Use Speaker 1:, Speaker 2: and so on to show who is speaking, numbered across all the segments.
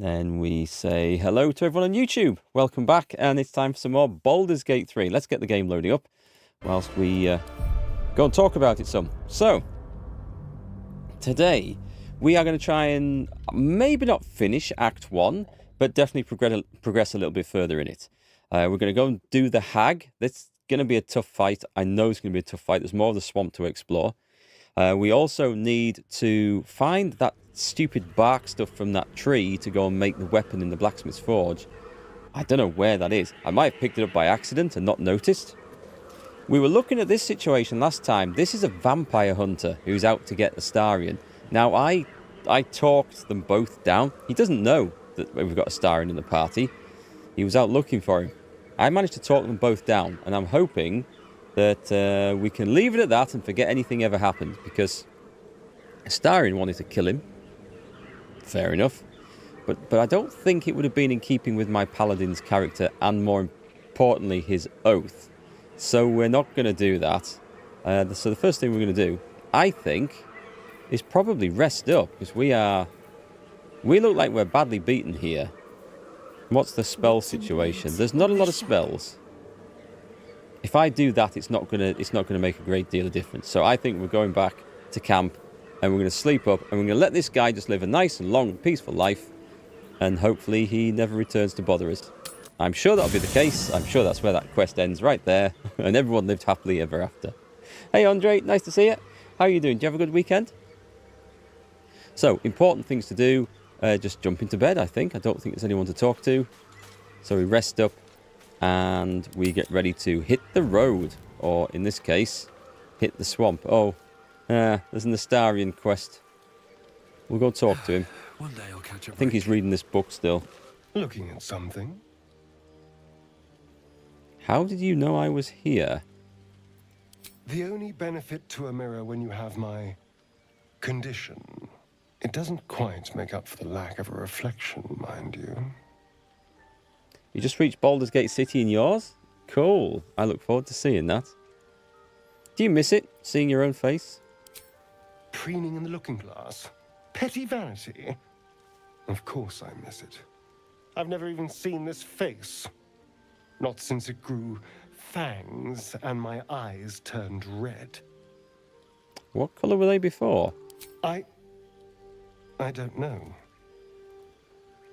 Speaker 1: Then we say hello to everyone on YouTube. Welcome back, and it's time for some more Baldurs Gate 3. Let's get the game loading up whilst we go and talk about it some. So, today we are going to try and maybe not finish Act 1, but definitely progress a little bit further in it. We're going to go and do the Hag. That's going to be a tough fight. I know it's going to be a tough fight. There's more of the swamp to explore. We also need to find that stupid bark stuff from that tree to go and make the weapon in the blacksmith's forge. I don't know where that is. I might have picked it up by accident and not noticed. We were looking at this situation last time. This is a vampire hunter who's out to get Astarion. Now, I talked them both down. He doesn't know that we've got Astarion in the party. He was out looking for him. I managed to talk them both down, and I'm hoping that we can leave it at that and forget anything ever happened, because Astarion wanted to kill him. Fair enough. But I don't think it would have been in keeping with my paladin's character and, more importantly, his oath. So we're not going to do that. So the first thing we're going to do, I think, is probably rest up, because we look like we're badly beaten here. What's the spell situation? There's not a lot of spells. If I do that, it's not gonna make a great deal of difference. So I think we're going back to camp, and we're going to sleep up, and we're going to let this guy just live a nice and long, peaceful life, and hopefully he never returns to bother us. I'm sure that'll be the case. I'm sure that's where that quest ends, right there, and everyone lived happily ever after. Hey, Andre, nice to see you. How are you doing? Do you have a good weekend? So, important things to do. Just jump into bed, I think. I don't think there's anyone to talk to. So we rest up, and we get ready to hit the road, or in this case, hit the swamp. Oh, there's an Astarion quest. We'll go talk to him.
Speaker 2: One day I'll catch up.
Speaker 1: I think he's reading this book still.
Speaker 2: Looking at something.
Speaker 1: How did you know I was here?
Speaker 2: The only benefit to a mirror when you have my condition, it doesn't quite make up for the lack of a reflection, mind you.
Speaker 1: You just reached Baldurs Gate City in yours? Cool. I look forward to seeing that. Do you miss it, seeing your own face?
Speaker 2: Preening in the looking glass. Petty vanity. Of course I miss it. I've never even seen this face. Not since it grew fangs and my eyes turned red.
Speaker 1: What colour were they before?
Speaker 2: I don't know.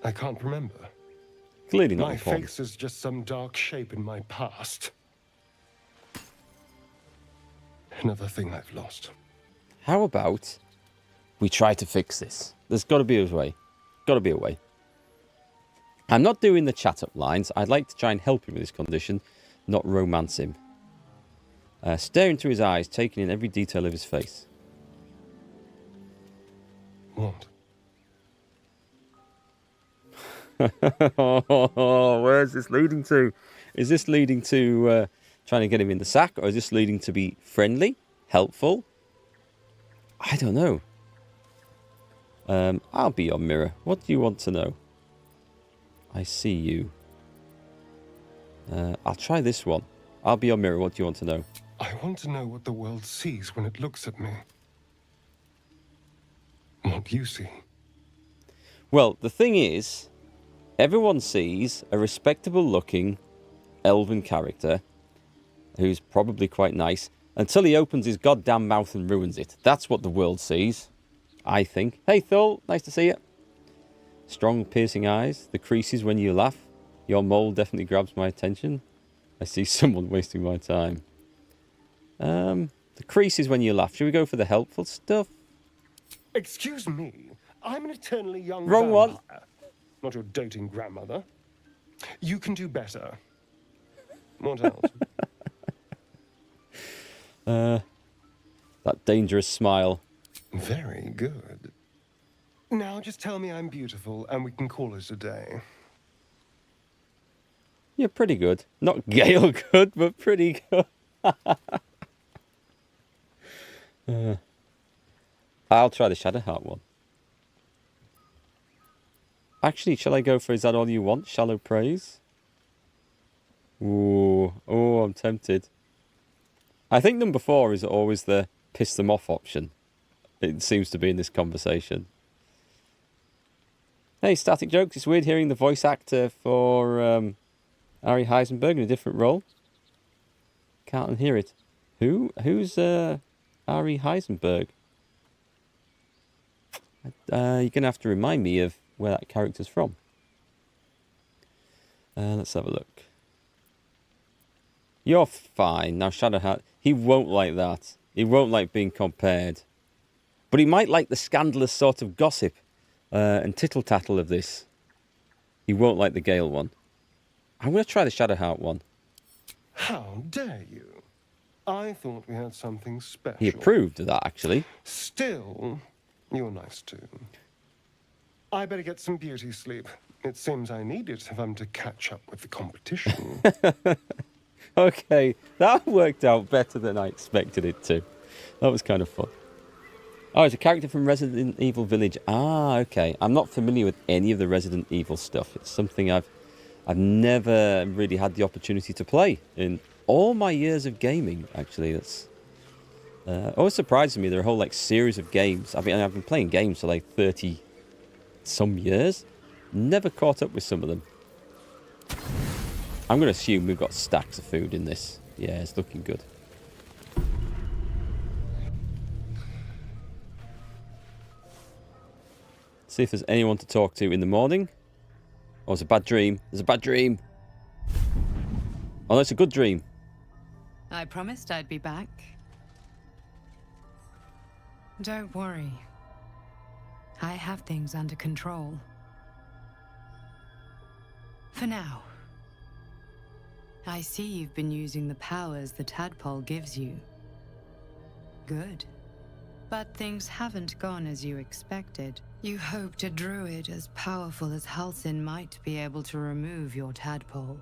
Speaker 2: I can't remember.
Speaker 1: Clearly not
Speaker 2: My
Speaker 1: important.
Speaker 2: face is just some dark shape in my past. Another thing I've lost.
Speaker 1: How about we try to fix this? There's got to be a way. Got to be a way. I'm not doing the chat-up lines. I'd like to try and help him with this condition, not romance him. Stare into his eyes, taking in every detail of his face.
Speaker 2: What?
Speaker 1: Where's this leading to? Is this leading to trying to get him in the sack, or is this leading to be friendly, helpful? I don't know. I'll be your mirror. What do you want to know? I see you. I'll try this one. I'll be your mirror. What do you want to know?
Speaker 2: I want to know what the world sees when it looks at me. What you see.
Speaker 1: Well, the thing is, everyone sees a respectable-looking elven character who's probably quite nice until he opens his goddamn mouth and ruins it. That's what the world sees, I think. Hey, Thul, nice to see you. Strong, piercing eyes, the creases when you laugh. Your mole definitely grabs my attention. I see someone wasting my time. The creases when you laugh. Should we go for the helpful stuff?
Speaker 2: Excuse me. I'm an eternally young
Speaker 1: Wrong
Speaker 2: vampire.
Speaker 1: one.
Speaker 2: Not your doting grandmother. You can do better. What else?
Speaker 1: That dangerous smile.
Speaker 2: Very good. Now just tell me I'm beautiful and we can call it a day.
Speaker 1: You're pretty good. Not Gale good, but pretty good. I'll try the Shadowheart one. Actually, shall I go for Is That All You Want? Shallow Praise? Ooh. Oh, I'm tempted. I think number 4 is always the piss them off option. It seems to be in this conversation. Hey, Static Jokes. It's weird hearing the voice actor for Ari Heisenberg in a different role. Can't unhear it. Who's Ari Heisenberg? You're going to have to remind me of where that character's from. Let's have a look. You're fine. Now, Shadowheart, he won't like that. He won't like being compared. But he might like the scandalous sort of gossip and tittle-tattle of this. He won't like the Gale one. I'm going to try the Shadowheart one.
Speaker 2: How dare you? I thought we had something special.
Speaker 1: He approved of that, actually.
Speaker 2: Still, you're nice too. I better get some beauty sleep. It seems I need it if I'm to catch up with the competition.
Speaker 1: Okay, that worked out better than I expected it to. That was kind of fun. Oh, it's a character from Resident Evil Village. Ah, okay. I'm not familiar with any of the Resident Evil stuff. It's something I've never really had the opportunity to play in all my years of gaming, actually. That's always surprises me. There are a whole like series of games. I've been playing games for like 30 some years. Never caught up with some of them. I'm going to assume we've got stacks of food in this. Yeah, it's looking good. See if there's anyone to talk to in the morning. Oh, it's a bad dream. There's a bad dream. Oh, no, it's a good dream.
Speaker 3: I promised I'd be back. Don't worry. I have things under control. For now. I see you've been using the powers the tadpole gives you. Good. But things haven't gone as you expected. You hoped a druid as powerful as Halsin might be able to remove your tadpole.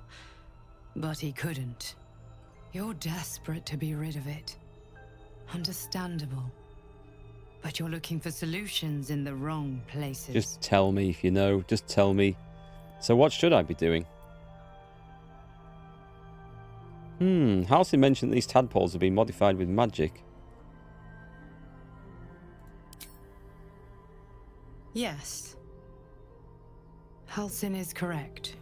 Speaker 3: But he couldn't. You're desperate to be rid of it. Understandable. But you're looking for solutions in the wrong places.
Speaker 1: Just tell me if you know. Just tell me. So what should I be doing? Halsey mentioned these tadpoles have been modified with magic.
Speaker 3: Yes. Halsin is correct.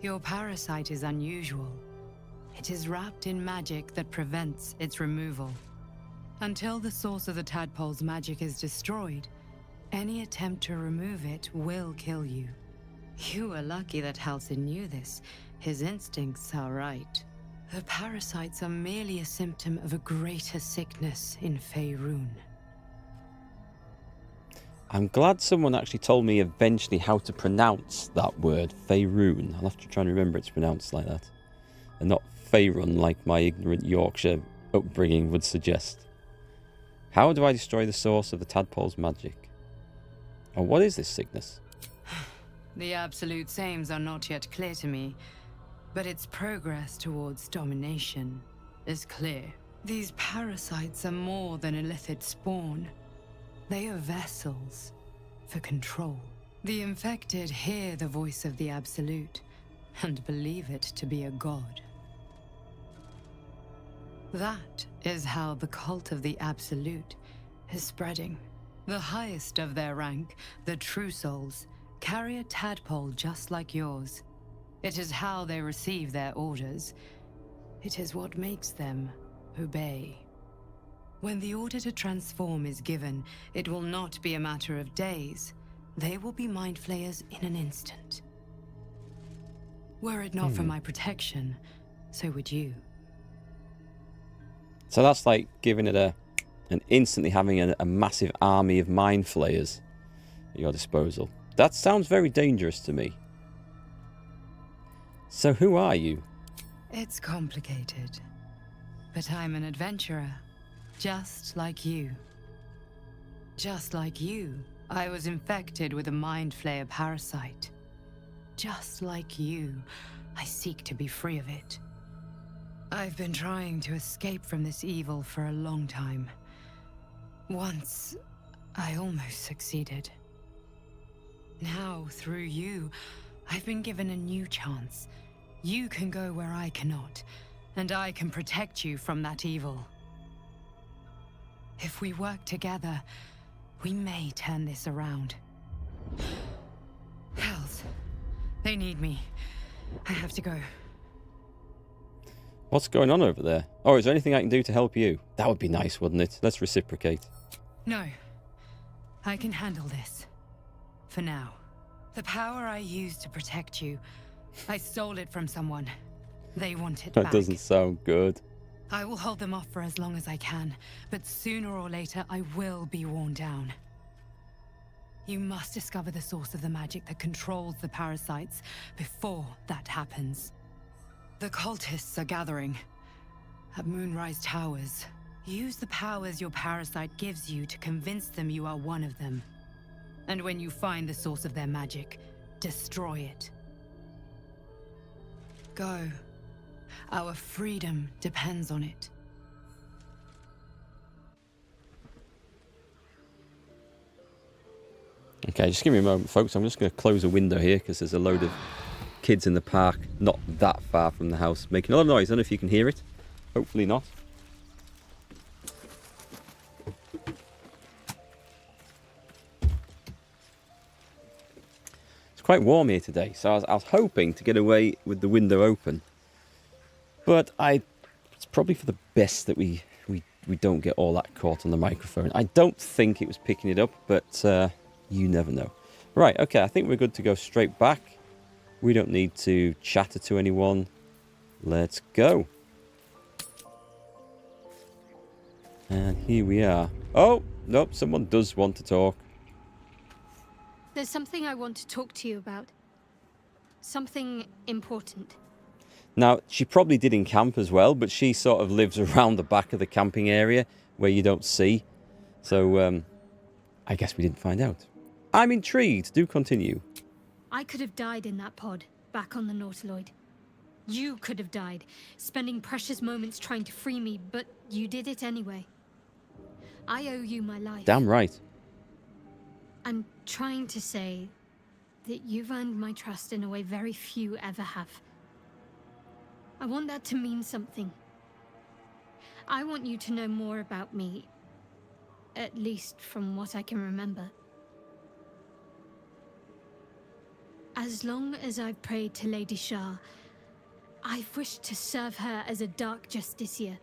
Speaker 3: Your parasite is unusual. It is wrapped in magic that prevents its removal. Until the source of the tadpole's magic is destroyed, any attempt to remove it will kill you. You are lucky that Halsin knew this. His instincts are right. The parasites are merely a symptom of a greater sickness in Faerun.
Speaker 1: I'm glad someone actually told me eventually how to pronounce that word, Faerun. I'll have to try and remember it's pronounced like that. And not Faerun like my ignorant Yorkshire upbringing would suggest. How do I destroy the source of the tadpole's magic? And what is this sickness?
Speaker 3: The absolute sames are not yet clear to me, but its progress towards domination is clear. These parasites are more than illithid spawn. They are vessels for control. The infected hear the voice of the Absolute and believe it to be a god. That is how the cult of the Absolute is spreading. The highest of their rank, the True Souls, carry a tadpole just like yours. It is how they receive their orders. It is what makes them obey. When the order to transform is given, it will not be a matter of days. They will be mind flayers in an instant. Were it not for my protection, so would you.
Speaker 1: So that's like giving it and instantly having a massive army of mind flayers at your disposal. That sounds very dangerous to me. So who are you?
Speaker 3: It's complicated, but I'm an adventurer, just like you. Just like you, I was infected with a mind flayer parasite. Just like you, I seek to be free of it. I've been trying to escape from this evil for a long time. Once, I almost succeeded. Now, through you, I've been given a new chance. You can go where I cannot, and I can protect you from that evil. If we work together, we may turn this around. They need me. I have to go.
Speaker 1: What's going on over there? Oh, is there anything I can do to help you? That would be nice, wouldn't it? Let's reciprocate.
Speaker 3: No. I can handle this. For now. The power I used to protect you, I stole it from someone. They want it back.
Speaker 1: That doesn't sound good.
Speaker 3: I will hold them off for as long as I can, but sooner or later I will be worn down. You must discover the source of the magic that controls the parasites before that happens. The cultists are gathering at Moonrise Towers. Use the powers your parasite gives you to convince them you are one of them. And when you find the source of their magic, destroy it. Go. Our freedom depends on it.
Speaker 1: Okay, just give me a moment, folks. I'm just going to close a window here because there's a load of kids in the park not that far from the house making a lot of noise. I don't know if you can hear it. Hopefully not. It's quite warm here today, so I was hoping to get away with the window open. But it's probably for the best that we don't get all that caught on the microphone. I don't think it was picking it up, but you never know. Right, okay, I think we're good to go straight back. We don't need to chatter to anyone. Let's go. And here we are. Oh, nope, someone does want to talk.
Speaker 4: There's something I want to talk to you about. Something important.
Speaker 1: Now, she probably did in camp as well, but she sort of lives around the back of the camping area where you don't see. So, I guess we didn't find out. I'm intrigued. Do continue.
Speaker 4: I could have died in that pod, back on the Nautiloid. You could have died, spending precious moments trying to free me, but you did it anyway. I owe you my life.
Speaker 1: Damn right.
Speaker 4: I'm trying to say that you've earned my trust in a way very few ever have. I want that to mean something. I want you to know more about me, at least from what I can remember. As long as I've prayed to Lady Shah, I've wished to serve her as a dark justiciar.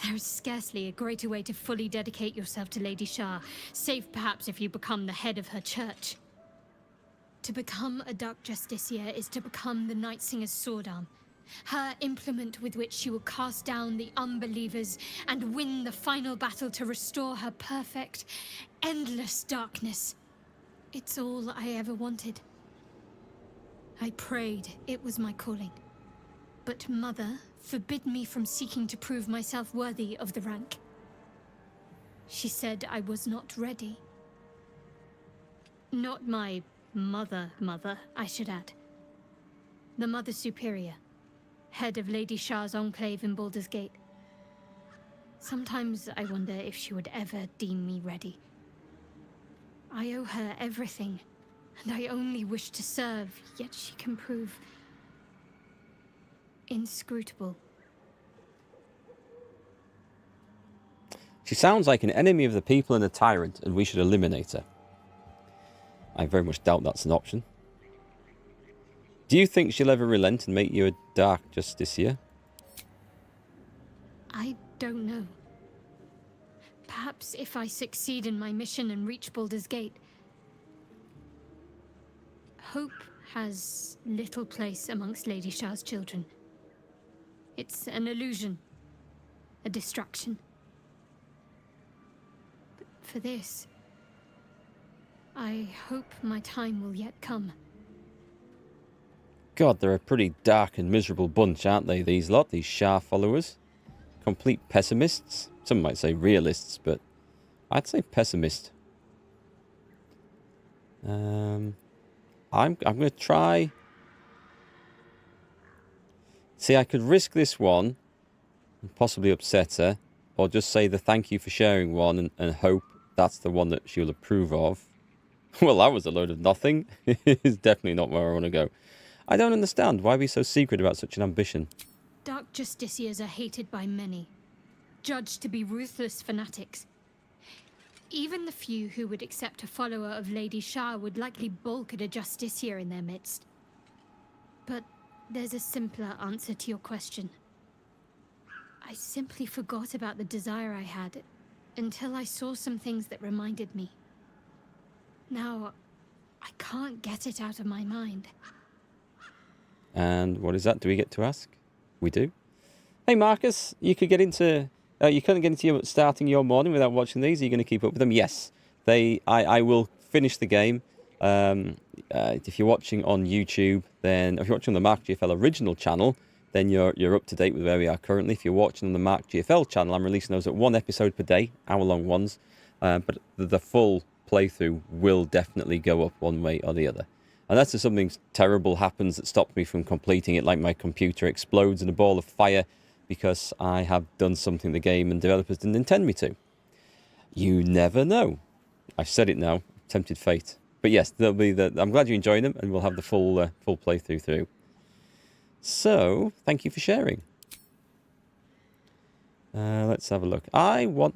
Speaker 4: There is scarcely a greater way to fully dedicate yourself to Lady Shah, save perhaps if you become the head of her church. To become a dark justiciar is to become the Night Singer's sword arm, her implement with which she will cast down the unbelievers and win the final battle to restore her perfect, endless darkness. It's all I ever wanted. I prayed it was my calling. But Mother forbid me from seeking to prove myself worthy of the rank. She said I was not ready. Not my mother, I should add. The Mother Superior, head of Lady Shah's enclave in Baldurs Gate. Sometimes I wonder if she would ever deem me ready. I owe her everything, and I only wish to serve, yet she can prove inscrutable.
Speaker 1: She sounds like an enemy of the people and a tyrant, and we should eliminate her. I very much doubt that's an option. Do you think she'll ever relent and make you a dark justiciar?
Speaker 4: I don't know. Perhaps if I succeed in my mission and reach Baldur's Gate. Hope has little place amongst Lady Shah's children. It's an illusion, a distraction. But for this, I hope my time will yet come.
Speaker 1: God, they're a pretty dark and miserable bunch, aren't they, these lot, these Shah followers? Complete pessimists. Some might say realists, but I'd say pessimist. I'm going to try. See, I could risk this one and possibly upset her, or just say the thank you for sharing one and hope that's the one that she'll approve of. Well, that was a load of nothing. It's definitely not where I want to go. I don't understand. Why be so secret about such an ambition?
Speaker 4: Dark justiciars are hated by many, judged to be ruthless fanatics. Even the few who would accept a follower of Lady Shah would likely balk at a justiciar in their midst. But there's a simpler answer to your question. I simply forgot about the desire I had until I saw some things that reminded me. Now, I can't get it out of my mind.
Speaker 1: And what is that? Do we get to ask? We do. Hey, Marcus, you could get into... you couldn't get into starting your morning without watching these. Are you going to keep up with them? Yes. I will finish the game. If you're watching on YouTube, then if you're watching on the MarkGFL original channel, then you're up to date with where we are currently. If you're watching on the MarkGFL channel, I'm releasing those at 1 episode per day, hour-long ones. But the full playthrough will definitely go up one way or the other. Unless there's something terrible happens that stops me from completing it, like my computer explodes in a ball of fire because I have done something the game and developers didn't intend me to. You never know. I've said it now. Tempted fate. But yes, there'll be I'm glad you enjoyed them, and we'll have the full playthrough through. So, thank you for sharing. Let's have a look. I was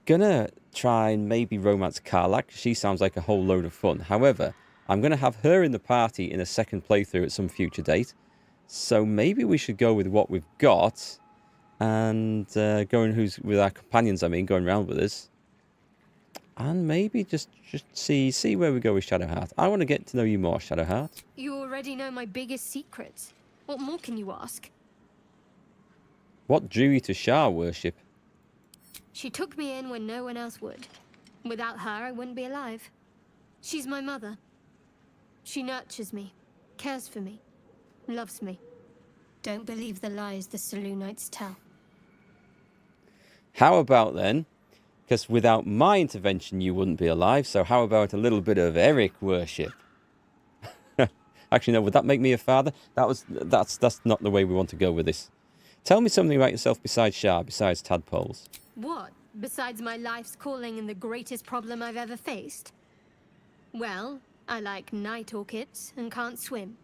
Speaker 1: gonna try and maybe romance Karlak. She sounds like a whole load of fun. However, I'm gonna have her in the party in a second playthrough at some future date. So maybe we should go with what we've got, and going with our companions. I mean, going around with us, and maybe just see where we go with Shadowheart. I want to get to know you more, Shadowheart.
Speaker 4: You already know my biggest secrets. What more can you ask?
Speaker 1: What drew you to Shah worship?
Speaker 4: She took me in when no one else would. Without her, I wouldn't be alive. She's my mother. She nurtures me, cares for me, loves me. Don't believe the lies the Selûnites tell.
Speaker 1: How about then, because without my intervention you wouldn't be alive, so how about a little bit of Erikk worship? Actually, no, would that make me a father? That's not the way we want to go with this. Tell me something about yourself besides Shah, besides tadpoles.
Speaker 4: What? Besides my life's calling and the greatest problem I've ever faced? Well, I like night orchids and can't swim.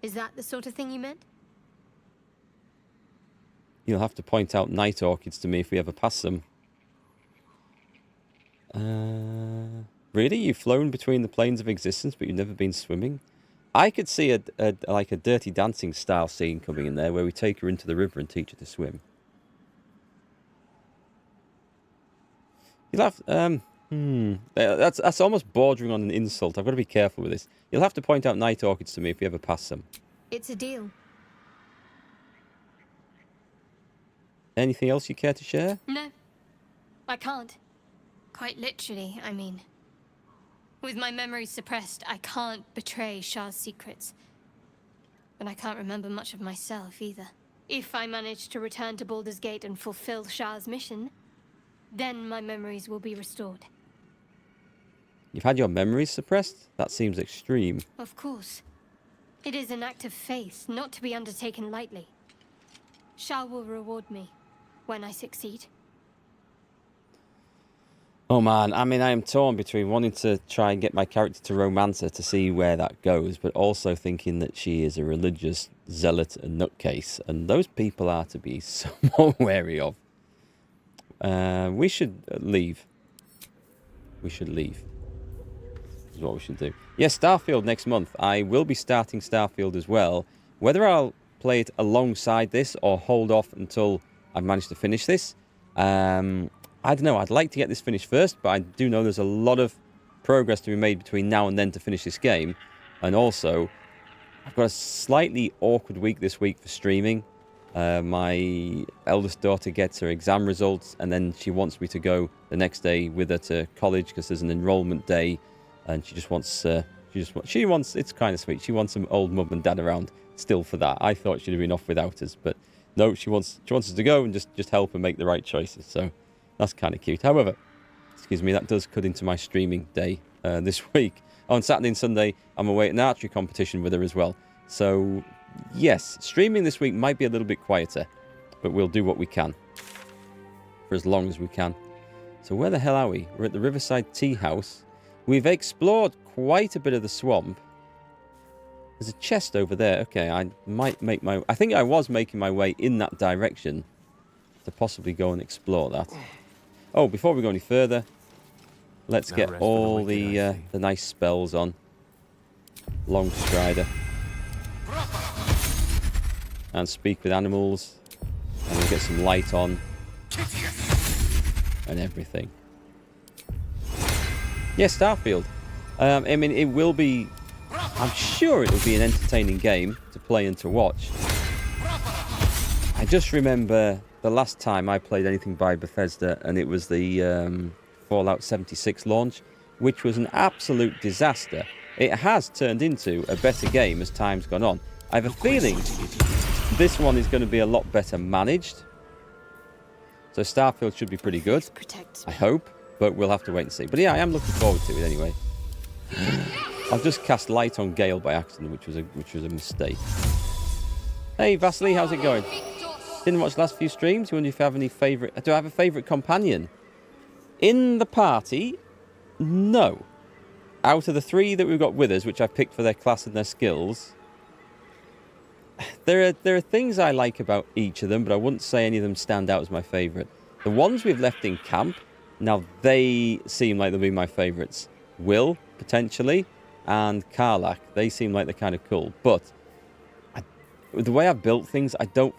Speaker 4: Is that the sort of thing you meant?
Speaker 1: You'll have to point out night orchids to me if we ever pass them. Really? You've flown between the planes of existence, but you've never been swimming? I could see a Dirty Dancing style scene coming in there, where we take her into the river and teach her to swim. You'll have that's almost bordering on an insult. I've got to be careful with this. You'll have to point out night orchids to me if you ever pass them.
Speaker 4: It's a deal.
Speaker 1: Anything else you care to share?
Speaker 4: No, I can't. Quite literally, I mean. With my memories suppressed, I can't betray Shah's secrets. But I can't remember much of myself either. If I manage to return to Baldurs Gate and fulfill Shah's mission, then my memories will be restored.
Speaker 1: You've had your memories suppressed? That seems extreme.
Speaker 4: Of course. It is an act of faith, not to be undertaken lightly. Shah will reward me when I succeed.
Speaker 1: Oh man, I mean, I am torn between wanting to try and get my character to romance her to see where that goes, but also thinking that she is a religious zealot and nutcase, and those people are to be somewhat wary of. We should leave. We should leave. Is what we should do. Yes, Starfield next month. I will be starting Starfield as well. Whether I'll play it alongside this or hold off until I've managed to finish this, I don't know. I'd like to get this finished first, but I do know there's a lot of progress to be made between now and then to finish this game. And also, I've got a slightly awkward week this week for streaming. My eldest daughter gets her exam results, and then she wants me to go the next day with her to college because there's an enrollment day, and she just wants. It's kind of sweet. She wants some old mum and dad around still for that. I thought she'd have been off without us, but no, she wants us to go and just help her make the right choices. So that's kind of cute. However, excuse me, that does cut into my streaming day this week. On Saturday and Sunday, I'm away at an archery competition with her as well. So yes, streaming this week might be a little bit quieter, but we'll do what we can for as long as we can. So where the hell are we? We're at the Riverside Tea House. We've explored quite a bit of the swamp. There's a chest over there. Okay, I think I was making my way in that direction to possibly go and explore that. Oh, before we go any further, let's get all the nice spells on. Long strider. And speak with animals. And we'll get some light on. And everything. Yeah, Starfield. I mean, it will be... I'm sure it will be an entertaining game to play and to watch. I just remember the last time I played anything by Bethesda, and it was the Fallout 76 launch, which was an absolute disaster. It has turned into a better game as time's gone on. I have a feeling this one is going to be a lot better managed. So Starfield should be pretty good, I hope, but we'll have to wait and see. But yeah, I am looking forward to it anyway. I've just cast light on Gale by accident, which was a mistake. Hey Vasily, how's it going? Didn't watch the last few streams. You wonder if I have any favourite... Do I have a favourite companion? In the party, no. Out of the 3 that we've got with us, which I've picked for their class and their skills, there are things I like about each of them, but I wouldn't say any of them stand out as my favourite. The ones we've left in camp, now they seem like they'll be my favourites. Will, potentially, and Karlach, they seem like they're kind of cool. But the way I've built things, I don't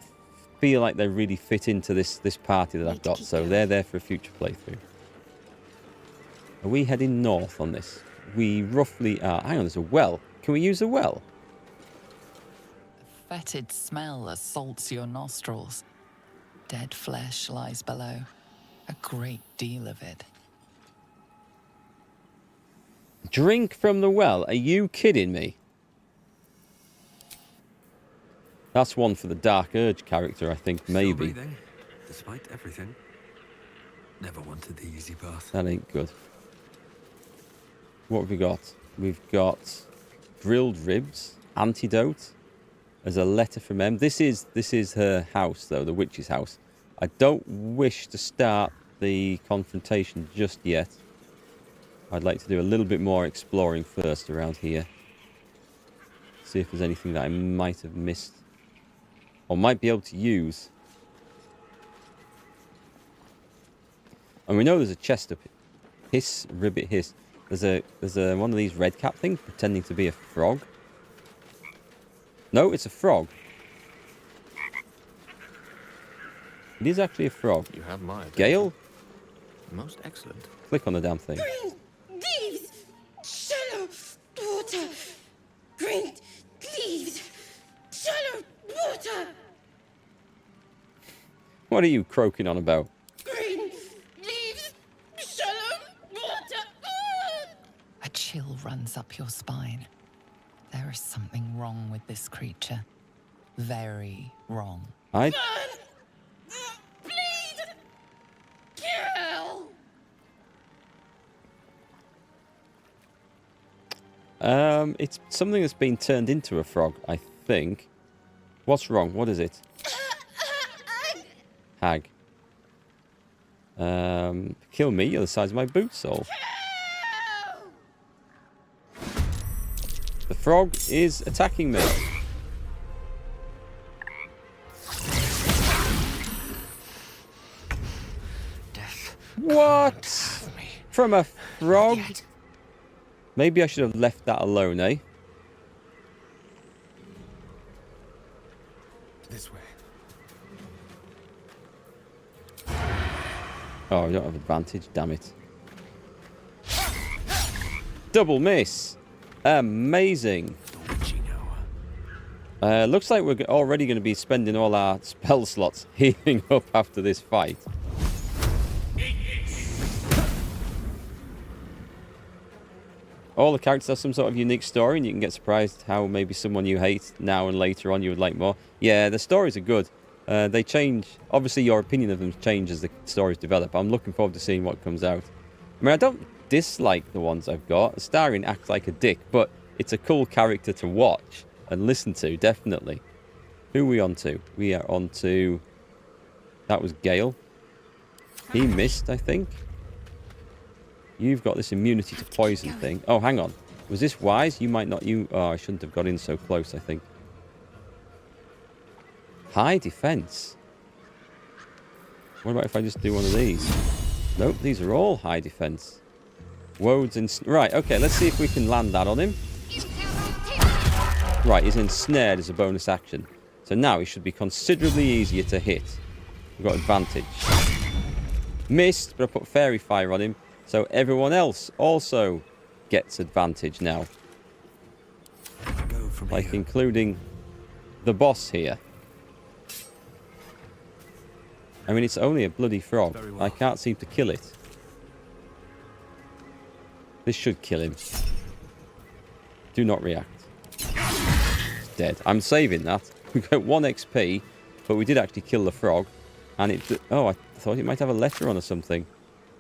Speaker 1: feel like they really fit into this party that I've got. So they're there for a future playthrough. Are we heading north on this? We roughly are. Hang on, there's a well. Can we use a well?
Speaker 5: A fetid smell assaults your nostrils. Dead flesh lies below. A great deal of it.
Speaker 1: Drink from the well? Are you kidding me? That's one for the Dark Urge character, I think, maybe.
Speaker 6: Still breathing, despite everything. Never wanted the easy path.
Speaker 1: That ain't good. What have we got? We've got grilled ribs, antidote. There's a letter from Em. This is her house, though, the witch's house. I don't wish to start the confrontation just yet. I'd like to do a little bit more exploring first around here. See if there's anything that I might have missed. Or might be able to use. And we know there's a chest up here. Hiss, ribbit, hiss. There's a one of these red cap things pretending to be a frog. No, it's a frog. It is actually a frog.
Speaker 6: You have my attention.
Speaker 1: Gale?
Speaker 6: Most excellent.
Speaker 1: Click on the damn thing.
Speaker 7: Green leaves, shallow water. Green leaves, shallow water.
Speaker 1: What are you croaking on about?
Speaker 7: Green leaves, shallow water.
Speaker 5: A chill runs up your spine. There is something wrong with this creature. Very wrong.
Speaker 1: I...
Speaker 7: Please kill.
Speaker 1: It's something that's been turned into a frog, I think. What's wrong? What is it? Hag. Kill me, you're the size of my boot sole. The frog is attacking me.
Speaker 6: Death.
Speaker 1: What? From a frog? Maybe I should have left that alone, eh?
Speaker 2: This way.
Speaker 1: Oh, I don't have advantage, damn it. Double miss. Amazing. Looks like we're already going to be spending all our spell slots healing up after this fight. All the characters have some sort of unique story, and you can get surprised how maybe someone you hate now and later on you would like more. Yeah, the stories are good. They change. Obviously, your opinion of them changes as the stories develop. I'm looking forward to seeing what comes out. I mean, I don't dislike the ones I've got. Starin acts like a dick, but it's a cool character to watch and listen to, definitely. Who are we on to? We are on to... That was Gale. He missed, I think. You've got this immunity to poison thing. Oh, hang on. Was this wise? You might not... Oh, I shouldn't have got in so close, I think. High defense. What about if I just do one of these? Nope, these are all high defense. Woads and... Right, okay, let's see if we can land that on him. Right, he's ensnared as a bonus action. So now he should be considerably easier to hit. We've got advantage. Missed, but I put Fairy Fire on him. So everyone else also gets advantage now.
Speaker 6: Go from
Speaker 1: Like
Speaker 6: here.
Speaker 1: including the boss here. I mean, it's only a bloody frog.
Speaker 6: Very well.
Speaker 1: I can't seem to kill it. This should kill him. Do not react. It's dead. I'm saving that. We got 1 XP, but we did actually kill the frog. And it... Oh, I thought it might have a letter on or something.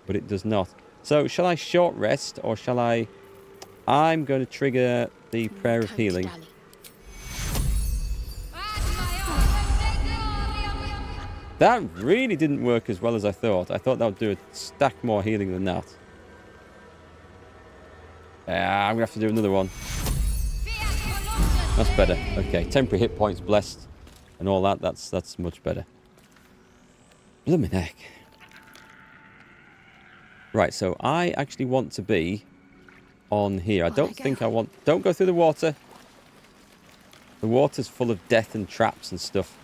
Speaker 1: But it does not. So, shall I short rest or shall I... I'm going to trigger the Prayer of Healing. That really didn't work as well as I thought. I thought that would do a stack more healing than that. I'm going to have to do another one. That's better. Okay, temporary hit points blessed and all that. That's much better. Blooming heck. Right, so I actually want to be on here. I don't think I want... Don't go through the water. The water's full of death and traps and stuff.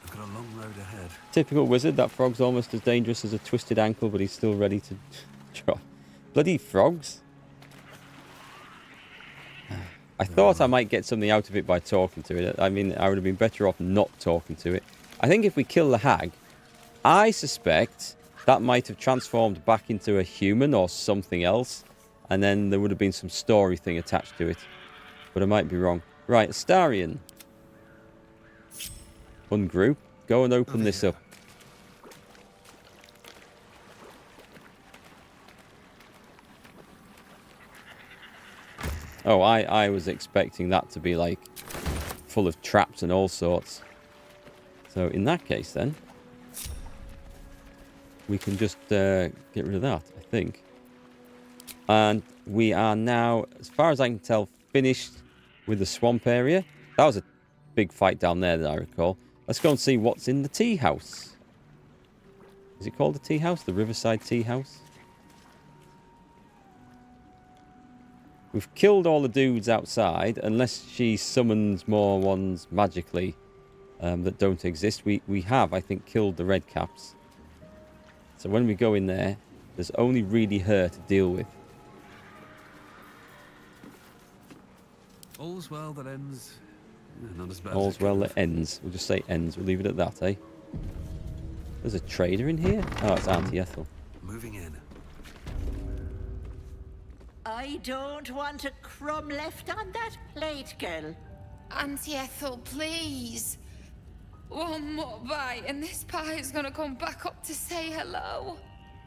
Speaker 6: I've got a long road ahead.
Speaker 1: Typical wizard. That frog's almost as dangerous as a twisted ankle, but he's still ready to drop. Bloody frogs. I thought I might get something out of it by talking to it. I mean, I would have been better off not talking to it. I think if we kill the hag, I suspect that might have transformed back into a human or something else, and then there would have been some story thing attached to it. But I might be wrong. Right, Astarion. Ungroup. Go and open this up. Oh, I was expecting that to be, like, full of traps and all sorts. So, in that case, then, we can just get rid of that, I think. And we are now, as far as I can tell, finished with the swamp area. That was a big fight down there that I recall. Let's go and see what's in the tea house. Is it called the tea house? The Riverside Tea House? We've killed all the dudes outside, unless she summons more ones magically that don't exist. We have, I think, killed the red caps. So when we go in there, there's only really her to deal with.
Speaker 6: All's well that ends. Not as bad.
Speaker 1: All's
Speaker 6: as
Speaker 1: well that ends. We'll just say ends. We'll leave it at that, eh? There's a trader in here? Oh, it's Auntie Ethel.
Speaker 6: Moving in.
Speaker 8: I don't want a crumb left on that plate, girl.
Speaker 7: Auntie Ethel, please. One more bite and this pie is gonna come back up to say hello.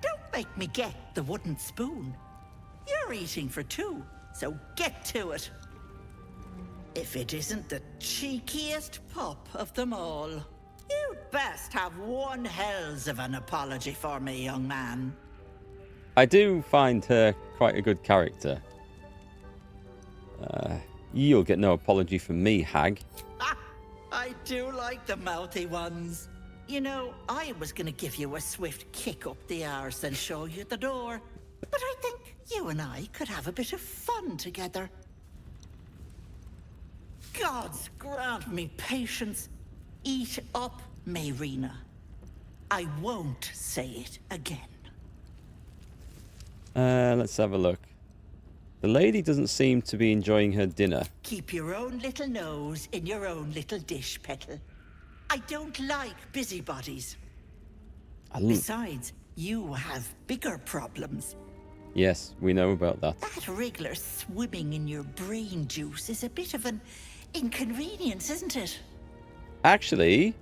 Speaker 8: Don't make me get the wooden spoon. You're eating for 2, so get to it. If it isn't the cheekiest pup of them all. You'd best have one hells of an apology for me, young man.
Speaker 1: I do find her quite a good character. You'll get no apology from me, hag.
Speaker 8: Ah, I do like the mouthy ones. You know, I was gonna give you a swift kick up the arse and show you the door. But I think you and I could have a bit of fun together. Gods grant me patience. Eat up, Mayrina. I won't say it again.
Speaker 1: Let's have a look. The lady doesn't seem to be enjoying her dinner.
Speaker 8: Keep your own little nose in your own little dish, Petal. I don't like busybodies. Besides, you have bigger problems.
Speaker 1: Yes, we know about that.
Speaker 8: That wriggler swimming in your brain juice is a bit of an inconvenience, isn't it?
Speaker 1: Actually,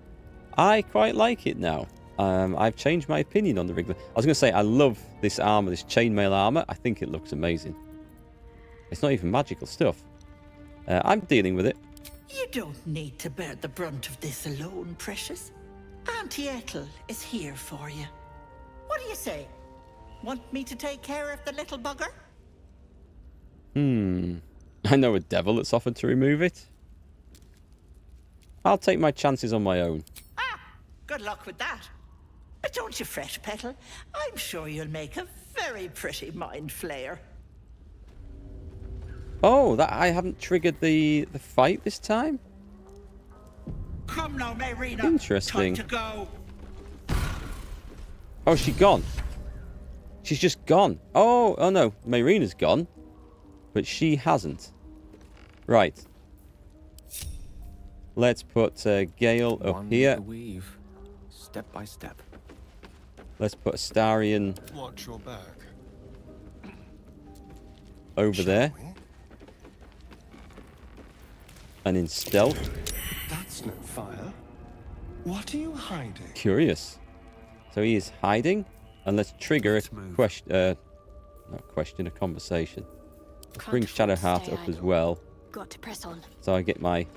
Speaker 1: I quite like it now. I've changed my opinion on the Wriggler. I was going to say, I love this armor, this chainmail armor. I think it looks amazing. It's not even magical stuff. I'm dealing with it.
Speaker 8: You don't need to bear the brunt of this alone, precious. Auntie Ethel is here for you. What do you say? Want me to take care of the little bugger?
Speaker 1: I know a devil that's offered to remove it. I'll take my chances on my own.
Speaker 8: Ah, good luck with that. But don't you fret, Petal. I'm sure you'll make a very pretty mind flayer.
Speaker 1: Oh, that I haven't triggered the fight this time?
Speaker 8: Come now, Marina.
Speaker 1: Interesting.
Speaker 8: Time to go.
Speaker 1: Oh, she gone. She's just gone. Oh no. Marina's gone. But she hasn't. Right. Let's put Gale up
Speaker 9: One
Speaker 1: here.
Speaker 9: with the weave, step by step.
Speaker 1: Let's put Astarion
Speaker 2: Watch your back.
Speaker 1: over
Speaker 2: Shall
Speaker 1: there.
Speaker 2: we?
Speaker 1: And in stealth.
Speaker 2: That's no fire. What are you hiding?
Speaker 1: Curious. So he is hiding. And let's trigger a
Speaker 6: Let's move.
Speaker 1: question. Not question, a conversation. Let's bring Shadowheart up as well.
Speaker 4: Got to press on.
Speaker 1: So I get my...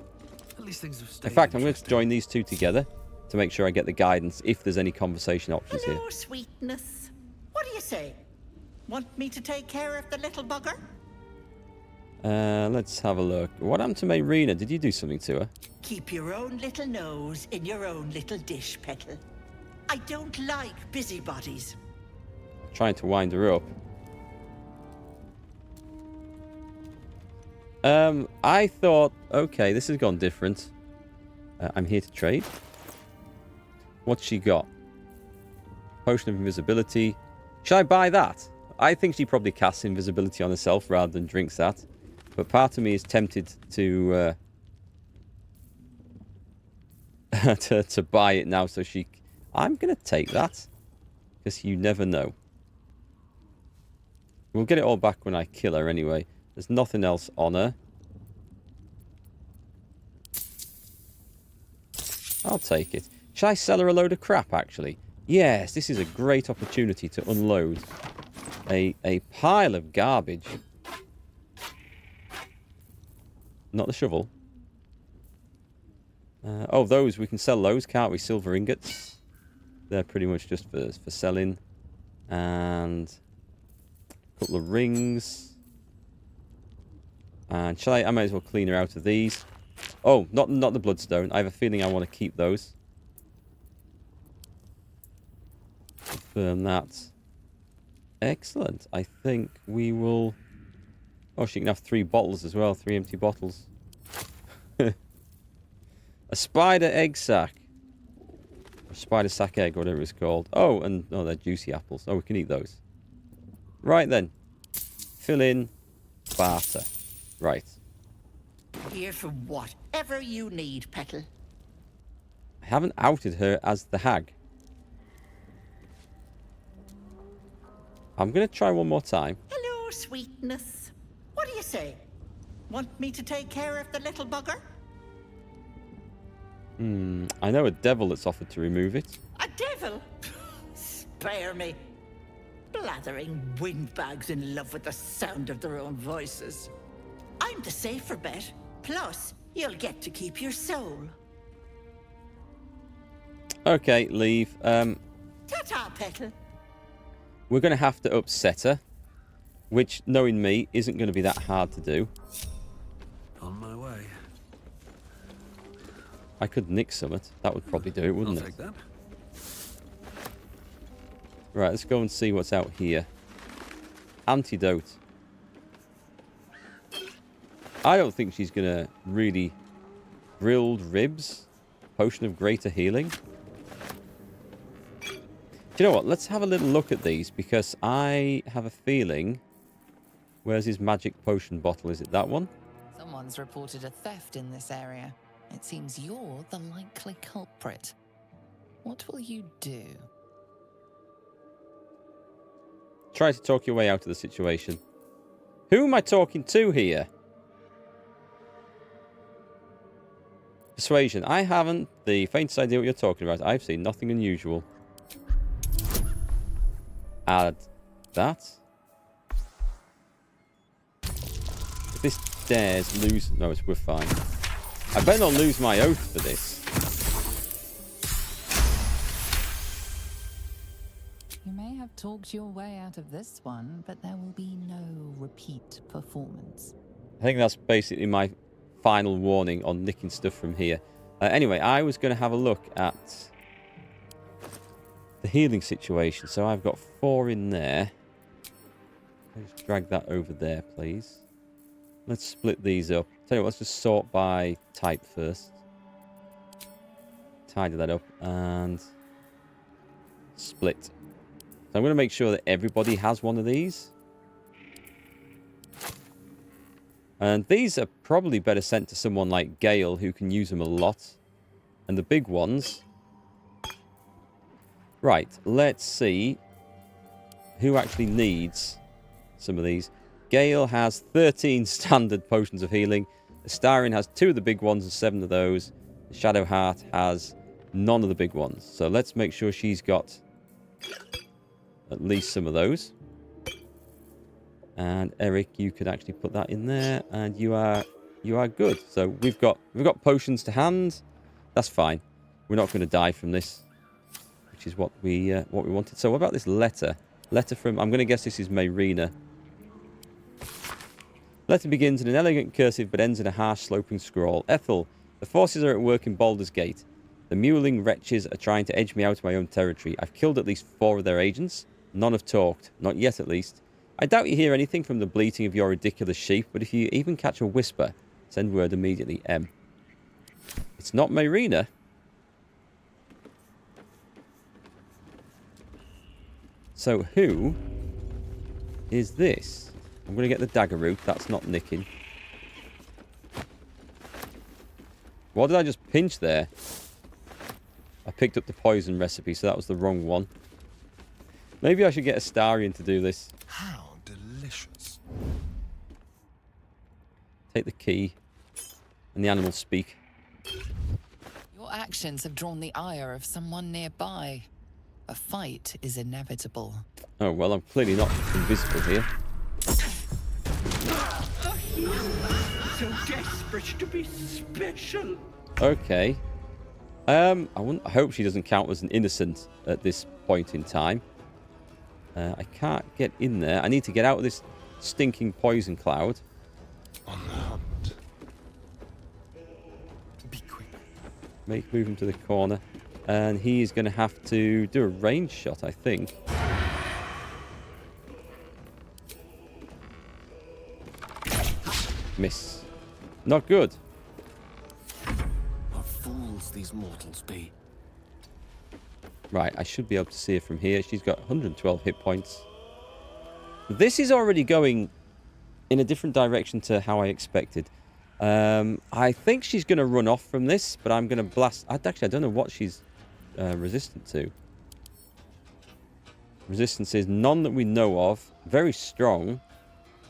Speaker 6: At least things have stayed.
Speaker 1: In fact, I'm going to
Speaker 6: interesting.
Speaker 1: join these two together to make sure I get the guidance if there's any conversation options here.
Speaker 8: Hello, sweetness. What do you say? Want me to take care of the little bugger?
Speaker 1: Let's have a look. What happened to Marina? Did you do something to her?
Speaker 8: Keep your own little nose in your own little dish, Petal. I don't like busybodies.
Speaker 1: Trying to wind her up. I thought, okay, this has gone different. I'm here to trade. What's she got? Potion of invisibility. Should I buy that? I think she probably casts invisibility on herself rather than drinks that. But part of me is tempted to to buy it now so she... I'm going to take that. Because you never know. We'll get it all back when I kill her anyway. There's nothing else on her. I'll take it. Shall I sell her a load of crap, actually? Yes, this is a great opportunity to unload a pile of garbage. Not the shovel. Oh, those. We can sell those, can't we? Silver ingots. They're pretty much just for selling. And a couple of rings. And shall I might as well clean her out of these. Oh, not the bloodstone. I have a feeling I want to keep those. Confirm that. Excellent. I think we will... Oh, she can have 3 bottles as well. 3 empty bottles. A spider egg sack. Or spider sack egg, whatever it's called. Oh, and they're juicy apples. Oh, we can eat those. Right then. Fill in. Barter. Right.
Speaker 8: Here for whatever you need, Petal.
Speaker 1: I haven't outed her as the hag. I'm going to try one more time.
Speaker 8: Hello, sweetness. What do you say? Want me to take care of the little bugger?
Speaker 1: I know a devil that's offered to remove it.
Speaker 8: A devil? Spare me. Blathering windbags in love with the sound of their own voices. I'm the safer bet. Plus, you'll get to keep your soul.
Speaker 1: Okay, leave.
Speaker 8: Ta-ta, Petal.
Speaker 1: We're going to have to upset her. Which, knowing me, isn't going to be that hard to do.
Speaker 6: On my way.
Speaker 1: I could nick something. That would probably do it, wouldn't
Speaker 6: I'll
Speaker 1: it?
Speaker 6: take that.
Speaker 1: Right, let's go and see what's out here. Antidote. I don't think she's going to really... Grilled ribs? Potion of greater healing? Do you know what? Let's have a little look at these, because I have a feeling... Where's his magic potion bottle? Is it that one?
Speaker 5: Someone's reported a theft in this area. It seems you're the likely culprit. What will you do?
Speaker 1: Try to talk your way out of the situation. Who am I talking to here? Persuasion. I haven't the faintest idea what you're talking about. I've seen nothing unusual. Add that. If this dares lose... No, we're fine. I better not lose my oath for this.
Speaker 5: You may have talked your way out of this one, but there will be no repeat performance.
Speaker 1: I think that's basically my final warning on nicking stuff from here. Anyway, I was going to have a look at the healing situation. So I've got 4 in there. Let's drag that over there, please. Let's split these up. Tell you what, let's just sort by type first. Tidy that up and split. So I'm going to make sure that everybody has one of these. And these are probably better sent to someone like Gale, who can use them a lot. And the big ones... Right, let's see who actually needs some of these. Gale has 13 standard potions of healing. Astarion has 2 of the big ones and 7 of those. The Shadowheart has none of the big ones. So let's make sure she's got at least some of those. And Erikk, you could actually put that in there, and you are good. So we've got potions to hand. That's fine. We're not going to die from this, which is what we wanted. So what about this letter? Letter from, I'm going to guess this is Mayrina. Letter begins in an elegant cursive but ends in a harsh sloping scrawl. Ethel, the forces are at work in Baldurs Gate. The mewling wretches are trying to edge me out of my own territory. I've killed at least 4 of their agents. None have talked. Not yet, at least. I doubt you hear anything from the bleating of your ridiculous sheep, but if you even catch a whisper, send word immediately. M. It's not Mayrina. So who is this? I'm going to get the dagger root. That's not nicking. What did I just pinch there? I picked up the poison recipe, so that was the wrong one. Maybe I should get Astarion to do this.
Speaker 2: How delicious.
Speaker 1: Take the key. And the animals speak.
Speaker 5: Your actions have drawn the ire of someone nearby. A fight is inevitable.
Speaker 1: Oh, well, I'm clearly not invisible here.
Speaker 8: So desperate to be special.
Speaker 1: Okay. I hope she doesn't count as an innocent at this point in time. I can't get in there. I need to get out of this stinking poison cloud.
Speaker 2: On the hunt. Be quick.
Speaker 1: Move him to the corner. And he is going to have to do a range shot, I think. Miss. Not good.
Speaker 9: What fools these mortals be.
Speaker 1: Right, I should be able to see her from here. She's got 112 hit points. This is already going in a different direction to how I expected. I think she's going to run off from this, but I'm going to blast... Actually, I don't know what she's resistant to. Resistance is none that we know of. Very strong.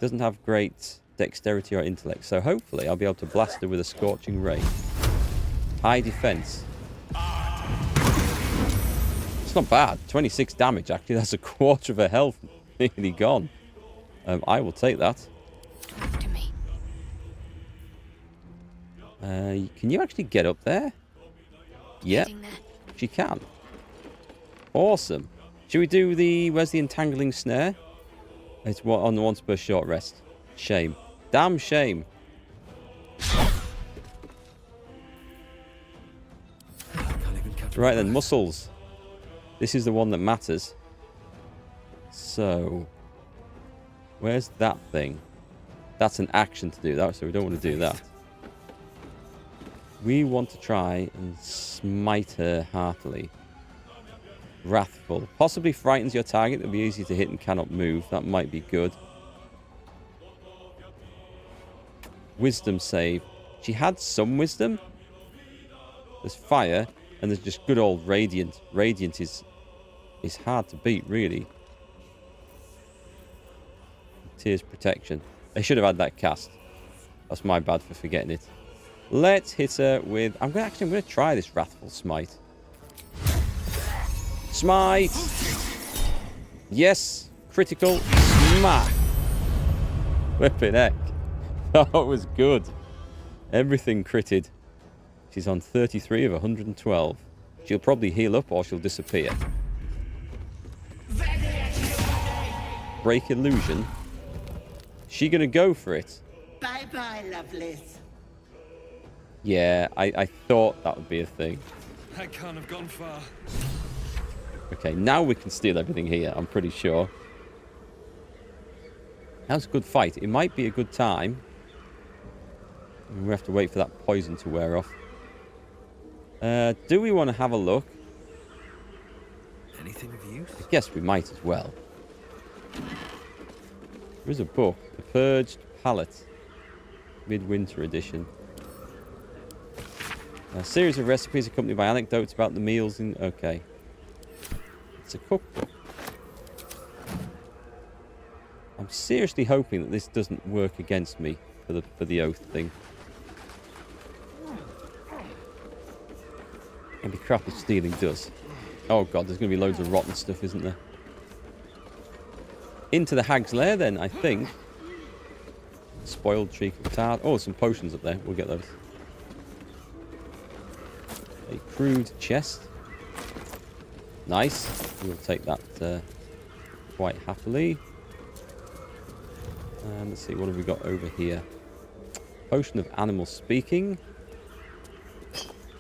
Speaker 1: Doesn't have great dexterity or intellect. So hopefully I'll be able to blast her with a scorching ray. High defense. It's not bad. 26 damage, actually. That's a quarter of her health nearly gone. I will take that.
Speaker 7: Talk to me.
Speaker 1: Can you actually get up there? Yep,
Speaker 7: Getting there.
Speaker 1: she can. Awesome. Should we do the... Where's the entangling snare? It's on the once per short rest. Shame. Damn shame. Right then, muscles. This is the one that matters. So, where's that thing? That's an action to do that, so we don't want to do that. We want to try and smite her heartily. Wrathful. Possibly frightens your target. It'll be easy to hit and cannot move. That might be good. Wisdom save. She had some wisdom. There's fire, and there's just good old radiant. Radiant is hard to beat, really. Tears protection. I should have had that cast. That's my bad for forgetting it. Let's hit her with... I'm going to try this Wrathful Smite. Smite! Yes! Critical smack! Whipping heck. That was good. Everything critted. She's on 33 of 112. She'll probably heal up or she'll disappear. Break illusion. She gonna go for it?
Speaker 8: Bye-bye, lovelies.
Speaker 1: Yeah, I thought that would be a thing.
Speaker 2: I can't have gone far.
Speaker 1: Okay, now we can steal everything here, I'm pretty sure. That was a good fight. It might be a good time We have to wait for that poison to wear off. Do we want to have a look?
Speaker 6: Anything of use?
Speaker 1: I guess we might as well. There is a book. The Purged Palette. Midwinter edition. A series of recipes accompanied by anecdotes about the meals in... Okay. It's a cookbook. I'm seriously hoping that this doesn't work against me for the oath thing. It'd be crap if stealing does. Oh god, there's going to be loads of rotten stuff, isn't there? Into the Hag's Lair then, I think. Spoiled treacle tart. Oh, some potions up there. We'll get those. A crude chest. Nice. We'll take that quite happily. And let's see, what have we got over here? Potion of animal speaking.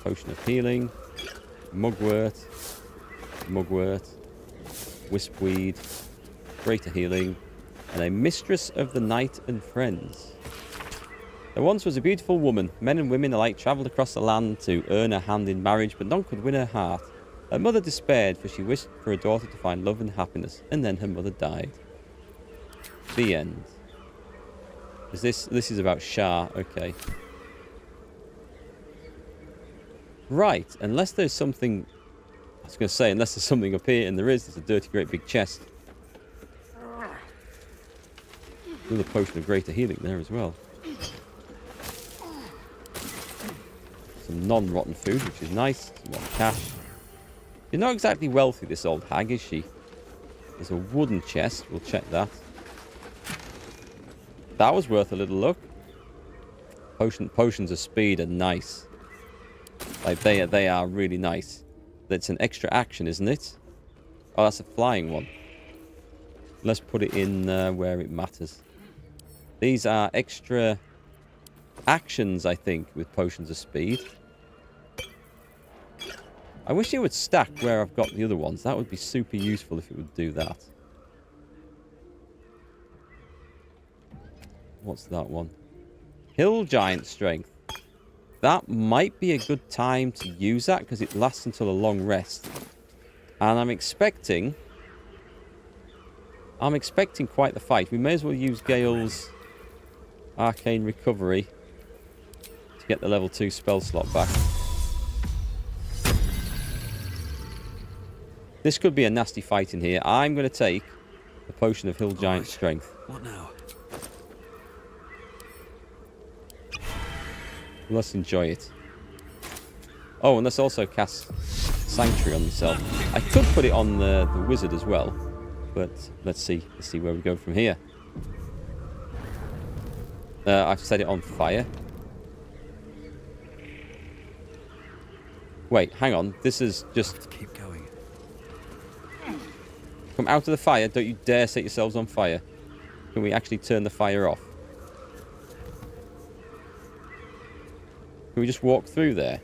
Speaker 1: Potion of healing. Mugwort. Mugwort. Wispweed. Greater healing. And a mistress of the night and friends. There once was a beautiful woman. Men and women alike travelled across the land to earn her hand in marriage, but none could win her heart. Her mother despaired, for she wished for her daughter to find love and happiness, and then her mother died. The end. This is about Shah, okay. Right, unless there's something... I was going to say, unless there's something up here, and there's a dirty great big chest. Another potion of greater healing there as well. Some non-rotten food, which is nice. Some more cash. She's not exactly wealthy, this old hag, is she? There's a wooden chest. We'll check that. That was worth a little look. Potions of speed are nice. Like they are really nice. That's an extra action, isn't it? Oh, that's a flying one. Let's put it in where it matters. These are extra actions, I think, with potions of speed. I wish it would stack where I've got the other ones. That would be super useful if it would do that. What's that one? Hill Giant Strength. That might be a good time to use that because it lasts until a long rest. And I'm expecting quite the fight. We may as well use Gale's Arcane Recovery to get the level 2 spell slot back. This could be a nasty fight in here. I'm going to take the Potion of Hill Giant Strength.
Speaker 6: What now?
Speaker 1: Let's enjoy it. Oh, and let's also cast Sanctuary on myself. I could put it on the wizard as well, but let's see. Let's see where we go from here. I've set it on fire. Wait, hang on. This is just...
Speaker 6: Keep going.
Speaker 1: Come out of the fire. Don't you dare set yourselves on fire. Can we actually turn the fire off? Can we just walk through there?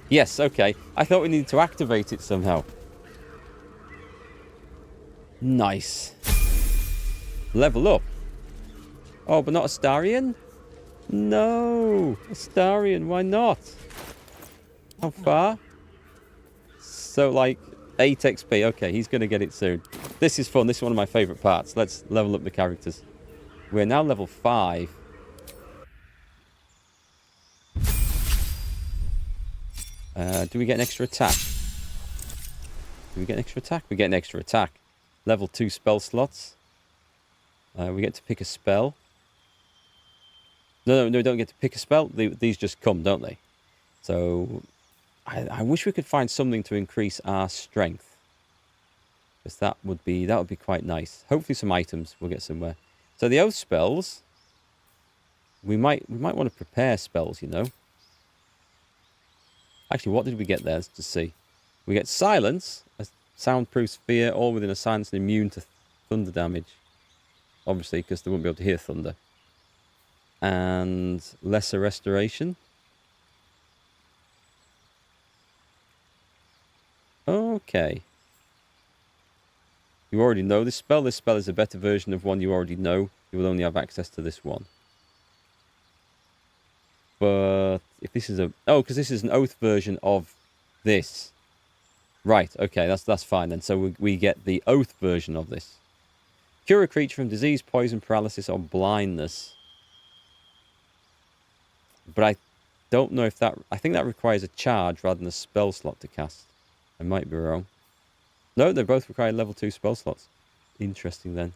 Speaker 1: Yes, okay. I thought we needed to activate it somehow. Nice. Level up. Oh, but not Astarion? No. Astarion, why not? How far? So, like, 8 XP. Okay, he's going to get it soon. This is fun. This is one of my favourite parts. Let's level up the characters. We're now level 5. Do we get an extra attack? Do we get an extra attack? We get an extra attack. Level 2 spell slots. We get to pick a spell. No, we don't get to pick a spell. These just come, don't they? So, I wish we could find something to increase our strength. Because that would be quite nice. Hopefully some items we'll get somewhere. So the oath spells, we might want to prepare spells, you know. Actually, what did we get there? Let's just see. We get silence, a soundproof sphere, all within a silence and immune to thunder damage. Obviously, because they won't be able to hear thunder. And lesser restoration. Okay. You already know this spell. This spell is a better version of one you already know. You will only have access to this one. But if this is a... Oh, because this is an oath version of this. Right, okay, that's fine then. So we get the oath version of this. Cure a creature from disease, poison, paralysis, or blindness. But I don't know if that... I think that requires a charge rather than a spell slot to cast. I might be wrong. No, they both require level 2 spell slots. Interesting then.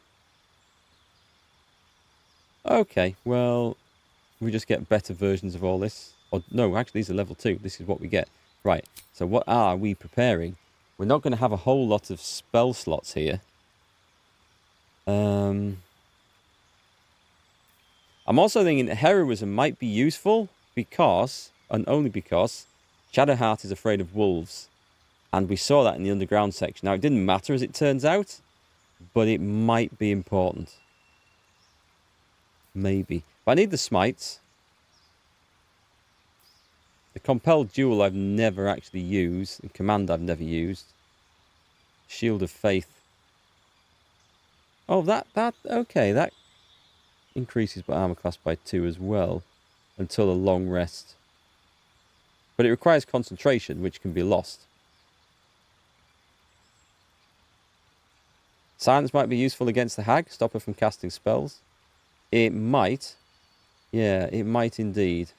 Speaker 1: Okay, well, we just get better versions of all this. Or no, actually, these are level 2. This is what we get. Right, so what are we preparing? We're not going to have a whole lot of spell slots here. I'm also thinking heroism might be useful because, and only because, Shadowheart is afraid of wolves. And we saw that in the underground section. Now, it didn't matter as it turns out, but it might be important. Maybe. But I need the smites. The compelled duel I've never actually used. And command I've never used. Shield of Faith. Oh, okay, that increases my armor class by 2 as well. Until a long rest. But it requires concentration, which can be lost. Silence might be useful against the hag. Stop her from casting spells. It might. Yeah, it might indeed.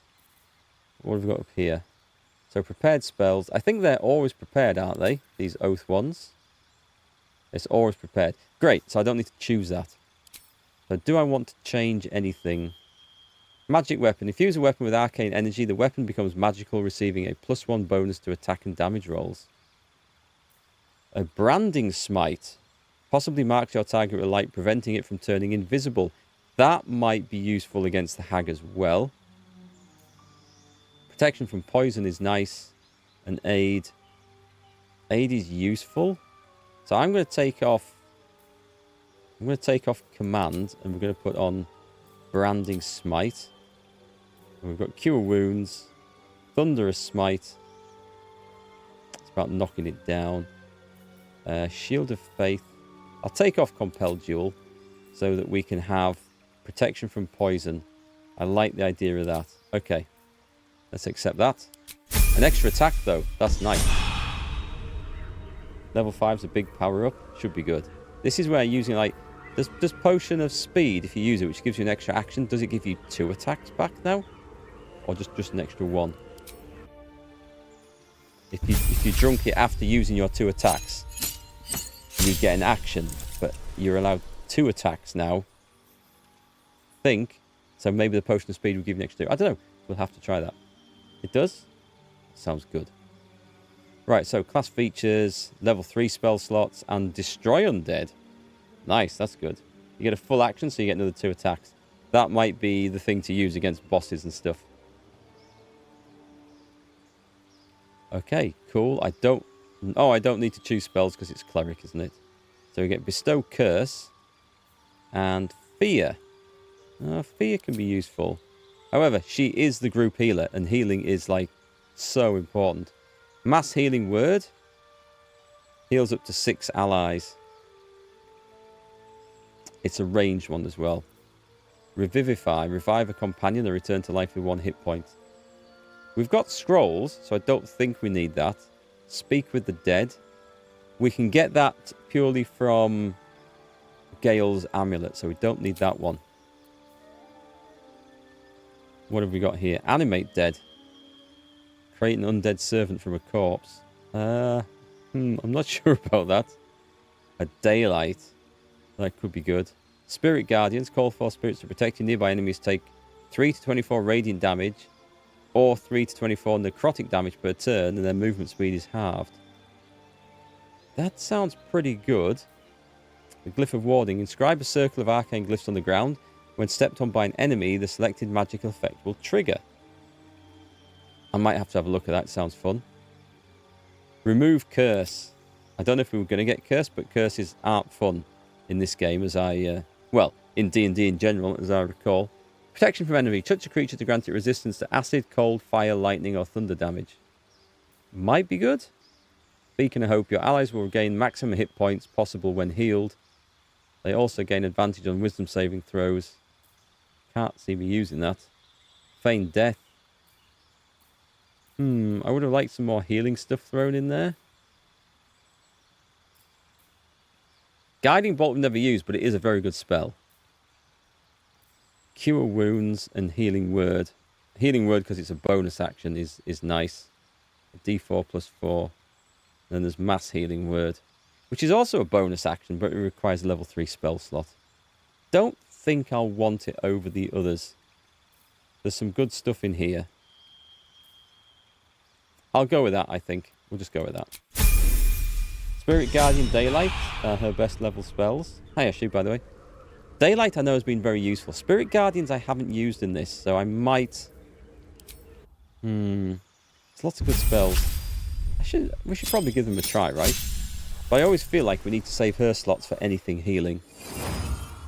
Speaker 1: What have we got up here? So prepared spells. I think they're always prepared, aren't they? These oath ones. It's always prepared. Great, so I don't need to choose that. So do I want to change anything? Magic weapon. If you use a weapon with arcane energy, the weapon becomes magical, receiving a +1 bonus to attack and damage rolls. A branding smite. Possibly marks your target with light, preventing it from turning invisible. That might be useful against the hag as well. Protection from poison is nice. And aid. Aid is useful. So I'm going to take off... I'm going to take off command. And we're going to put on branding smite. And we've got cure wounds. Thunderous smite. It's about knocking it down. Shield of faith. I'll take off compelled duel so that we can have protection from poison. I like the idea of that. Okay, let's accept that. An extra attack though, that's nice. Level 5's a big power up, should be good. This is where using like, does potion of speed, if you use it, which gives you an extra action, does it give you 2 attacks back now? Or just an extra 1? If you drunk it after using your 2 attacks, you get an action, but you're allowed 2 attacks now. Think. So maybe the potion of speed will give you an extra 2. I don't know. We'll have to try that. It does? Sounds good. Right, so class features, level 3 spell slots, and destroy undead. Nice, that's good. You get a full action, so you get another 2 attacks. That might be the thing to use against bosses and stuff. Okay, cool. I don't need to choose spells because it's cleric, isn't it? So we get bestow curse and fear. Fear can be useful. However, she is the group healer, and healing is like so important. Mass healing word heals up to 6 allies. It's a ranged one as well. Revivify, revive a companion and return to life with 1 hit point. We've got scrolls, so I don't think we need that. Speak with the dead. We can get that purely from Gale's amulet, so we don't need that one. What have we got here? Animate dead. Create an undead servant from a corpse. I'm not sure about that. A daylight. That could be good. Spirit guardians. Call for spirits to protect you. Nearby enemies take 3 to 24 radiant damage or 3 to 24 necrotic damage per turn, and their movement speed is halved. That sounds pretty good. The glyph of warding. Inscribe a circle of arcane glyphs on the ground. When stepped on by an enemy, the selected magical effect will trigger. I might have to have a look at that. It sounds fun. Remove curse. I don't know if we were going to get curse, but curses aren't fun in this game, as well, in D&D in general, as I recall. Protection from enemy. Touch a creature to grant it resistance to acid, cold, fire, lightning, or thunder damage. Might be good. Beacon of Hope. Your allies will regain maximum hit points possible when healed. They also gain advantage on wisdom saving throws. Can't see me using that. Feign death. I would have liked some more healing stuff thrown in there. Guiding Bolt we've never used, but it is a very good spell. Cure Wounds and Healing Word. Healing Word, because it's a bonus action, is nice. D4 plus 4. And then there's Mass Healing Word, which is also a bonus action, but it requires a level 3 spell slot. Don't think I'll want it over the others. There's some good stuff in here. I'll go with that, I think. We'll just go with that. Spirit Guardian Daylight, her best level spells. Hiya, Shu, by the way. Daylight I know has been very useful. Spirit Guardians I haven't used in this, so I might... There's lots of good spells. We should probably give them a try, right? But I always feel like we need to save her slots for anything healing.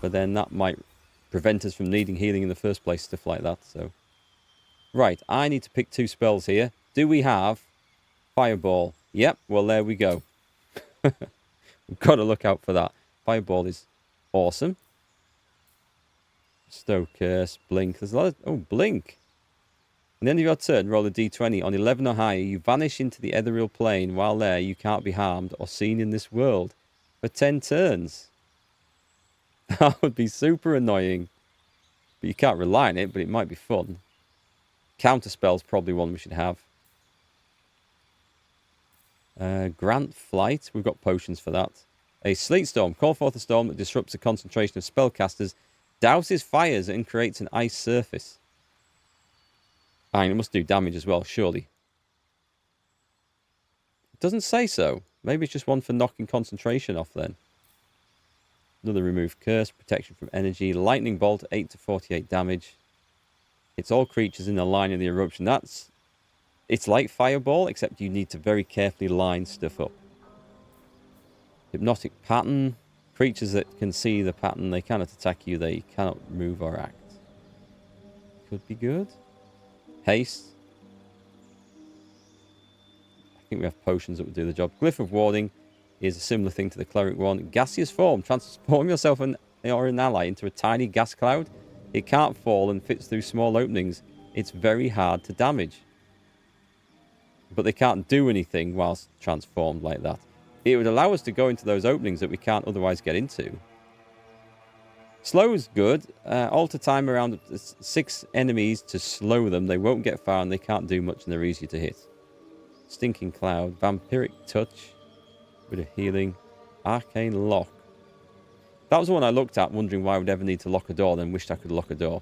Speaker 1: But then that might prevent us from needing healing in the first place, stuff like that, so... Right, I need to pick 2 spells here. Do we have Fireball? Yep, well, there we go. We've got to look out for that. Fireball is awesome. Stow Curse, Blink. There's a lot of... Oh, Blink. At the end of your turn, roll a d20. On 11 or higher, you vanish into the ethereal plane. While there, you can't be harmed or seen in this world for 10 turns. That would be super annoying. But you can't rely on it, but it might be fun. Counterspell's probably one we should have. Grant Flight. We've got potions for that. A Sleet Storm. Call forth a storm that disrupts the concentration of spellcasters, douses fires, and creates an ice surface. And it must do damage as well, surely. It doesn't say so. Maybe it's just one for knocking concentration off then. Another Remove Curse. Protection from energy. Lightning Bolt. 8 to 48 damage. It's all creatures in the line of the eruption. It's like Fireball, except you need to very carefully line stuff up. Hypnotic Pattern. Creatures that can see the pattern, they cannot attack you. They cannot move or act. Could be good. Haste. I think we have potions that would do the job. Glyph of Warding is a similar thing to the Cleric one. Gaseous Form. Transform yourself or an ally into a tiny gas cloud. It can't fall and fits through small openings. It's very hard to damage. But they can't do anything whilst transformed like that. It would allow us to go into those openings that we can't otherwise get into. Slow is good. Alter time around 6 enemies to slow them. They won't get far and they can't do much and they're easier to hit. Stinking Cloud. Vampiric Touch. Bit of healing. Arcane Lock. That was the one I looked at, wondering why I would ever need to lock a door, then wished I could lock a door.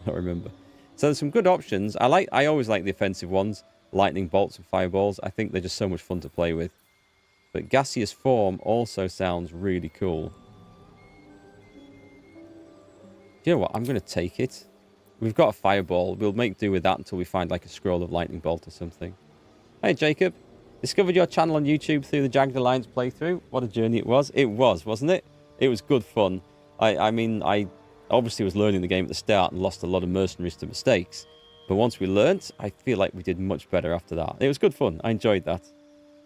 Speaker 1: I don't remember. So there's some good options. I always like the offensive ones. Lightning Bolts and Fireballs. I think they're just so much fun to play with. But Gaseous Form also sounds really cool. You know what? I'm going to take it. We've got a Fireball. We'll make do with that until we find like a scroll of Lightning Bolt or something. Hey, Jacob. Discovered your channel on YouTube through the Jagged Alliance playthrough. What a journey it was. It was, wasn't it? It was good fun. I mean, I obviously was learning the game at the start and lost a lot of mercenaries to mistakes. But once we learnt, I feel like we did much better after that. It was good fun. I enjoyed that.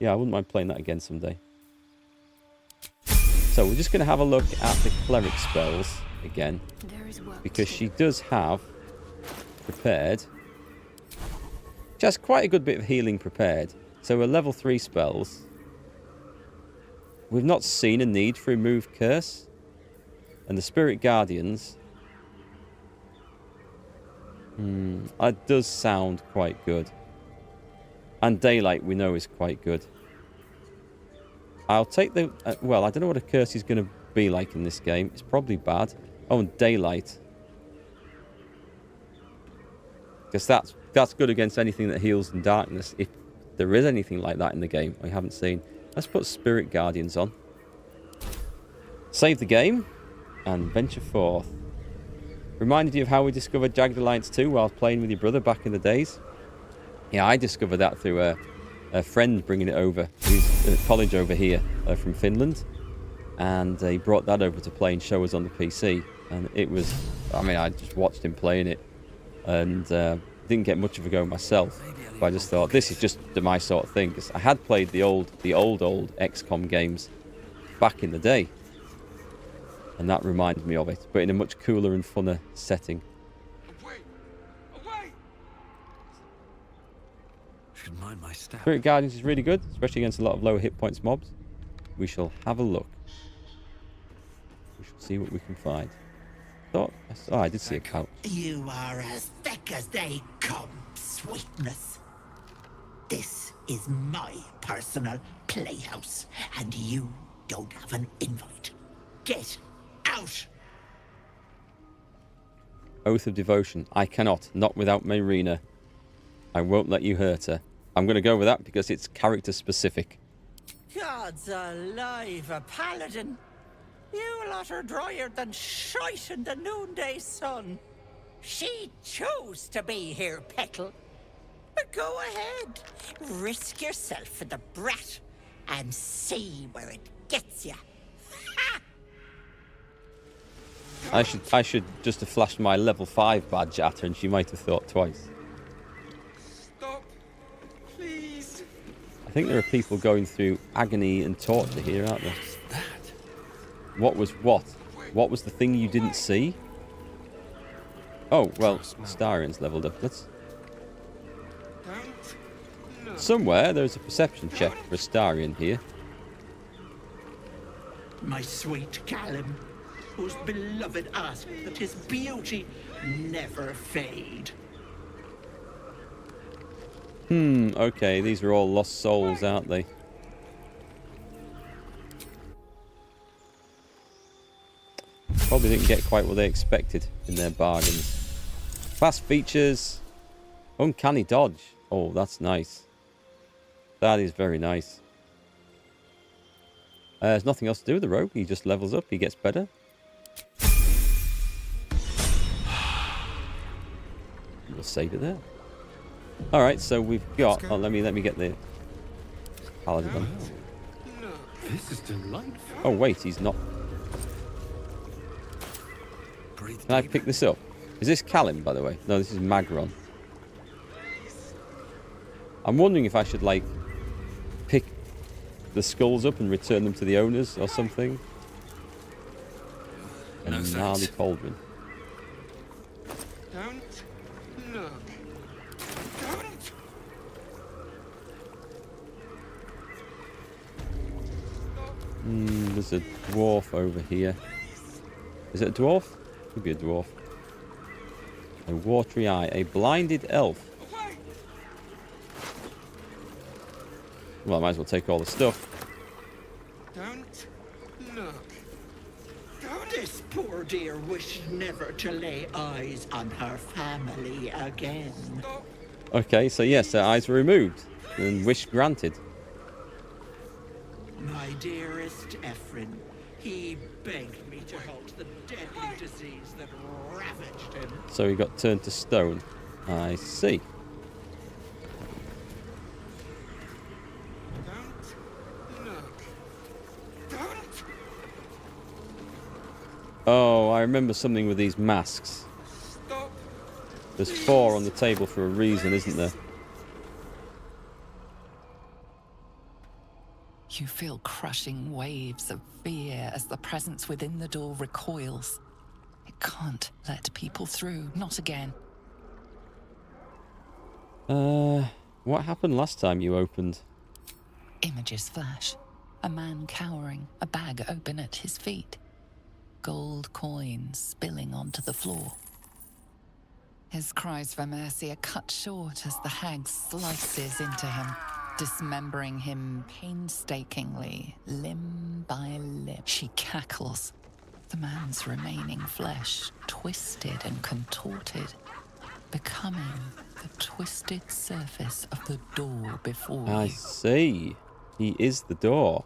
Speaker 1: Yeah, I wouldn't mind playing that again someday. So we're just going to have a look at the Cleric spells again. Because she does have prepared. She has quite a good bit of healing prepared. So we're level 3 spells. We've not seen a need for Remove Curse. And the Spirit Guardians. That does sound quite good. And Daylight we know is quite good. I'll take the... well, I don't know what a curse is going to be like in this game. It's probably bad. Oh, and Daylight. Because that's good against anything that heals in darkness. If there is anything like that in the game I haven't seen. Let's put Spirit Guardians on. Save the game. And venture forth. Reminded you of how we discovered Jagged Alliance 2 while playing with your brother back in the days? Yeah, I discovered that through a friend bringing it over. He's at college over here from Finland. And he brought that over to play and show us on the PC. And it was... I mean, I just watched him playing it. And didn't get much of a go myself. But I just thought, this is just my sort of thing. Because I had played the old XCOM games back in the day. And that reminded me of it. But in a much cooler and funner setting.
Speaker 6: Away! Away! mind my step.
Speaker 1: Spirit Guardians is really good, especially against a lot of lower hit points mobs. We shall have a look. We shall see what we can find. I did see a couch.
Speaker 8: You are as thick as they come, sweetness. This is my personal playhouse, and you don't have an invite. Get out!
Speaker 1: Oath of Devotion. I cannot. Not without Mayrina. I won't let you hurt her. I'm going to go with that because it's character specific.
Speaker 8: God's alive, a paladin. You lot are drier than shite in the noonday sun. She chose to be here, Petal. But go ahead. Risk yourself for the brat and see where it gets you. Ha!
Speaker 1: I should just have flashed my level 5 badge at her and she might have thought twice.
Speaker 2: Stop, please.
Speaker 1: I think there are people going through agony and torture here, aren't there? What was what? What was the thing you didn't see? Oh, well, Starian's leveled up. Let's... Somewhere there's a perception check for Starian here.
Speaker 8: My sweet Callum, whose beloved asked that his beauty never fade.
Speaker 1: Okay, these are all lost souls, aren't they? Probably didn't get quite what they expected in their bargains. Fast features. Uncanny dodge. Oh, that's nice. That is very nice. There's nothing else to do with the rogue. He just levels up. He gets better. We'll save it there. Alright, so we've got... Oh, let me get the paladin on.
Speaker 2: This is delightful.
Speaker 1: Oh, wait, he's not... Can I pick this up? Is this Callum, by the way? No, this is Magron. I'm wondering if I should, like, pick the skulls up and return them to the owners or something. A gnarly cauldron.
Speaker 2: Don't look. Don't.
Speaker 1: There's a dwarf over here. Is it a dwarf? Could be a dwarf. A watery eye. A blinded elf. Well, I might as well take all the stuff.
Speaker 2: Don't look.
Speaker 8: This poor dear wished never to lay eyes on her family again.
Speaker 1: Okay, so yes, their eyes were removed. And wish granted.
Speaker 8: My dearest Ephraim, he begged me to halt the deadly disease that ravaged him.
Speaker 1: So he got turned to stone. I see. Oh, I remember something with these masks. There's 4 on the table for a reason, isn't there?
Speaker 5: You feel crushing waves of fear as the presence within the door recoils. It can't let people through, not again.
Speaker 1: What happened last time you opened?
Speaker 5: Images flash. A man cowering, a bag open at his feet. Gold coins spilling onto the floor. His cries for mercy are cut short as the hag slices into him, dismembering him painstakingly, limb by limb. She cackles, the man's remaining flesh twisted and contorted, becoming the twisted surface of the door before
Speaker 1: I
Speaker 5: you.
Speaker 1: see. He is the door.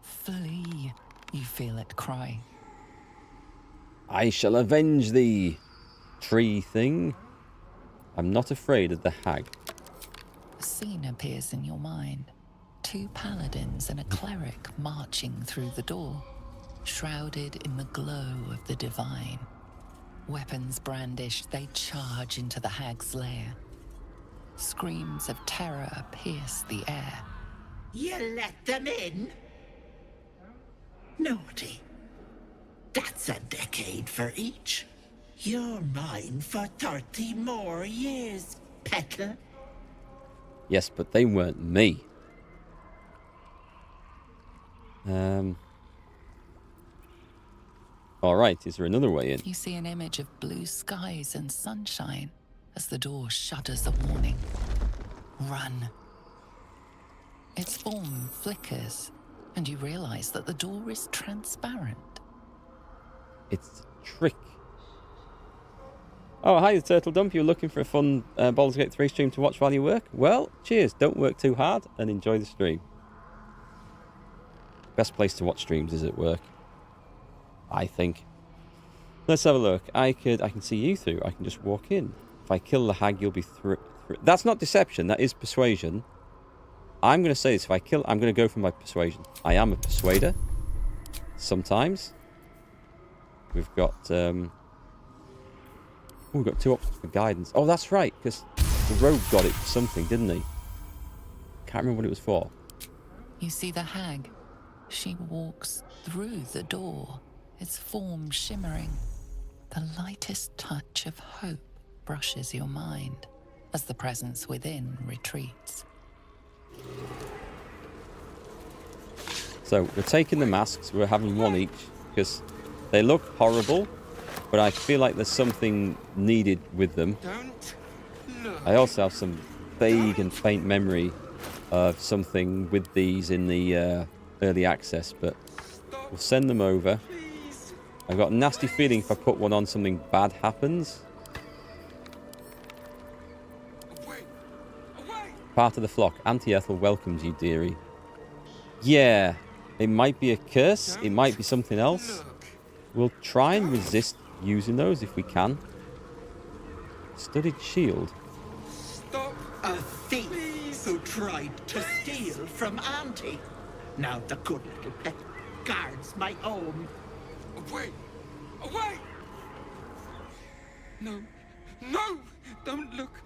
Speaker 5: Flee, you feel it cry.
Speaker 1: I shall avenge thee, tree thing. I'm not afraid of the hag.
Speaker 5: A scene appears in your mind. 2 paladins and a cleric marching through the door, shrouded in the glow of the divine. Weapons brandished, they charge into the hag's lair. Screams of terror pierce the air.
Speaker 8: You let them in? Naughty. That's a decade for each. You're mine for 30 more years, Petal.
Speaker 1: Yes, but they weren't me. All right, is there another way in?
Speaker 5: You see an image of blue skies and sunshine as the door shudders a warning. Run. Its form flickers, and you realize that the door is transparent.
Speaker 1: It's a trick. Oh, hi, the Turtle Dump. You're looking for a fun Baldurs Gate 3 stream to watch while you work? Well, cheers. Don't work too hard and enjoy the stream. Best place to watch streams is at work, I think. Let's have a look. I can see you through. I can just walk in. If I kill the hag, you'll be through. That's not deception. That is persuasion. I'm going to say this. If I kill, I'm going to go for my persuasion. I am a persuader. Sometimes. We've got... we've got 2 options for guidance. Oh, that's right, because the rogue got it for something, didn't he? Can't remember what it was for.
Speaker 5: You see the hag. She walks through the door, its form shimmering. The lightest touch of hope brushes your mind as the presence within retreats.
Speaker 1: So, we're taking the masks. We're having one each, because they look horrible, but I feel like there's something needed with them. I also have some vague and faint memory of something with these in the early access, but we'll send them over. I've got a nasty feeling if I put one on, something bad happens. Part of the flock. Auntie Ethel welcomes you, dearie. Yeah, it might be a curse. It might be something else. We'll try and resist using those if we can. Studded shield.
Speaker 8: Stop! A thief who tried to steal from Auntie. Now the good little pet guards my home.
Speaker 10: Away! Away! No, no! Don't look!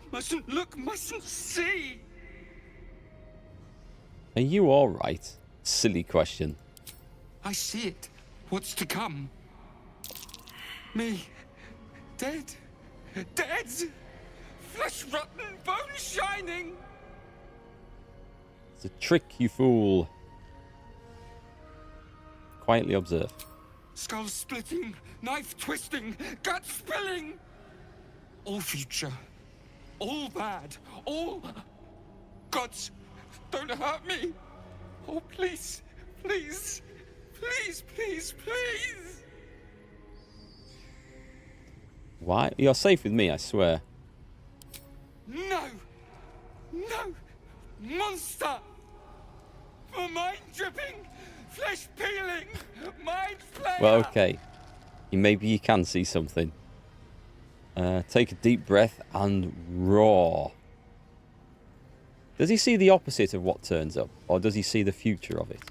Speaker 10: Mustn't look, mustn't see!
Speaker 1: Are you alright? Silly question.
Speaker 10: I see it. What's to come? Me. Dead. Dead! Flesh rotten, bone shining!
Speaker 1: It's a trick, you fool. Quietly observe.
Speaker 10: Skull splitting, knife twisting, gut spilling! All future. All bad. All... Gods, don't hurt me! Oh, please, please, please, please, please!
Speaker 1: Why? You're safe with me, I swear.
Speaker 10: No! No! Monster! For mind dripping, flesh peeling, mind flayer!
Speaker 1: Well, okay. Maybe you can see something. Take a deep breath and roar. Does he see the opposite of what turns up? Or does he see the future of it?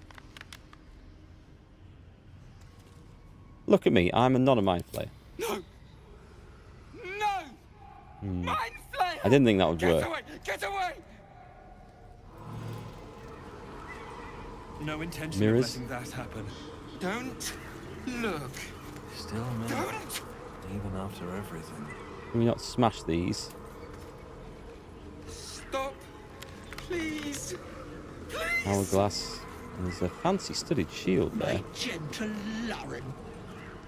Speaker 1: Look at me. I'm not a mind flayer.
Speaker 10: No! No! Mind flayer!
Speaker 1: I didn't think that would
Speaker 10: Get
Speaker 1: work.
Speaker 10: away! Get away!
Speaker 6: No intention
Speaker 1: Mirrors?
Speaker 6: of letting that happen.
Speaker 10: Don't look.
Speaker 6: Still no.
Speaker 10: Don't!
Speaker 6: Even after everything.
Speaker 1: Can we not smash these?
Speaker 10: Stop! Please! Please!
Speaker 1: Hourglass. And there's a fancy studded shield there.
Speaker 8: My gentle Lauren.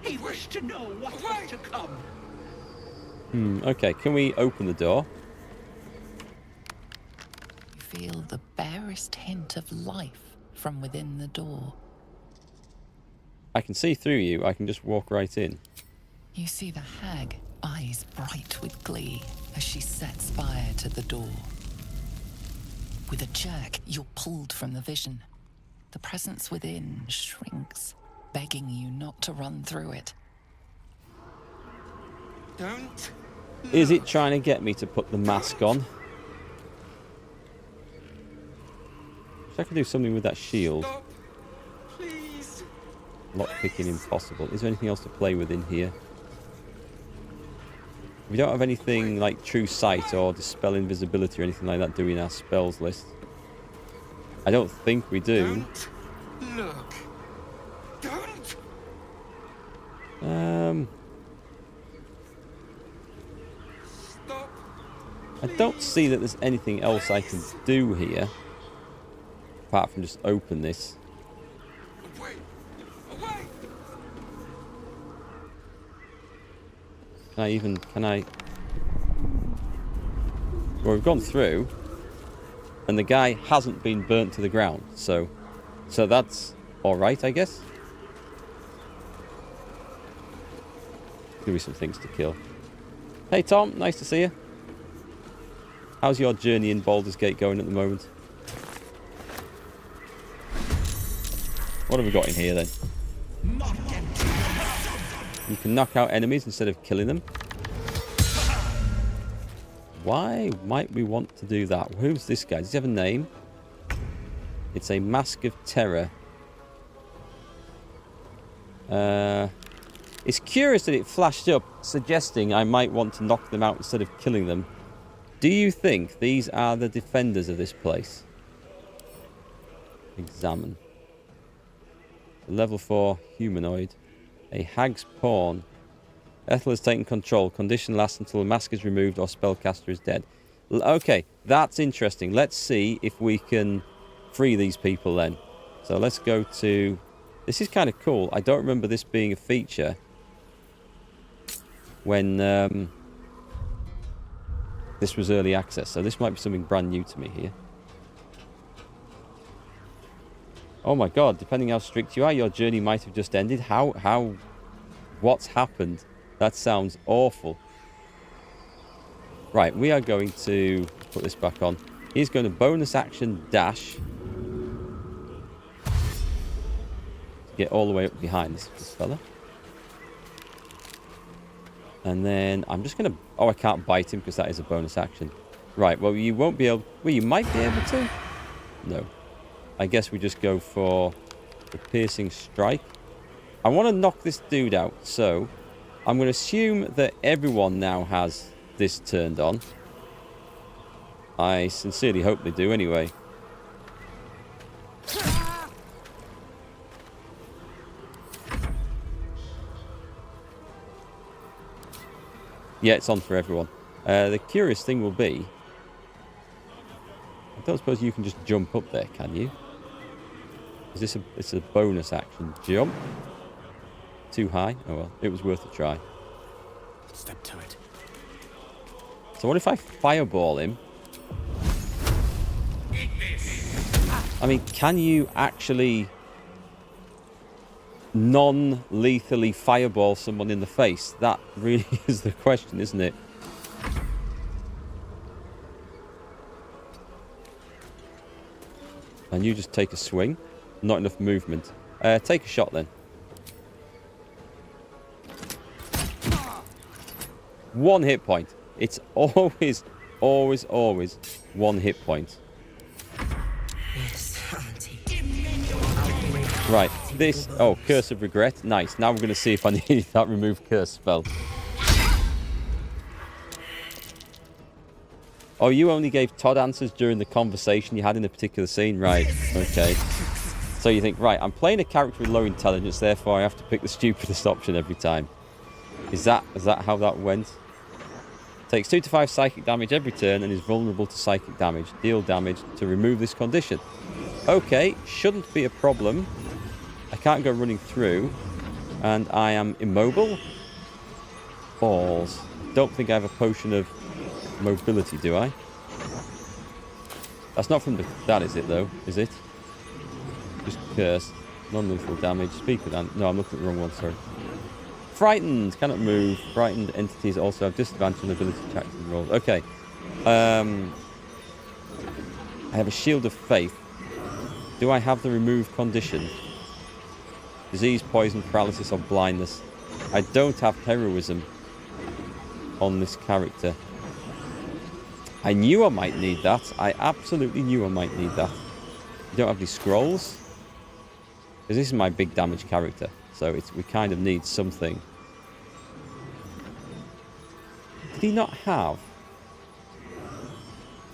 Speaker 8: He wished to know what was to come.
Speaker 1: Okay, can we open the door?
Speaker 5: You feel the barest hint of life from within the door.
Speaker 1: I can see through you. I can just walk right in.
Speaker 5: You see the hag, eyes bright with glee, as she sets fire to the door. With a jerk, you're pulled from the vision. The presence within shrinks, begging you not to run through it.
Speaker 10: Don't!
Speaker 1: Is it trying to get me to put the mask on? Wish I could do something with that shield.
Speaker 10: Stop! Please!
Speaker 1: Lockpicking impossible. Is there anything else to play with in here? We don't have anything like True Sight or Dispel Invisibility or anything like that, do we, in our spells list? I don't think we do.
Speaker 10: Don't look. Don't! Stop!
Speaker 1: I don't see that there's anything else I can do here. Apart from just open this.
Speaker 10: Away! Away!
Speaker 1: Can I... Well, we've gone through. And the guy hasn't been burnt to the ground. So that's alright, I guess. Give me some things to kill. Hey Tom, nice to see you. How's your journey in Baldurs Gate going at the moment? What have we got in here then? You can knock out enemies instead of killing them. Why might we want to do that? Who's this guy? Does he have a name? It's a Mask of Terror. It's curious that it flashed up, suggesting I might want to knock them out instead of killing them. Do you think these are the defenders of this place? Examine. Level 4 humanoid. A hag's pawn. Ethel has taken control. Condition lasts until the mask is removed or spellcaster is dead. Okay, that's interesting. Let's see if we can free these people then. So let's go to... This is kind of cool. I don't remember this being a feature when this was early access. So this might be something brand new to me here. Oh my god, depending how strict you are, your journey might have just ended. What's happened? That sounds awful. Right, we are going to put this back on. He's going to bonus action dash. Get all the way up behind this fella. And then I'm just going to... Oh, I can't bite him because that is a bonus action. Right, well, you won't be able... Well, you might be able to. No. I guess we just go for the piercing strike. I want to knock this dude out, so I'm going to assume that everyone now has this turned on. I sincerely hope they do anyway. Yeah, it's on for everyone. The curious thing will be... I don't suppose you can just jump up there, can you? Is this it's a bonus action jump? Too high? Oh well, it was worth a try.
Speaker 9: Step to it.
Speaker 1: So what if I fireball him? I mean, can you actually non-lethally fireball someone in the face? That really is the question, isn't it? And you just take a swing. Not enough movement. Take a shot then. One hit point. It's always, always, always one hit point. Right, this... Oh, Curse of Regret. Nice. Now we're going to see if I need that remove curse spell. Oh, you only gave Todd answers during the conversation you had in a particular scene? Right, okay. So you think, right, I'm playing a character with low intelligence, therefore I have to pick the stupidest option every time. Is that how that went? Takes 2 to 5 psychic damage every turn and is vulnerable to psychic damage. Deal damage to remove this condition. Okay, shouldn't be a problem. I can't go running through. And I am immobile. Balls. Don't think I have a potion of mobility, do I? That's not from the... That is it, though, is it? Just curse. Non-lethal damage. Speak with... No, I'm looking at the wrong one, sorry. Frightened. Cannot move. Frightened entities also have disadvantage on ability checks and rolls. Okay. I have a Shield of Faith. Do I have the remove condition? Disease, poison, paralysis, or blindness. I don't have heroism on this character. I knew I might need that. I absolutely knew I might need that. You don't have any scrolls? Because this is my big damage character. So we kind of need something. Did he not have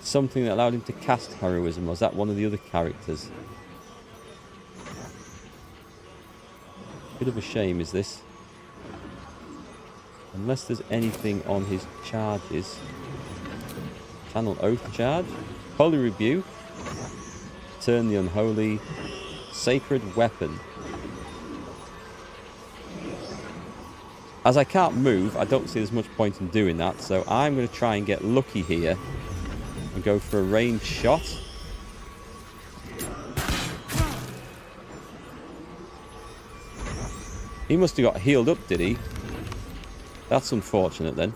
Speaker 1: something that allowed him to cast heroism? Or was that one of the other characters? Bit of a shame, is this? Unless there's anything on his charges. Channel Oath Charge. Holy Rebuke. Turn the Unholy. Sacred Weapon. As I can't move, I don't see there's much point in doing that, so I'm going to try and get lucky here and go for a ranged shot. He must have got healed up, did he? That's unfortunate then.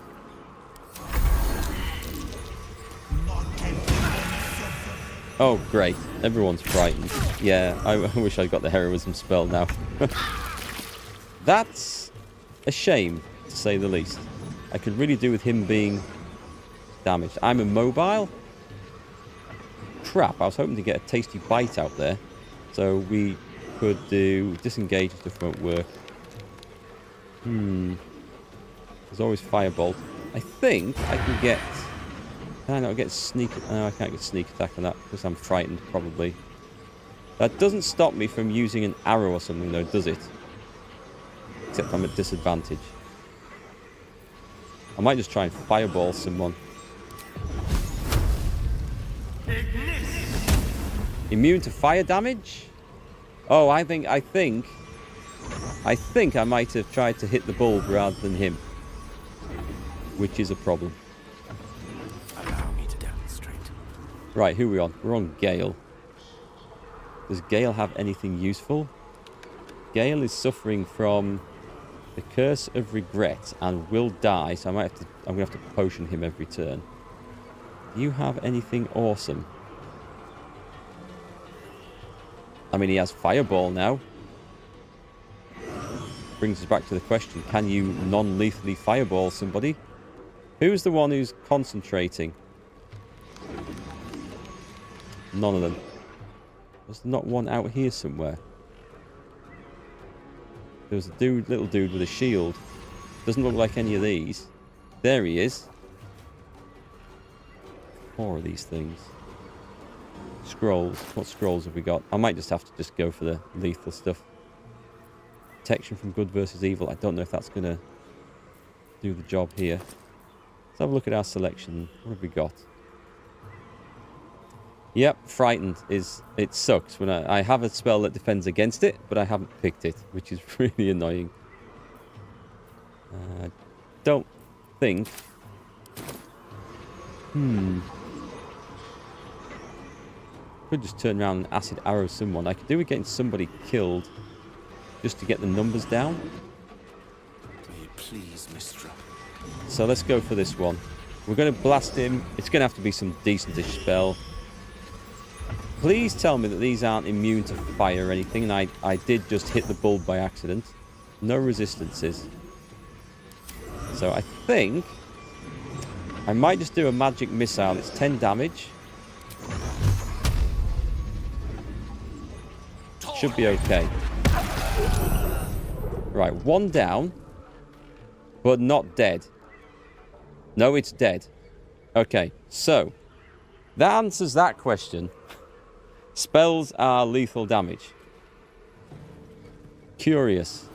Speaker 1: Oh, great. Everyone's frightened. Yeah, I wish I'd got the heroism spell now. That's a shame, to say the least. I could really do with him being damaged. I'm immobile. Crap, I was hoping to get a tasty bite out there. So we could do disengage if this won't work. There's always Firebolt. I think I can get... Can I not get sneak... No, I can't get sneak attack on that because I'm frightened, probably. That doesn't stop me from using an arrow or something, though, does it? Except I'm at disadvantage. I might just try and fireball someone. Immune to fire damage? Oh, I think I might have tried to hit the bulb rather than him. Which is a problem.
Speaker 9: Allow me to demonstrate.
Speaker 1: Right, who are we on? We're on Gale. Does Gale have anything useful? Gale is suffering from the Curse of Regret and will die, so I'm gonna have to potion him every turn. Do you have anything awesome? I mean, he has Fireball now. Brings us back to the question, can you non-lethally fireball somebody? Who's the one who's concentrating? None of them. Was there not one out here somewhere? There was a little dude with a shield. Doesn't look like any of these. There he is. 4 of these things. Scrolls. What scrolls have we got? I might just have to go for the lethal stuff. Protection from good versus evil. I don't know if that's going to do the job here. Let's have a look at our selection. What have we got? Yep, frightened is... It sucks when I have a spell that defends against it, but I haven't picked it, which is really annoying. I don't think... Could just turn around and acid arrow someone. I could do with getting somebody killed just to get the numbers down.
Speaker 9: May it please, Mistra.
Speaker 1: So let's go for this one. We're going to blast him. It's going to have to be some decentish spell. Please tell me that these aren't immune to fire or anything, and I did just hit the bulb by accident. No resistances. So I think I might just do a magic missile. It's 10 damage. Should be okay. Right, 1 down, but not dead. No, it's dead. Okay, so that answers that question. Spells are lethal damage. Curious.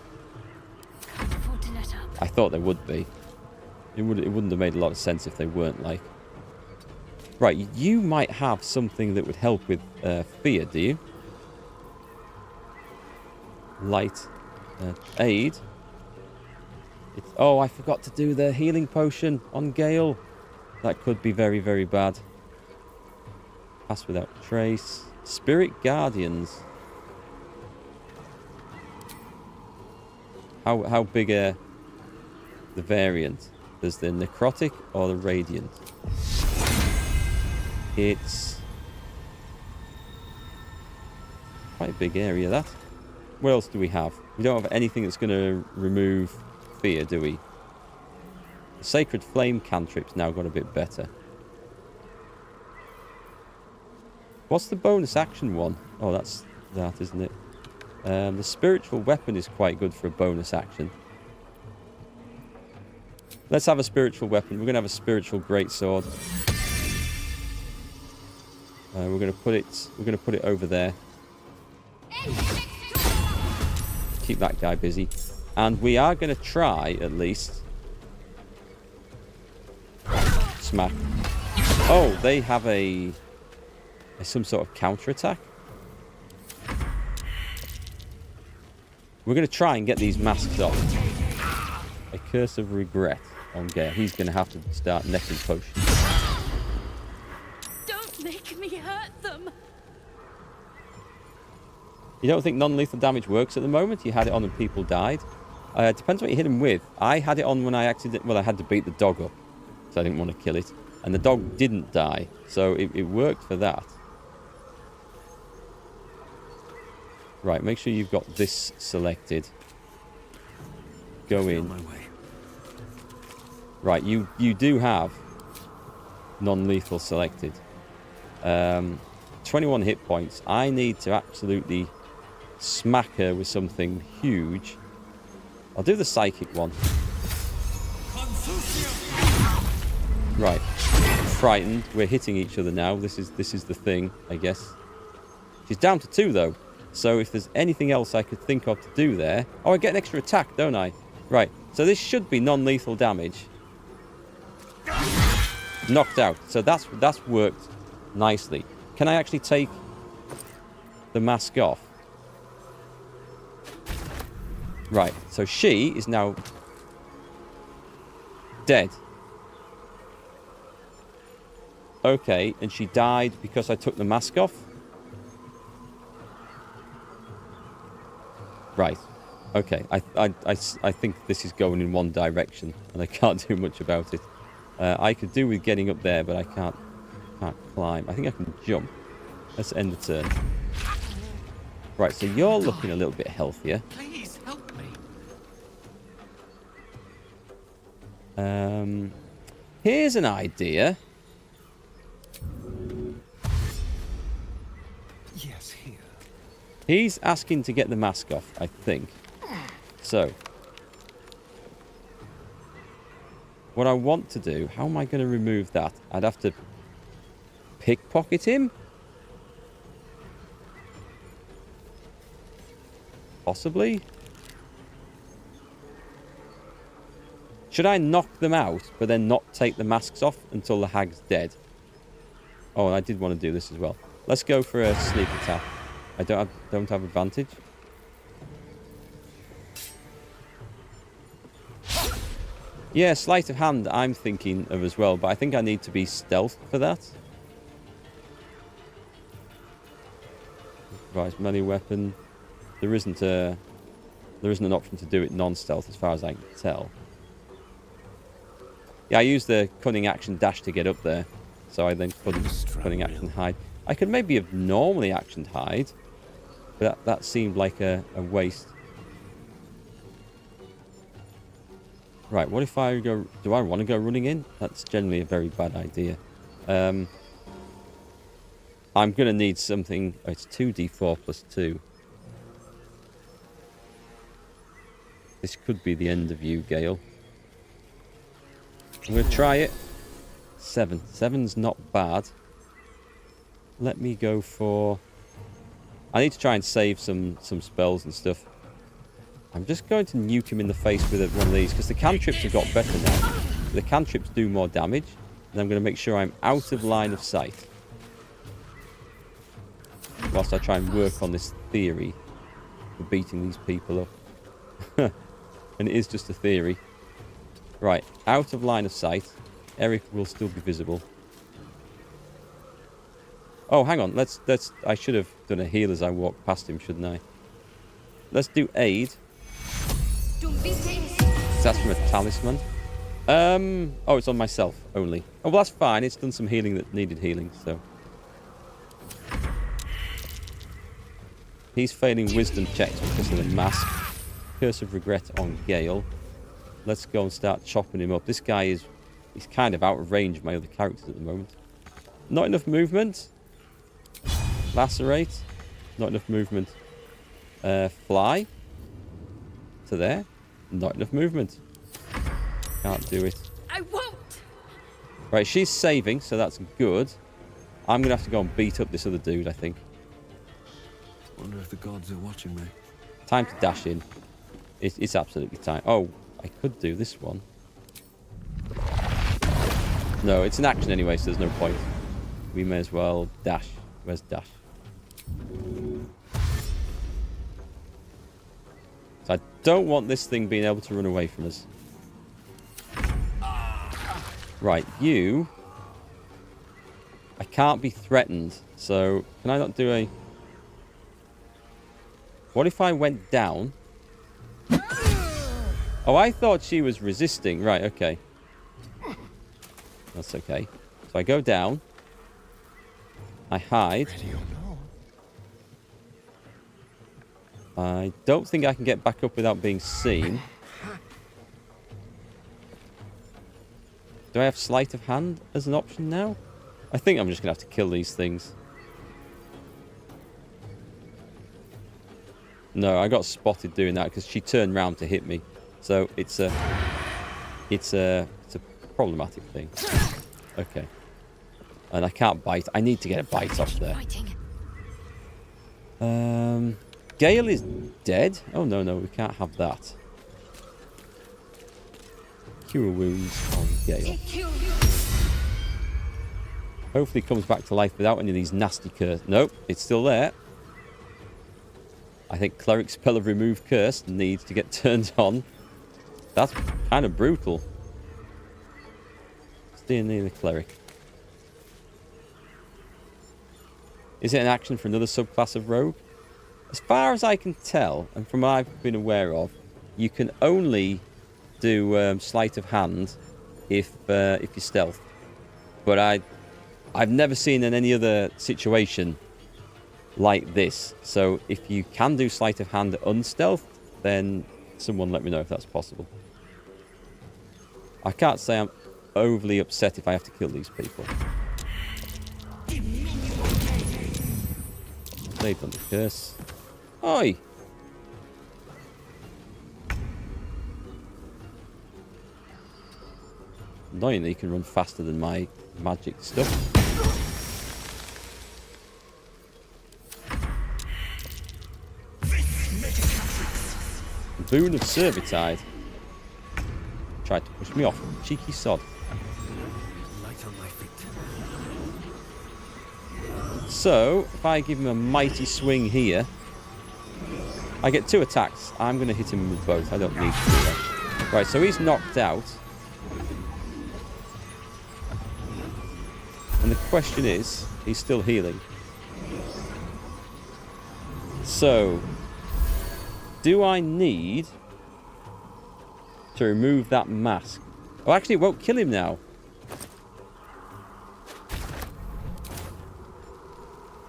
Speaker 1: I thought they would be. It wouldn't have made a lot of sense if they weren't, like. Right, you might have something that would help with fear, do you? Light aid. Oh, I forgot to do the healing potion on Gale. That could be very, very bad. Pass without trace. Spirit Guardians. How big are the variant? There's the necrotic or the radiant. It's quite a big area, that. What else do we have? We don't have anything that's going to remove fear, do we? The Sacred Flame cantrip's now got a bit better. What's the bonus action one? Oh, that's that, isn't it? The Spiritual Weapon is quite good for a bonus action. Let's have a Spiritual Weapon. We're going to have a Spiritual Greatsword. We're going to put it over there. Keep that guy busy. And we are going to try, at least. Smack. Oh, they have some sort of counter-attack. We're going to try and get these masks off. A curse of regret on Gale. He's going to have to start necking potions.
Speaker 4: Don't make me hurt them.
Speaker 1: You don't think non-lethal damage works at the moment? You had it on and people died. It depends what you hit him with. I had it on when I I had to beat the dog up, so I didn't want to kill it. And the dog didn't die, so it worked for that. Right, make sure you've got this selected. Go in. Right, you do have non-lethal selected. 21 hit points. I need to absolutely smack her with something huge. I'll do the psychic one. Right. Frightened. We're hitting each other now. This is the thing, I guess. She's down to 2 though. So if there's anything else I could think of to do there... Oh, I get an extra attack, don't I? Right. So this should be non-lethal damage. Knocked out. So that's worked nicely. Can I actually take the mask off? Right. So she is now dead. Okay. And she died because I took the mask off? Right. Okay. I think this is going in one direction, and I can't do much about it. I could do with getting up there, but I can't climb. I think I can jump. Let's end the turn. Right, so you're looking a little bit healthier.
Speaker 10: Please help me.
Speaker 1: Here's an idea.
Speaker 9: Yes, here.
Speaker 1: He's asking to get the mask off, I think. So, what I want to do, how am I going to remove that? I'd have to pickpocket him? Possibly? Should I knock them out, but then not take the masks off until the hag's dead? Oh, and I did want to do this as well. Let's go for a sneak attack. I don't have advantage. Yeah, sleight of hand I'm thinking of as well, but I think I need to be stealth for that. Right, melee weapon. There isn't an option to do it non-stealth as far as I can tell. Yeah, I used the cunning action dash to get up there, so I then couldn't cunning action hide. I could maybe have normally actioned hide, but that seemed like a waste. Right, what if I go... Do I want to go running in? That's generally a very bad idea. I'm going to need something... Oh, it's 2d4 plus 2. This could be the end of you, Gale. I'm going to try it. 7. 7's not bad. Let me go for... I need to try and save some spells and stuff. I'm just going to nuke him in the face with one of these, because the cantrips have got better now. The cantrips do more damage, and I'm going to make sure I'm out of line of sight. Whilst I try and work on this theory for beating these people up. And it is just a theory. Right, out of line of sight. Erikk will still be visible. Oh, hang on. I should have done a heal as I walked past him, shouldn't I? Let's do aid. That's from a talisman. Oh, it's on myself only. Oh, well, that's fine. It's done some healing that needed healing, so. He's failing wisdom checks because of the mask. Curse of regret on Gale. Let's go and start chopping him up. This guy he's kind of out of range of my other characters at the moment. Not enough movement. Lacerate. Not enough movement. Fly. To there. Not enough movement. Can't do it.
Speaker 4: I won't.
Speaker 1: Right, she's saving, so that's good. I'm going to have to go and beat up this other dude, I think.
Speaker 6: Wonder if the gods are watching me.
Speaker 1: Time to dash in. It's absolutely time. Oh, I could do this one. No, it's an action anyway, so there's no point. We may as well dash. Where's dash? So I don't want this thing being able to run away from us. Right, you... I can't be threatened, so can I not do a... What if I went down? Oh, I thought she was resisting. Right, okay. That's okay. So I go down. I hide. I don't think I can get back up without being seen. Do I have sleight of hand as an option now? I think I'm just going to have to kill these things. No, I got spotted doing that because she turned round to hit me. So it's a problematic thing. Okay. And I can't bite. I need to get a bite off there. Gale is dead. Oh, no, we can't have that. Cure wounds on Gale. Hopefully it comes back to life without any of these nasty curse. Nope, it's still there. I think Cleric Spell of Remove Curse needs to get turned on. That's kind of brutal. Stay near the Cleric. Is it an action for another subclass of Rogue? As far as I can tell, and from what I've been aware of, you can only do Sleight of Hand if you stealth. But I've never seen in any other situation like this. So if you can do Sleight of Hand unstealth, then someone let me know if that's possible. I can't say I'm overly upset if I have to kill these people. They've done the curse. Oi! Annoyingly, you can run faster than my magic stuff. Boon of Servitide. Tried to push me off. Cheeky sod.
Speaker 6: Light on my feet.
Speaker 1: So, if I give him a mighty swing here, I get 2 attacks. I'm going to hit him with both. I don't need to do that. Right, so he's knocked out. And the question is, he's still healing. So, do I need to remove that mask? Oh, actually, it won't kill him now.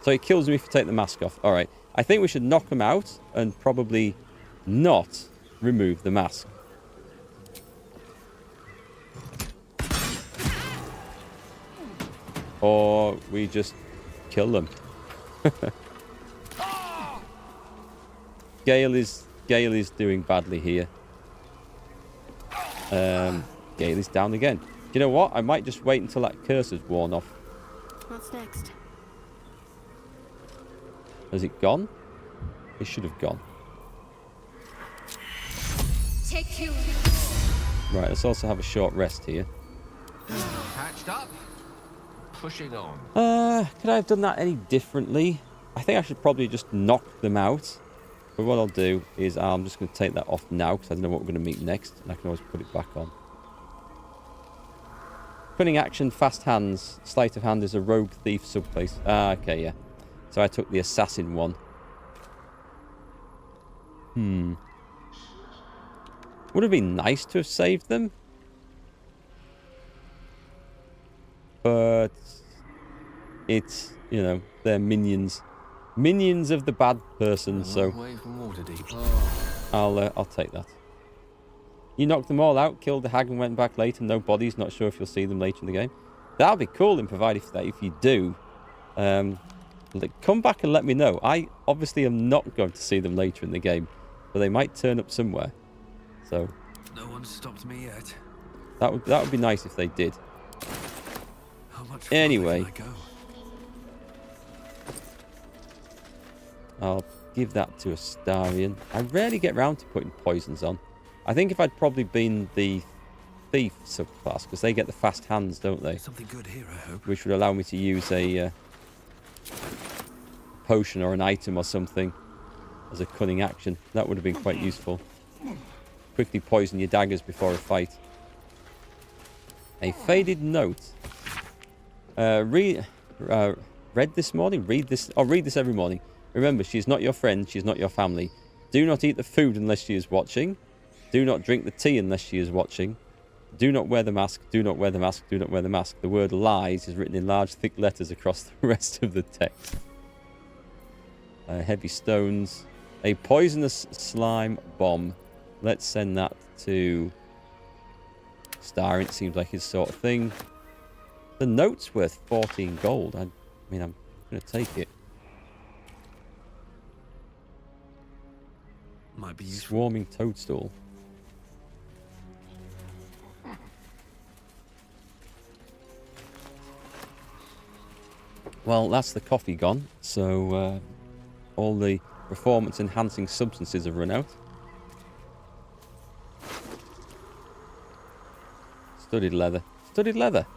Speaker 1: So it kills me if you take the mask off. All right. I think we should knock him out and probably not remove the mask. Or we just kill them. Gale is doing badly here. Gale is down again. Do you know what? I might just wait until that curse has worn off.
Speaker 4: What's next?
Speaker 1: Has it gone? It should have gone.
Speaker 7: Take you.
Speaker 1: Right, let's also have a short rest here.
Speaker 9: Patched up. Pushing on.
Speaker 1: Could I have done that any differently? I think I should probably just knock them out. But what I'll do is I'm just going to take that off now because I don't know what we're going to meet next. And I can always put it back on. Cunning action, fast hands. Sleight of hand is a rogue thief subclass. Ah, okay, yeah. So I took the assassin one. Would have been nice to have saved them. But it's, you know, they're minions. Minions of the bad person, so I'll take that. You knocked them all out, killed the hag and went back later. No bodies, not sure if you'll see them later in the game. That'll be cool, and provided that if you do, come back and let me know. I obviously am not going to see them later in the game, but they might turn up somewhere. So
Speaker 6: No one stopped me yet.
Speaker 1: that would be nice if they did.
Speaker 6: How much
Speaker 1: Anyway.
Speaker 6: farther can I go?
Speaker 1: I'll give that to Astarion. I rarely get round to putting poisons on. I think if I'd probably been the thief subclass, because they get the fast hands, don't they?
Speaker 6: Something good here, I hope.
Speaker 1: Which would allow me to use a potion or an item or something as a cunning action. That would have been quite useful. Quickly poison your daggers before a fight. A faded note. Read this morning? Read this. Oh, read this every morning. Remember, she is not your friend. She is not your family. Do not eat the food unless she is watching. Do not drink the tea unless she is watching. Do not wear the mask. Do not wear the mask. Do not wear the mask. The word lies is written in large, thick letters across the rest of the text. Heavy stones. A poisonous slime bomb. Let's send that to Star. It seems like his sort of thing. The note's worth 14 gold. I mean, I'm going to take it.
Speaker 6: Might be useful.
Speaker 1: Swarming toadstool. Well, that's the coffee gone. So all the performance-enhancing substances have run out. Studded leather. Studded leather.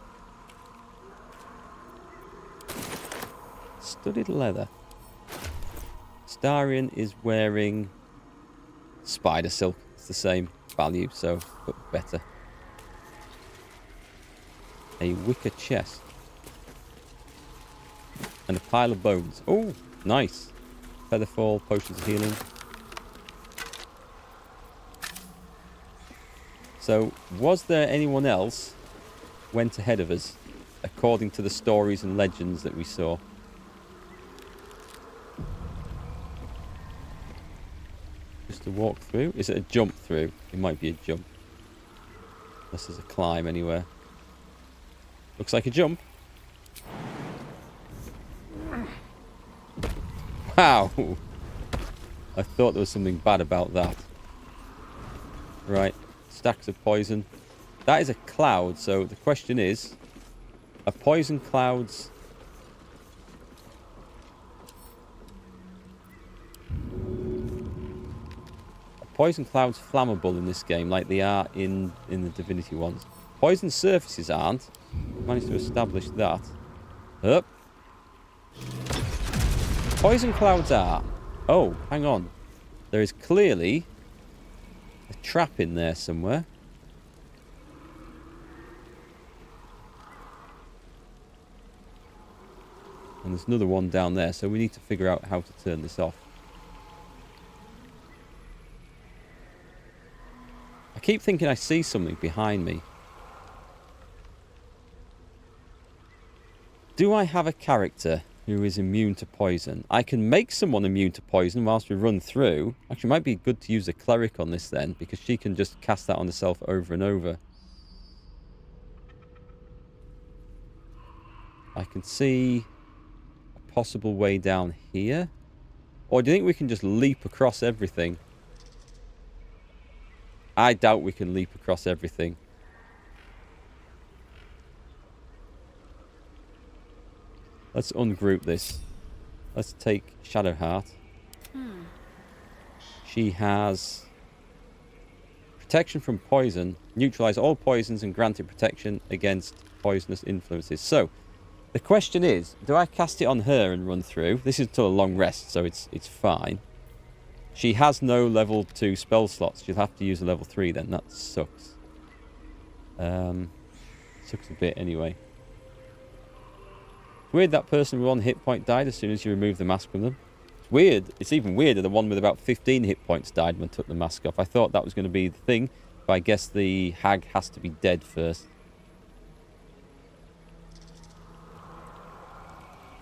Speaker 1: Studded leather. Starion is wearing spider silk. It's the same value, so but better. A wicker chest. And a pile of bones. Oh, nice. Featherfall, potions of healing. So, was there anyone else went ahead of us, according to the stories and legends that we saw? Just a walk through? Is it a jump through? It might be a jump. Unless there's a climb anywhere. Looks like a jump. Wow! I thought there was something bad about that. Right. Stacks of poison. That is a cloud, so the question is, are poison clouds... Are poison clouds flammable in this game like they are in the Divinity ones? Poison surfaces aren't. Managed to establish that. Up. Poison clouds are. Oh, hang on. There is clearly a trap in there somewhere. And there's another one down there, so we need to figure out how to turn this off. I keep thinking I see something behind me. Do I have a character who is immune to poison? I can make someone immune to poison whilst we run through. Actually, it might be good to use a cleric on this then, because she can just cast that on herself over and over. I can see a possible way down here. Or do you think we can just leap across everything? I doubt we can leap across everything. Let's ungroup this. Let's take Shadowheart. She has protection from poison. Neutralize all poisons and granted protection against poisonous influences. So, the question is, do I cast it on her and run through? This is until a long rest, so it's fine. She has no level 2 spell slots. She'll have to use a level 3 then. That sucks. Sucks a bit anyway. Weird that person with 1 hit point died as soon as you remove the mask from them. It's weird. It's even weirder the one with about 15 hit points died when I took the mask off. I thought that was going to be the thing, but I guess the hag has to be dead first.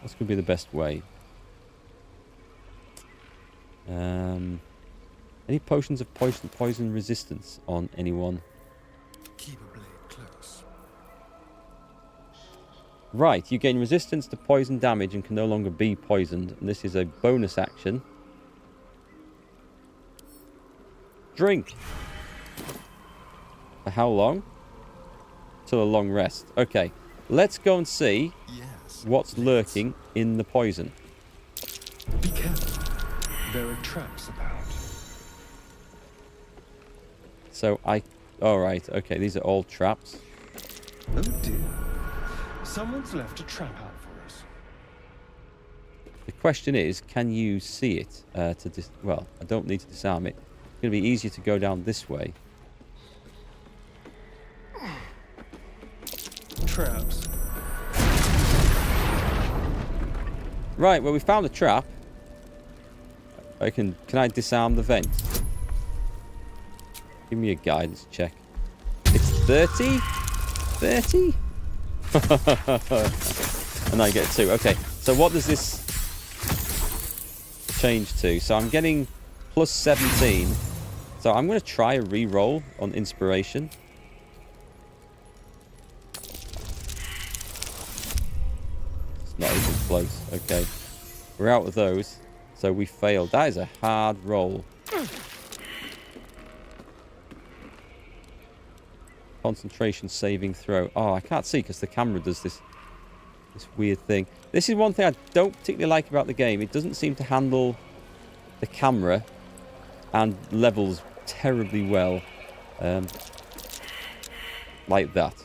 Speaker 1: That's going to be the best way. Any potions of poison resistance on anyone?
Speaker 6: Keep a blade close.
Speaker 1: Right, you gain resistance to poison damage and can no longer be poisoned. And this is a bonus action. Drink. For how long? Till a long rest. Okay, let's go and see what's lurking in the poison.
Speaker 2: Be careful. There are traps about.
Speaker 1: So I All right. Okay, these are all traps.
Speaker 2: Oh dear. Someone's left a trap out for us.
Speaker 1: The question is, can you see it? Well, I don't need to disarm it. It's going to be easier to go down this way.
Speaker 2: Traps.
Speaker 1: Right, well, we found a trap. Can I disarm the vent? Give me a guidance check. It's 30? 30? And I get 2. Okay, so what does this change to? So I'm getting plus 17. So I'm going to try a re-roll on inspiration. It's not even close. Okay. We're out of those. So we failed. That is a hard roll. Concentration saving throw. Oh, I can't see because the camera does this weird thing. This is one thing I don't particularly like about the game. It doesn't seem to handle the camera and levels terribly well. Like that.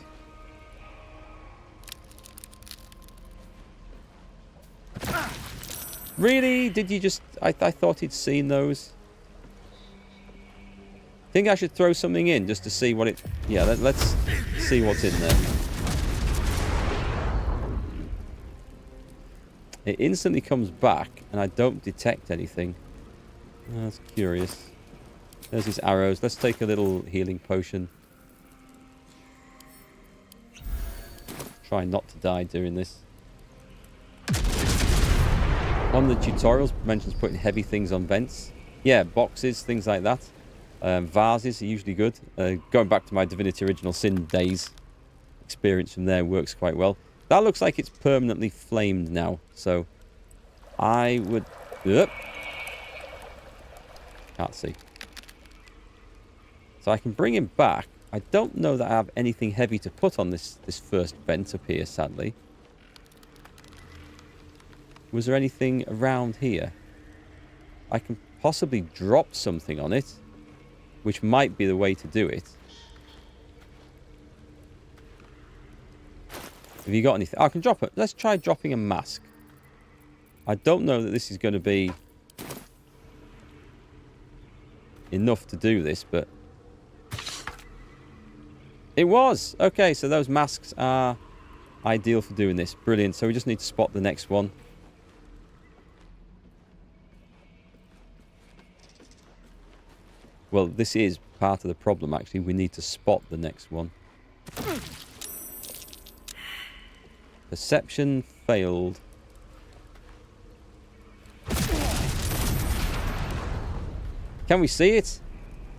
Speaker 1: Really? Did you just... I thought he'd seen those. Think I should throw something in just to see what it... Yeah, let's see what's in there. It instantly comes back, and I don't detect anything. Oh, that's curious. There's his arrows. Let's take a little healing potion. Try not to die during this. One of the tutorials mentions putting heavy things on vents. Yeah, boxes, things like that. Vases are usually good. Going back to my Divinity Original Sin days, experience from there works quite well. That looks like it's permanently flamed now, so I would... Can't see. So I can bring him back. I don't know that I have anything heavy to put on this first vent up here, sadly. Was there anything around here? I can possibly drop something on it, which might be the way to do it. Have you got anything? Oh, I can drop it. Let's try dropping a mask. I don't know that this is going to be enough to do this, but it was. Okay, so those masks are ideal for doing this. Brilliant. So we just need to spot the next one. Well, this is part of the problem, actually. We need to spot the next one. Perception failed. Can we see it?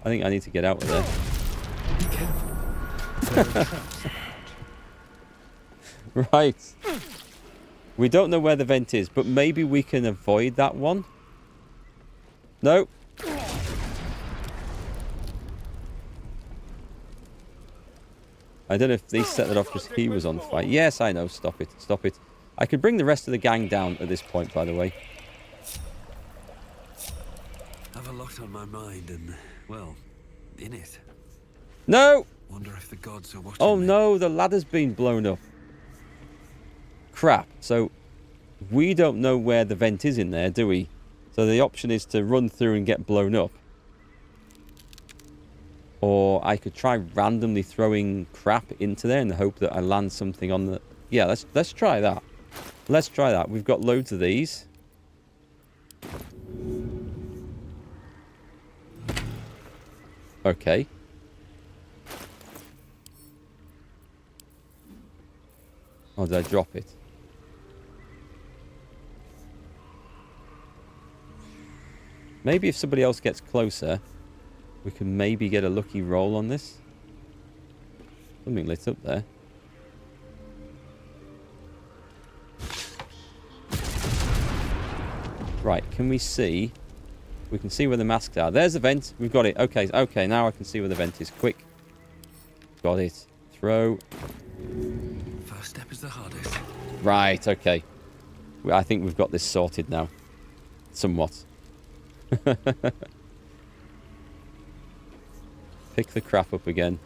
Speaker 1: I think I need to get out of there.
Speaker 2: Be careful.
Speaker 1: Right. We don't know where the vent is, but maybe we can avoid that one. No. I don't know if they set that off because he was on fire. Yes, I know. Stop it. Stop it. I could bring the rest of the gang down at this point, by the way.
Speaker 6: Have a lot on my mind and, well, in it.
Speaker 1: No!
Speaker 6: Wonder if the gods are watching.
Speaker 1: Oh no, the ladder's been blown up. Crap. So, we don't know where the vent is in there, do we? So the option is to run through and get blown up. Or I could try randomly throwing crap into there in the hope that I land something on the... Yeah, let's try that. Let's try that. We've got loads of these. Okay. Oh, did I drop it? Maybe if somebody else gets closer, we can maybe get a lucky roll on this. Something lit up there. Right, can we see? We can see where the masks are. There's the vent. We've got it. Okay, okay, now I can see where the vent is. Quick. Got it. Throw.
Speaker 6: First step is the hardest.
Speaker 1: Right, okay. I think we've got this sorted now. Somewhat. Pick the crap up again.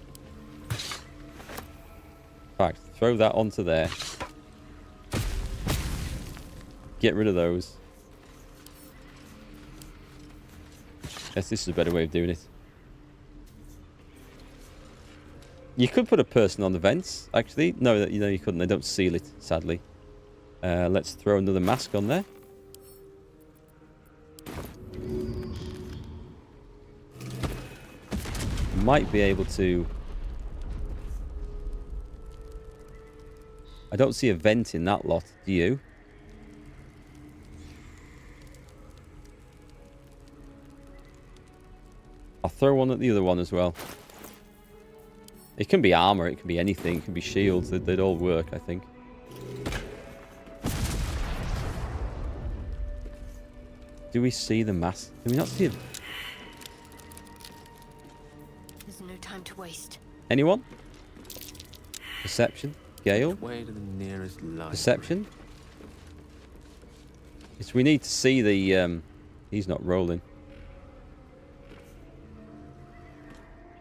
Speaker 1: In fact, throw that onto there. Get rid of those. Yes, this is a better way of doing it. You could put a person on the vents, actually. No, you couldn't. They don't seal it, sadly. Let's throw another mask on there. Might be able to... I don't see a vent in that lot, do you? I'll throw one at the other one as well. It can be armor, it can be anything, it can be shields. They'd all work, I think. Do we see the mask? Can we not see it?
Speaker 11: There's no time to waste.
Speaker 1: Anyone? Perception? Gale?
Speaker 9: Way to the nearest light.
Speaker 1: Perception? It's, we need to see the... he's not rolling.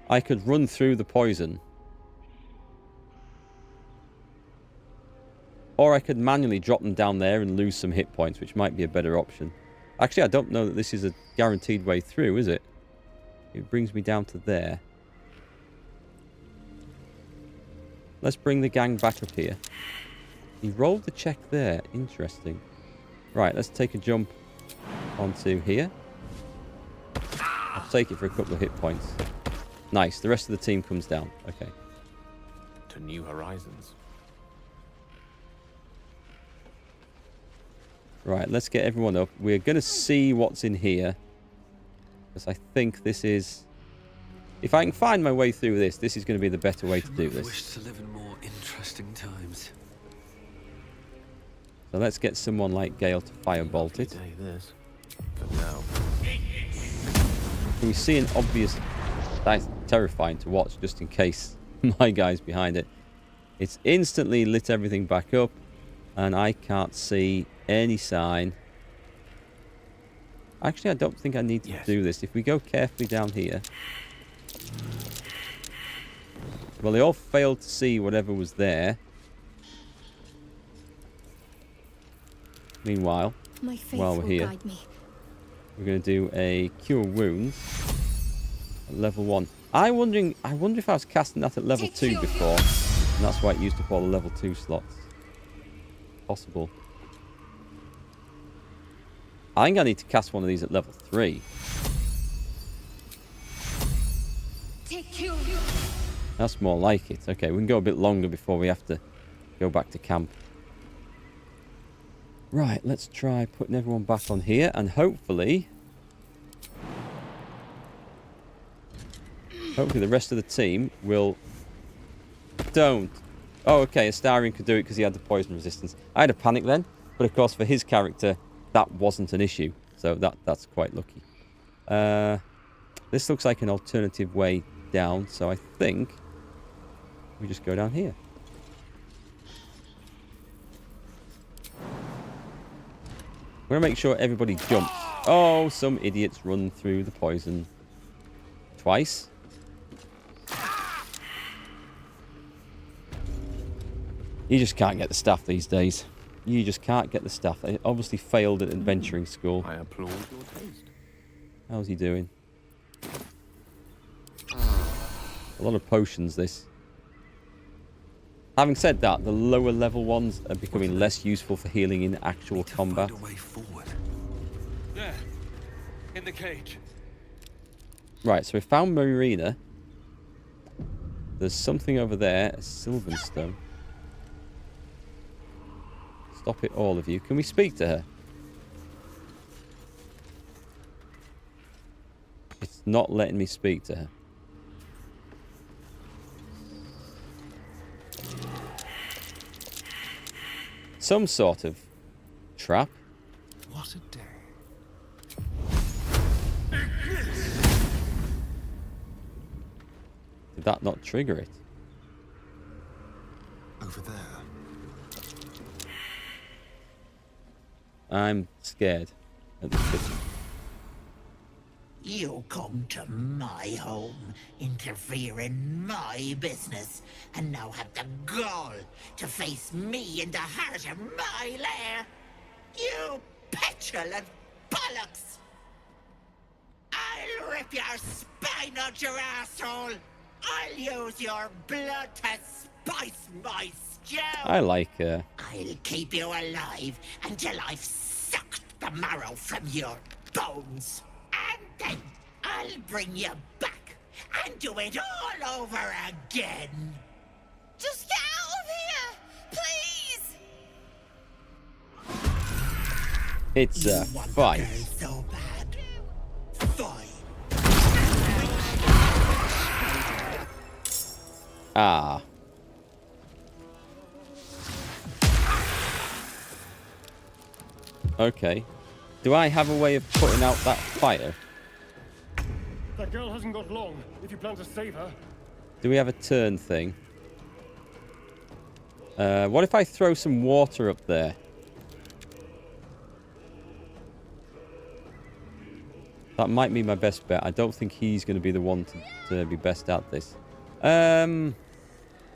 Speaker 1: I could run through the poison. Or I could manually drop them down there and lose some hit points, which might be a better option. Actually, I don't know that this is a guaranteed way through, is it? It brings me down to there. Let's bring the gang back up here. He rolled the check there. Interesting. Right, let's take a jump onto here. I'll take it for a couple of hit points. Nice. The rest of the team comes down. Okay.
Speaker 9: To new horizons.
Speaker 1: Right, let's get everyone up. We're going to see what's in here. Because I think this is... If I can find my way through this, this is going to be the better way to do this.
Speaker 6: I wish to live in more interesting times.
Speaker 1: So let's get someone like Gale to firebolt it.
Speaker 9: This. For now.
Speaker 1: Can we see an obvious... That's terrifying to watch, just in case my guy's behind it. It's instantly lit everything back up. And I can't see any sign. Actually, I don't think I need to do this. If we go carefully down here... Well, they all failed to see whatever was there. Meanwhile, while we're here, we're going to do a Cure Wounds at level 1. I wonder if I was casting that at level 2 before, and that's why it used up all the level 2 slots. Possible. I think I need to cast one of these at level 3. That's more like it. Okay, we can go a bit longer before we have to go back to camp. Right, let's try putting everyone back on here, and hopefully the rest of the team will... Don't. Oh, okay, Astarion could do it because he had the poison resistance. I had a panic then, but of course for his character, that wasn't an issue. So that's quite lucky. This looks like an alternative way down, so I think we just go down here. We're going to make sure everybody jumps. Oh, some idiots run through the poison twice. You just can't get the staff these days. You just can't get the staff. They obviously failed at adventuring school.
Speaker 9: I applaud your taste.
Speaker 1: How's he doing? A lot of potions, this. Having said that, the lower level ones are becoming less useful for healing in actual combat.
Speaker 6: Find a way forward.
Speaker 10: There, in the cage.
Speaker 1: Right, so we found Marina. There's something over there, a Sylvanstone. Stop it, all of you. Can we speak to her? It's not letting me speak to her. Some sort of trap.
Speaker 6: What a day.
Speaker 1: Did that not trigger it?
Speaker 6: Over there.
Speaker 1: I'm scared at this bit.
Speaker 8: You come to my home, interfere in my business, and now have the gall to face me in the heart of my lair. You petulant bollocks! I'll rip your spine out your asshole! I'll use your blood to spice my stew!
Speaker 1: I like
Speaker 8: I'll keep you alive until I've sucked the marrow from your bones. And then I'll bring you back and do it all over again.
Speaker 7: Just get out of here! Please!
Speaker 1: it's a
Speaker 8: Want the
Speaker 1: fight.
Speaker 8: girl so bad. Fine.
Speaker 1: Ah. Okay. Do I have a way of putting out that fire?
Speaker 2: That girl hasn't got long if you plan to save her.
Speaker 1: Do we have a turn thing? What if I throw some water up there? That might be my best bet. I don't think he's going to be the one to be best at this. Can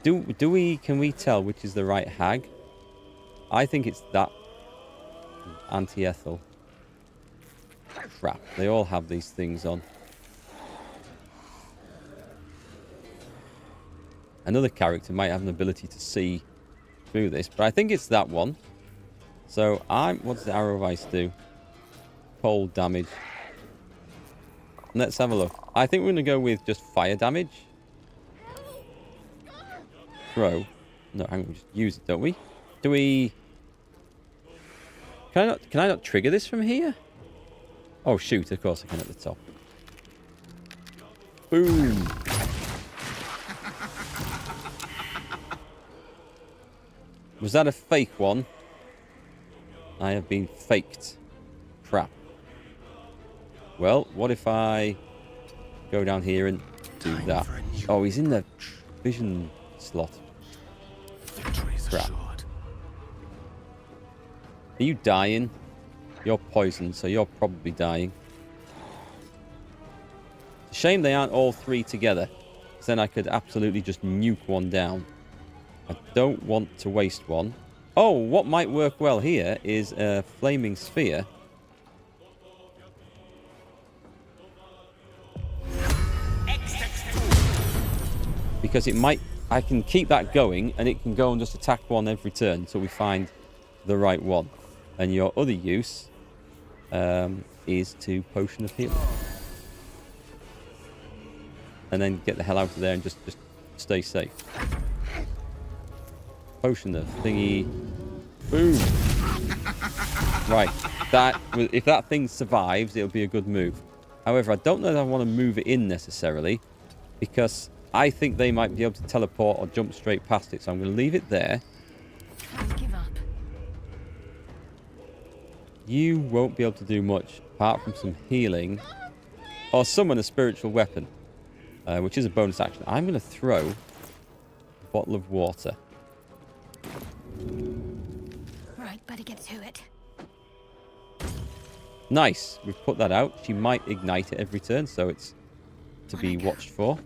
Speaker 1: we tell which is the right hag? I think it's that Auntie Ethel. Crap, they all have these things on. Another character might have an ability to see through this, but I think it's that one. So what does the arrow of ice do? Cold damage. Let's have a look. I think we're going to go with just fire damage. Throw. No, hang on, we just use it, don't we? Do we... Can I not trigger this from here? Oh, shoot, of course I can at the top. Boom. Was that a fake one? I have been faked. Crap. Well, what if I go down here and do that? Oh, he's in the vision slot. Crap. Are you dying? You're poisoned, so you're probably dying. It's a shame they aren't all three together, because then I could absolutely just nuke one down. I don't want to waste one. Oh, what might work well here is a flaming sphere. Because it might... I can keep that going, and it can go and just attack one every turn until we find the right one. And your other use is to Potion of Healing. And then get the hell out of there and just stay safe. Potion of thingy. Boom. Right. If that thing survives, it'll be a good move. However, I don't know if I want to move it in necessarily, because I think they might be able to teleport or jump straight past it. So I'm going to leave it there.
Speaker 11: Give up.
Speaker 1: You won't be able to do much apart from some healing or summon a spiritual weapon, which is a bonus action. I'm going to throw a bottle of water.
Speaker 11: Right, better get to it.
Speaker 1: Nice. We've put that out. She might ignite it every turn, so it's to be watched for.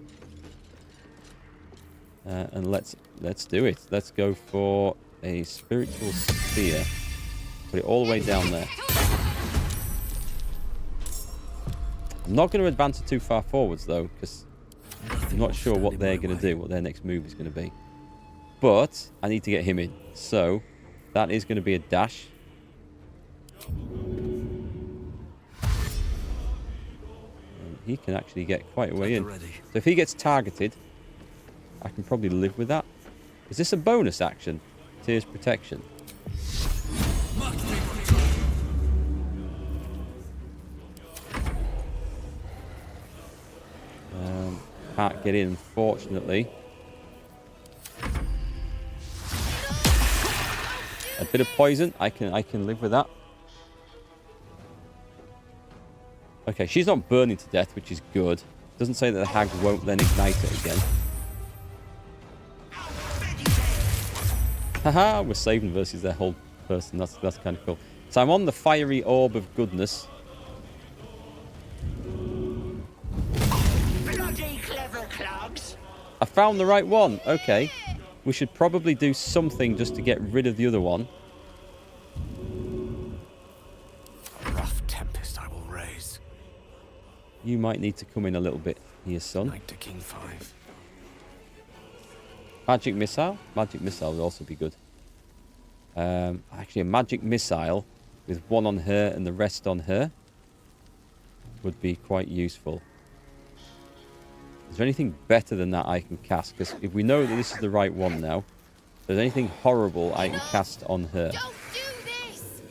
Speaker 1: And let's do it. Let's go for a spiritual sphere. Put it all the way down there. I'm not going to advance it too far forwards, though, because I'm not sure what they're going to do, what their next move is going to be. But I need to get him in. So that is going to be a dash. And he can actually get quite a way in. So if he gets targeted, I can probably live with that. Is this a bonus action? Tears protection. Can't get in, unfortunately. A bit of poison. I can live with that. Okay, she's not burning to death, which is good. Doesn't say that the hag won't then ignite it again. Haha, we're saving versus their whole person. That's kind of cool. So I'm on the fiery orb of goodness. I found the right one. Okay. We should probably do something just to get rid of the other one.
Speaker 9: A rough tempest I will raise.
Speaker 1: You might need to come in a little bit here, son.
Speaker 9: Knight to King 5.
Speaker 1: Magic missile? Magic missile would also be good. Actually, a magic missile with one on her and the rest on her would be quite useful. Is there anything better than that I can cast? Because if we know that this is the right one now, if there's anything horrible I can cast on her.
Speaker 7: Don't do this!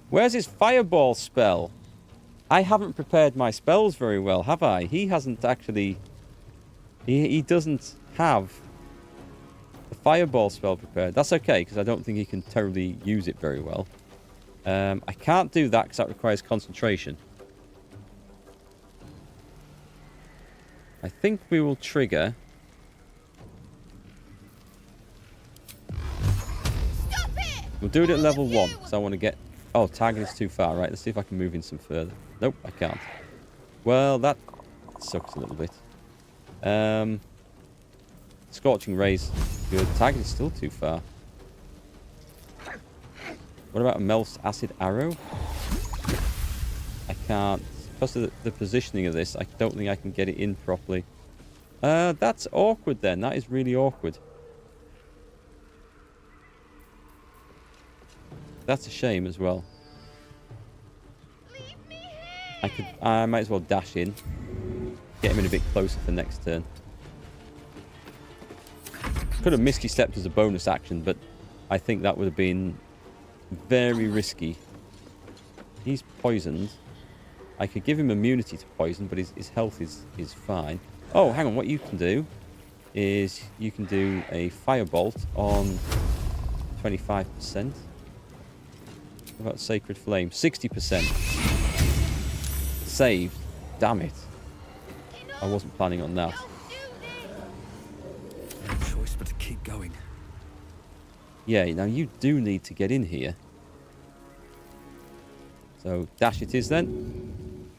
Speaker 1: Where's his fireball spell? I haven't prepared my spells very well, have I? He hasn't actually... He doesn't have the fireball spell prepared. That's okay, because I don't think he can terribly use it very well. I can't do that because that requires concentration. I think we will trigger...
Speaker 7: Stop it!
Speaker 1: We'll do it at level 1, because I want to get... Oh, target is too far. Right, let's see if I can move in some further. Nope, I can't. Well, that sucks a little bit. Scorching Rays. Good. Target is still too far. What about a Melf's Acid Arrow? I can't. Because of the positioning of this, I don't think I can get it in properly. That's awkward then. That is really awkward. That's a shame as well. I might as well dash in. Get him in a bit closer for next turn. Could have Misty Stepped as a bonus action, but I think that would have been very risky. He's poisoned. I could give him immunity to poison, but his health is fine. Oh, hang on. What you can do is you can do a firebolt on 25%. What about Sacred Flame? 60%. Saved. Damn it. I wasn't planning on that.
Speaker 6: No choice but to keep going.
Speaker 1: Yeah, now you do need to get in here. So, dash it is then.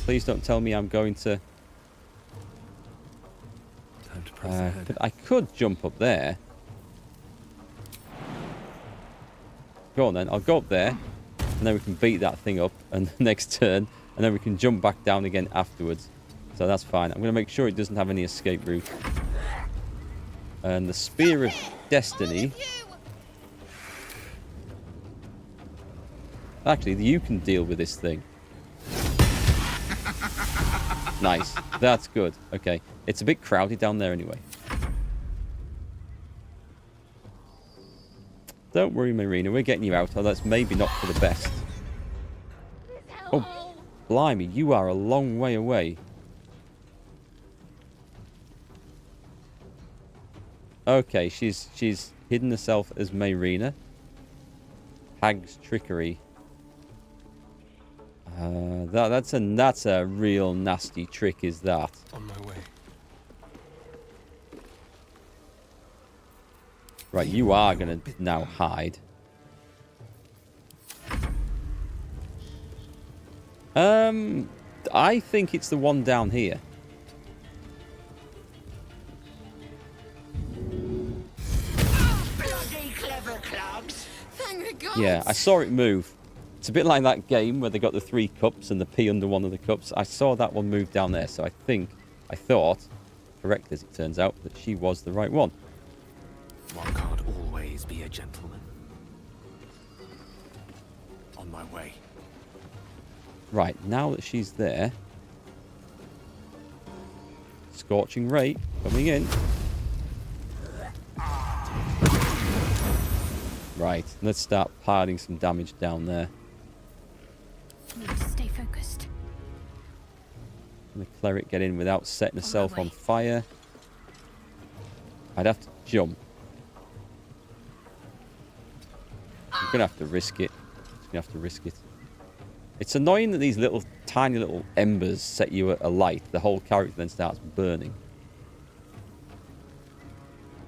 Speaker 1: Please don't tell me I'm going to...
Speaker 6: Time to press ahead.
Speaker 1: But I could jump up there. Go on then, I'll go up there. And then we can beat that thing up and the next turn. And then we can jump back down again afterwards. So that's fine. I'm going to make sure it doesn't have any escape route. And the Spear of Destiny... Actually, you can deal with this thing. Nice. That's good. Okay. It's a bit crowded down there anyway. Don't worry, Marina. We're getting you out. Oh, that's maybe not for the best. Oh, blimey. You are a long way away. Okay, she's hidden herself as Marina. Hag's Trickery. That's a real nasty trick, is that?
Speaker 2: On my way.
Speaker 1: Right, you are gonna now hide. I think it's the one down here.
Speaker 8: Bloody clever clogs.
Speaker 7: Thank the gods.
Speaker 1: Yeah, I saw it move. It's a bit like that game where they got the 3 cups and the P under one of the cups. I saw that one move down there, so I thought, correct as it turns out, that she was the right one.
Speaker 9: One can't always be a gentleman. On my way.
Speaker 1: Right, now that she's there... Scorching Ray coming in. Right, let's start piling some damage down there.
Speaker 11: Need to stay focused.
Speaker 1: And the cleric get in without setting herself on fire. I'd have to jump. I'm gonna have to risk it. It's annoying that these little tiny little embers set you alight. The whole character then starts burning.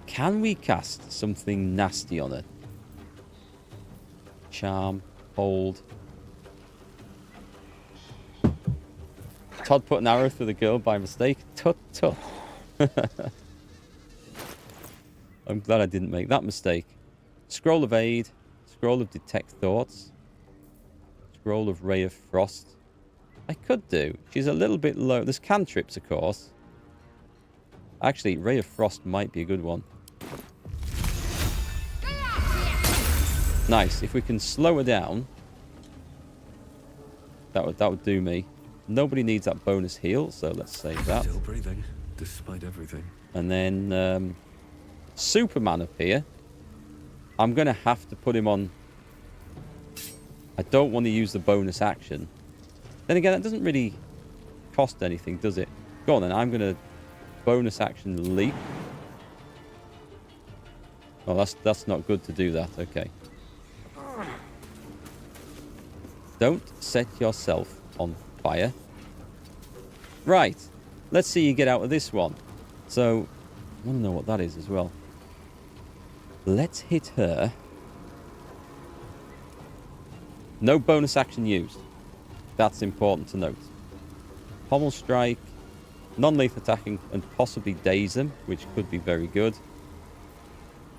Speaker 1: Can we cast something nasty on it? Charm, hold. Todd put an arrow through the girl by mistake. Tut tut. I'm glad I didn't make that mistake. Scroll of Aid. Scroll of Detect Thoughts. Scroll of Ray of Frost. I could do. She's a little bit low. There's cantrips, of course. Actually, Ray of Frost might be a good one. Nice. If we can slow her down, that would do me. Nobody needs that bonus heal, so let's save that.
Speaker 6: Still breathing, despite everything.
Speaker 1: And then Superman up here. I'm going to have to put him on. I don't want to use the bonus action. Then again, that doesn't really cost anything, does it? Go on then. I'm going to bonus action leap. Oh, that's not good to do that. Okay. Don't set yourself on fire. Right. Let's see you get out of this one. So, I want to know what that is as well. Let's hit her. No bonus action used. That's important to note. Pommel strike, non-lethal attacking, and possibly daze them, which could be very good.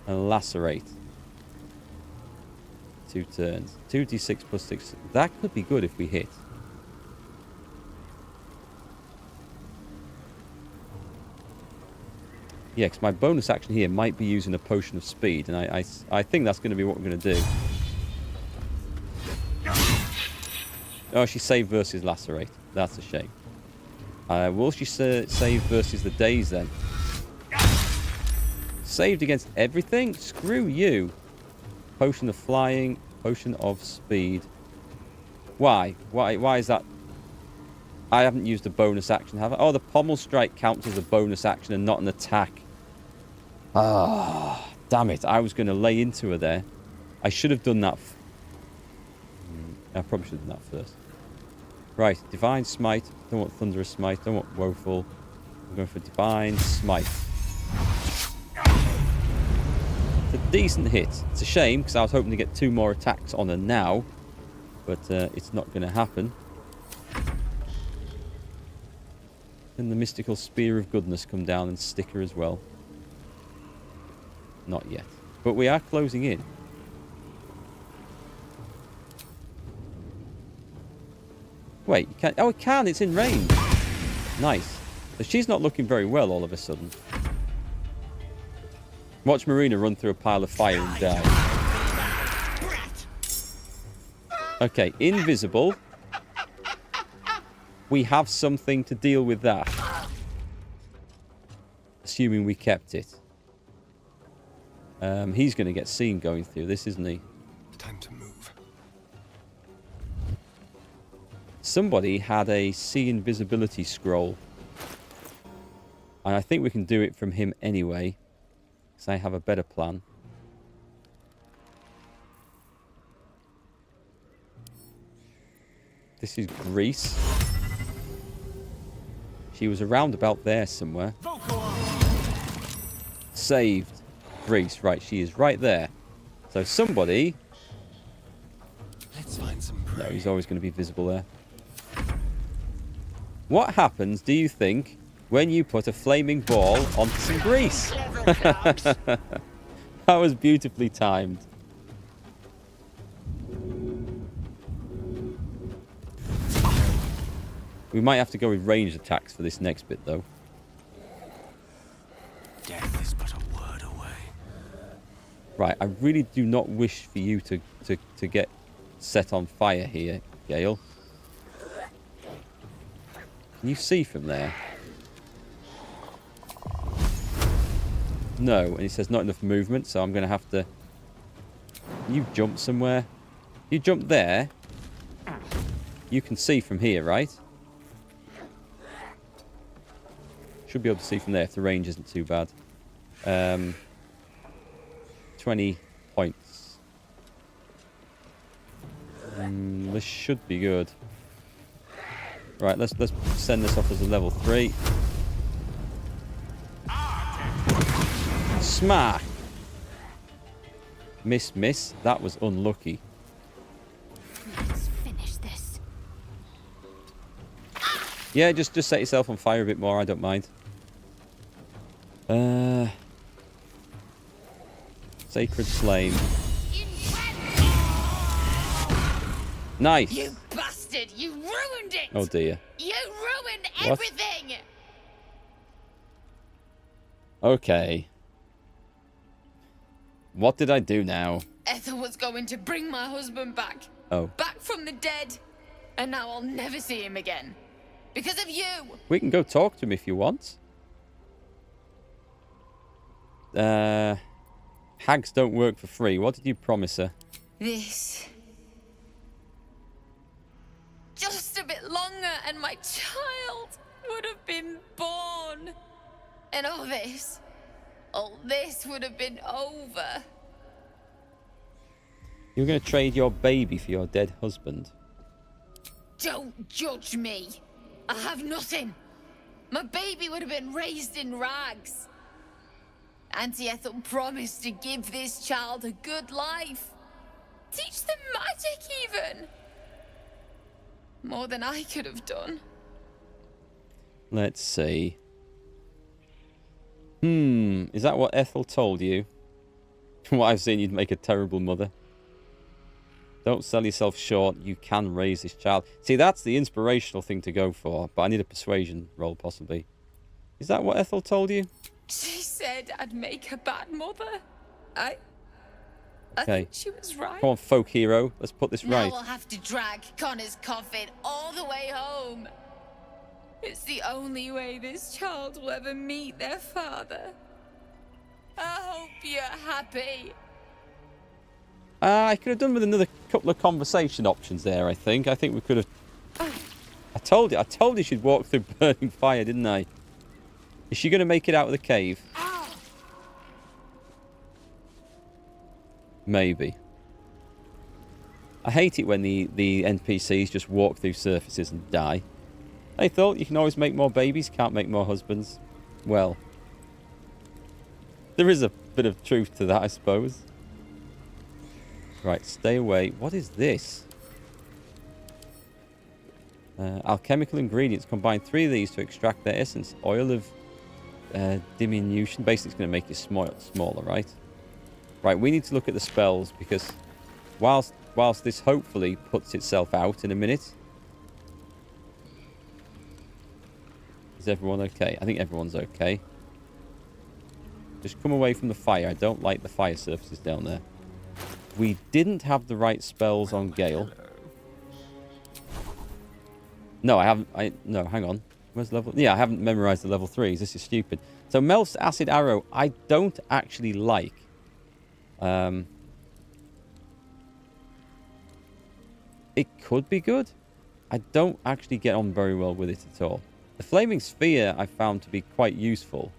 Speaker 1: And lacerate. 2 turns. 2d6 plus 6. That could be good if we hit. Yeah, because my bonus action here might be using a potion of speed, and I think that's going to be what we're going to do. Oh, she saved versus lacerate. That's a shame. Will she save versus the daze then? Saved against everything? Screw you. Potion of flying, potion of speed. Why? Why is that? I haven't used a bonus action, have I? Oh, the pommel strike counts as a bonus action and not an attack. Ah, damn it. I was going to lay into her there. I should have done that. I probably should have done that first. Right, Divine Smite. Don't want Thunderous Smite. Don't want Woeful. I'm going for Divine Smite. It's a decent hit. It's a shame, because I was hoping to get 2 more attacks on her now. But it's not going to happen. Can the Mystical Spear of Goodness come down and stick her as well? Not yet. But we are closing in. Wait, you can't... Oh, it can! It's in range! Nice. But she's not looking very well all of a sudden. Watch Marina run through a pile of fire and die. Okay, invisible. We have something to deal with that. Assuming we kept it. He's going to get seen going through this, isn't he?
Speaker 2: Time to move.
Speaker 1: Somebody had a see invisibility scroll. And I think we can do it from him anyway. Because I have a better plan. This is Greece. She was around about there somewhere. Saved. Greece. Right, she is right there. So somebody...
Speaker 2: Let's find some prey.
Speaker 1: No, he's always going to be visible there. What happens, do you think, when you put a flaming ball onto some grease? That was beautifully timed. We might have to go with ranged attacks for this next bit, though.
Speaker 9: Death is but a word away.
Speaker 1: Right, I really do not wish for you to get set on fire here, Gale. Can you see from there? No, and it says not enough movement, so I'm going to have to... You jump somewhere. You jump there. You can see from here, right? Should be able to see from there if the range isn't too bad. 20 points. This should be good. Right, let's send this off as a level 3. Smack! Miss. That was unlucky.
Speaker 11: Let's finish this.
Speaker 1: Yeah, just set yourself on fire a bit more. I don't mind. Sacred Flame. Nice.
Speaker 7: You bastard! You ruined it!
Speaker 1: Oh dear.
Speaker 7: You ruined
Speaker 1: What?
Speaker 7: everything!
Speaker 1: Okay. What did I do now?
Speaker 7: Ethel was going to bring my husband back.
Speaker 1: Oh.
Speaker 7: Back from the dead. And now I'll never see him again. Because of you!
Speaker 1: We can go talk to him if you want. Hags don't work for free. What did you promise her?
Speaker 7: This. Just a bit longer and my child would have been born. And all this would have been over.
Speaker 1: You're going to trade your baby for your dead husband?
Speaker 7: Don't judge me. I have nothing. My baby would have been raised in rags. Auntie Ethel promised to give this child a good life. Teach them magic even. More than I could have done.
Speaker 1: Let's see. Is that what Ethel told you? From what I've seen, you'd make a terrible mother. Don't sell yourself short. You can raise this child. See, that's the inspirational thing to go for. But I need a persuasion roll, possibly. Is that what Ethel told you?
Speaker 7: She said I'd make a bad mother. I
Speaker 1: Okay.
Speaker 7: think she was right.
Speaker 1: Come on, folk hero. Let's put this
Speaker 7: Now
Speaker 1: right.
Speaker 7: I'll have to drag Connor's coffin all the way home. It's the only way this child will ever meet their father. I hope you're happy.
Speaker 1: I could have done with another couple of conversation options there, I think. I think we could have... I told you she'd walk through burning fire, didn't I? Is she going to make it out of the cave? Maybe. I hate it when the NPCs just walk through surfaces and die. I thought you can always make more babies, can't make more husbands. Well, there is a bit of truth to that, I suppose. Right, stay away. What is this? Alchemical ingredients. Combine 3 of these to extract their essence. Oil of diminution. Basically, it's going to make you smaller, right? Right, we need to look at the spells because whilst this hopefully puts itself out in a minute. Is everyone okay? I think everyone's okay. Just come away from the fire. I don't like the fire surfaces down there. We didn't have the right spells on Gale. No, I haven't. No, hang on. Where's level? Yeah, I haven't memorized the level 3s. This is stupid. So Melf's Acid Arrow, I don't actually like. It could be good. I don't actually get on very well with it at all. The Flaming Sphere I found to be quite useful.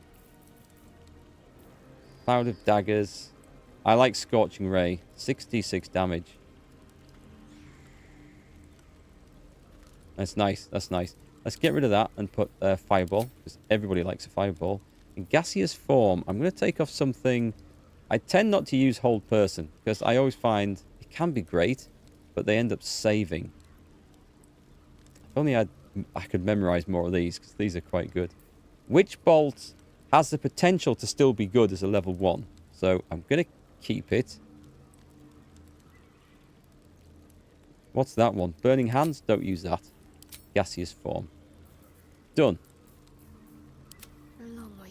Speaker 1: Cloud of Daggers. I like Scorching Ray. 66 damage. That's nice. That's nice. Let's get rid of that and put Fireball, because everybody likes a Fireball. In Gaseous Form, I'm going to take off something... I tend not to use Hold Person, because I always find it can be great, but they end up saving. If only I could memorize more of these, because these are quite good. Witch Bolt has the potential to still be good as a level 1, so I'm going to keep it. What's that one? Burning Hands? Don't use that. Gaseous Form. Done.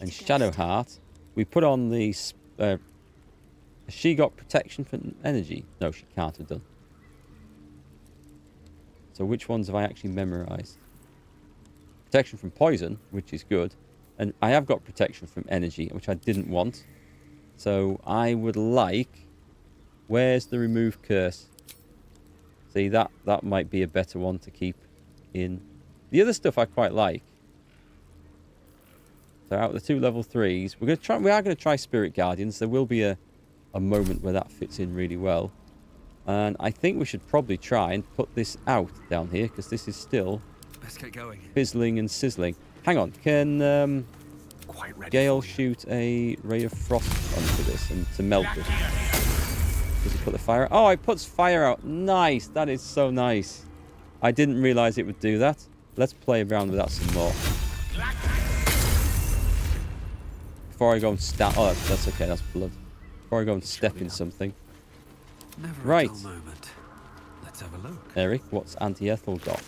Speaker 1: And Shadow Heart. We put on the... she got protection from energy? No, she can't have done. So which ones have I actually memorized? Protection from poison, which is good. And I have got protection from energy, which I didn't want. So I would like... Where's the remove curse? See, that might be a better one to keep in. The other stuff I quite like. So out of the 2 level 3s, we are going to try Spirit Guardians. There will be a moment where that fits in really well. And I think we should probably try and put this out down here, because this is still
Speaker 6: Let's get going.
Speaker 1: fizzling and sizzling. Hang on, can Gale shoot a Ray of Frost onto this and to melt it? Does he put the fire out? Oh, it puts fire out. Nice. That is so nice. I didn't realise it would do that. let's play around with that some more. Before I go and step... Oh, that's okay. That's blood. Before I go and step in something.
Speaker 6: Never
Speaker 1: Right.
Speaker 6: a dull moment. Let's have a look.
Speaker 1: Erikk, what's Auntie Ethel got?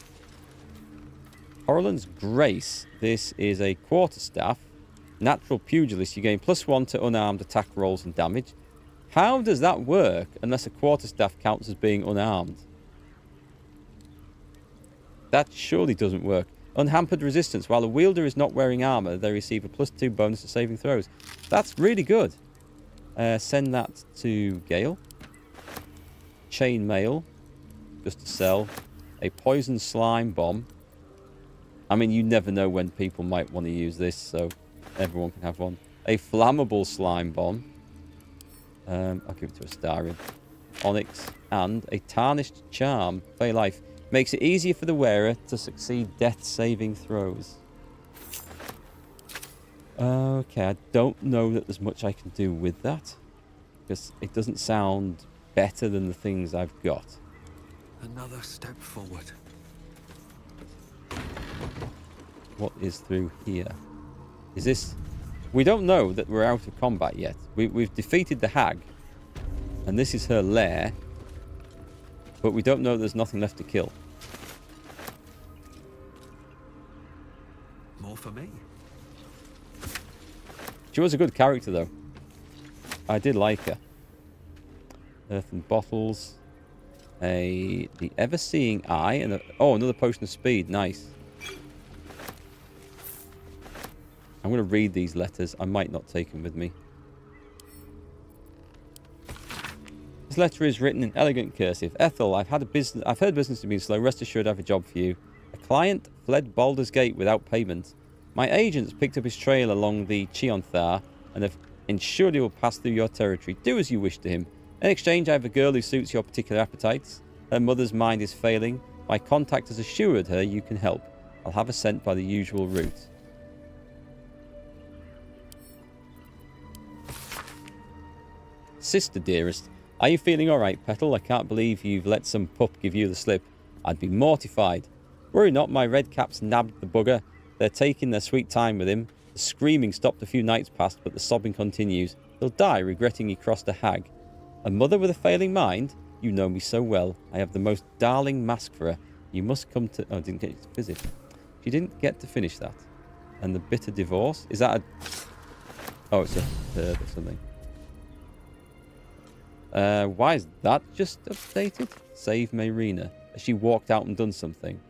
Speaker 1: Horrorland's Grace. This is a quarterstaff. Natural pugilist. You gain +1 to unarmed attack rolls and damage. How does that work unless a quarterstaff counts as being unarmed? That surely doesn't work. Unhampered resistance. While the wielder is not wearing armor, they receive a +2 bonus to saving throws. That's really good. Send that to Gale. Chainmail. Just to sell. A poison slime bomb. I mean, you never know when people might want to use this, so everyone can have one. A flammable slime bomb. I'll give it to Astarion. Onyx. And a tarnished charm. Fey life. Makes it easier for the wearer to succeed death saving throws. Okay, I don't know that there's much I can do with that. Because it doesn't sound better than the things I've got.
Speaker 6: Another step forward.
Speaker 1: What is through here? Is this... We don't know that we're out of combat yet. We've defeated the hag. And this is her lair. But we don't know there's nothing left to kill.
Speaker 6: More for me.
Speaker 1: She was a good character, though. I did like her. Earthen bottles. The ever-seeing eye. And another potion of speed. Nice. I'm going to read these letters. I might not take them with me. This letter is written in elegant cursive. Ethel, I've heard business has been slow. Rest assured I have a job for you. A client fled Baldurs Gate without payment. My agents picked up his trail along the Chionthar and have ensured he will pass through your territory. Do as you wish to him. In exchange, I have a girl who suits your particular appetites. Her mother's mind is failing. My contact has assured her you can help. I'll have her sent by the usual route. Sister dearest, are you feeling alright, Petal? I can't believe you've let some pup give you the slip. I'd be mortified. Worry not, my red caps nabbed the bugger. They're taking their sweet time with him. The screaming stopped a few nights past, but the sobbing continues. He'll die regretting he crossed a hag. A mother with a failing mind? You know me so well. I have the most darling mask for her. You must come to... Oh, I didn't get to visit. She didn't get to finish that. And the bitter divorce? Is that a... Oh, it's a third or something. Why is that just updated? Save Marina. Has she walked out and done something?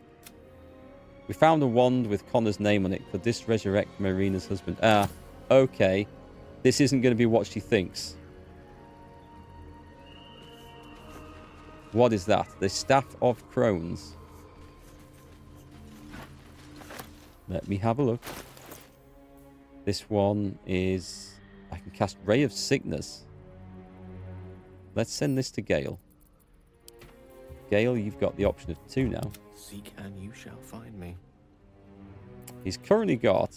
Speaker 1: We found a wand with Connor's name on it. Could this resurrect Marina's husband? Okay. This isn't going to be what she thinks. What is that? The Staff of Crones. Let me have a look. This one is... I can cast Ray of Sickness. Let's send this to Gale. Gale, you've got the option of 2 now.
Speaker 2: Seek and you shall find me.
Speaker 1: He's currently got...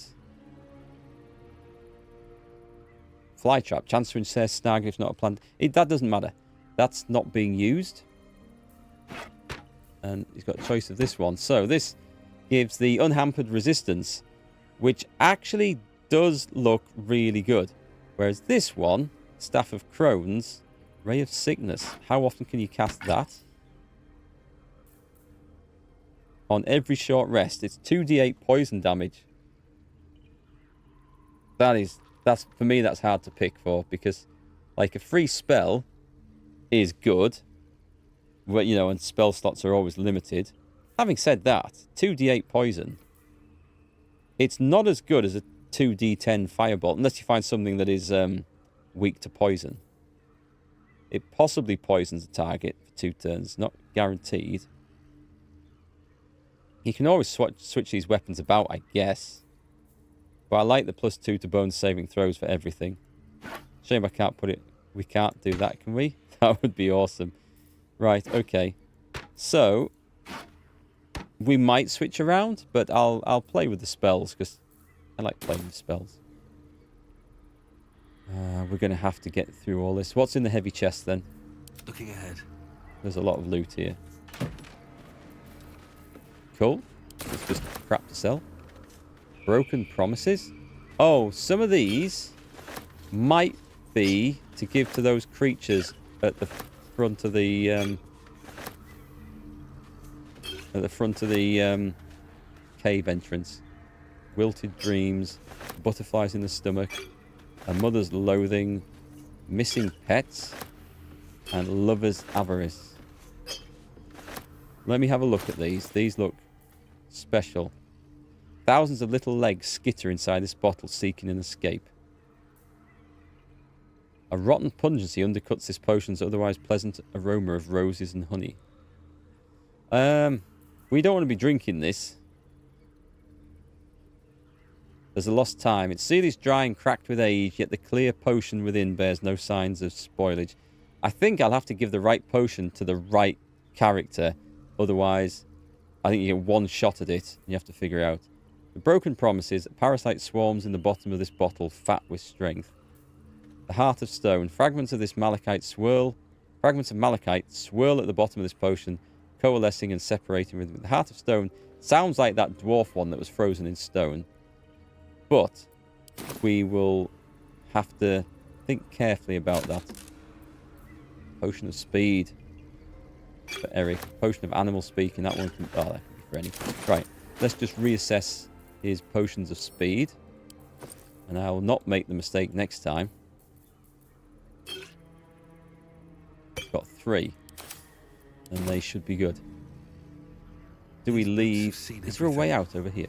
Speaker 1: Flytrap. Chance to ensnare snag if not a plant. That doesn't matter. That's not being used. And he's got a choice of this one. So this gives the unhampered resistance, which actually does look really good. Whereas this one, Staff of Crones... Ray of Sickness. How often can you cast that? On every short rest. It's 2d8 poison damage. That's for me, that's hard to pick for, because like a free spell is good. But, you know, and spell slots are always limited. Having said that, 2d8 poison. It's not as good as a 2d10 firebolt, unless you find something that is weak to poison. It possibly poisons a target for 2 turns. Not guaranteed. You can always switch these weapons about, I guess. But I like the +2 to bonus saving throws for everything. Shame I can't put it... We can't do that, can we? That would be awesome. Right, okay. So, we might switch around, but I'll play with the spells, because I like playing with spells. We're going to have to get through all this. What's in the heavy chest, then?
Speaker 6: Looking ahead.
Speaker 1: There's a lot of loot here. Cool. It's just crap to sell. Broken promises. Oh, some of these might be to give to those creatures at the front of the cave entrance. Wilted dreams, butterflies in the stomach, a mother's loathing, missing pets, and lover's avarice. Let me have a look at these. These look special. Thousands of little legs skitter inside this bottle, seeking an escape. A rotten pungency undercuts this potion's otherwise pleasant aroma of roses and honey. We don't want to be drinking this. There's a lost time. Its seal is dry and cracked with age, yet the clear potion within bears no signs of spoilage. I think I'll have to give the right potion to the right character. Otherwise, I think you get one shot at it, and you have to figure out. The broken promises. A parasite swarms in the bottom of this bottle, fat with strength. The heart of stone. Fragments of malachite swirl at the bottom of this potion, coalescing and separating with the heart of stone. Sounds like that dwarf one that was frozen in stone. But we will have to think carefully about that. Potion of speed for Erikk. Potion of animal speaking. That one can... Oh, that can be for anything. Right. Let's just reassess his potions of speed. And I will not make the mistake next time. Got 3. And they should be good. Do we leave... Is there a way out over here?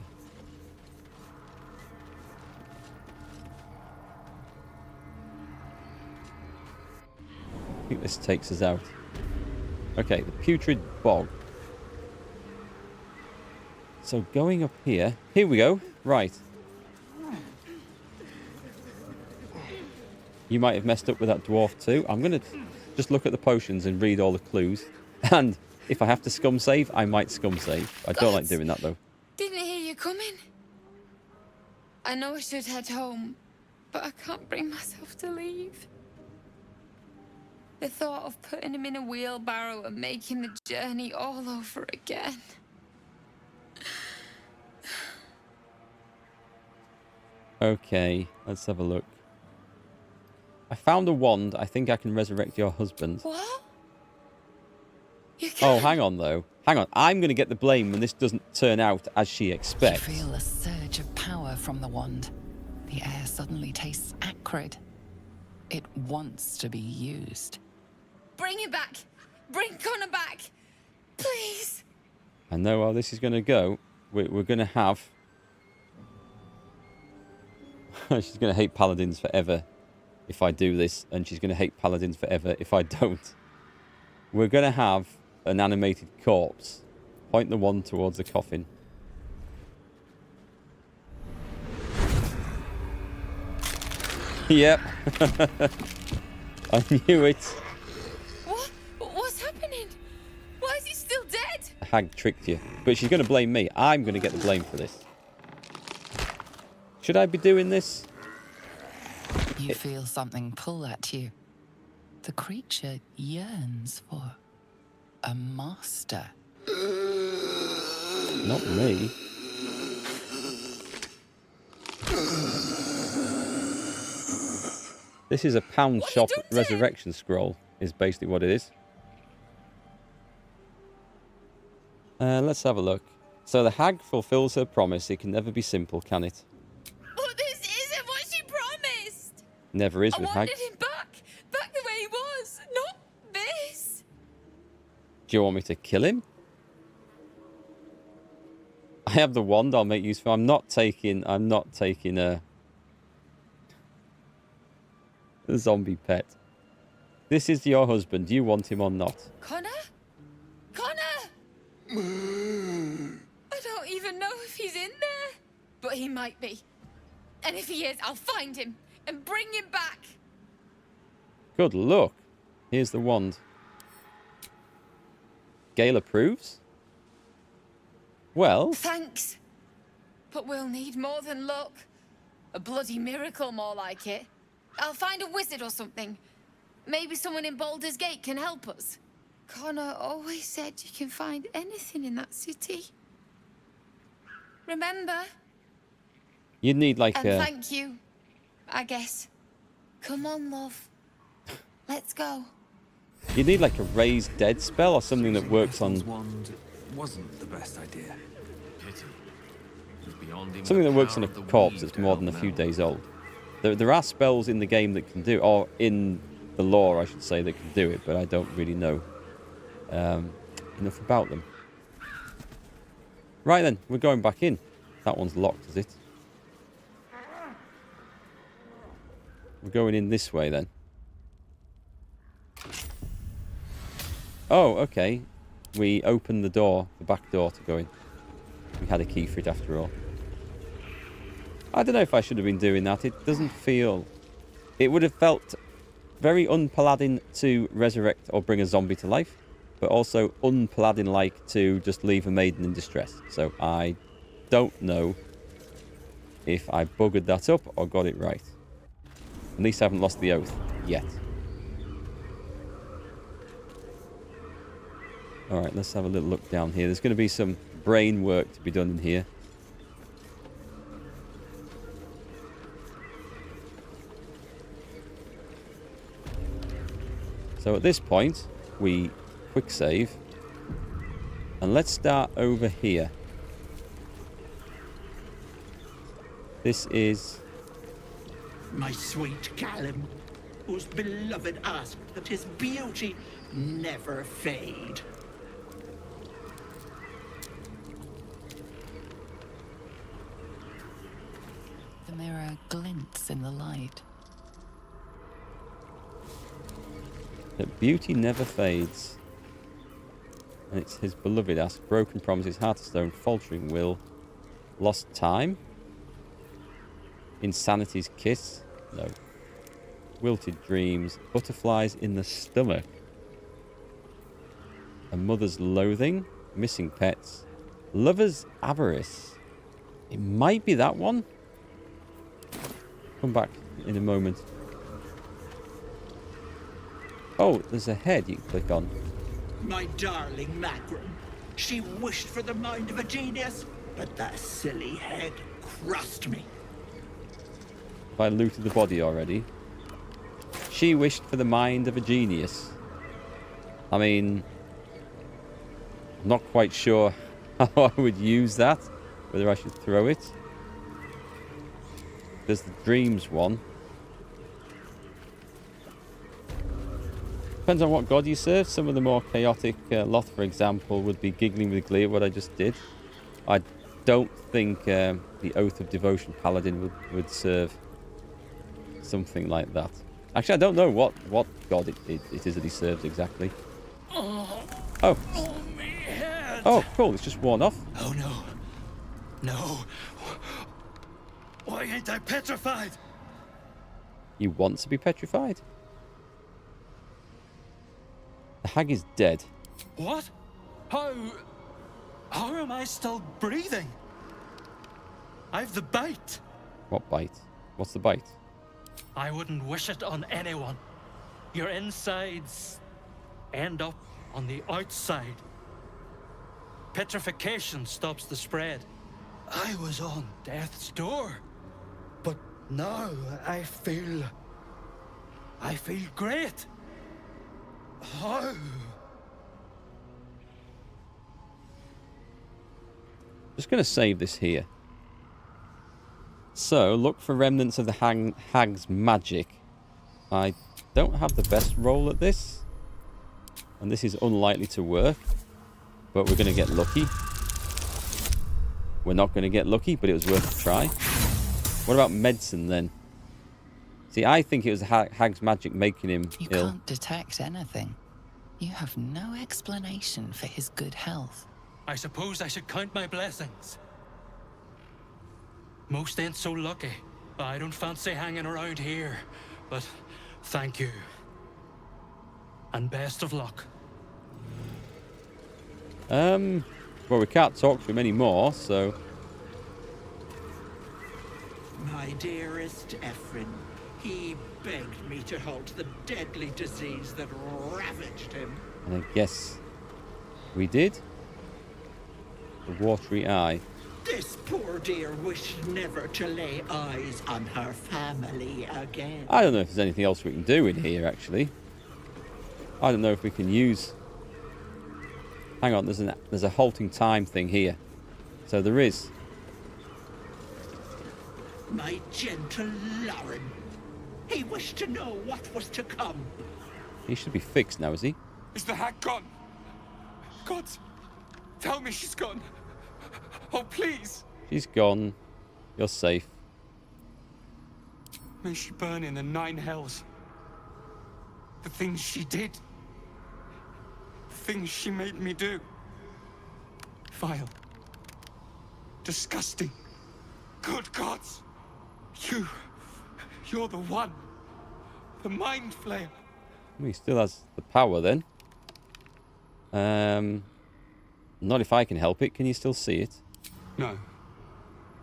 Speaker 1: I think this takes us out. Okay, the putrid bog. So going up here. Here we go. Right. You might have messed up with that dwarf too. I'm going to just look at the potions and read all the clues. And if I have to scum save, I might scum save. I don't like doing that though.
Speaker 7: Didn't hear you coming. I know I should head home, but I can't bring myself to leave. The thought of putting him in a wheelbarrow and making the journey all over again.
Speaker 1: Okay, let's have a look. I found a wand. I think I can resurrect your husband.
Speaker 7: What? You can?
Speaker 1: Oh, hang on though. Hang on. I'm going to get the blame when this doesn't turn out as she expects.
Speaker 5: You feel a surge of power from the wand. The air suddenly tastes acrid. It wants to be used.
Speaker 7: Bring him back. Bring Connor back. Please.
Speaker 1: I know how this is going to go. We're going to have... She's going to hate paladins forever if I do this. And she's going to hate paladins forever if I don't. We're going to have an animated corpse. Point the wand towards the coffin. Yep. I knew it.
Speaker 7: What? What's happening? Why is he still dead?
Speaker 1: The hag tricked you. But she's going to blame me. I'm going to get the blame for this. Should I be doing this?
Speaker 5: You feel something pull at you. The creature yearns for a master.
Speaker 1: Not me. This is a pound shop resurrection scroll, is basically what it is. Let's have a look. So the hag fulfills her promise. It can never be simple, can it?
Speaker 7: But this isn't what she promised.
Speaker 1: Never is with
Speaker 7: I
Speaker 1: hags.
Speaker 7: wanted him back the way he was, not this.
Speaker 1: Do you want me to kill him? I have the wand. I'll make use of. I'm not taking a zombie pet. This is your husband. Do you want him or not?
Speaker 7: Connor? Connor! I don't even know if he's in there. But he might be. And if he is, I'll find him and bring him back.
Speaker 1: Good luck. Here's the wand. Gale approves? Well...
Speaker 7: Thanks. But we'll need more than luck. A bloody miracle, more like it. I'll find a wizard or something. Maybe someone in Baldurs Gate can help us. Connor always said you can find anything in that city. remember?
Speaker 1: You'd need like
Speaker 7: And thank you, I guess. Come on, love. Let's go.
Speaker 1: you'd need like a raised dead spell or something that works on
Speaker 6: Wand wasn't the best idea.
Speaker 9: Pity. It was beyond even
Speaker 1: something
Speaker 9: the
Speaker 1: that works
Speaker 9: power
Speaker 1: on a
Speaker 9: of the
Speaker 1: corpse
Speaker 9: weed
Speaker 1: that's
Speaker 9: to
Speaker 1: more
Speaker 9: help
Speaker 1: than a few
Speaker 9: Mel.
Speaker 1: days old. There are spells in the game that can do, or in the lore, I should say, that can do it, but I don't really know enough about them. Right then, we're going back in. That one's locked, is it? We're going in this way then. Oh, okay. We opened the door, the back door to go in. We had a key for it after all. I don't know if I should have been doing that. It doesn't feel... It would have felt very un-Paladin to resurrect or bring a zombie to life, but also un-Paladin-like to just leave a maiden in distress. So I don't know if I buggered that up or got it right. At least I haven't lost the oath yet. Alright, let's have a little look down here. There's going to be some brain work to be done in here. So at this point, we quick save. And let's start over here. This is...
Speaker 8: My sweet Callum, whose beloved asked that his beauty never fade.
Speaker 5: The mirror glints in the light.
Speaker 1: That beauty never fades. And it's his beloved ask. Broken promises, heart of stone, faltering will, lost time. Insanity's kiss. No. Wilted dreams. Butterflies in the stomach. A mother's loathing. Missing pets. Lover's avarice. It might be that one. Come back in a moment. Oh, there's a head you can click on.
Speaker 8: My darling Macron. She wished for the mind of a genius, but that silly head crushed me.
Speaker 1: If I looted the body already. She wished for the mind of a genius. I mean, I'm not quite sure how I would use that. Whether I should throw it. There's the dreams one. Depends on what god you serve. Some of the more chaotic Loth, for example, would be giggling with glee at what I just did. I don't think the Oath of Devotion Paladin would serve something like that. Actually, I don't know what god it is that he serves exactly. Oh. Oh, cool. It's just worn off.
Speaker 10: Oh, no. No. Why ain't I petrified?
Speaker 1: You want to be petrified? The hag is dead.
Speaker 10: What? How am I still breathing? I've the bite.
Speaker 1: What bite? What's the bite?
Speaker 10: I wouldn't wish it on anyone. Your insides end up on the outside. Petrification stops the spread. I was on death's door, but now I feel great. How?
Speaker 1: Just going to save this here. So, look for remnants of the hag's magic. I don't have the best roll at this. And this is unlikely to work. But we're going to get lucky. We're not going to get lucky, but it was worth a try. What about medicine then? See, I think it was hag's magic making him ill.
Speaker 5: You can't detect anything. You have no explanation for his good health.
Speaker 10: I suppose I should count my blessings. Most ain't so lucky. I don't fancy hanging around here, but thank you. And best of luck.
Speaker 1: Well, we can't talk to him anymore, so...
Speaker 8: My dearest Ephraim, he begged me to halt the deadly disease that ravaged him.
Speaker 1: And I guess we did. The watery eye.
Speaker 8: This poor dear wished never to lay eyes on her family again.
Speaker 1: I don't know if there's anything else we can do in here, actually. I don't know if we can use... Hang on, there's a halting time thing here. So there is.
Speaker 8: My gentle Lauren. He wished to know what was to come.
Speaker 1: He should be fixed now, is he?
Speaker 12: Is the hag gone? God, tell me she's gone. Oh, please.
Speaker 1: She's gone. You're safe.
Speaker 12: May she burn in the 9 hells. The things she did. The things she made me do. Vile. Disgusting. Good gods. You're the one. The mind flayer.
Speaker 1: Well, he still has the power then. Not if I can help it. Can you still see it?
Speaker 12: No.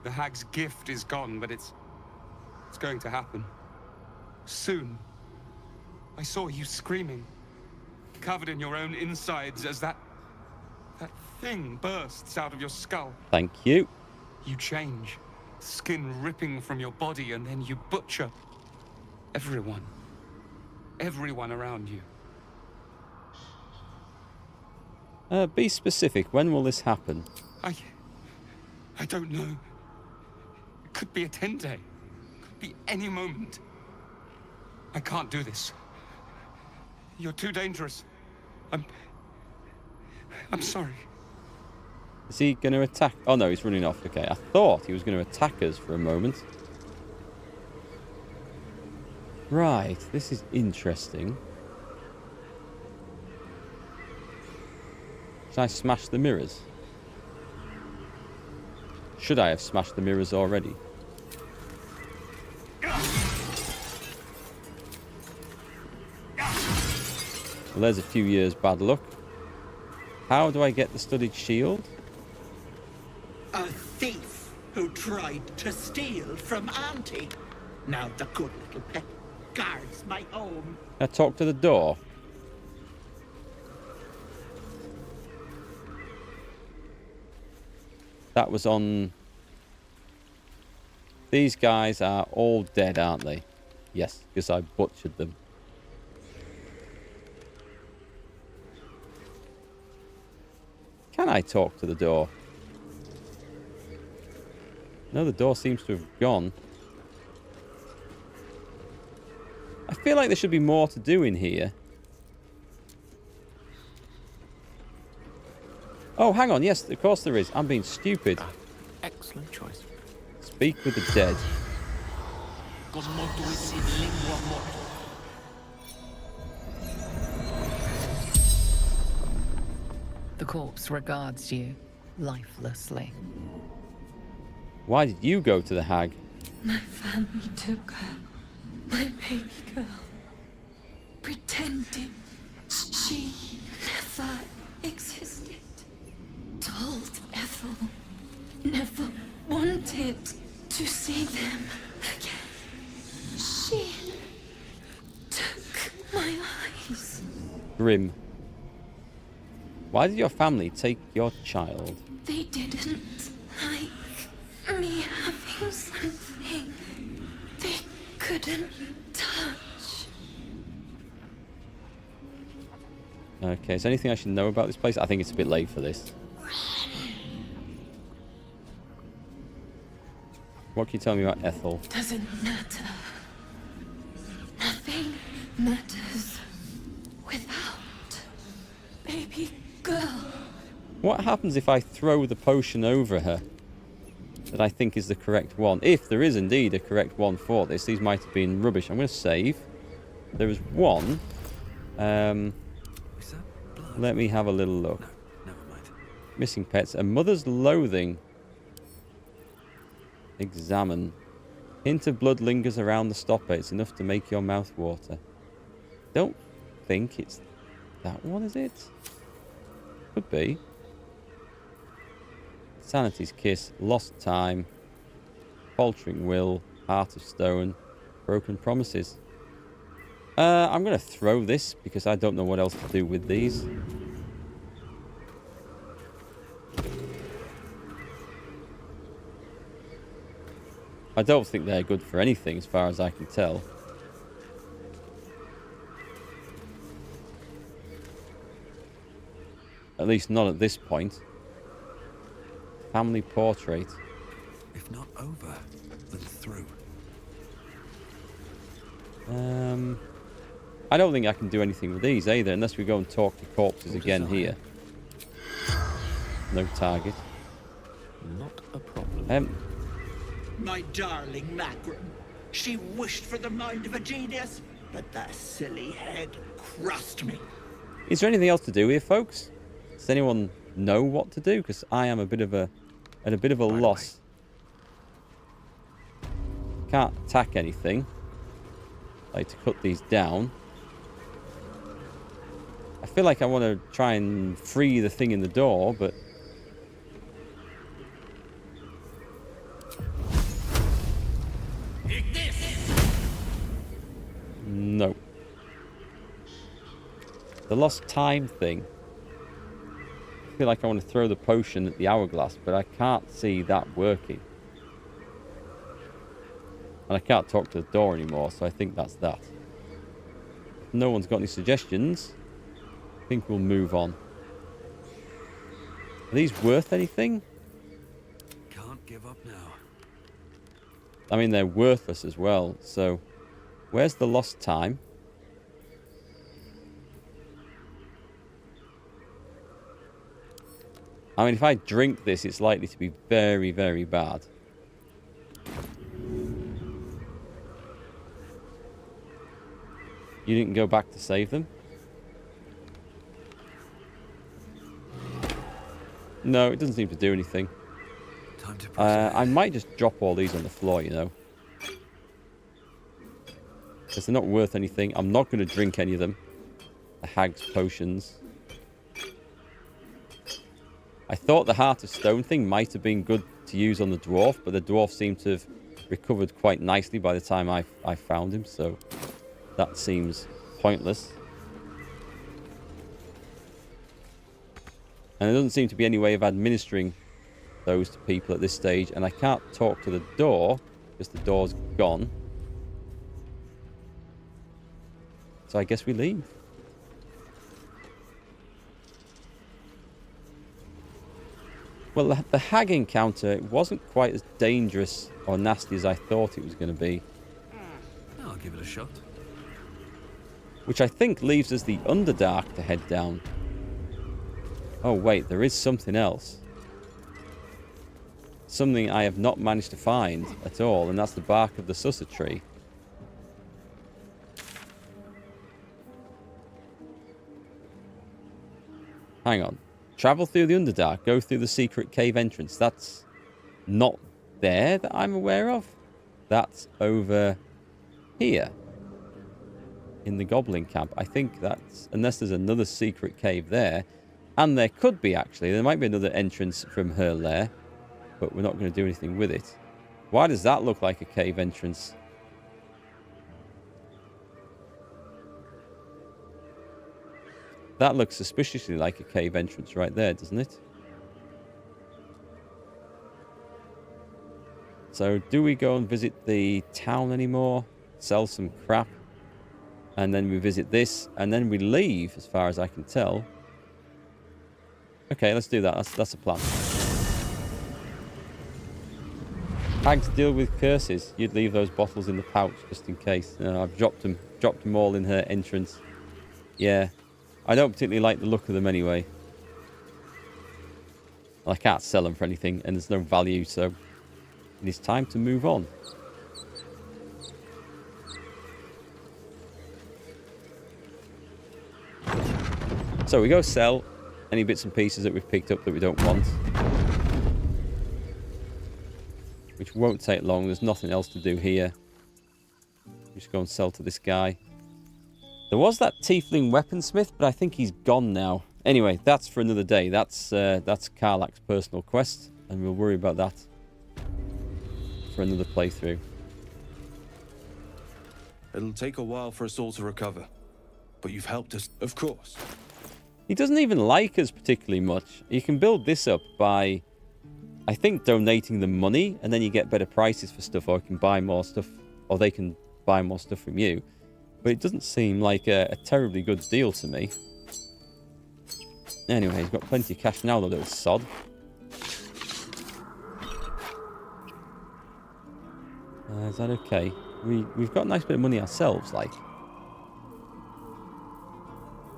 Speaker 12: The hag's gift is gone, but it's going to happen. Soon. I saw you screaming, covered in your own insides as that thing bursts out of your skull.
Speaker 1: Thank you.
Speaker 12: You change, skin ripping from your body, and then you butcher everyone around you.
Speaker 1: Be specific. When will this happen?
Speaker 12: I don't know. It could be a 10-day. Could be any moment. I can't do this. You're too dangerous. I'm sorry.
Speaker 1: Is he going to attack? Oh no, he's running off. Okay, I thought he was going to attack us for a moment. Right, this is interesting. Should I smash the mirrors? Should I have smashed the mirrors already? Well, there's a few years bad luck. How do I get the studded shield?
Speaker 8: A thief who tried to steal from Auntie. Now the good little pet guards my home.
Speaker 1: Can I talk to the door? That was on... These guys are all dead, aren't they? Yes, because I butchered them. Can I talk to the door? No, the door seems to have gone. I feel like there should be more to do in here. Oh, hang on. Yes, of course there is. I'm being stupid.
Speaker 9: Excellent choice.
Speaker 1: Speak with the dead.
Speaker 5: The corpse regards you lifelessly.
Speaker 1: Why did you go to the hag?
Speaker 3: My family took her, my baby girl, pretending she never existed. Told Ethel never wanted to see them again. She took my eyes.
Speaker 1: Grim. Why did your family take your child?
Speaker 3: They didn't like me having something they couldn't touch.
Speaker 1: Okay, is there anything I should know about this place? I think it's a bit late for this. What can you tell me about Ethel?
Speaker 3: Doesn't matter. Nothing matters without baby girl.
Speaker 1: What happens if I throw the potion over her that I think is the correct one? If there is indeed a correct one for this. These might have been rubbish. I'm going to save. There is one. Let me have a little look.
Speaker 6: Never mind.
Speaker 1: Missing pets. A mother's loathing. Examine. Hint of blood lingers around the stopper. It's enough to make your mouth water. Don't think it's that one, is it? Could be. Sanity's kiss. Lost time. Faltering will. Heart of stone. Broken promises. I'm going to throw this because I don't know what else to do with these. I don't think they're good for anything as far as I can tell. At least not at this point. Family portrait.
Speaker 6: If not over, then through.
Speaker 1: I don't think I can do anything with these either, unless we go and talk to corpses again here. No target.
Speaker 9: Not a problem.
Speaker 8: My darling Macron. She wished for the mind of a genius, but that silly head crossed me.
Speaker 1: Is there anything else to do here, folks? Does anyone know what to do? Because I am at a bit of a loss. Can't attack anything. I like to cut these down. I feel like I want to try and free the thing in the door, but... No. The lost time thing. I feel like I want to throw the potion at the hourglass, but I can't see that working. And I can't talk to the door anymore, so I think that's that. If no one's got any suggestions, I think we'll move on. Are these worth anything?
Speaker 6: Can't give up now.
Speaker 1: I mean, they're worthless as well, so... Where's the lost time? I mean, if I drink this, it's likely to be very, very bad. You didn't go back to save them? No, it doesn't seem to do anything.
Speaker 6: Time to
Speaker 1: I might just drop all these on the floor, you know. Because they're not worth anything. I'm not going to drink any of them. The hag's potions. I thought the Heart of Stone thing might have been good to use on the dwarf, but the dwarf seemed to have recovered quite nicely by the time I found him, so that seems pointless. And there doesn't seem to be any way of administering those to people at this stage, and I can't talk to the door because the door's gone. So I guess we leave. Well, the hag encounter wasn't quite as dangerous or nasty as I thought it was going to be.
Speaker 6: I'll give it a shot.
Speaker 1: Which I think leaves us the Underdark to head down. Oh wait, there is something else. Something I have not managed to find at all, and that's the bark of the Sussa tree. Hang on. Travel through the Underdark. Go through the secret cave entrance. That's not there that I'm aware of. That's over here. In the Goblin camp. I think that's... Unless there's another secret cave there. And there could be, actually. There might be another entrance from her lair. But we're not going to do anything with it. Why does that look like a cave entrance? That looks suspiciously like a cave entrance right there, doesn't it? So, do we go and visit the town anymore? Sell some crap? And then we visit this, and then we leave, as far as I can tell. Okay, let's do that. That's a plan. Hags deal with curses. You'd leave those bottles in the pouch, just in case. I've dropped them all in her entrance. Yeah. I don't particularly like the look of them anyway. Well, I can't sell them for anything, and there's no value, so it is time to move on. So we go sell any bits and pieces that we've picked up that we don't want. Which won't take long. There's nothing else to do here. Just go and sell to this guy. There was that tiefling weaponsmith, but I think he's gone now. Anyway, that's for another day. That's Karlach's personal quest, and we'll worry about that for another playthrough.
Speaker 13: It'll take a while for us all to recover, but you've helped us, of course.
Speaker 1: He doesn't even like us particularly much. You can build this up by I think donating the money and then you get better prices for stuff, or you can buy more stuff, or they can buy more stuff from you. But it doesn't seem like a terribly good deal to me. Anyway, he's got plenty of cash now, the little sod. Is that okay? We've got a nice bit of money ourselves, like.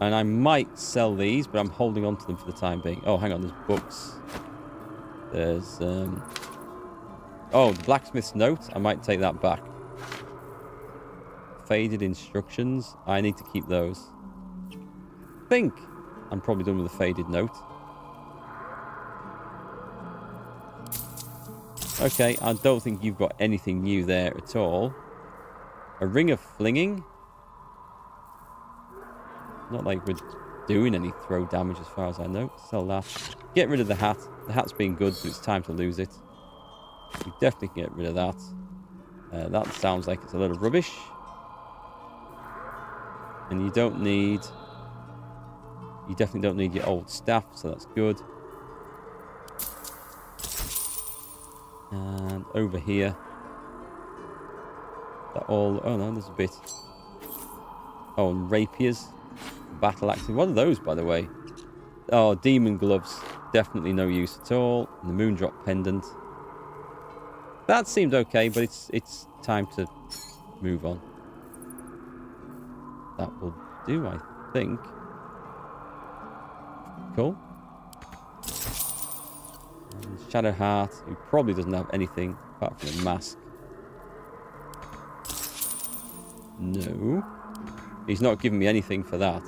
Speaker 1: And I might sell these, but I'm holding on to them for the time being. Oh, hang on, there's books. There's, oh, the blacksmith's note. I might take that back. Faded instructions. I need to keep those. I think I'm probably done with the faded note. Okay, I don't think you've got anything new there at all. A ring of flinging. Not like we're doing any throw damage as far as I know. Sell that. Get rid of the hat. The hat's been good, but it's time to lose it. We definitely can get rid of that. That sounds like it's a little rubbish. And you don't need... You definitely don't need your old staff, so that's good. And over here. That all... Oh no, there's a bit. Oh, and rapiers. Battle axes. What are those, by the way? Oh, demon gloves. Definitely no use at all. And the moondrop pendant. That seemed okay, but it's time to move on. That will do, I think. Cool. And Shadowheart, who probably doesn't have anything apart from a mask. No. He's not giving me anything for that.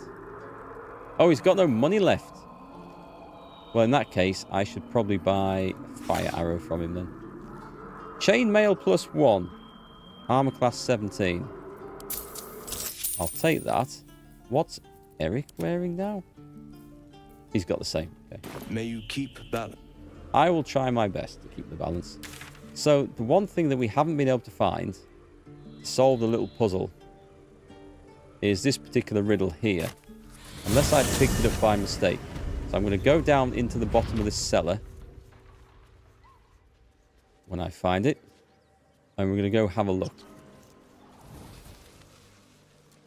Speaker 1: Oh, he's got no money left. Well, in that case, I should probably buy a fire arrow from him then. Chainmail +1. Armor class 17. I'll take that. What's Erikk wearing now? He's got the same. Okay.
Speaker 13: May you keep balance.
Speaker 1: I will try my best to keep the balance. So, the one thing that we haven't been able to find, to solve the little puzzle, is this particular riddle here. Unless I picked it up by mistake. So I'm going to go down into the bottom of this cellar. When I find it. And we're going to go have a look.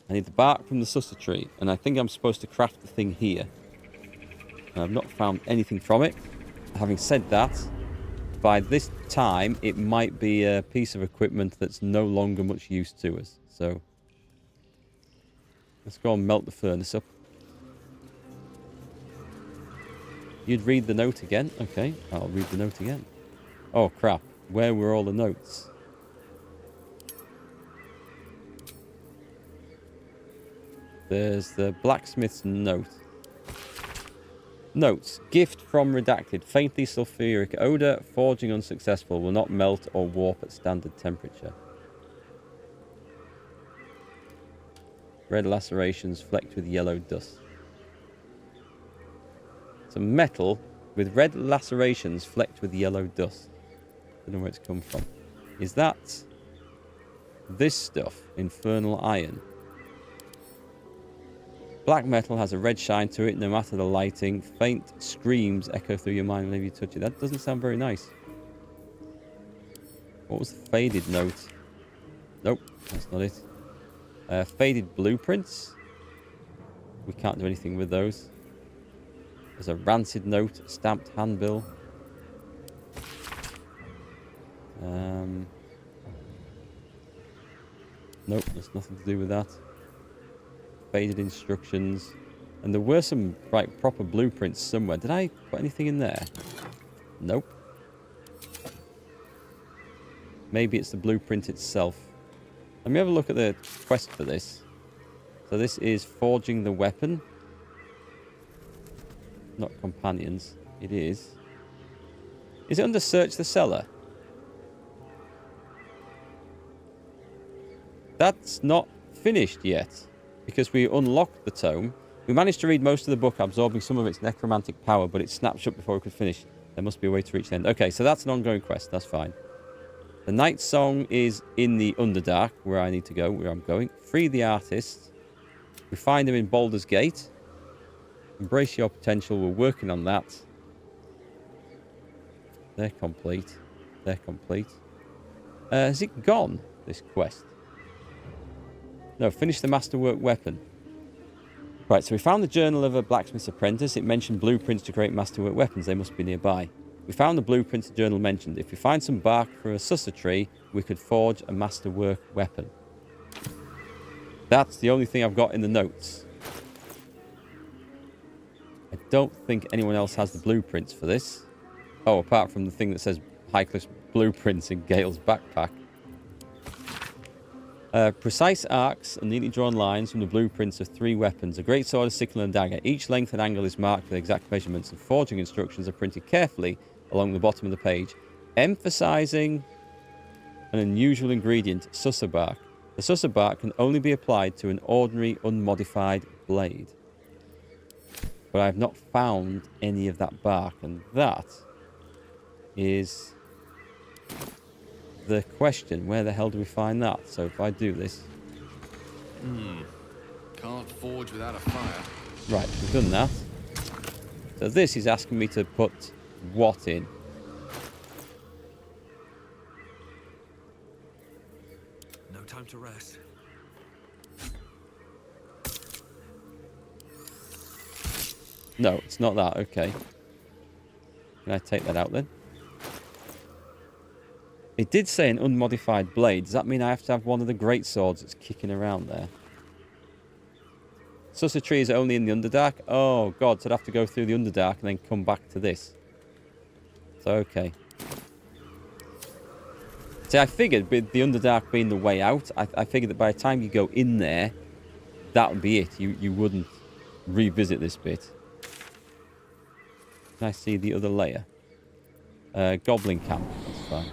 Speaker 1: I need the bark from the sussur tree. And I think I'm supposed to craft the thing here. And I've not found anything from it. Having said that, by this time, it might be a piece of equipment that's no longer much use to us. So, let's go and melt the furnace up. You'd read the note again? Okay, I'll read the note again. Oh, crap. Where were all the notes? There's the blacksmith's note. Notes. Gift from redacted. Faintly sulfuric odor. Forging unsuccessful. Will not melt or warp at standard temperature. Red lacerations flecked with yellow dust. Some metal with red lacerations flecked with yellow dust. Don't know where it's come from. Is that this stuff? Infernal iron. Black metal has a red shine to it, no matter the lighting. Faint screams echo through your mind whenever you touch it. That doesn't sound very nice. What was the faded note? Nope, that's not it. Faded blueprints. We can't do anything with those. There's a rancid note, stamped handbill. Nope, there's nothing to do with that. Faded instructions. And there were some proper blueprints somewhere. Did I put anything in there? Nope. Maybe it's the blueprint itself. Let me have a look at the quest for this. So this is forging the weapon. Not companions. It is. Is it under search the cellar? That's not finished yet. Because we unlocked the tome. We managed to read most of the book, absorbing some of its necromantic power, but it snapped shut before we could finish. There must be a way to reach the end. Okay, so that's an ongoing quest. That's fine. The Night Song is in the Underdark, where I need to go, where I'm going. Free the artist. We find him in Baldurs Gate. Embrace your potential. We're working on that. They're complete. They're complete. Has it gone, this quest? No, finish the masterwork weapon. Right, so we found the journal of a blacksmith's apprentice. It mentioned blueprints to create masterwork weapons. They must be nearby. We found the blueprints the journal mentioned. If we find some bark for a sussa tree, we could forge a masterwork weapon. That's the only thing I've got in the notes. I don't think anyone else has the blueprints for this. Oh, apart from the thing that says Highcliff's blueprints in Gale's backpack. Precise arcs and neatly drawn lines from the blueprints of 3 weapons. A great sword, a sickle, and a dagger. Each length and angle is marked with exact measurements, and forging instructions are printed carefully along the bottom of the page, emphasizing an unusual ingredient, sussa bark. The sussa bark can only be applied to an ordinary, unmodified blade. But I have not found any of that bark, and that is the question. Where the hell do we find that? So if I do this...
Speaker 9: Can't forge without a fire.
Speaker 1: Right, we've done that. So this is asking me to put what in?
Speaker 6: No time to rest.
Speaker 1: No, it's not that. Okay. Can I take that out then? It did say an unmodified blade. Does that mean I have to have one of the great swords that's kicking around there? Sussa tree is only in the Underdark? Oh, God. So I'd have to go through the Underdark and then come back to this. So, okay. See, I figured with the Underdark being the way out, I figured that by the time you go in there, that would be it. You wouldn't revisit this bit. Can I see the other layer? Goblin camp. That's fine.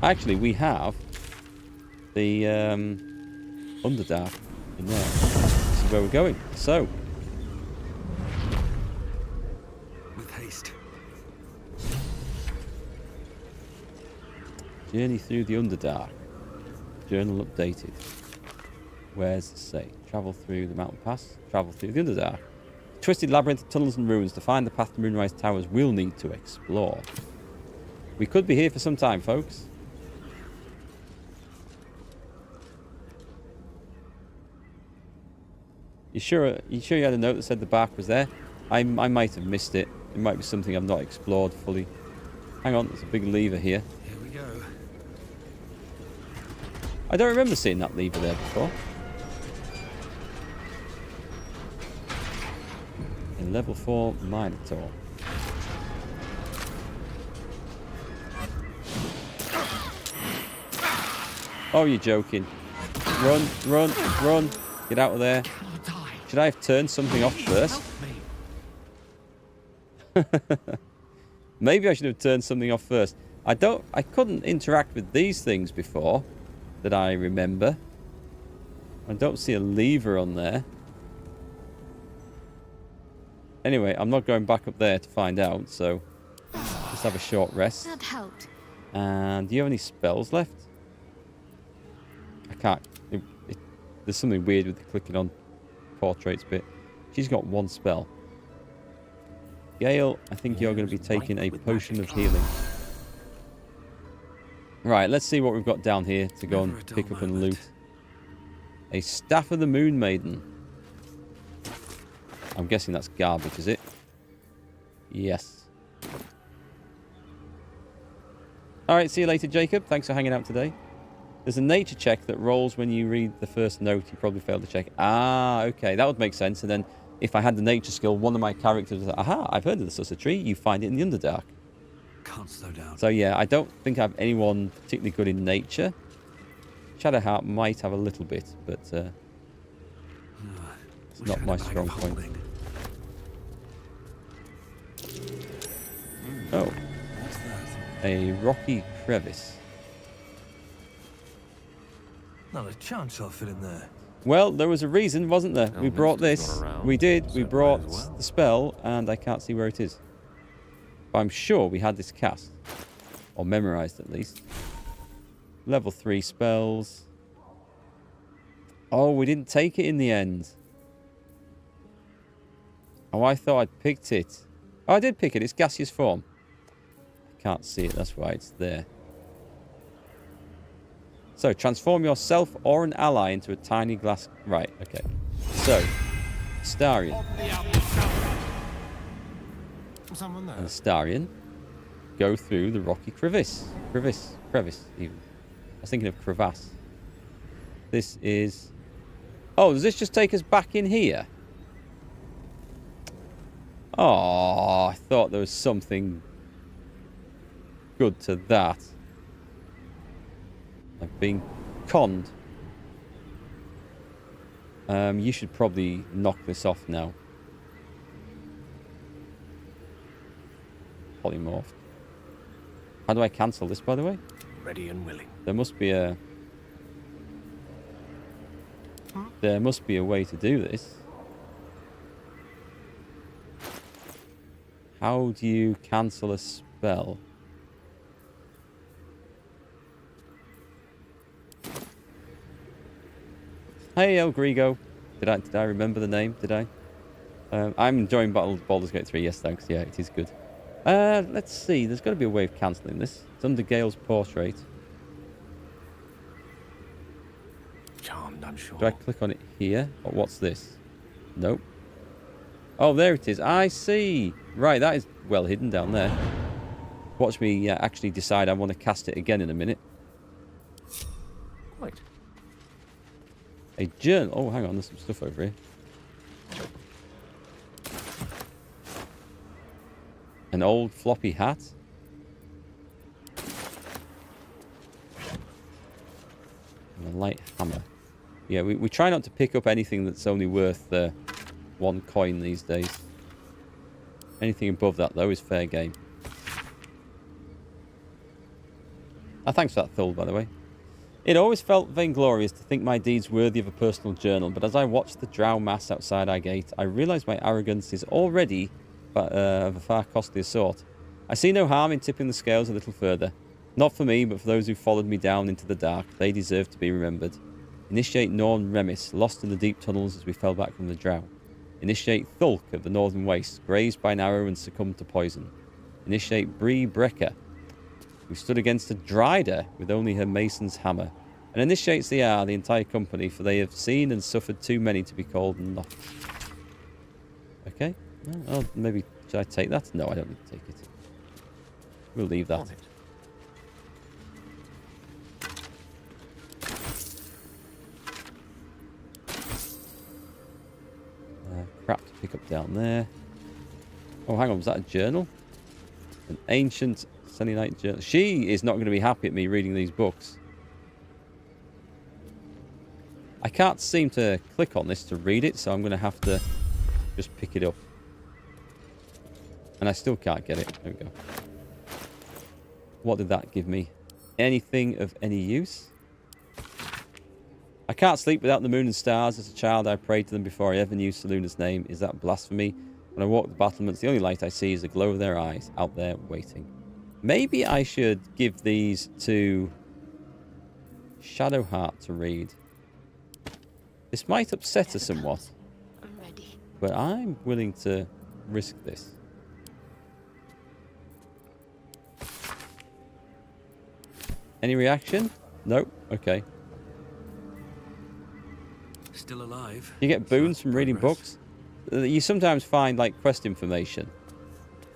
Speaker 1: Actually, we have the Underdark in there. This is where we're going. So,
Speaker 6: With haste.
Speaker 1: journey through the Underdark. Journal updated. Where's the say? Travel through the mountain pass. Travel through the Underdark. Twisted labyrinth of tunnels and ruins. To find the path to Moonrise Towers, we'll need to explore. We could be here for some time, folks. You sure you had a note that said the bark was there? I might have missed it. It might be something I've not explored fully. Hang on, there's a big lever here.
Speaker 6: Here we go.
Speaker 1: I don't remember seeing that lever there before. In level 4 Minotaur. Oh, you're joking. Run, run, run. Get out of there. Should I have turned something off first? Maybe I should have turned something off first. I couldn't interact with these things before that I remember. I don't see a lever on there. Anyway, I'm not going back up there to find out, so let's have a short rest.
Speaker 4: That helped.
Speaker 1: And do you have any spells left? I can't. There's something weird with the clicking on portraits bit. She's got 1 spell. Gale, I think you're going to be taking a potion of healing. Right, let's see what we've got down here to go and pick up and loot. A Staff of the Moon Maiden. I'm guessing that's garbage, is it? Yes. Alright, see you later, Jacob. Thanks for hanging out today. There's a nature check that rolls when you read the first note you probably failed to check. Ah, okay. That would make sense. And then if I had the nature skill, one of my characters was like, aha, I've heard of the Sussa tree. You find it in the Underdark.
Speaker 6: Can't slow down.
Speaker 1: So yeah, I don't think I have anyone particularly good in nature. Shadowheart might have a little bit, but it's not my strong point. Oh. A rocky crevice.
Speaker 9: Not a chance I'll fit in there.
Speaker 1: Well, there was a reason, wasn't there? We brought this. We did. We brought the spell, and I can't see where it is. But I'm sure we had this cast. Or memorized, at least. Level 3 spells. Oh, we didn't take it in the end. Oh, I thought I'd picked it. Oh, I did pick it. It's gaseous form. I can't see it. That's why it's there. So, transform yourself or an ally into a tiny glass... Right, okay. So, Astarion.
Speaker 2: Someone there?
Speaker 1: And Astarion go through the rocky crevice. Crevice, even. I was thinking of crevasse. This is... Oh, does this just take us back in here? Oh, I thought there was something good to that. I've been conned. You should probably knock this off now. Polymorphed. How do I cancel this, by the way?
Speaker 9: Ready and willing.
Speaker 1: There must be a... There must be a way to do this. How do you cancel a spell? Hey, El Grigo. Did I remember the name? Did I? I'm enjoying Baldur's Gate 3. Yes, thanks. Yeah, it is good. Let's see. There's got to be a way of cancelling this. It's under Gale's portrait.
Speaker 9: Charmed, I'm sure.
Speaker 1: Do I click on it here? Or what's this? Nope. Oh, there it is. I see. Right, that is well hidden down there. Watch me actually decide I want to cast it again in a minute.
Speaker 9: Wait.
Speaker 1: A journal. Oh, hang on. There's some stuff over here. An old floppy hat. And a light hammer. Yeah, we try not to pick up anything that's only worth 1 coin these days. Anything above that, though, is fair game. Thanks for that, Thul, by the way. It always felt vainglorious to think my deeds worthy of a personal journal, but as I watched the drow mass outside our gate, I realised my arrogance is already of a far costlier sort. I see no harm in tipping the scales a little further. Not for me, but for those who followed me down into the dark. They deserve to be remembered. Initiate Norn Remis, lost in the deep tunnels as we fell back from the drow. Initiate Thulk of the Northern Wastes, grazed by an arrow and succumbed to poison. Initiate Bree Brecker, who stood against a Dryder with only her mason's hammer. And initiates the entire company, for they have seen and suffered too many to be called not. Okay. Oh, maybe should I take that? No, I don't need to take it. We'll leave that. Crap to pick up down there. Oh, hang on. Was that a journal? An ancient Selenite journal. She is not going to be happy at me reading these books. I can't seem to click on this to read it, so I'm going to have to just pick it up. And I still can't get it. There we go. What did that give me? Anything of any use? I can't sleep without the moon and stars. As a child, I prayed to them before I ever knew Seluna's name. Is that blasphemy? When I walk the battlements, the only light I see is the glow of their eyes out there waiting. Maybe I should give these to Shadowheart to read. This might upset her somewhat, but I'm willing to risk this. Any reaction? Nope. Okay.
Speaker 6: Still alive.
Speaker 1: You get boons from reading books. You sometimes find like quest information,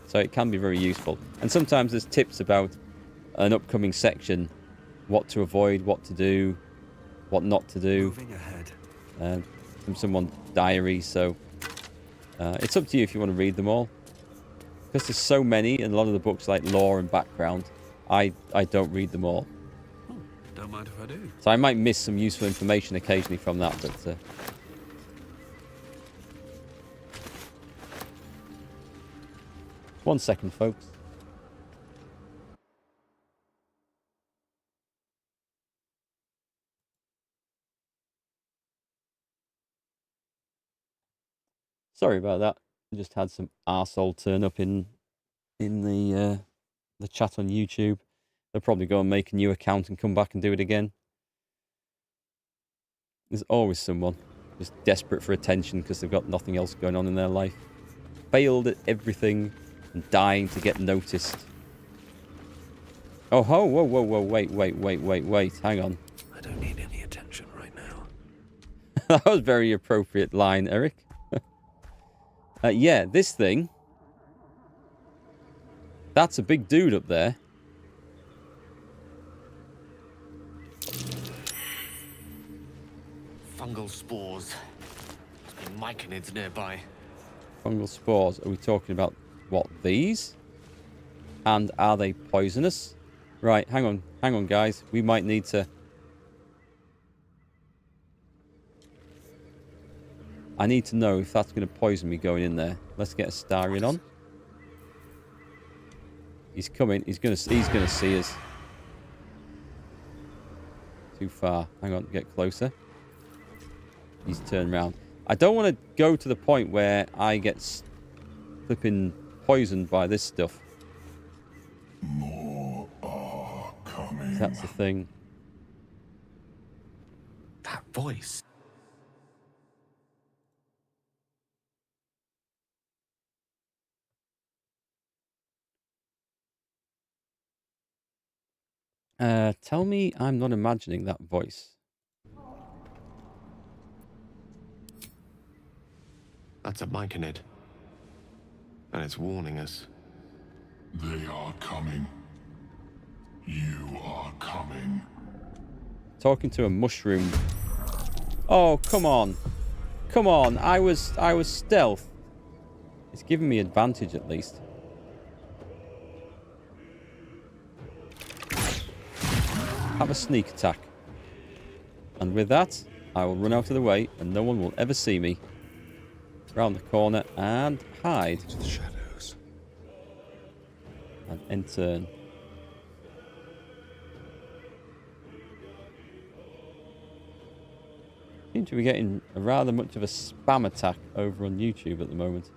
Speaker 1: so it can be very useful. And sometimes there's tips about an upcoming section, what to avoid, what to do, what not to do.
Speaker 6: Moving ahead.
Speaker 1: From someone's diary, so it's up to you if you want to read them all. Because there's so many, and a lot of the books like lore and background, I don't read them all.
Speaker 6: Oh, don't mind if I do.
Speaker 1: So I might miss some useful information occasionally from that, but... 1 second, folks. Sorry about that. I just had some arsehole turn up in the chat on YouTube. They'll probably go and make a new account and come back and do it again. There's always someone just desperate for attention because they've got nothing else going on in their life. Failed at everything. and dying to get noticed. Oh, whoa, whoa, whoa, whoa, wait, hang on.
Speaker 9: I don't need any attention right now.
Speaker 1: That was a very appropriate line, Erikk. Yeah, this thing. That's a big dude up there.
Speaker 9: Fungal spores. There's been myconids nearby.
Speaker 1: Fungal spores. Are we talking about, what, these? And are they poisonous? Right, hang on, guys. We might need to... I need to know if that's going to poison me going in there. Let's get a Starion on. He's coming. He's gonna see us. Too far. Hang on, get closer. He's turned around. I don't want to go to the point where I get flipping poisoned by this stuff.
Speaker 14: More are coming.
Speaker 1: That's the thing.
Speaker 9: That voice.
Speaker 1: Tell me I'm not imagining that voice.
Speaker 2: That's a myconid. And it's warning us.
Speaker 14: They are coming. You are coming.
Speaker 1: Talking to a mushroom. Oh, come on. Come on. I was stealth. It's giving me advantage at least. Have a sneak attack. And with that, I will run out of the way and no one will ever see me. Round the corner and hide.
Speaker 2: Into the shadows.
Speaker 1: And end turn. Seem to be getting rather much of a spam attack over on YouTube at the moment.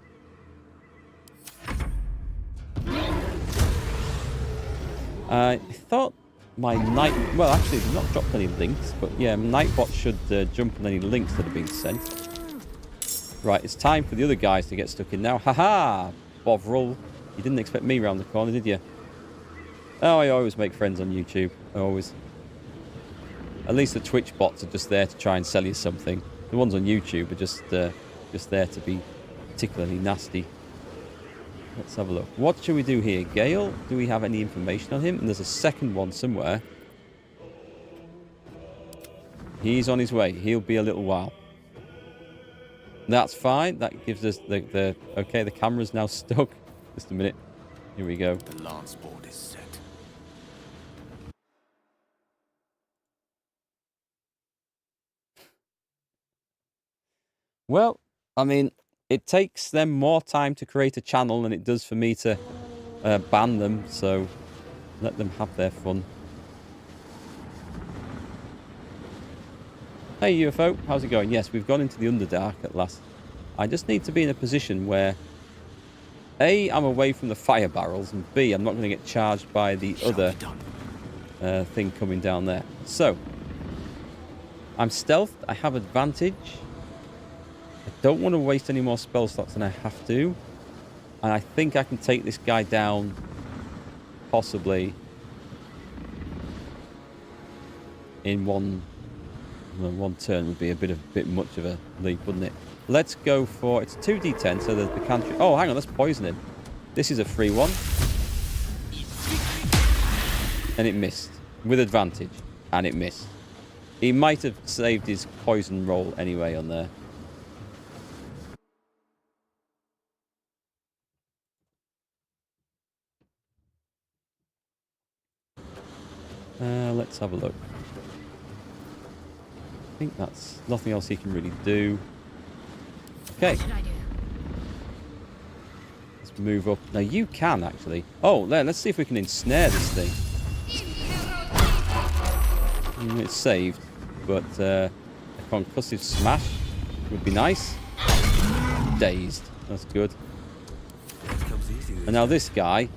Speaker 1: I thought my night... Well, actually, they've not dropped any links, but yeah, Nightbot should jump on any links that have been sent. Right, it's time for the other guys to get stuck in now. Haha! Bovril. You didn't expect me round the corner, did you? Oh, I always make friends on YouTube. Always. At least the Twitch bots are just there to try and sell you something. The ones on YouTube are just there to be particularly nasty. Let's have a look. What should we do here? Gale? Do we have any information on him? And there's a second one somewhere. He's on his way. He'll be a little while. That's fine. That gives us the... Okay, the camera's now stuck. Just a minute. Here we go.
Speaker 9: The lance board is set.
Speaker 1: Well, I mean, it takes them more time to create a channel than it does for me to ban them, so let them have their fun. Hey UFO, how's it going? Yes, we've gone into the Underdark at last. I just need to be in a position where A, I'm away from the fire barrels, and B, I'm not going to get charged by the other thing coming down there. So, I'm stealthed, I have advantage. I don't want to waste any more spell slots than I have to. And I think I can take this guy down possibly in one turn. Would be a bit much of a leap, wouldn't it? Let's go for... It's 2d10, so there's the cantrip... Oh, hang on, that's poisoning. This is a free one. And it missed. With advantage. And it missed. He might have saved his poison roll anyway on there. Let's have a look. I think that's nothing else he can really do. Okay.
Speaker 11: What should I do?
Speaker 1: Let's move up. Now you can actually. Oh, let's see if we can ensnare this thing. It's saved, but a concussive smash would be nice. Dazed. That's good. And now this guy,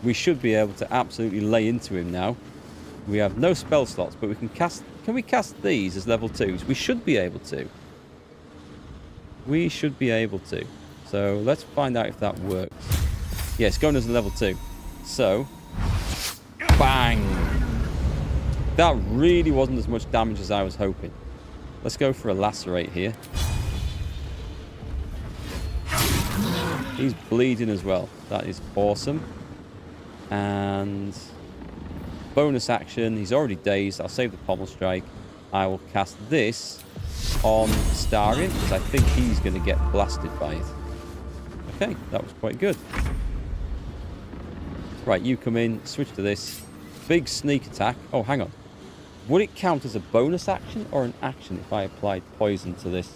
Speaker 1: we should be able to absolutely lay into him now. We have no spell slots, but we can cast... Can we cast these as level 2s? We should be able to. We should be able to. So let's find out if that works. Yeah, it's going as a level 2. So, bang! That really wasn't as much damage as I was hoping. Let's go for a lacerate here. He's bleeding as well. That is awesome. And bonus action. He's already dazed. I'll save the pommel strike. I will cast this on Starion because I think he's going to get blasted by it. Okay, that was quite good. Right, you come in. Switch to this. Big sneak attack. Oh, hang on. Would it count as a bonus action or an action if I applied poison to this?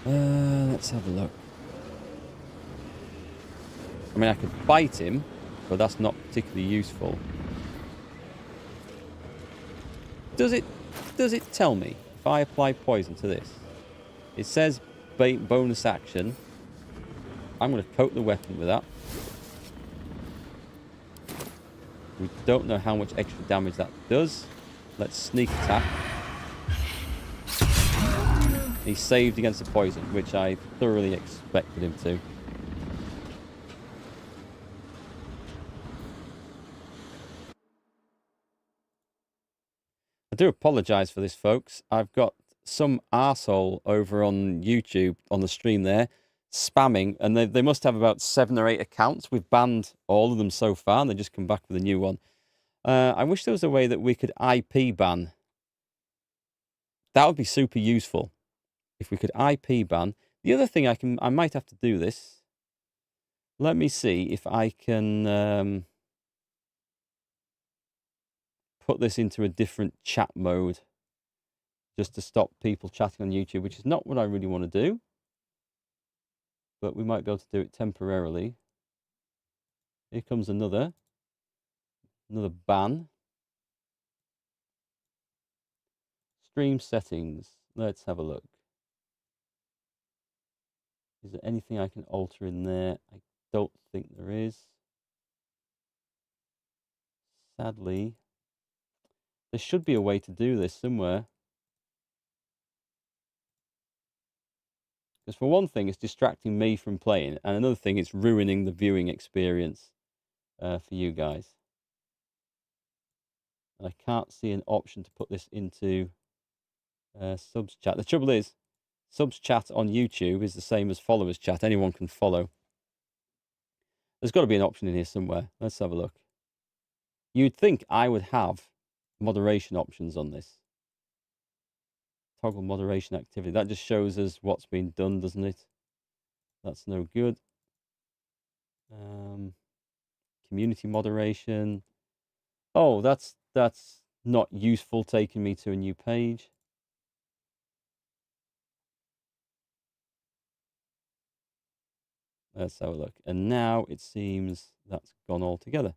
Speaker 1: Let's have a look. I mean, I could bite him, but that's not particularly useful. Does it tell me if I apply poison to this? It says bonus action. I'm going to coat the weapon with that. We don't know how much extra damage that does. Let's sneak attack. He saved against the poison, which I thoroughly expected him to. I do apologise for this, folks. I've got some arsehole over on YouTube, on the stream there, spamming, and they must have about 7 or 8 accounts. We've banned all of them so far, and they just come back with a new one. I wish there was a way that we could IP ban. That would be super useful. If we could IP ban. The other thing I might have to do this. Let me see if I can put this into a different chat mode just to stop people chatting on YouTube, which is not what I really want to do. But we might be able to do it temporarily. Here comes another ban. Stream settings. Let's have a look. Is there anything I can alter in there? I don't think there is. Sadly. There should be a way to do this somewhere. Because for one thing, it's distracting me from playing. And another thing, it's ruining the viewing experience for you guys. And I can't see an option to put this into subs chat. The trouble is, subs chat on YouTube is the same as followers chat. Anyone can follow. There's got to be an option in here somewhere. Let's have a look. You'd think I would have moderation options on this. Toggle moderation activity. That just shows us what's been done, doesn't it? That's no good. Community moderation. Oh, that's not useful, taking me to a new page. Let's have a look. And now it seems that's gone altogether.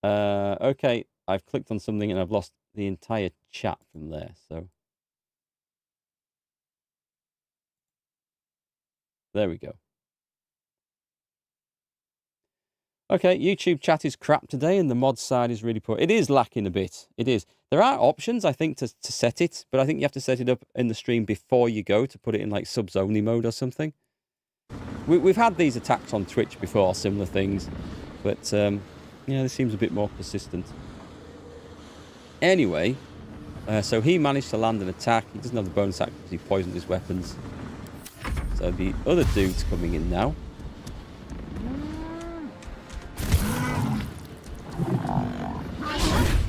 Speaker 1: Okay, I've clicked on something and I've lost the entire chat from there. So there we go. Okay, YouTube chat is crap today and the mod side is really poor. It is lacking a bit. It is. There are options, I think, to set it, but I think you have to set it up in the stream before you go to put it in like subs only mode or something. We've had these attacks on Twitch before, similar things, but yeah, this seems a bit more persistent. Anyway, so he managed to land an attack. He doesn't have the bonus attack because he poisoned his weapons. So the other dude's coming in now.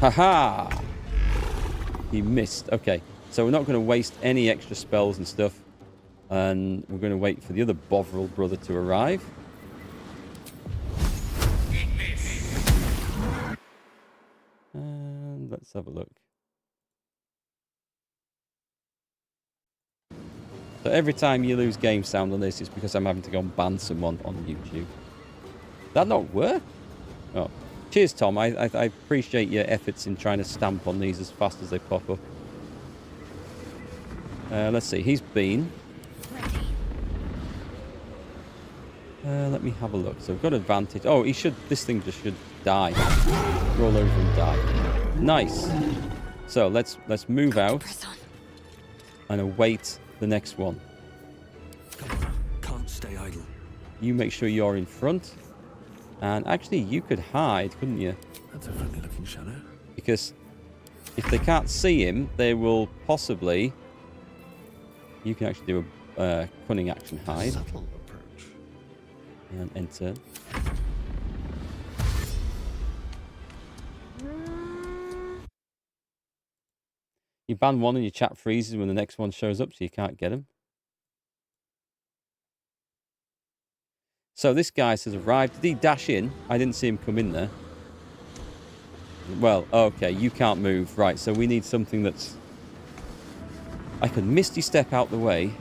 Speaker 1: Haha! He missed. Okay, so we're not going to waste any extra spells and stuff. And we're going to wait for the other Bovril brother to arrive. And let's have a look. So every time you lose game sound on this, it's because I'm having to go and ban someone on YouTube. That not work? Oh, cheers, Tom. I appreciate your efforts in trying to stamp on these as fast as they pop up. Let's see. He's been. Let me have a look. So we've got advantage. Oh, this thing just should die. Roll over and die. Nice. So let's move out and await the next one.
Speaker 6: Come on, can't stay idle.
Speaker 1: You make sure you're in front. And actually, you could hide, couldn't you?
Speaker 6: That's a friendly looking shadow.
Speaker 1: Because if they can't see him, they will possibly... You can actually do a cunning action hide.
Speaker 2: Subtle approach.
Speaker 1: And enter. You ban one and your chat freezes when the next one shows up, so you can't get him. So this guy says arrived. Did he dash in? I didn't see him come in there. Well, okay, you can't move. Right, so we need something that's... I can Misty Step out the way. Do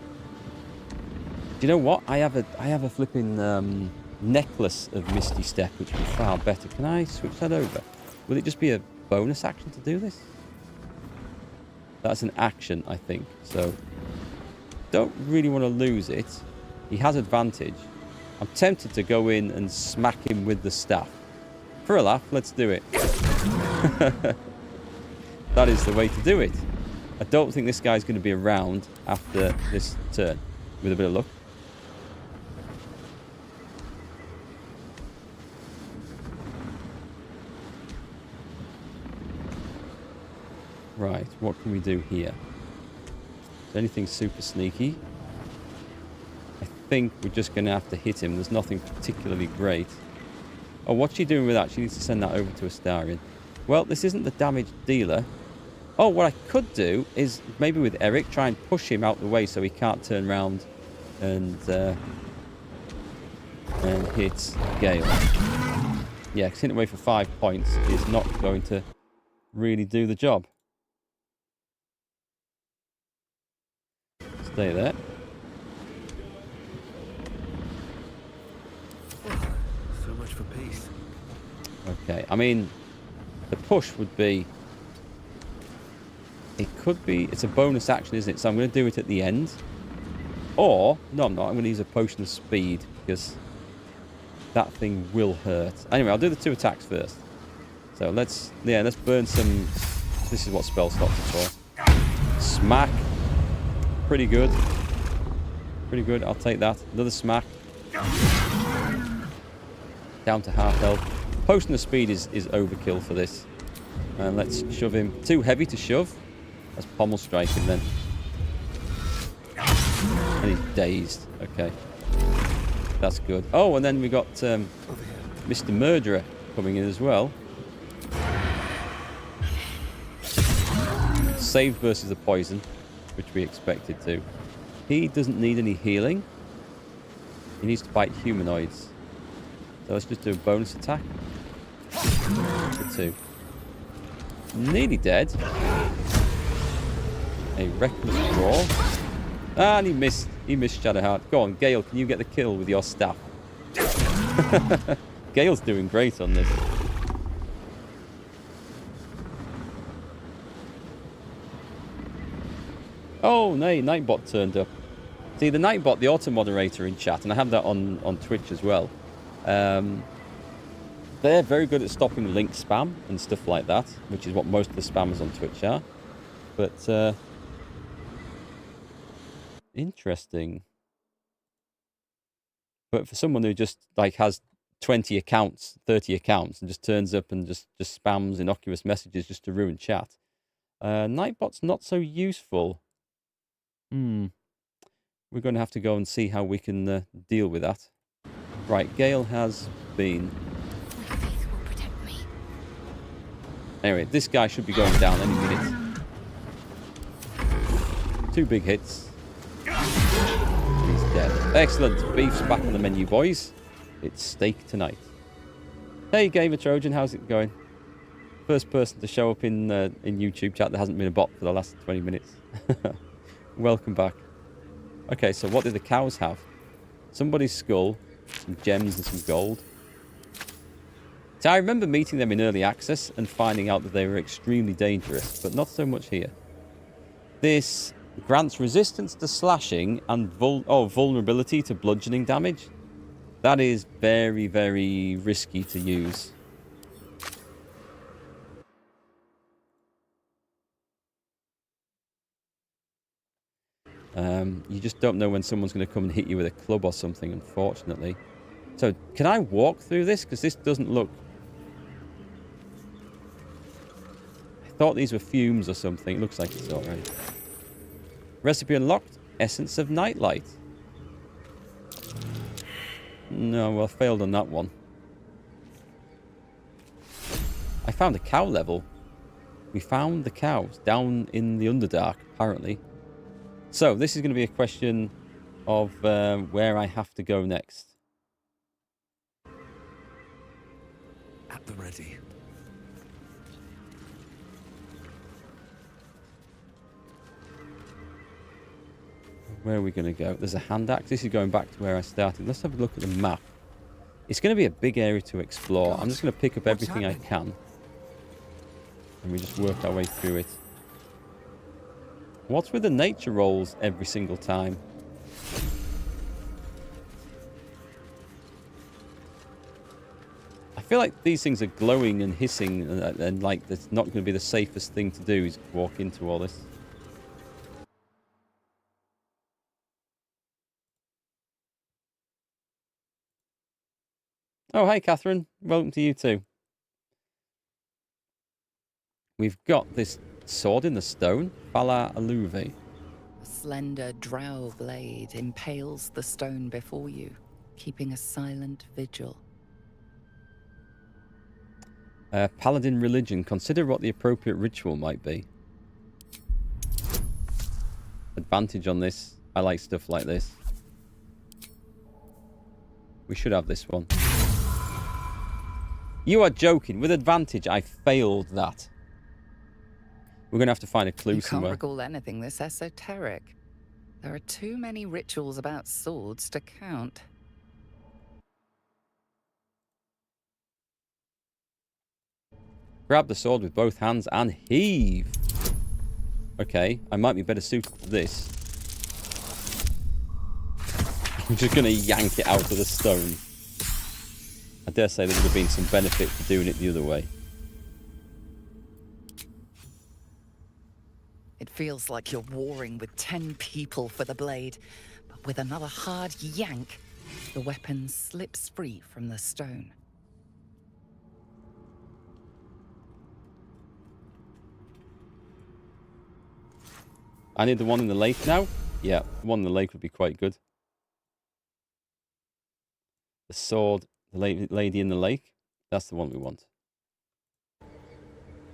Speaker 1: you know what? I have a flipping necklace of Misty Step, which would be far better. Can I switch that over? Will it just be a bonus action to do this? That's an action, I think. So, don't really want to lose it. He has advantage. I'm tempted to go in and smack him with the staff. For a laugh, let's do it. That is the way to do it. I don't think this guy's going to be around after this turn, with a bit of luck. Right, what can we do here? Is there anything super sneaky? I think we're just going to have to hit him. There's nothing particularly great. Oh, what's she doing with that? She needs to send that over to Astarion. Well, this isn't the damage dealer. Oh, what I could do is maybe with Erikk, try and push him out the way so he can't turn around and hit Gale. Yeah, because hitting away for 5 points is not going to really do the job. Stay there.
Speaker 6: So much for peace.
Speaker 1: Okay, I mean, the push would be... It could be... It's a bonus action, isn't it? So I'm going to do it at the end. Or... No, I'm not. I'm going to use a potion of speed, because that thing will hurt. Anyway, I'll do the 2 attacks first. So let's burn some... This is what spell slots are for. Smack. Pretty good. Pretty good. I'll take that. Another smack. Down to half health. Potion of speed is overkill for this. And let's shove him. Too heavy to shove. Let's pommel strike him then. And he's dazed. Okay. That's good. Oh, and then we got Mr. Murderer coming in as well. Saved versus the poison, which we expected to. He doesn't need any healing. He needs to bite humanoids. So let's just do a bonus attack. For 2. Nearly dead. A reckless draw. And he missed. He missed Shadowheart. Go on, Gale, can you get the kill with your staff? Gale's doing great on this. Oh, no, Nightbot turned up. See, the Nightbot, the auto-moderator in chat, and I have that on Twitch as well. They're very good at stopping link spam and stuff like that, which is what most of the spammers on Twitch are. But, interesting. But for someone who just, like, has 20 accounts, 30 accounts, and just turns up and just spams innocuous messages just to ruin chat, Nightbot's not so useful. We're going to have to go and see how we can deal with that. Right, Gale has been...
Speaker 11: My faith will protect me.
Speaker 1: Anyway, this guy should be going down any minute. 2 big hits. He's dead. Excellent. Beef's back on the menu, boys. It's steak tonight. Hey, Gamer Trojan, how's it going? First person to show up in YouTube chat that hasn't been a bot for the last 20 minutes. Welcome back. Okay, so what did the cows have? Somebody's skull, some gems and some gold. So I remember meeting them in early access and finding out that they were extremely dangerous, but not so much here. This grants resistance to slashing and vulnerability to bludgeoning damage. That is very, very risky to use. You just don't know when someone's going to come and hit you with a club or something, unfortunately. So, can I walk through this? Because this doesn't look... I thought these were fumes or something. It looks like it's alright. Recipe unlocked. Essence of Nightlight. No, well, failed on that one. I found a cow level. We found the cows down in the Underdark, apparently. So, this is going to be a question of where I have to go next.
Speaker 6: At the ready.
Speaker 1: Where are we going to go? There's a hand axe. This is going back to where I started. Let's have a look at the map. It's going to be a big area to explore. I'm just going to pick up everything I can. And we just work our way through it. What's with the nature rolls every single time? I feel like these things are glowing and hissing and like it's not going to be the safest thing to do is walk into all this. Oh, hey, Catherine. Welcome to you too. We've got this sword in the stone, Fala Aluve.
Speaker 5: A slender drow blade impales the stone before you, keeping a silent vigil.
Speaker 1: Paladin religion. Consider what the appropriate ritual might be. Advantage on this. I like stuff like this. We should have this one. You are joking. With advantage, I failed that. We're going to have to find a clue somewhere.
Speaker 5: You can't recall anything this esoteric. There are too many rituals about swords to count.
Speaker 1: Grab the sword with both hands and heave. Okay, I might be better suited for this. I'm just going to yank it out of the stone. I dare say there would have been some benefit to doing it the other way.
Speaker 5: It feels like you're warring with 10 people for the blade, but with another hard yank, the weapon slips free from the stone.
Speaker 1: I need the one in the lake now? Yeah, the one in the lake would be quite good. The sword, the lady in the lake. That's the one we want. I'm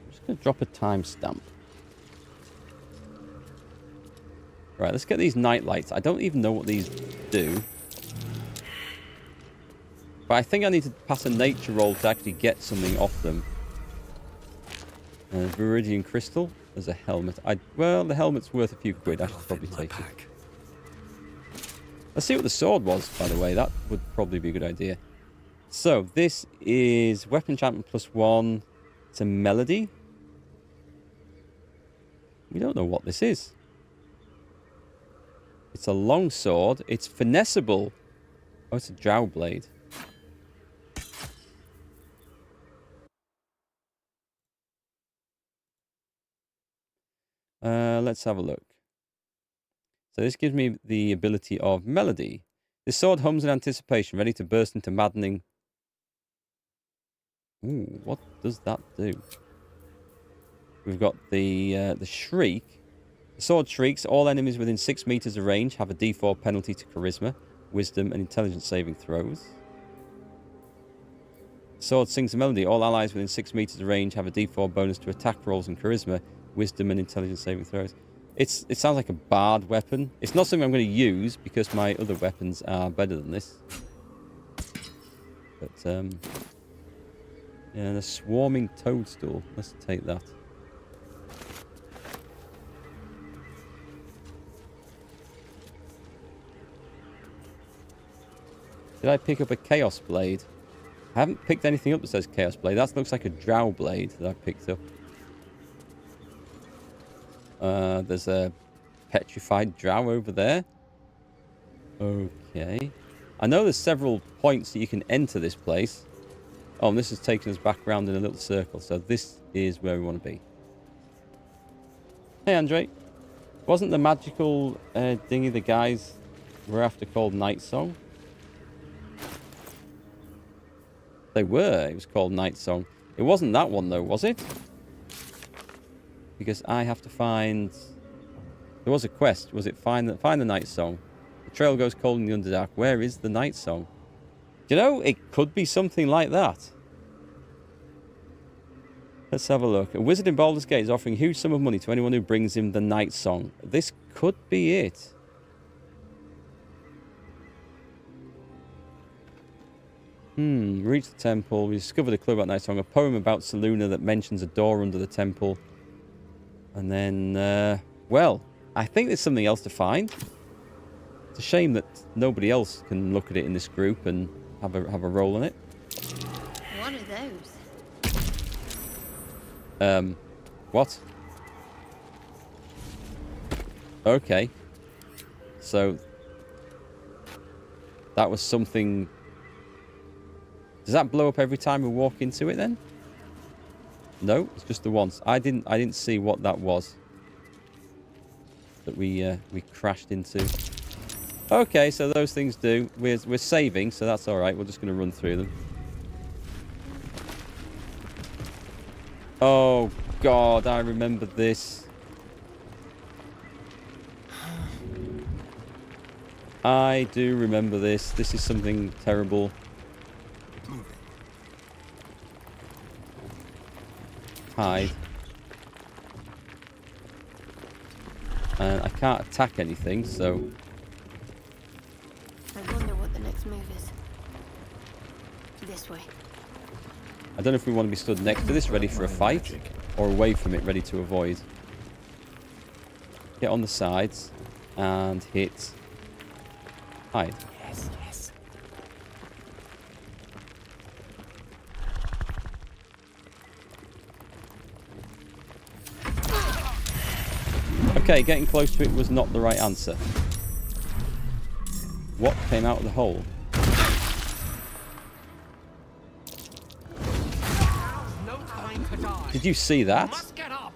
Speaker 1: just going to drop a timestamp. Right, let's get these night lights. I don't even know what these do. But I think I need to pass a nature roll to actually get something off them. Viridian crystal. There's a helmet. Well, the helmet's worth a few quid. I should probably take it. Let's see what the sword was, by the way. That would probably be a good idea. So, this is weapon enchantment +1. It's a melody. We don't know what this is. It's a long sword. It's finessable. Oh, it's a drow blade. Let's have a look. So this gives me the ability of melody. This sword hums in anticipation, ready to burst into maddening... Ooh, what does that do? We've got the shriek. The sword shrieks. All enemies within 6 meters of range have a D4 penalty to charisma, wisdom, and intelligence saving throws. The sword sings a melody. All allies within 6 meters of range have a D4 bonus to attack rolls and charisma, wisdom, and intelligence saving throws. It sounds like a bard weapon. It's not something I'm going to use because my other weapons are better than this. But, yeah, the swarming toadstool. Let's take that. Did I pick up a chaos blade? I haven't picked anything up that says chaos blade. That looks like a drow blade that I picked up. There's a petrified drow over there. Okay. I know there's several points that you can enter this place. Oh, and this has taken us back around in a little circle. So this is where we want to be. Hey, Andre. Wasn't the magical thingy the guys were after called Night Song? They were. It was called Night Song. It wasn't that one though, was it? Because I have to find... There was a quest. Was it find the Night Song? The trail goes cold in the Underdark. Where is the Night Song? Do you know, it could be something like that. Let's have a look. A wizard in Baldurs Gate is offering a huge sum of money to anyone who brings him the Night Song. This could be it. Reach the temple. We discovered a clue about Night Song. A poem about Selûne that mentions a door under the temple. And then, well, I think there's something else to find. It's a shame that nobody else can look at it in this group and have a roll on it.
Speaker 11: One of those.
Speaker 1: What? Okay. So, that was something... Does that blow up every time we walk into it then? No, it's just the once. I didn't see what that was that we crashed into. Okay, so those things do. We're saving, so that's all right. We're just going to run through them. Oh God, I remember this. I do remember this. This is something terrible. Hide. And I can't attack anything, so...
Speaker 11: I wonder what the next move is. This way.
Speaker 1: I don't know if we want to be stood next to this, ready for a fight, or away from it, ready to avoid. Get on the sides, and hit... Hide.
Speaker 9: Yes, yes.
Speaker 1: Okay, getting close to it was not the right answer. What came out of the hole?
Speaker 9: No time to die.
Speaker 1: Did you see that?
Speaker 9: Must get up.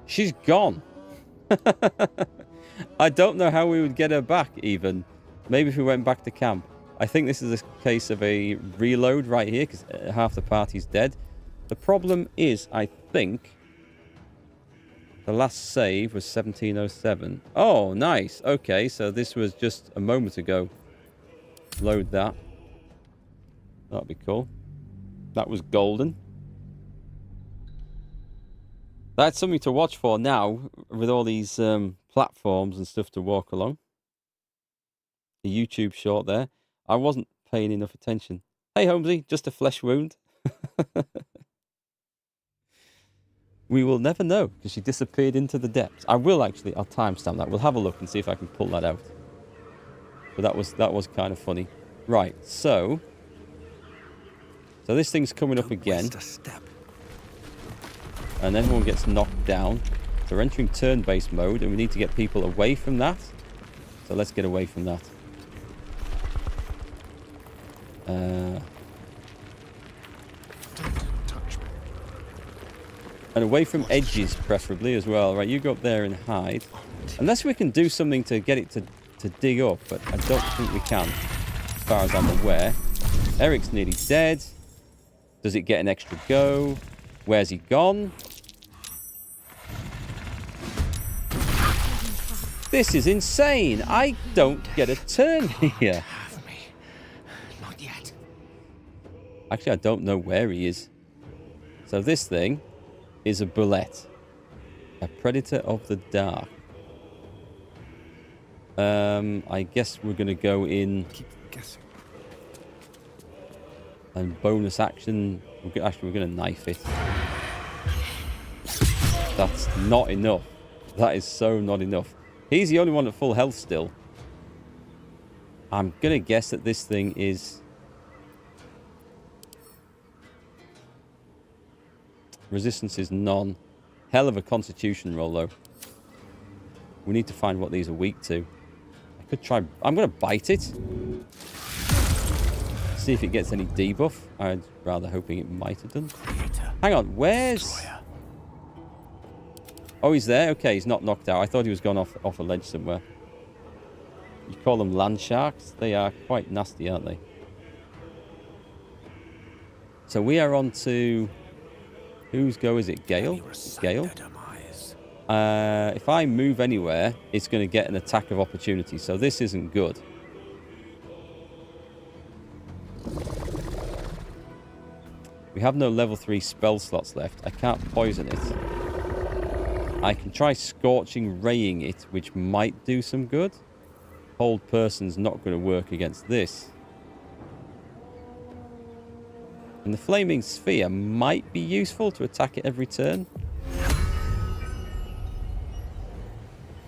Speaker 1: She's gone. I don't know how we would get her back, even. Maybe if we went back to camp. I think this is a case of a reload right here, because half the party's dead. The problem is, I think, the last save was 1707. Oh, nice. Okay, so this was just a moment ago. Load that. That'd be cool. That was golden. That's something to watch for now, with all these platforms and stuff to walk along. A YouTube short there. I wasn't paying enough attention. Hey, Holmesy, just a flesh wound. We will never know, because she disappeared into the depths. I will actually, I'll timestamp that. We'll have a look and see if I can pull that out. But that was kind of funny. Right, so this thing's coming up again. And everyone gets knocked down. So we're entering turn-based mode, and we need to get people away from that. So let's get away from that. And away from edges, preferably, as well. Right, you go up there and hide. Unless we can do something to get it to dig up, but I don't think we can, as far as I'm aware. Erikk's nearly dead. Does it get an extra go? Where's he gone? This is insane. I don't get a turn here.
Speaker 9: Not yet.
Speaker 1: Actually, I don't know where he is. So this thing is a bullet. A predator of the dark. I guess we're going to go in...
Speaker 9: Keep guessing.
Speaker 1: And bonus action... Actually, we're going to knife it. That's not enough. That is so not enough. He's the only one at full health still. I'm going to guess that this thing is... Resistance is none. Hell of a constitution roll, though. We need to find what these are weak to. I could try... I'm going to bite it. see if it gets any debuff. I'd rather hoping it might have done. Hang on, where's... Oh, he's there? Okay, he's not knocked out. I thought he was gone off a ledge somewhere. You call them land sharks? They are quite nasty, aren't they? So we are on to... Whose go is it? Gale? Gale? If I move anywhere, it's going to get an attack of opportunity. So this isn't good. We have no level 3 spell slots left. I can't poison it. I can try Scorching Raying it, which might do some good. Hold Person's not going to work against this. And the Flaming Sphere might be useful to attack it every turn.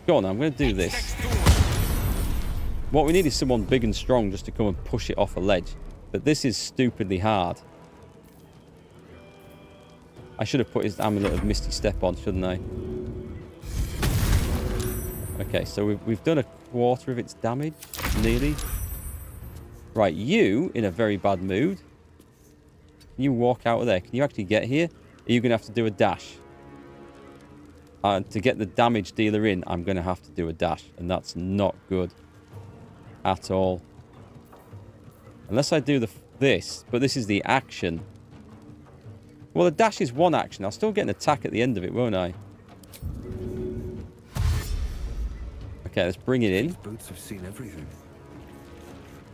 Speaker 1: Go on, I'm going to do this. What we need is someone big and strong just to come and push it off a ledge. But this is stupidly hard. I should have put his amulet of Misty Step on, shouldn't I? Okay, so we've done a quarter of its damage, nearly. Right, you, in a very bad mood. Can you walk out of there? Can you actually get here? Are you going to have to do a dash? To get the damage dealer in, I'm going to have to do a dash. And that's not good. At all. Unless I do this. But this is the action. Well, the dash is one action. I'll still get an attack at the end of it, won't I? Okay, let's bring it in.
Speaker 6: These boots have seen everything.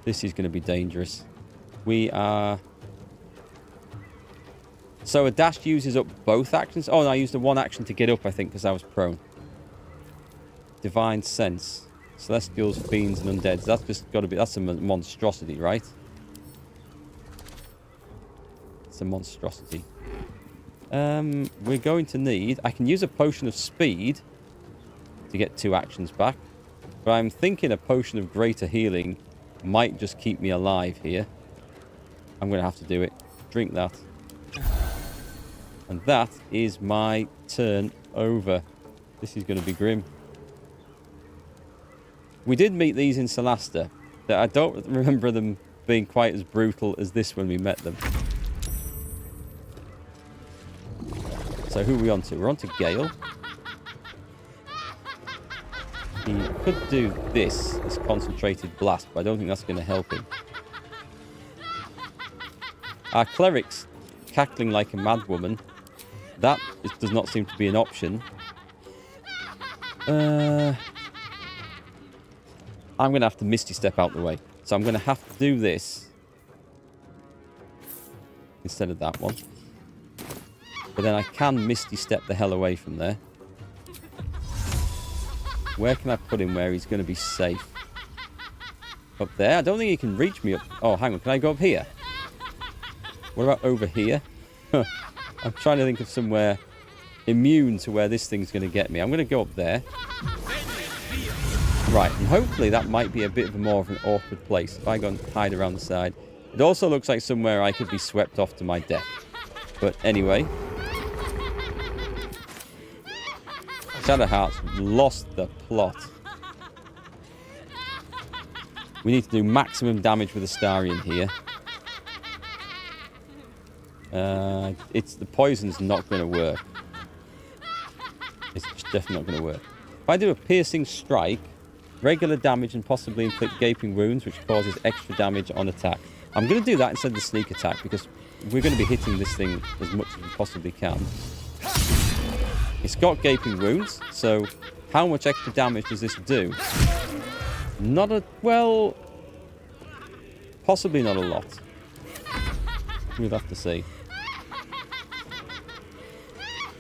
Speaker 1: This is going to be dangerous. We are... So a dash uses up both actions. Oh, no, I used the one action to get up, I think, because I was prone. Divine Sense. Celestials, Fiends, and Undeads. That's just got to be... That's a monstrosity, right? It's a monstrosity. We're going to need... I can use a Potion of Speed to get 2 actions back. But I'm thinking a Potion of Greater Healing might just keep me alive here. I'm going to have to do it. Drink that. And that is my turn over. This is going to be grim. We did meet these in Solasta. I don't remember them being quite as brutal as this when we met them. So who are we on to? We're on to Gale. He could do this Concentrated Blast, but I don't think that's going to help him. Our Cleric's cackling like a madwoman. That does not seem to be an option. I'm going to have to Misty Step out the way. So I'm going to have to do this instead of that one. But then I can Misty Step the hell away from there. Where can I put him where he's going to be safe? Up there? I don't think he can reach me up. Oh, hang on. Can I go up here? What about over here? I'm trying to think of somewhere immune to where this thing's going to get me. I'm going to go up there. Right, and hopefully that might be a bit more of an awkward place if I go and hide around the side. It also looks like somewhere I could be swept off to my death. But anyway. Shadowheart's lost the plot. We need to do maximum damage with Astarion here. The poison's not going to work. It's just definitely not going to work. If I do a piercing strike, regular damage and possibly inflict gaping wounds, which causes extra damage on attack. I'm going to do that instead of the sneak attack because we're going to be hitting this thing as much as we possibly can. It's got gaping wounds, so how much extra damage does this do? Not a... well... possibly not a lot. We'll have to see.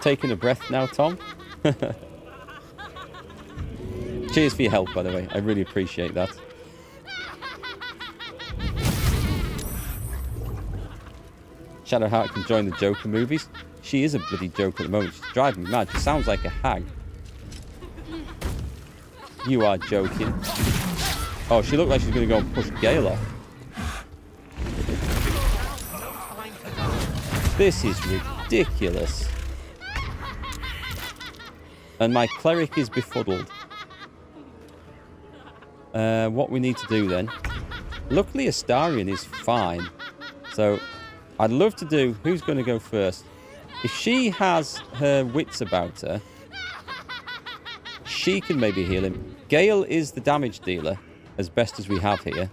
Speaker 1: Taking a breath now, Tom. Cheers for your help, by the way. I really appreciate that. Shadowheart can join the Joker movies. She is a bloody joke at the moment. She's driving me mad. She sounds like a hag. You are joking. Oh, she looked like she's going to go and push Gale off. This is ridiculous. And my cleric is befuddled. What we need to do then... luckily Astarion is fine. So I'd love to do... Who's going to go first? If she has her wits about her, she can maybe heal him. Gale is the damage dealer, as best as we have here.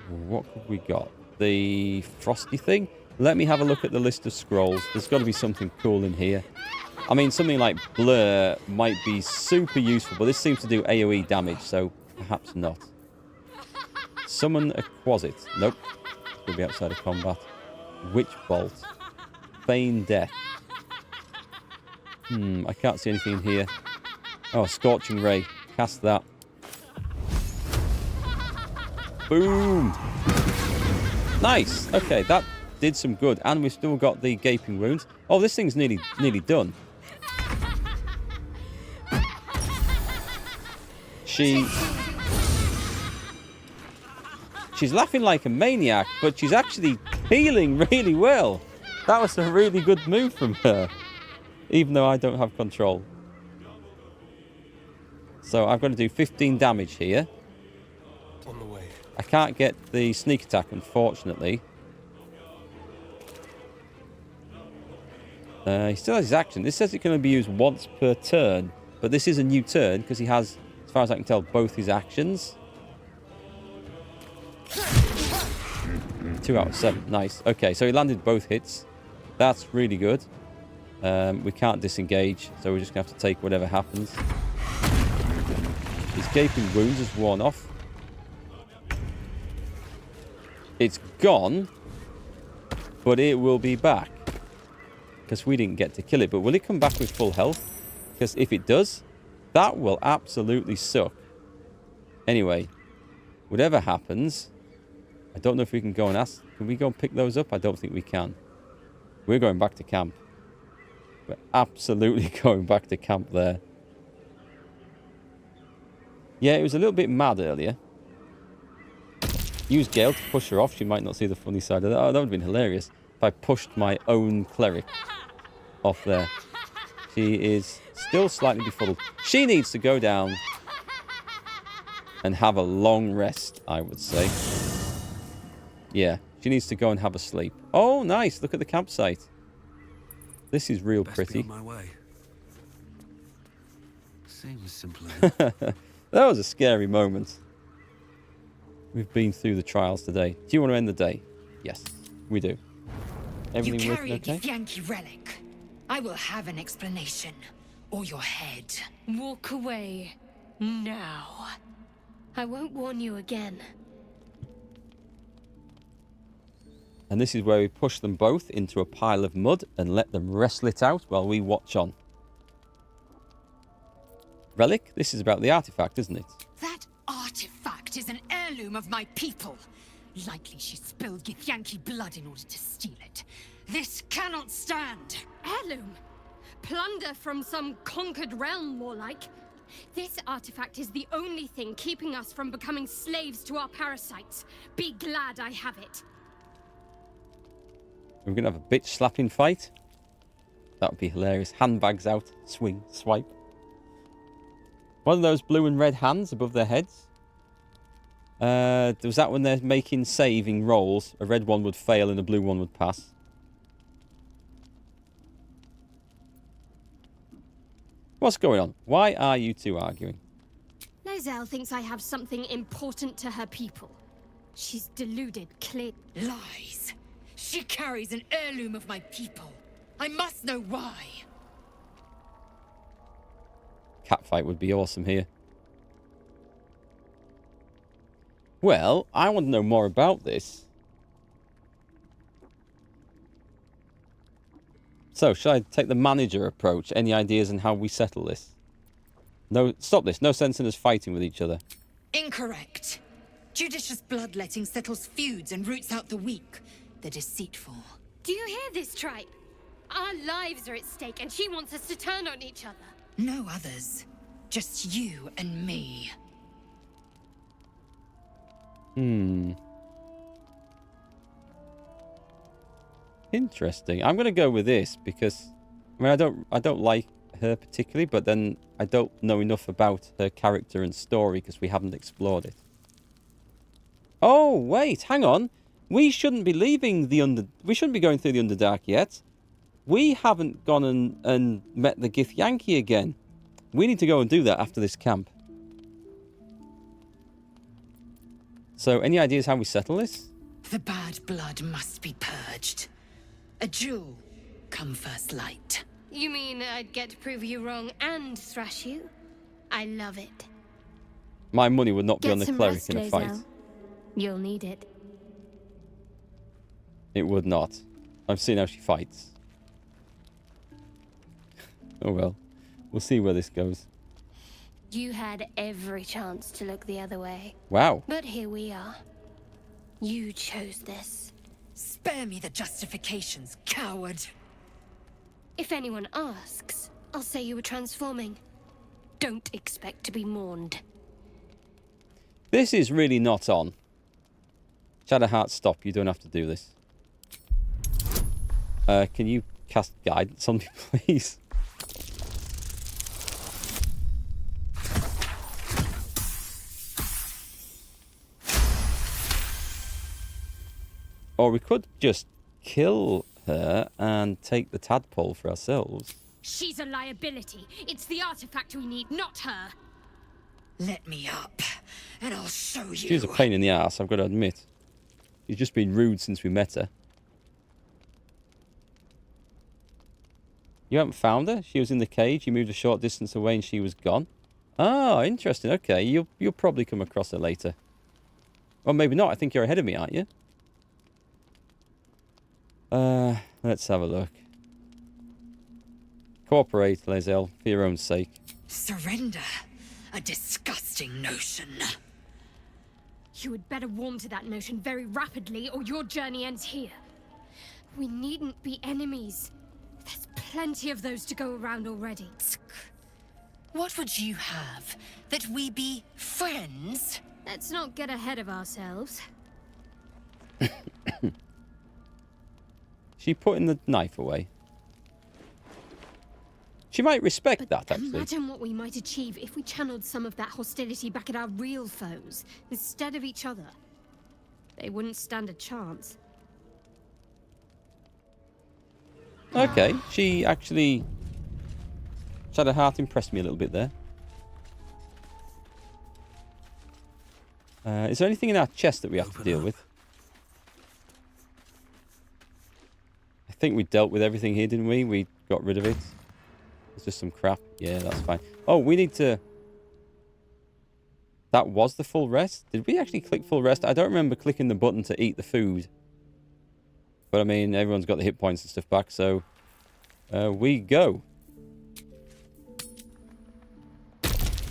Speaker 1: What have we got? The frosty thing? Let me have a look at the list of scrolls. There's got to be something cool in here. I mean, something like Blur might be super useful, but this seems to do AoE damage, so perhaps not. Summon a Quasit. Nope. Could be outside of combat. Witch Bolt. Feign Death. I can't see anything in here. Oh, Scorching Ray. Cast that. Boom! Nice! Okay, that did some good. And we've still got the Gaping Wounds. Oh, this thing's nearly done. She's laughing like a maniac, but she's actually healing really well. That was a really good move from her. Even though I don't have control. So I've got to do 15 damage here.
Speaker 2: On the way.
Speaker 1: I can't get the sneak attack, unfortunately. He still has his action. This says it can only be used once per turn. But this is a new turn because he has, as far as I can tell, both his actions. 2 out of 7. Nice. Okay, so he landed both hits. That's really good. We can't disengage, so we're just going to have to take whatever happens. His Gaping Wounds has worn off. It's gone, but it will be back. Because we didn't get to kill it. But will it come back with full health? Because if it does, that will absolutely suck. Anyway, whatever happens, I don't know if we can go and ask. Can we go and pick those up? I don't think we can. We're going back to camp. We're absolutely going back to camp there. Yeah, it was a little bit mad earlier. Use Gale to push her off. She might not see the funny side of that. Oh, that would have been hilarious if I pushed my own cleric off there. She is still slightly befuddled. She needs to go down and have a long rest, I would say. Yeah, she needs to go and have a sleep. Oh, nice. Look at the campsite. This is real pretty.
Speaker 6: Be on my way. Seems simple
Speaker 1: enough. That was a scary moment. We've been through the trials today. Do you want to end the day? Yes, we do. Everything
Speaker 3: you carry
Speaker 1: working okay?
Speaker 3: a Yankee relic. I will have an explanation. Or your head.
Speaker 4: Walk away. Now. I won't warn you again.
Speaker 1: And this is where we push them both into a pile of mud and let them wrestle it out while we watch on. Relic? This is about the artifact, isn't it?
Speaker 3: That artifact is an heirloom of my people. Likely she spilled Githyanki blood in order to steal it. This cannot stand.
Speaker 4: Heirloom? Plunder from some conquered realm, more like. This artifact is the only thing keeping us from becoming slaves to our parasites. Be glad I have it.
Speaker 1: We're going to have a bitch slapping fight. That would be hilarious. Handbags out. Swing. Swipe. One of those blue and red hands above their heads. Was that when they're making saving rolls? A red one would fail and a blue one would pass. What's going on? Why are you two arguing?
Speaker 4: Lozelle thinks I have something important to her people. She's deluded, clear.
Speaker 3: Lies. She carries an heirloom of my people. I must know why.
Speaker 1: Catfight would be awesome here. Well, I want to know more about this. So, should I take the manager approach? Any ideas on how we settle this? No, stop this. No sense in us fighting with each other.
Speaker 3: Incorrect. Judicious bloodletting settles feuds and roots out the weak, the deceitful.
Speaker 4: Do you hear this, tribe? Our lives are at stake, and she wants us to turn on each other.
Speaker 3: No others. Just you and me.
Speaker 1: Interesting. I'm going to go with this because I mean I don't like her particularly, but then I don't know enough about her character and story because we haven't explored it. Oh, wait, hang on. We shouldn't be leaving the We shouldn't be going through the Underdark yet. We haven't gone and met the Githyanki again. We need to go and do that after this camp. So, any ideas how we settle this?
Speaker 5: The bad blood must be purged. A jewel come first light.
Speaker 4: You mean I'd get to prove you wrong and thrash you? I love it.
Speaker 1: My money would not be
Speaker 4: Get
Speaker 1: on the
Speaker 4: some
Speaker 1: cleric
Speaker 4: rest,
Speaker 1: in a fight.
Speaker 4: Lae'zel. You'll need it.
Speaker 1: It would not. I've seen how she fights. Oh well. We'll see where this goes.
Speaker 11: You had every chance to look the other way.
Speaker 1: Wow.
Speaker 11: But here we are. You chose this.
Speaker 5: Spare me the justifications, coward.
Speaker 4: If anyone asks, I'll say you were transforming. Don't expect to be mourned.
Speaker 1: This is really not on. Shadowheart, stop. You don't have to do this. Can you cast guidance on me, please? Or we could just kill her and take the tadpole for ourselves.
Speaker 4: She's a liability. It's the artifact we need, not her.
Speaker 5: Let me up, and I'll show you.
Speaker 1: She's a pain in the ass, I've got to admit. She's just been rude since we met her. You haven't found her? She was in the cage, you moved a short distance away and she was gone? Ah, interesting. Okay, you'll probably come across her later. Or maybe not. I think you're ahead of me, aren't you? Let's have a look. Cooperate, Lae'zel, for your own sake.
Speaker 5: Surrender. A disgusting notion.
Speaker 4: You had better warm to that notion very rapidly, or your journey ends here. We needn't be enemies. There's plenty of those to go around already.
Speaker 5: What would you have? That we be friends?
Speaker 4: Let's not get ahead of ourselves.
Speaker 1: She putting the knife away. She might respect that, actually.
Speaker 4: Imagine what we might achieve if we channeled some of that hostility back at our real foes, instead of each other. They wouldn't stand a chance.
Speaker 1: Okay, she actually... Shadowheart impressed me a little bit there. Is there anything in our chest that we have to deal with? I think we dealt with everything here, didn't we? We got rid of it. It's just some crap. Yeah, that's fine. Oh, we need to... That was the full rest? Did we actually click full rest? I don't remember clicking the button to eat the food. But I mean, everyone's got the hit points and stuff back, so... we go.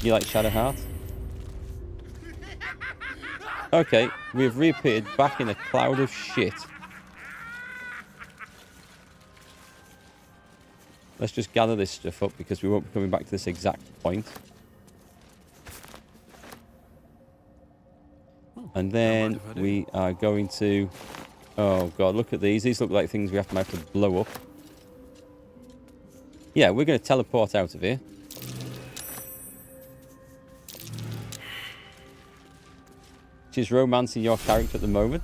Speaker 1: You like Shadowheart? Okay, we've reappeared back in a cloud of shit. Let's just gather this stuff up because we won't be coming back to this exact point. And then we are going to... Oh god, look at these. These look like things we have to blow up. Yeah, we're going to teleport out of here. She's romancing your character at the moment.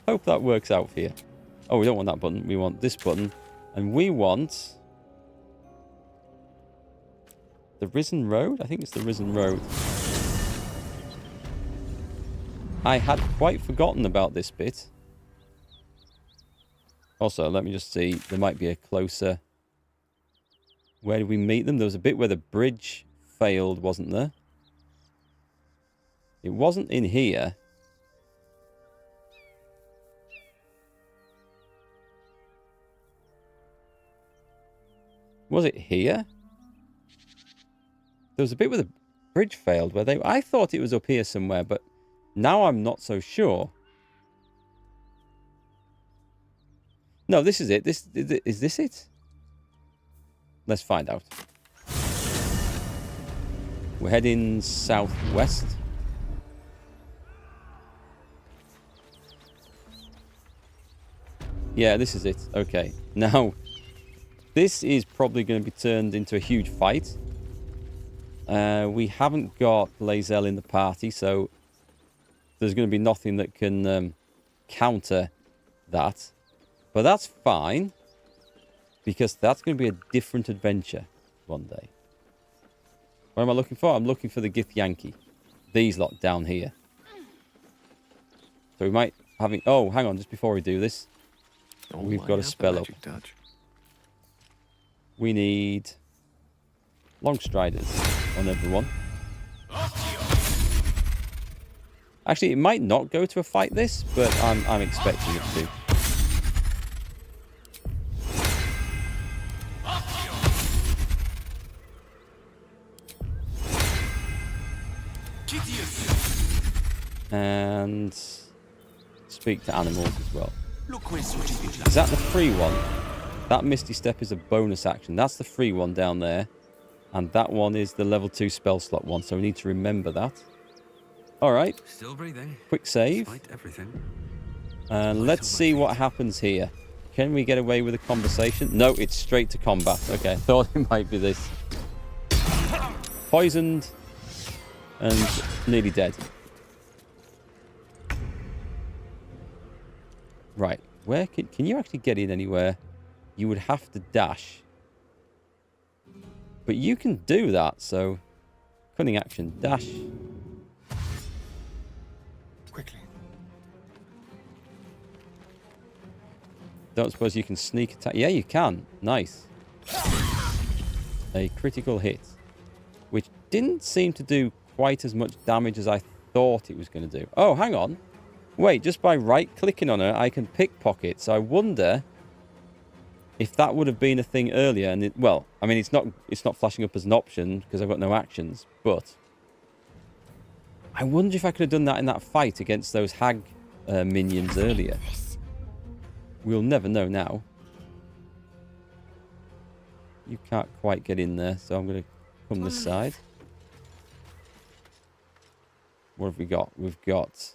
Speaker 1: Hope that works out for you. Oh, we don't want that button. We want this button. And we want... the Risen Road? I think it's the Risen Road. I had quite forgotten about this bit. Also, let me just see. There might be a closer... Where did we meet them? There was a bit where the bridge failed, wasn't there? It wasn't in here. Was it here? There was a bit where the bridge failed where they... I thought it was up here somewhere, but now I'm not so sure. No, this is it. Is this it? Let's find out. We're heading southwest. Yeah, this is it. Okay. Now, this is probably going to be turned into a huge fight. We haven't got Lae'zel in the party, so there's going to be nothing that can counter that. But that's fine. Because that's going to be a different adventure one day. What am I looking for? I'm looking for the Gith Yankee. These lot down here. So we might having... Oh, hang on. Just before we do this. We've got a spell up. We need... Long Striders on everyone. Actually, it might not go to a fight this, but I'm expecting it to. And speak to animals as well. Is that the free one? That Misty Step is a bonus action. That's the free one down there. And that one is the level 2 spell slot one. So we need to remember that. Alright.
Speaker 6: Still breathing.
Speaker 1: Quick save. And let's see what happens here. Can we get away with a conversation? No, it's straight to combat. Okay, I thought it might be this. Poisoned. And nearly dead. Right, where can you actually get in anywhere? You would have to dash. But you can do that, so... Cunning action, dash.
Speaker 2: Quickly.
Speaker 1: Don't suppose you can sneak attack. Yeah, you can. Nice. A critical hit. Which didn't seem to do quite as much damage as I thought it was going to do. Oh, hang on. Wait, just by right-clicking on her, I can pickpocket. So I wonder if that would have been a thing earlier. And well, I mean, it's not flashing up as an option because I've got no actions. But I wonder if I could have done that in that fight against those hag minions earlier. We'll never know now. You can't quite get in there, so I'm going to come this side. What have we got? We've got...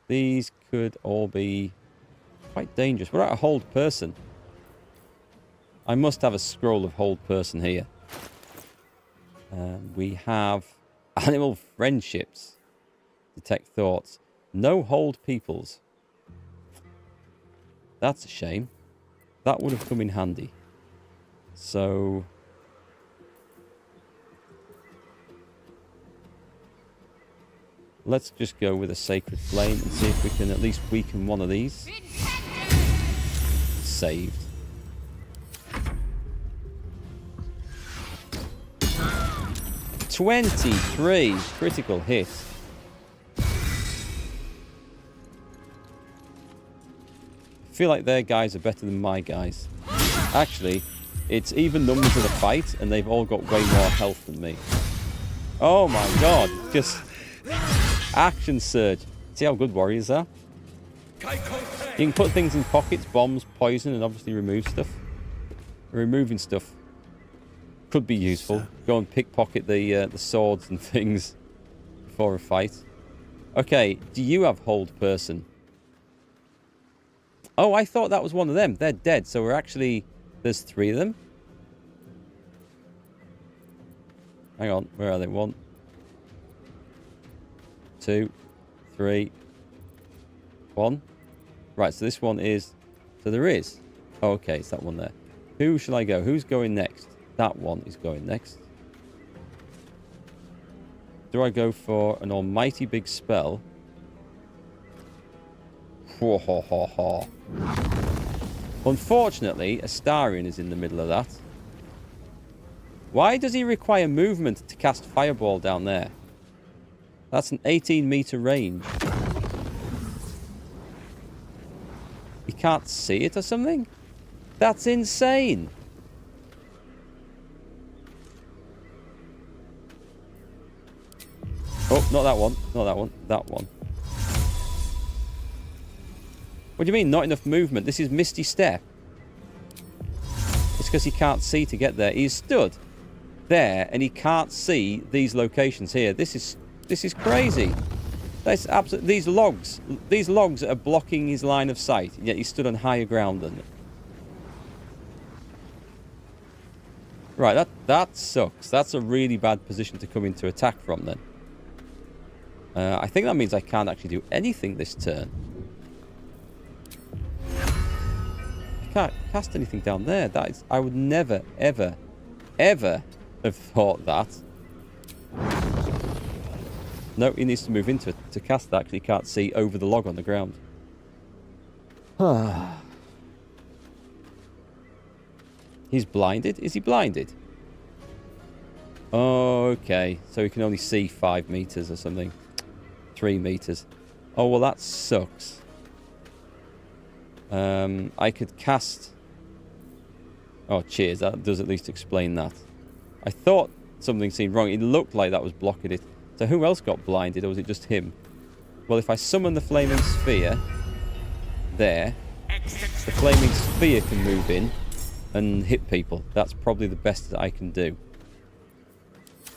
Speaker 1: These could all be quite dangerous. What about a hold person? I must have a scroll of hold person here. We have animal friendships. Detect thoughts. No hold peoples. That's a shame. That would have come in handy. So... let's just go with a Sacred Flame and see if we can at least weaken one of these. Saved. $23 critical hit. I feel like their guys are better than my guys. Actually, it's even numbers of the fight, and they've all got way more health than me. Oh my god! Just... action surge. See how good warriors are? You can put things in pockets, bombs, poison, and obviously remove stuff. Removing stuff could be useful. Go and pickpocket the swords and things before a fight. Okay, do you have hold person? Oh, I thought that was one of them. They're dead, so we're actually... there's 3 of them. Hang on, where are they? 1, 2, 3, 1. Right, so this one is... so there is. Oh, okay, it's that one there. Who shall I go? Who's going next? That one is going next. Do I go for an almighty big spell? Ho, ho, ho, ho. Unfortunately, Astarion is in the middle of that. Why does he require movement to cast Fireball down there? That's an 18-meter range. He can't see it or something? That's insane. Oh, not that one. Not that one. That one. What do you mean, not enough movement? This is Misty Step. It's because he can't see to get there. He's stood there and he can't see these locations here. This is crazy. That's absolutely... These logs are blocking his line of sight, yet he stood on higher ground than it. Right, that sucks. That's a really bad position to come into attack from then. I think that means I can't actually do anything this turn. I can't cast anything down there. That is, I would never, ever, ever have thought that. No, he needs to move into it to cast that because he can't see over the log on the ground. He's blinded? Is he blinded? Okay, so he can only see 5 meters or something. 3 meters. Oh, well, that sucks. I could cast... Oh, cheers. That does at least explain that. I thought something seemed wrong. It looked like that was blocking it. So who else got blinded, or was it just him? Well, if I summon the flaming sphere there, the flaming sphere can move in and hit people. That's probably the best that I can do.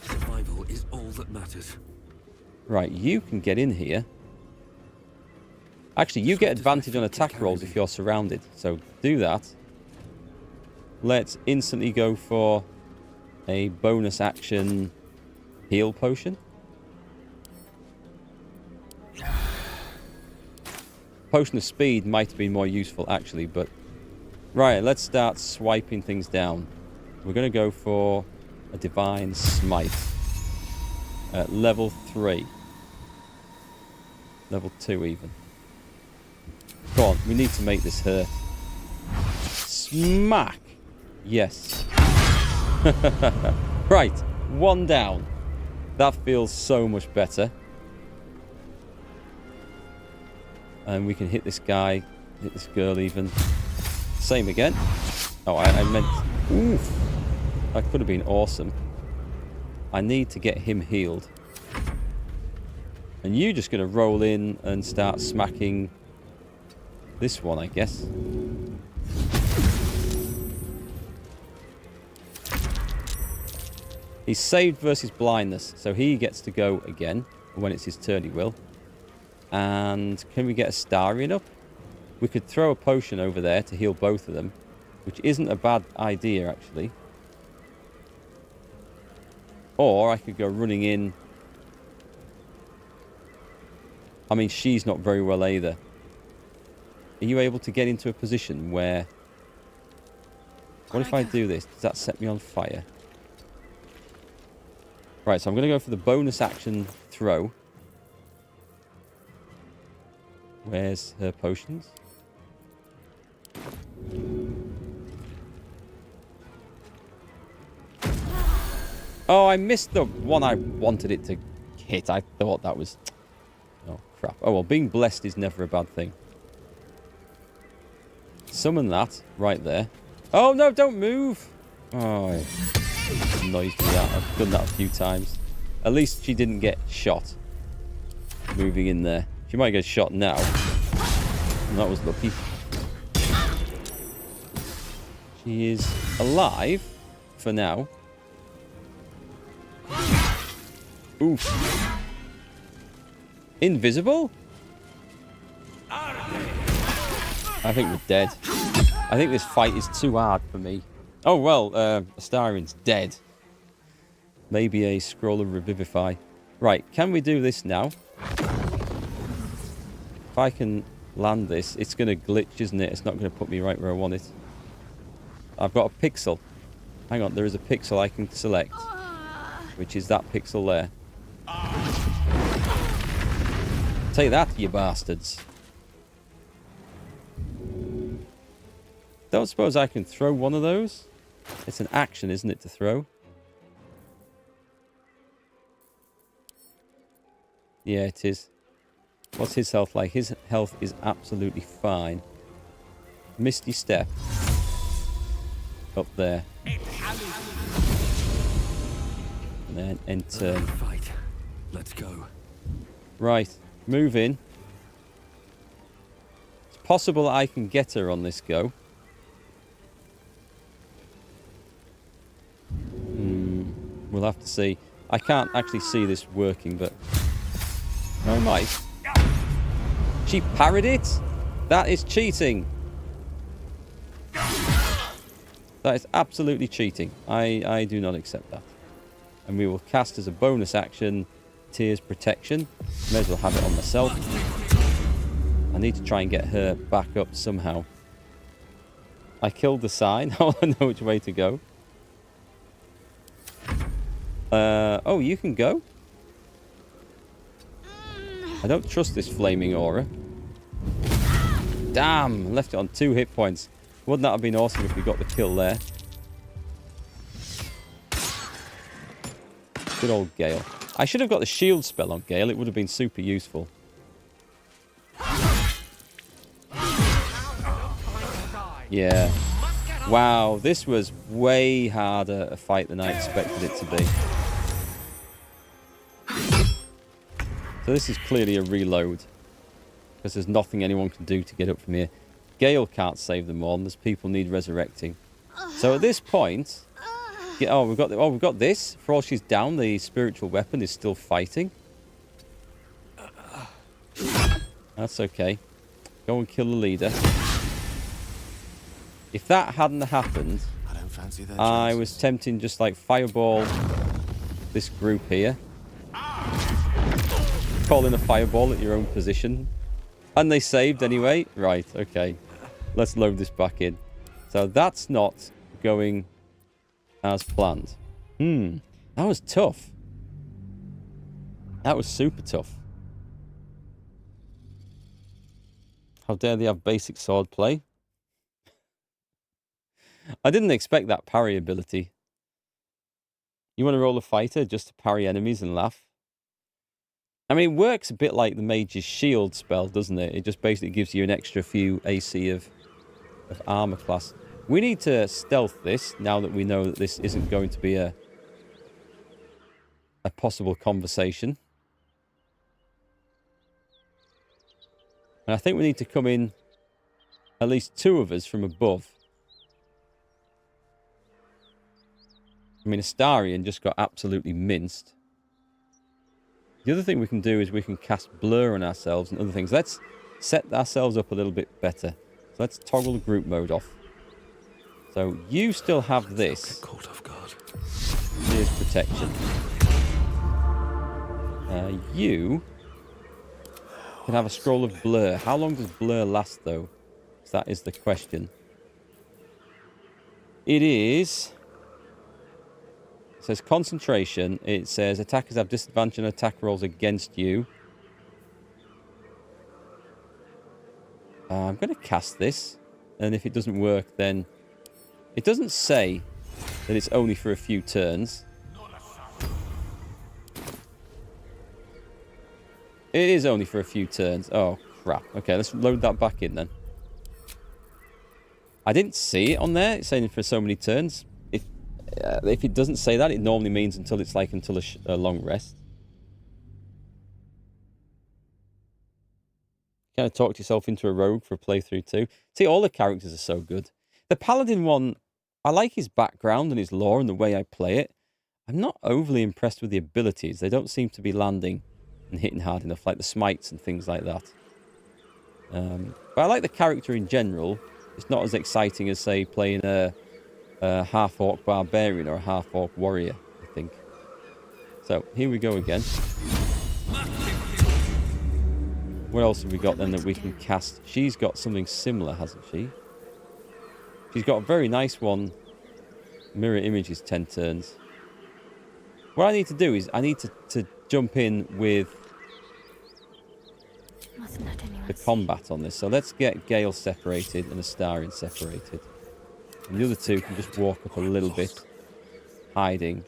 Speaker 6: Survival is all that matters.
Speaker 1: Right, you can get in here. Actually, you get advantage on attack rolls if you're surrounded. So do that. Let's instantly go for a bonus action heal potion. Potion of speed might have been more useful, actually, but... Right, let's start swiping things down. We're going to go for a Divine Smite. At level 3. Level 2, even. Come on, we need to make this hurt. Smack! Yes. Right, 1 down. That feels so much better. And we can hit this guy, hit this girl even. Same again. Oh, I meant... Oof. That could have been awesome. I need to get him healed. And you're just going to roll in and start smacking this one, I guess. He's saved versus blindness, so he gets to go again. When it's his turn, he will. And can we get a Starion up? We could throw a potion over there to heal both of them, which isn't a bad idea, actually. Or I could go running in. I mean, she's not very well either. Are you able to get into a position where... What if I do this? Does that set me on fire? Right, so I'm going to go for the bonus action throw. Where's her potions? Oh, I missed the one I wanted it to hit. I thought that was... Oh, crap. Oh, well, being blessed is never a bad thing. Summon that right there. Oh, no, don't move! Oh, it annoys me that. I've done that a few times. At least she didn't get shot. Moving in there. She might get shot now. And that was lucky. She is alive for now. Oof. Invisible? I think we're dead. I think this fight is too hard for me. Oh, well, Astarion's dead. Maybe a Scroll of Revivify. Right, can we do this now? If I can land this, it's going to glitch, isn't it? It's not going to put me right where I want it. I've got a pixel. Hang on, there is a pixel I can select. Which is that pixel there. Take that, you bastards. Don't suppose I can throw one of those? It's an action, isn't it, to throw? Yeah, it is. What's his health like? His health is absolutely fine. Misty Step. Up there. And then enter.
Speaker 6: Fight. Let's go.
Speaker 1: Right. Move in. It's possible I can get her on this go. We'll have to see. I can't actually see this working, but... I might. She parried it? That is cheating. That is absolutely cheating. I do not accept that. And we will cast as a bonus action Tyr's protection. May as well have it on myself. I need to try and get her back up somehow. I killed the sign. I want to know which way to go. Oh, you can go? I don't trust this flaming aura. Damn, left it on 2 hit points. Wouldn't that have been awesome if we got the kill there? Good old Gale. I should have got the shield spell on Gale. It would have been super useful. Yeah. Wow, this was way harder a fight than I expected it to be. So this is clearly a reload. Because there's nothing anyone can do to get up from here. Gale can't save them all, and there's people need resurrecting. So at this point... Oh, we've got this. For all she's down, the spiritual weapon is still fighting. That's okay. Go and kill the leader. If that hadn't happened, I was tempting just like fireball this group here. Call in a fireball at your own position. And they saved anyway. Right, okay. Let's load this back in. So that's not going as planned. That was tough. That was super tough. How dare they have basic sword play? I didn't expect that parry ability. You want to roll a fighter just to parry enemies and laugh? I mean, it works a bit like the mage's shield spell, doesn't it? It just basically gives you an extra few AC of armor class. We need to stealth this now that we know that this isn't going to be a possible conversation. And I think we need to come in, at least 2 of us from above. I mean, Astarion just got absolutely minced. The other thing we can do is we can cast Blur on ourselves and other things. Let's set ourselves up a little bit better. So let's toggle the group mode off. So you still have this. Here's protection. You can have a scroll of Blur. How long does Blur last, though? That is the question. It is... It says concentration. It says attackers have disadvantage on attack rolls against you. I'm going to cast this. And if it doesn't work, then... It doesn't say that it's only for a few turns. It is only for a few turns. Oh, crap. Okay, let's load that back in then. I didn't see it on there. It's saying for so many turns. If it doesn't say that, it normally means until a long rest. Kind of talked yourself into a rogue for a playthrough too. See, all the characters are so good. The Paladin one, I like his background and his lore and the way I play it. I'm not overly impressed with the abilities. They don't seem to be landing and hitting hard enough, like the smites and things like that. But I like the character in general. It's not as exciting as, say, playing a half-orc barbarian or a half-orc warrior, I think. So, here we go again. What else have we got then that we can cast? She's got something similar, hasn't she? She's got a very nice one. Mirror images 10 turns. What I need to do is I need to jump in with the combat on this. So let's get Gale separated and Astarion separated. And the other 2 can just walk up a little bit, hiding.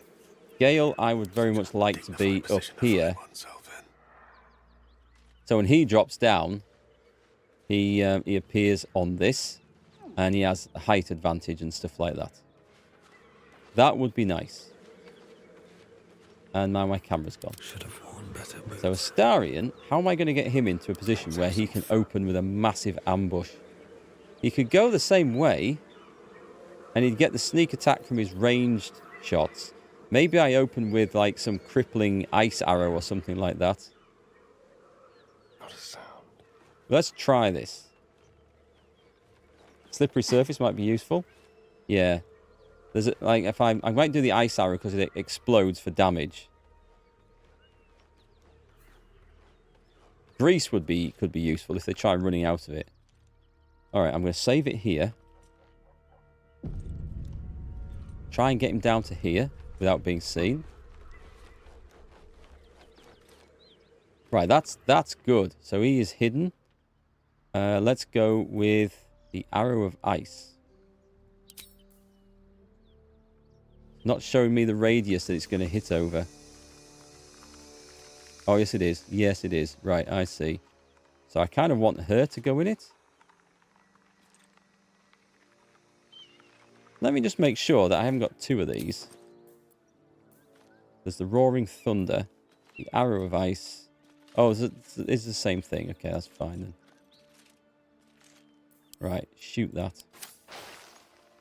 Speaker 1: Gale, I would very much like to be up here. So when he drops down, he appears on this, and he has a height advantage and stuff like that. That would be nice. And now my camera's gone. So Astarion, how am I going to get him into a position where he can open with a massive ambush? He could go the same way, and he'd get the sneak attack from his ranged shots. Maybe I open with like some crippling ice arrow or something like that.
Speaker 2: Not a sound.
Speaker 1: Let's try this. Slippery surface might be useful. Yeah. There's like if I might do the ice arrow because it explodes for damage. grease could be useful if they try running out of it. Alright, I'm going to save it here. Try and get him down to here without being seen. Right, that's good. So he is hidden. Let's go with the arrow of ice. Not showing me the radius that it's going to hit over. Oh, yes it is. Yes it is. Right, I see. So I kind of want her to go in it. Let me just make sure that I haven't got two of these. There's the roaring thunder. The arrow of ice. Oh, it's the same thing. Okay, that's fine then. Right, shoot that.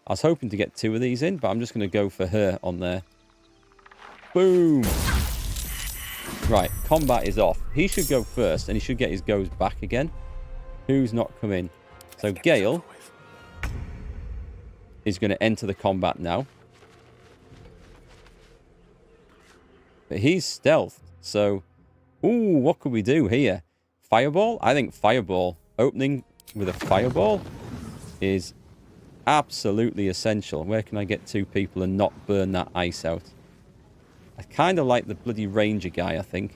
Speaker 1: I was hoping to get two of these in, but I'm just going to go for her on there. Boom! Right, combat is off. He should go first, and he should get his goes back again. Who's not come in? So Gale is going to enter the combat now. But he's stealthed, so... Ooh, what could we do here? Fireball? I think fireball. Opening with a fireball is absolutely essential. Where can I get two people and not burn that ice out? I kind of like the bloody ranger guy, I think.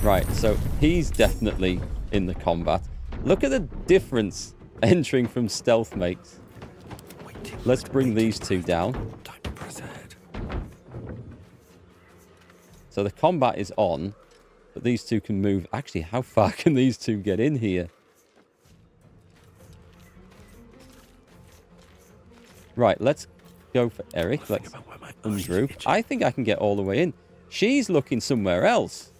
Speaker 1: Right, so he's definitely in the combat. Look at the difference entering from stealth makes. Let's bring these two down. So the combat is on, but these two can move. Actually, how far can these two get in here? Right, let's go for Erikk. Let's ungroup. I think I can get all the way in. She's looking somewhere else.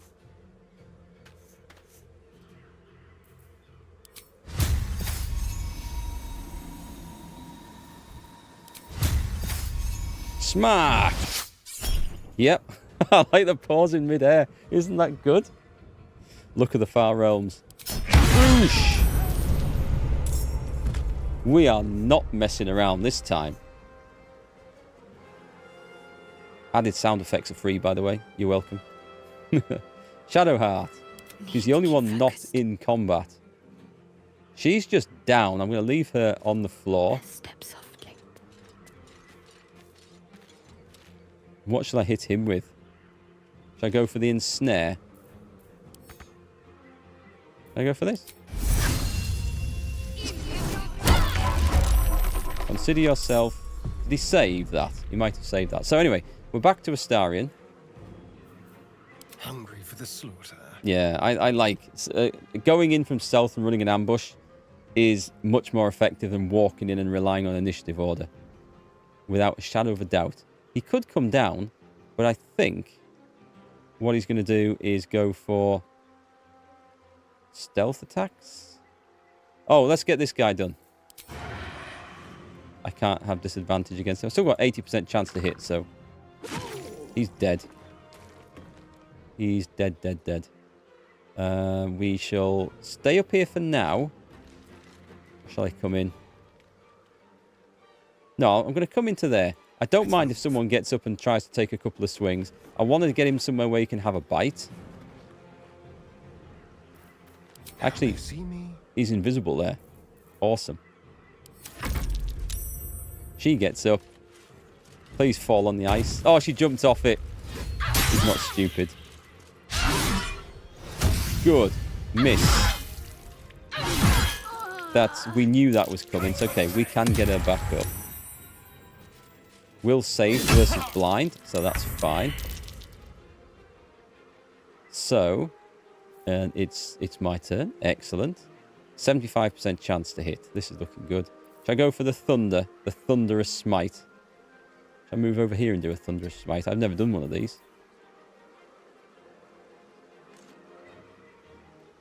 Speaker 1: Smack! Yep. I like the pause in midair. Isn't that good? Look at the far realms. Whoosh! We are not messing around this time. Added sound effects are free, by the way. You're welcome. Shadowheart. She's the only one not in combat. She's just down. I'm going to leave her on the floor.
Speaker 11: Step softly.
Speaker 1: What shall I hit him with? Should I go for the ensnare? Should I go for this? Consider yourself... Did he save that? He might have saved that. So anyway, we're back to Astarion.
Speaker 2: Hungry for the slaughter.
Speaker 1: Yeah, I like... going in from stealth and running an ambush is much more effective than walking in and relying on initiative order. Without a shadow of a doubt. He could come down, but I think... what he's going to do is go for stealth attacks. Oh, let's get this guy done. I can't have disadvantage against him. I've still got 80% chance to hit, so he's dead. He's dead. We shall stay up here for now. Shall I come in? No, I'm going to come into there. I don't mind if someone gets up and tries to take a couple of swings. I wanted to get him somewhere where he can have a bite. Actually, he's invisible there. Awesome. She gets up. Please fall on the ice. Oh, she jumped off it. She's not stupid. Good. Miss. We knew that was coming. It's okay. We can get her back up. Will save versus blind, so that's fine. So, and it's my turn. Excellent. 75% chance to hit. This is looking good. Should I go for the thunder? The thunderous smite. Should I move over here and do a thunderous smite? I've never done one of these.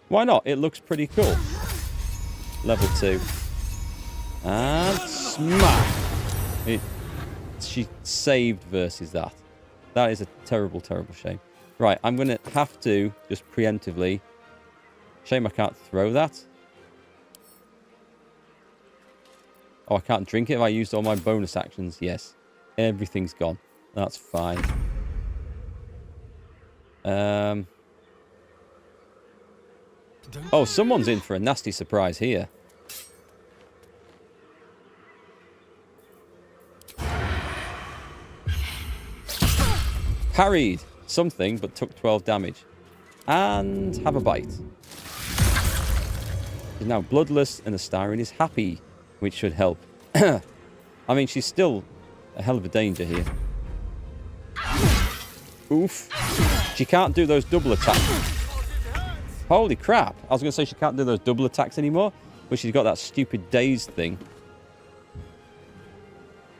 Speaker 1: Why not? It looks pretty cool. Level 2. And smack! She saved versus that. That is a terrible, terrible shame. Right, I'm going to have to just preemptively... Shame I can't throw that. Oh, I can't drink it if I used all my bonus actions. Yes. Everything's gone. That's fine. Oh, someone's in for a nasty surprise here. Parried something, but took 12 damage. And have a bite. She's now bloodless, and Astarion is happy, which should help. I mean, she's still a hell of a danger here. Oof. She can't do those double attacks. Holy crap. I was going to say she can't do those double attacks anymore, but she's got that stupid dazed thing.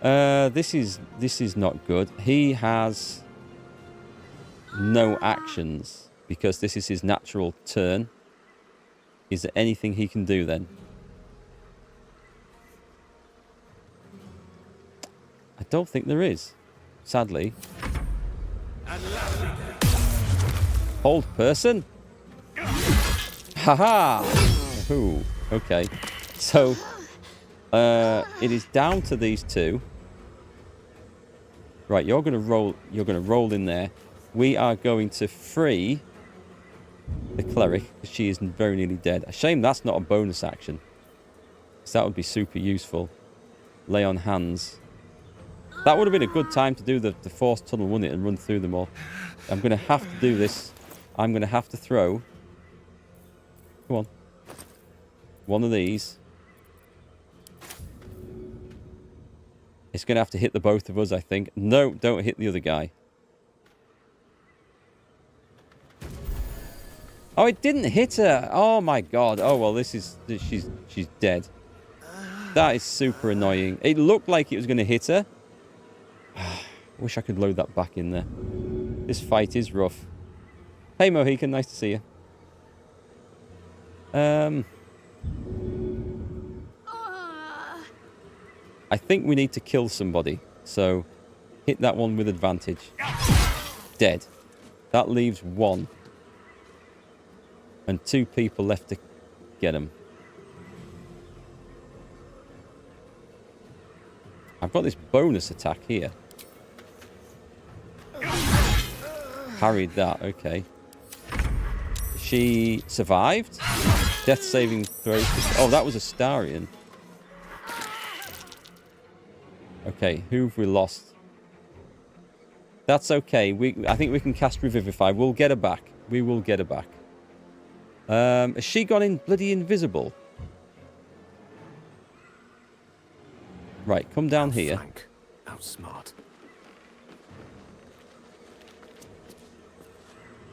Speaker 1: This is not good. He has no actions because this is his natural turn. Is there anything he can do then? I don't think there is, sadly. Hold person? Haha! Ooh, okay. So, it is down to these two. Right, you're gonna roll in there. We are going to free the cleric, because she is very nearly dead. A shame that's not a bonus action, because that would be super useful. Lay on hands. That would have been a good time to do the forced tunnel, wouldn't it, and run through them all. I'm going to have to do this. I'm going to have to throw... Come on. One of these. It's going to have to hit the both of us, I think. No, don't hit the other guy. Oh, it didn't hit her. Oh, my God. Oh, well, she's dead. That is super annoying. It looked like it was going to hit her. Wish I could load that back in there. This fight is rough. Hey, Mohican. Nice to see you. I think we need to kill somebody. So, hit that one with advantage. Dead. That leaves one. And 2 people left to get him. I've got this bonus attack here. Parried that, okay. She survived. Death saving throw. Oh, that was Astarion. Okay, who have we lost? That's okay. I think we can cast Revivify. We'll get her back. We will get her back. Has she gone in bloody invisible? Right, come down here.
Speaker 9: Outsmart.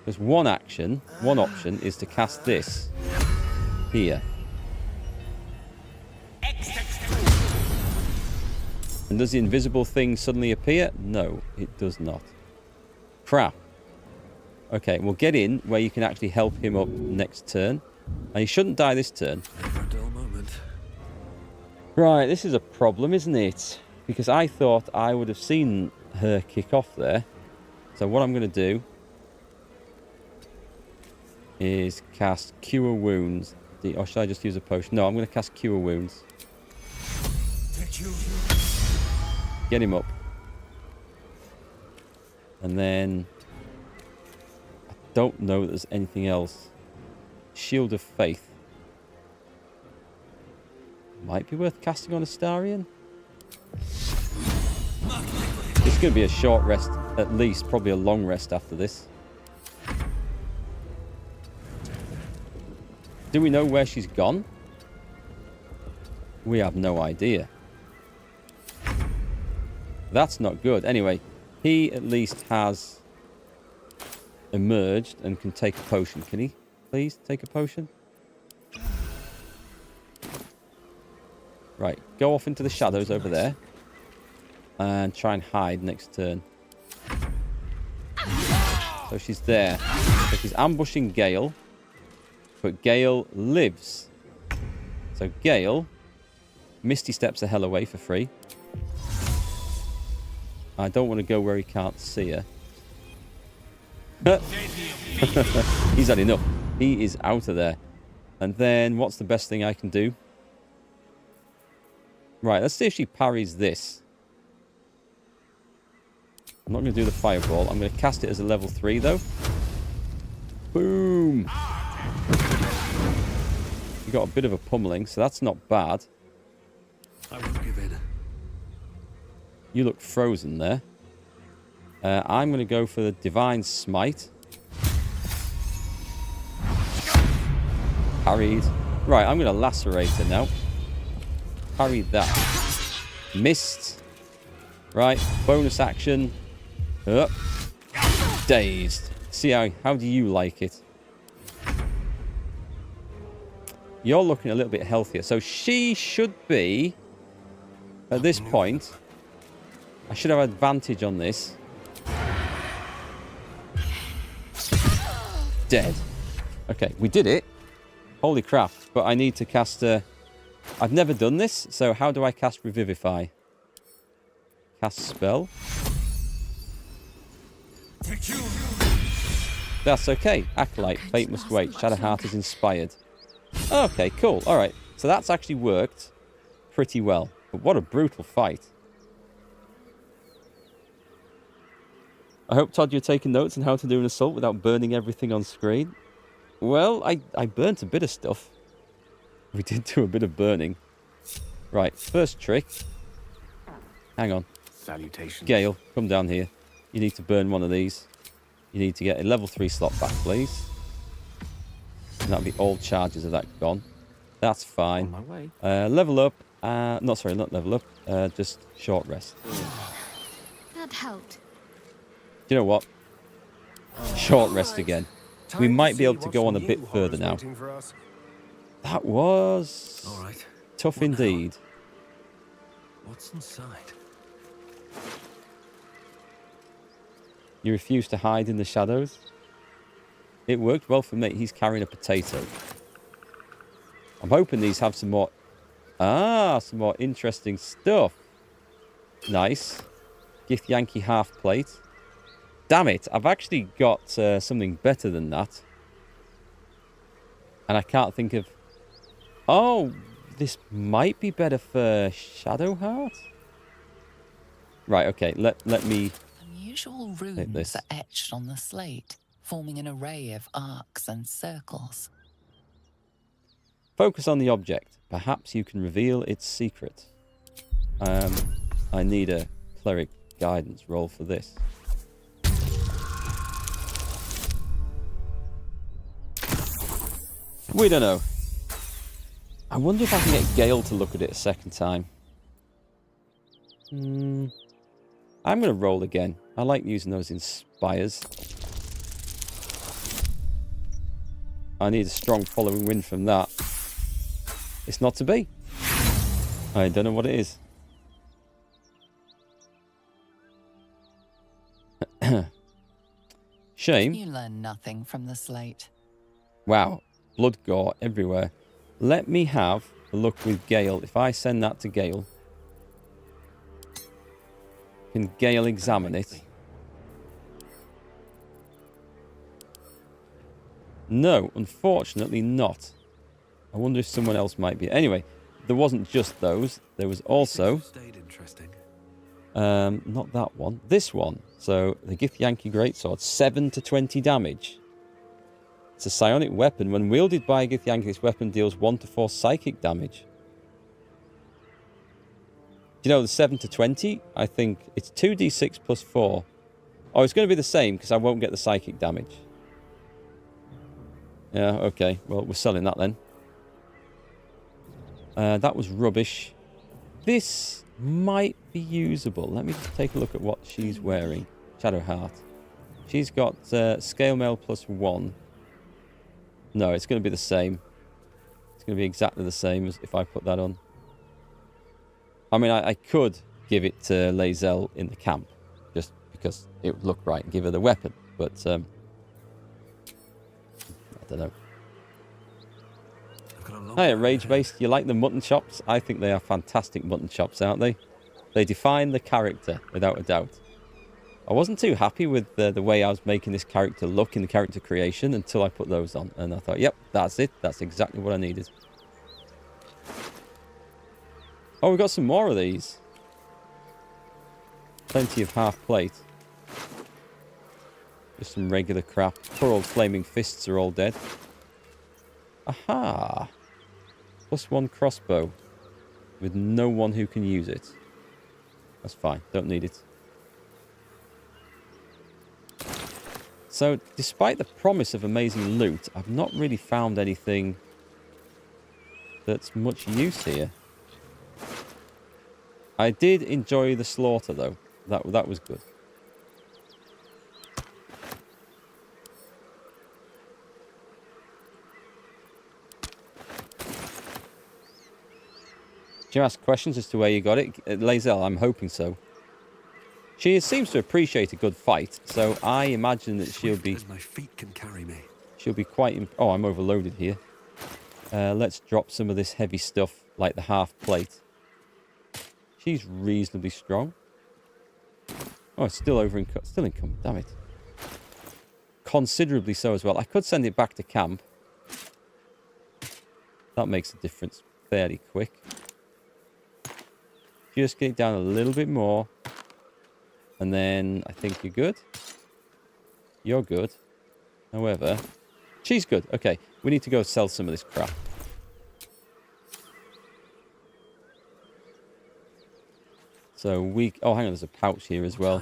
Speaker 1: There's one option is to cast this here. And does the invisible thing suddenly appear? No, it does not. Crap. Okay, we'll get in where you can actually help him up next turn. And he shouldn't die this turn.
Speaker 6: Never a dull moment.
Speaker 1: Right, this is a problem, isn't it? Because I thought I would have seen her kick off there. So what I'm going to do is cast Cure Wounds. Or should I just use a potion? No, I'm going to cast Cure Wounds. Get him up. And then... I don't know that there's anything else. Shield of Faith. Might be worth casting on Astarion. It's going to be a short rest, at least. Probably a long rest after this. Do we know where she's gone? We have no idea. That's not good. Anyway, he at least has emerged and can take a potion. Can he please take a potion? Right, go off into the shadows over there. And try and hide next turn. So she's there. So she's ambushing Gale. But Gale lives. So Gale, Misty steps a hell away for free. I don't want to go where he can't see her. He's had enough. He is out of there. And then what's the best thing I can do? Right, let's see if she parries this. I'm not going to do the fireball. I'm going to cast it as a level 3 though. Boom. You got a bit of a pummeling, so that's not bad.
Speaker 6: I won't give in.
Speaker 1: You look frozen there. I'm going to go for the Divine Smite. Parried. Right, I'm going to Lacerate her now. Parry that. Missed. Right, bonus action. Up. Dazed. See how do you like it? You're looking a little bit healthier. So she should be, at this point, I should have advantage on this. Dead. Okay, we did it. Holy crap. But I need to cast a... I've never done this, so how do I cast Revivify? Cast spell. That's okay. Acolyte, fate must wait. Shadowheart is inspired. Okay, cool. Alright, so that's actually worked pretty well. But what a brutal fight. I hope, Todd, you're taking notes on how to do an assault without burning everything on screen. Well, I burnt a bit of stuff. We did do a bit of burning. Right, first trick. Hang on.
Speaker 9: Salutations.
Speaker 1: Gale, come down here. You need to burn one of these. You need to get a level 3 slot back, please. And that'll be all charges of that gone. That's fine.
Speaker 9: On my way.
Speaker 1: Level up. Not level up. Just short rest.
Speaker 4: That helped.
Speaker 1: Do you know what? Short rest again. We might be able to go on a bit further now. That was
Speaker 6: All right.
Speaker 1: tough indeed.
Speaker 6: What's inside?
Speaker 1: You refuse to hide in the shadows. It worked well for me. He's carrying a potato. I'm hoping these have some more... some more interesting stuff. Nice. Gift Yankee half plate. Damn it. I've actually got something better than that. And I can't think of... Oh, this might be better for Shadowheart? Right, okay. Let me...
Speaker 5: Unusual runes are etched on the slate, forming an array of arcs and circles.
Speaker 1: Focus on the object. Perhaps you can reveal its secret. I need a cleric guidance roll for this. We don't know. I wonder if I can get Gale to look at it a second time. I'm going to roll again. I like using those inspires. I need a strong following wind from that. It's not to be. I don't know what it is. Shame.
Speaker 5: You learn nothing from the slate.
Speaker 1: Wow. Blood gore everywhere. Let me have a look with Gale. If I send that to Gale, can Gale examine it? No, unfortunately not. I wonder if someone else might be. Anyway, there wasn't just those. There was also... not that one. This one. So, the Gift Yankee Greatsword. 7 to 20 damage. It's a psionic weapon. When wielded by a Gift Yankee, this weapon deals 1 to 4 psychic damage. Do you know the 7 to 20? I think it's 2d6 plus 4. Oh, it's going to be the same because I won't get the psychic damage. Yeah, okay. Well, we're selling that then. That was rubbish. This might be usable. Let me just take a look at what she's wearing. Shadowheart. She's got scale mail plus 1. No, it's going to be the same. It's going to be exactly the same as if I put that on. I mean, I could give it to Lae'zel in the camp, just because it would look right and give her the weapon, but I don't know. Hey, Rage Based, you like the mutton chops? I think they are fantastic mutton chops, aren't they? They define the character, without a doubt. I wasn't too happy with the way I was making this character look in the character creation until I put those on. And I thought, yep, that's it. That's exactly what I needed. Oh, we've got some more of these. Plenty of half plate. Just some regular crap. Poor old flaming fists are all dead. Aha! +1 crossbow with no one who can use it. That's fine. Don't need it. So, despite the promise of amazing loot, I've not really found anything that's much use here. I did enjoy the slaughter, though. That was good. Do you ask questions as to where you got it? Lazel, I'm hoping so. She seems to appreciate a good fight, so I imagine that she'll be...
Speaker 6: As my feet can carry me.
Speaker 1: She'll be quite... Oh, I'm overloaded here. Let's drop some of this heavy stuff, like the half plate. She's reasonably strong. Oh, it's still still income, damn it. Considerably so as well. I could send it back to camp. That makes a difference fairly quick. Just get it down a little bit more. And then I think you're good. You're good. However, she's good. Okay, we need to go sell some of this crap. So oh, hang on, there's a pouch here as well.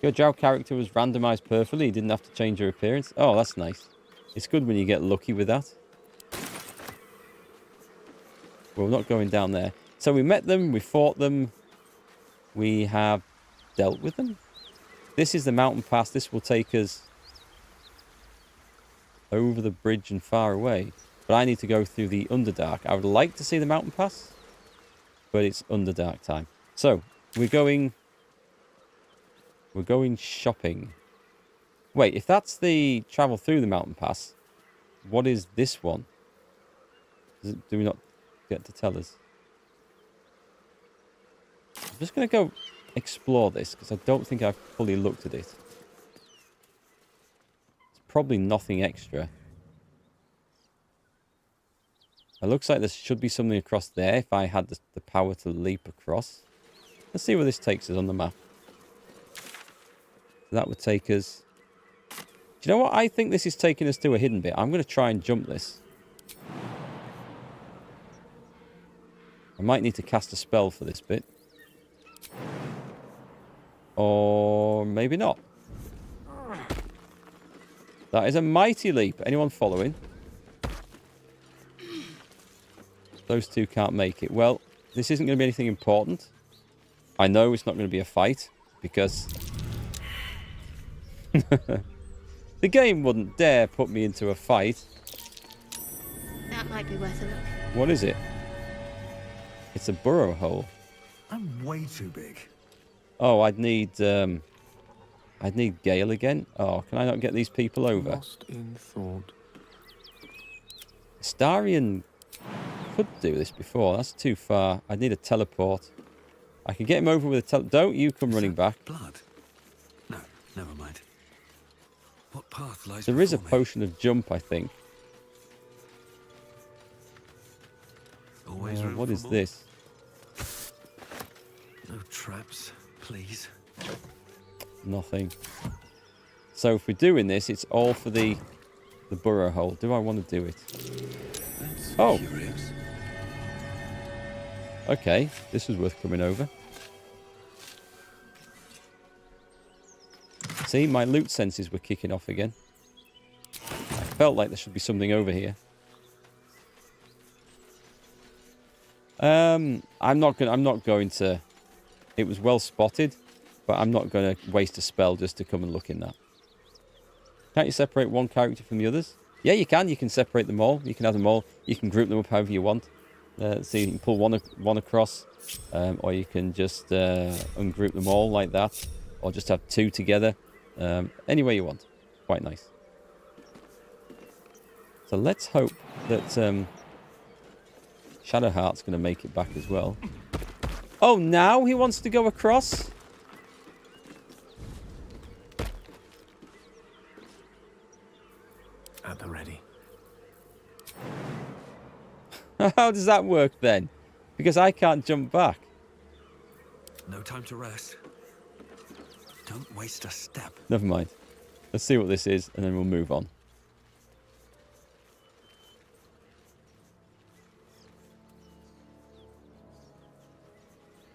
Speaker 1: Your Drow character was randomized perfectly. You didn't have to change her appearance. Oh, that's nice. It's good when you get lucky with that. Well, we're not going down there. So we met them, we fought them, we have dealt with them. This is the mountain pass. This will take us over the bridge and far away. But I need to go through the Underdark. I would like to see the mountain pass, but it's Underdark time. So we're going shopping. Wait, if that's the travel through the mountain pass, what is this one? Do we not get to tell us? I'm just going to go explore this because I don't think I've fully looked at it. It's probably nothing extra. It looks like there should be something across there if I had the power to leap across. Let's see where this takes us on the map. That would take us... Do you know what? I think this is taking us to a hidden bit. I'm going to try and jump this. I might need to cast a spell for this bit. Or maybe not. That is a mighty leap. Anyone following? Those two can't make it. Well, this isn't going to be anything important. I know it's not going to be a fight because the game wouldn't dare put me into a fight.
Speaker 11: That might be worth a look.
Speaker 1: What is it? It's a burrow hole.
Speaker 6: I'm way too big.
Speaker 1: Oh, I'd need Gale again. Oh, can I not get these people over?
Speaker 2: Lost in thought.
Speaker 1: Astarion could do this before. That's too far. I'd need a teleport. I can get him over with a Don't you come running back.
Speaker 6: Blood? No, never mind. What path lies
Speaker 1: There is a
Speaker 6: before me?
Speaker 1: potion of jump, I think.
Speaker 6: Always room
Speaker 1: what
Speaker 6: for
Speaker 1: is
Speaker 6: more?
Speaker 1: this?
Speaker 6: No traps, please.
Speaker 1: Nothing. So if we're doing this, it's all for the burrow hole. Do I want to do it?
Speaker 6: That's
Speaker 1: oh.
Speaker 6: curious.
Speaker 1: Okay, this was worth coming over. See, my loot senses were kicking off again. I felt like there should be something over here. I'm not going to. It was well spotted, but I'm not going to waste a spell just to come and look in that. Can't you separate one character from the others? Yeah, you can. You can separate them all. You can have them all. You can group them up however you want. So you can pull one across, or you can just ungroup them all like that, or just have two together. Any way you want. Quite nice. So let's hope that Shadowheart's going to make it back as well. Oh, now he wants to go across?
Speaker 9: At the ready.
Speaker 1: How does that work then? Because I can't jump back.
Speaker 6: No time to rest. Don't waste a step.
Speaker 1: Never mind. Let's see what this is, and then we'll move on.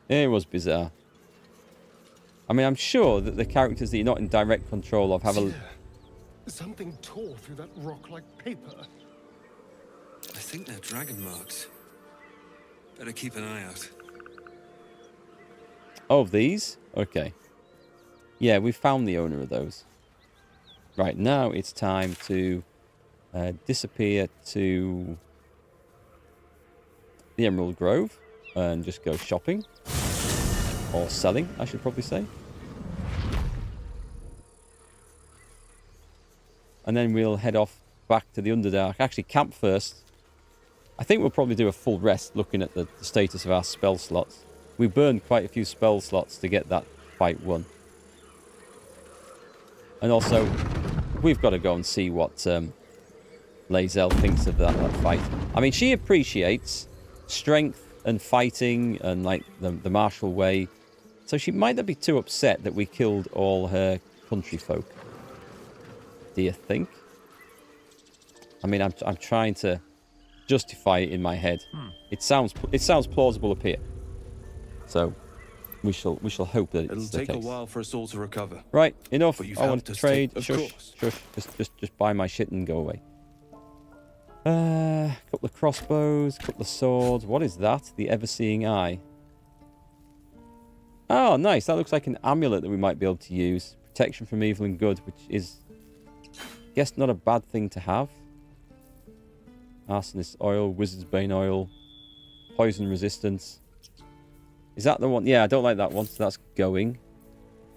Speaker 1: It was bizarre. I mean, I'm sure that the characters that you're not in direct control of have a...
Speaker 2: Something tore through that rock like paper.
Speaker 6: I think they're dragon marks. Better keep an eye out.
Speaker 1: Oh, these? Okay. Yeah, we found the owner of those. Right, now it's time to disappear to the Emerald Grove and just go shopping. Or selling, I should probably say. And then we'll head off back to the Underdark. Actually, camp first. I think we'll probably do a full rest looking at the status of our spell slots. We burned quite a few spell slots to get that fight won. And also, we've got to go and see what Lae'zel thinks of that fight. I mean, she appreciates strength and fighting and like the martial way. So she might not be too upset that we killed all her country folk. Do you think? I mean, I'm trying to justify it in my head. It sounds plausible up here. So we shall hope that it's
Speaker 13: It'll
Speaker 1: the
Speaker 13: take
Speaker 1: case.
Speaker 13: a while for us all to recover.
Speaker 1: Right, enough.
Speaker 13: But you've
Speaker 1: I want
Speaker 13: helped
Speaker 1: to
Speaker 13: us
Speaker 1: trade.
Speaker 13: Of
Speaker 1: Shush,
Speaker 13: course.
Speaker 1: shush. Just buy my shit and go away. Couple of crossbows, couple of swords. What is that? The ever-seeing eye. Oh, nice. That looks like an amulet that we might be able to use. Protection from evil and good, which is, I guess, not a bad thing to have. Arsonist oil, Wizard's Bane oil, poison resistance. Is that the one? Yeah, I don't like that one, so that's going.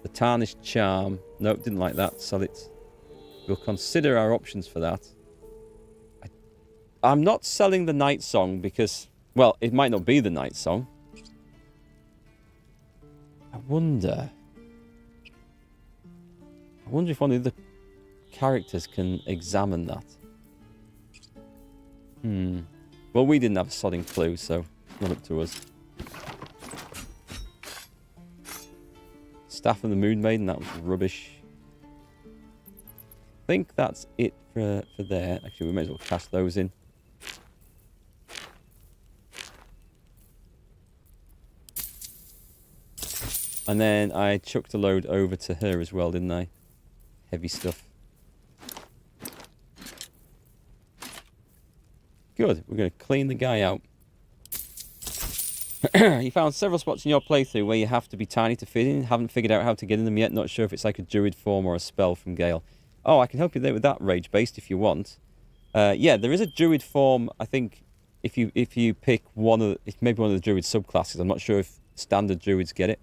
Speaker 1: The tarnished charm. Nope, didn't like that. Sell it. We'll consider our options for that. I'm not selling the Night Song because, well, it might not be the Night Song. I wonder if one of the characters can examine that. Well, we didn't have a sodding clue, so it's not up to us. Staff of the Moon Maiden, that was rubbish. I think that's it for there. Actually, we may as well cash those in. And then I chucked a load over to her as well, didn't I? Heavy stuff. Good. We're going to clean the guy out. You found several spots in your playthrough where you have to be tiny to fit in. Haven't figured out how to get in them yet. Not sure if it's like a druid form or a spell from Gale. Oh, I can help you there with that, rage-based, if you want. Yeah, there is a druid form. I think if you pick maybe one of the druid subclasses. I'm not sure if standard druids get it.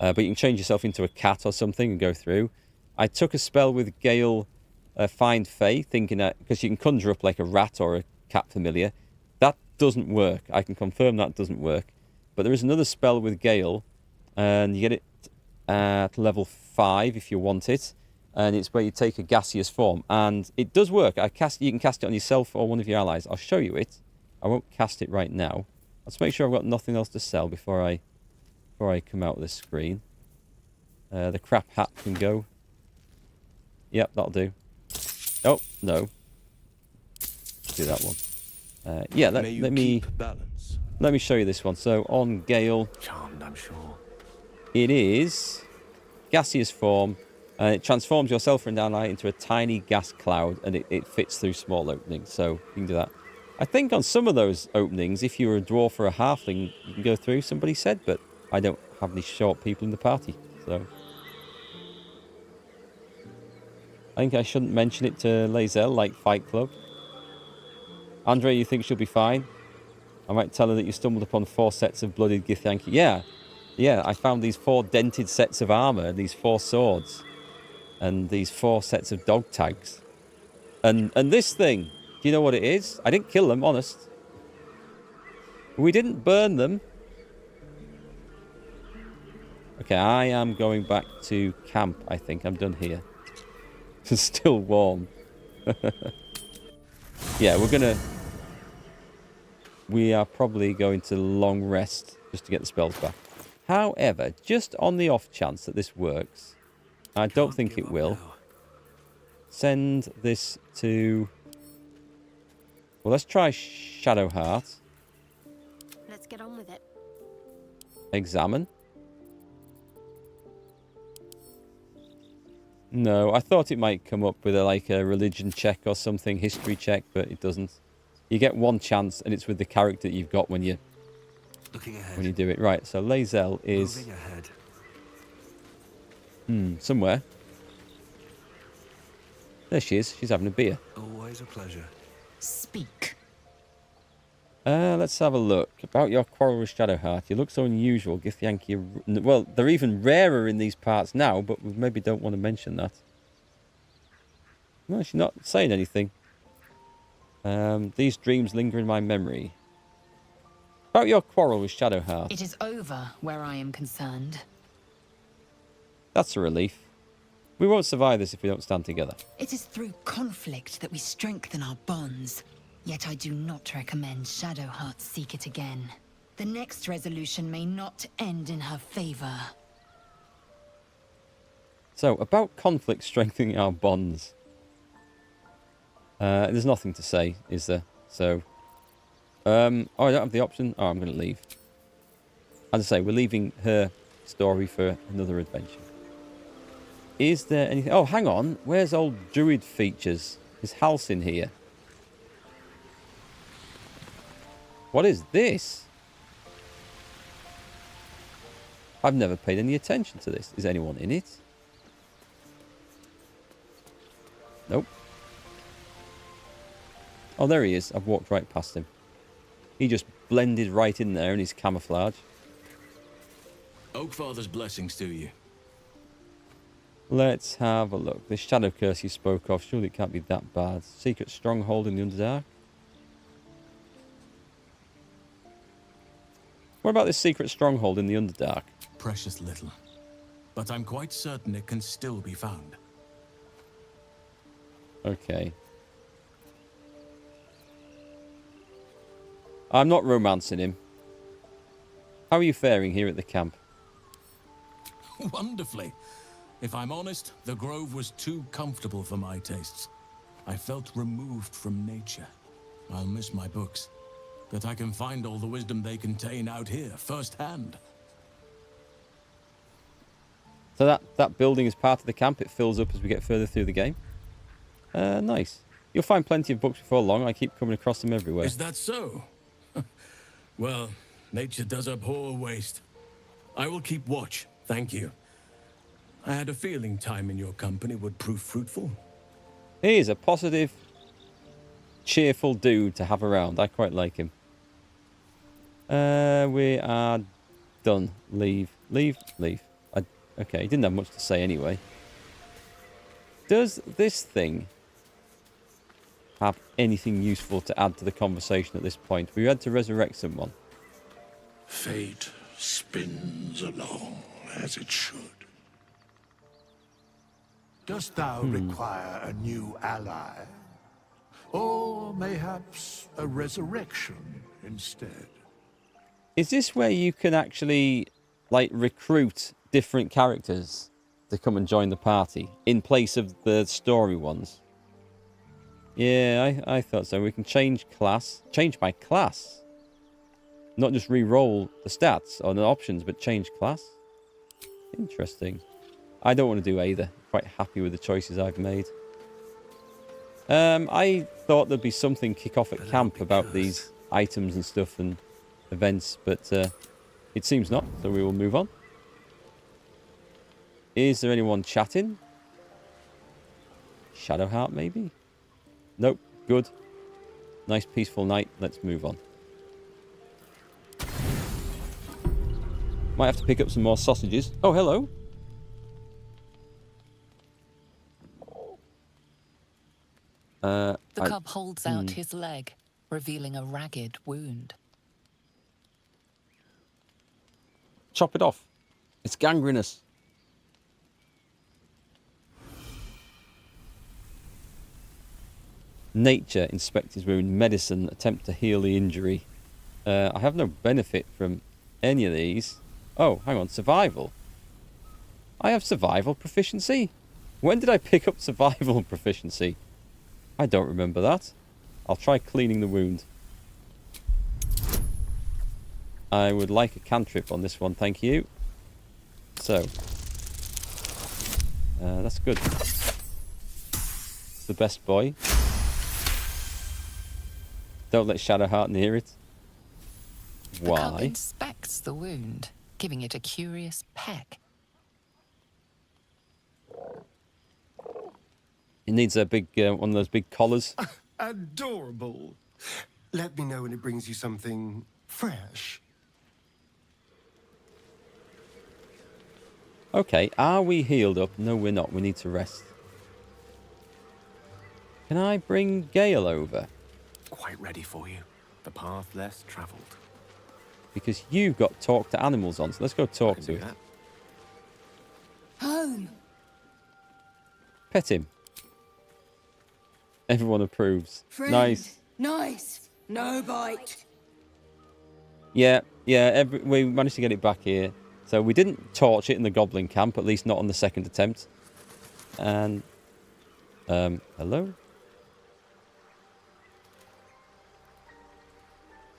Speaker 1: But you can change yourself into a cat or something and go through. I took a spell with Gale, Find Fae, thinking that because you can conjure up like a rat or a cat familiar. That doesn't work. I can confirm that doesn't work. But there is another spell with Gale, and you get it at level 5 if you want it. And it's where you take a gaseous form. And it does work. You can cast it on yourself or one of your allies. I'll show you it. I won't cast it right now. Let's make sure I've got nothing else to sell before I come out of this screen. The crap hat can go. Yep, that'll do. Oh, no. Do that one. Yeah, let me show you this one. So on Gale,
Speaker 9: Charmed, I'm sure.
Speaker 1: It is gaseous form. It transforms yourself and ally into a tiny gas cloud, and it fits through small openings. So you can do that. I think on some of those openings, if you were a dwarf or a halfling, you can go through. Somebody said, but I don't have any short people in the party, so I think I shouldn't mention it to Lae'zel like Fight Club. Andre, you think she'll be fine? I might tell her that you stumbled upon 4 sets of blooded Githyanki. Yeah, I found these 4 dented sets of armor, these 4 swords, and these 4 sets of dog tags. And this thing, do you know what it is? I didn't kill them, honest. We didn't burn them. Okay, I am going back to camp, I think. I'm done here. It's still warm. Yeah, we are probably going to long rest just to get the spells back. However, just on the off chance that this works, I don't think it will. Send this to... Well, let's try Shadowheart.
Speaker 11: Let's get on with it.
Speaker 1: Examine. No, I thought it might come up with like a religion check or something, history check, but it doesn't. You get one chance, and it's with the character that you've got when you do it. Right, so Lae'zel is somewhere. There she is. She's having a beer.
Speaker 6: Always a pleasure.
Speaker 5: Speak.
Speaker 1: Let's have a look. About your quarrel with Shadowheart. You look so unusual. Githyanki. Well, they're even rarer in these parts now, but we maybe don't want to mention that. No, she's not saying anything. These dreams linger in my memory. About your quarrel with Shadowheart.
Speaker 5: It is over where I am concerned.
Speaker 1: That's a relief. We won't survive this if we don't stand together.
Speaker 5: It is through conflict that we strengthen our bonds. Yet I do not recommend Shadowheart seek it again. The next resolution may not end in her favor.
Speaker 1: So, about conflict strengthening our bonds. There's nothing to say, is there? So, oh, I don't have the option. Oh, I'm going to leave. As I say, we're leaving her story for another adventure. Is there anything... Oh, hang on. Where's old Druid features? Is Halsin here? What is this? I've never paid any attention to this. Is anyone in it? Nope. Oh, there he is. I've walked right past him. He just blended right in there in his camouflage.
Speaker 9: Oakfather's blessings to you.
Speaker 1: Let's have a look. The shadow curse you spoke of. Surely it can't be that bad. Secret stronghold in the Underdark. What about this secret stronghold in the Underdark?
Speaker 9: Precious little. But I'm quite certain it can still be found.
Speaker 1: Okay. I'm not romancing him. How are you faring here at the camp?
Speaker 9: Wonderfully. If I'm honest, the grove was too comfortable for my tastes. I felt removed from nature. I'll miss my books. But I can find all the wisdom they contain out here, firsthand.
Speaker 1: So that building is part of the camp. It fills up as we get further through the game. Nice. You'll find plenty of books before long. I keep coming across them everywhere.
Speaker 9: Is that so? Well, nature does abhor waste. I will keep watch, thank you. I had a feeling time in your company would prove fruitful.
Speaker 1: He is a positive, cheerful dude to have around. I quite like him. We are done. Leave. Okay, he didn't have much to say anyway. Does this thing have anything useful to add to the conversation at this point? We had to resurrect someone.
Speaker 14: Fate spins along as it should.
Speaker 15: Dost thou require a new ally? Or mayhaps a resurrection instead?
Speaker 1: Is this where you can actually, like, recruit different characters to come and join the party in place of the story ones? Yeah, I thought so. We can change class. Change my class. Not just re-roll the stats or the options, but change class. Interesting. I don't want to do either. Quite happy with the choices I've made. I thought there'd be something kick off at camp about these items and stuff and events, but it seems not, so we will move on. Is there anyone chatting? Shadowheart, maybe? Nope. Good. Nice peaceful night. Let's move on. Might have to pick up some more sausages. Oh, hello.
Speaker 5: The cub holds out his leg, revealing a ragged wound.
Speaker 1: Chop it off. It's gangrenous. Nature, inspect his wound. Medicine, attempt to heal the injury. I have no benefit from any of these. Oh, hang on. Survival. I have survival proficiency. When did I pick up survival proficiency? I don't remember that. I'll try cleaning the wound. I would like a cantrip on this one, thank you. So, that's good. It's the best boy. Don't let Shadowheart near it.
Speaker 5: The cub
Speaker 1: Why?
Speaker 5: inspects the wound, giving it a curious peck.
Speaker 1: It needs a big, one of those big collars.
Speaker 2: Adorable. Let me know when it brings you something fresh.
Speaker 1: Okay, are we healed up? No, we're not. We need to rest. Can I bring Gale over?
Speaker 16: Quite ready for you. The path less travelled.
Speaker 1: Because you've got talk to animals on, so let's go talk to it.
Speaker 7: Home.
Speaker 1: Pet him. Everyone approves.
Speaker 7: Friend.
Speaker 1: Nice.
Speaker 7: Nice. No bite.
Speaker 1: Yeah, we managed to get it back here. So we didn't torch it in the goblin camp, at least not on the second attempt. And, hello?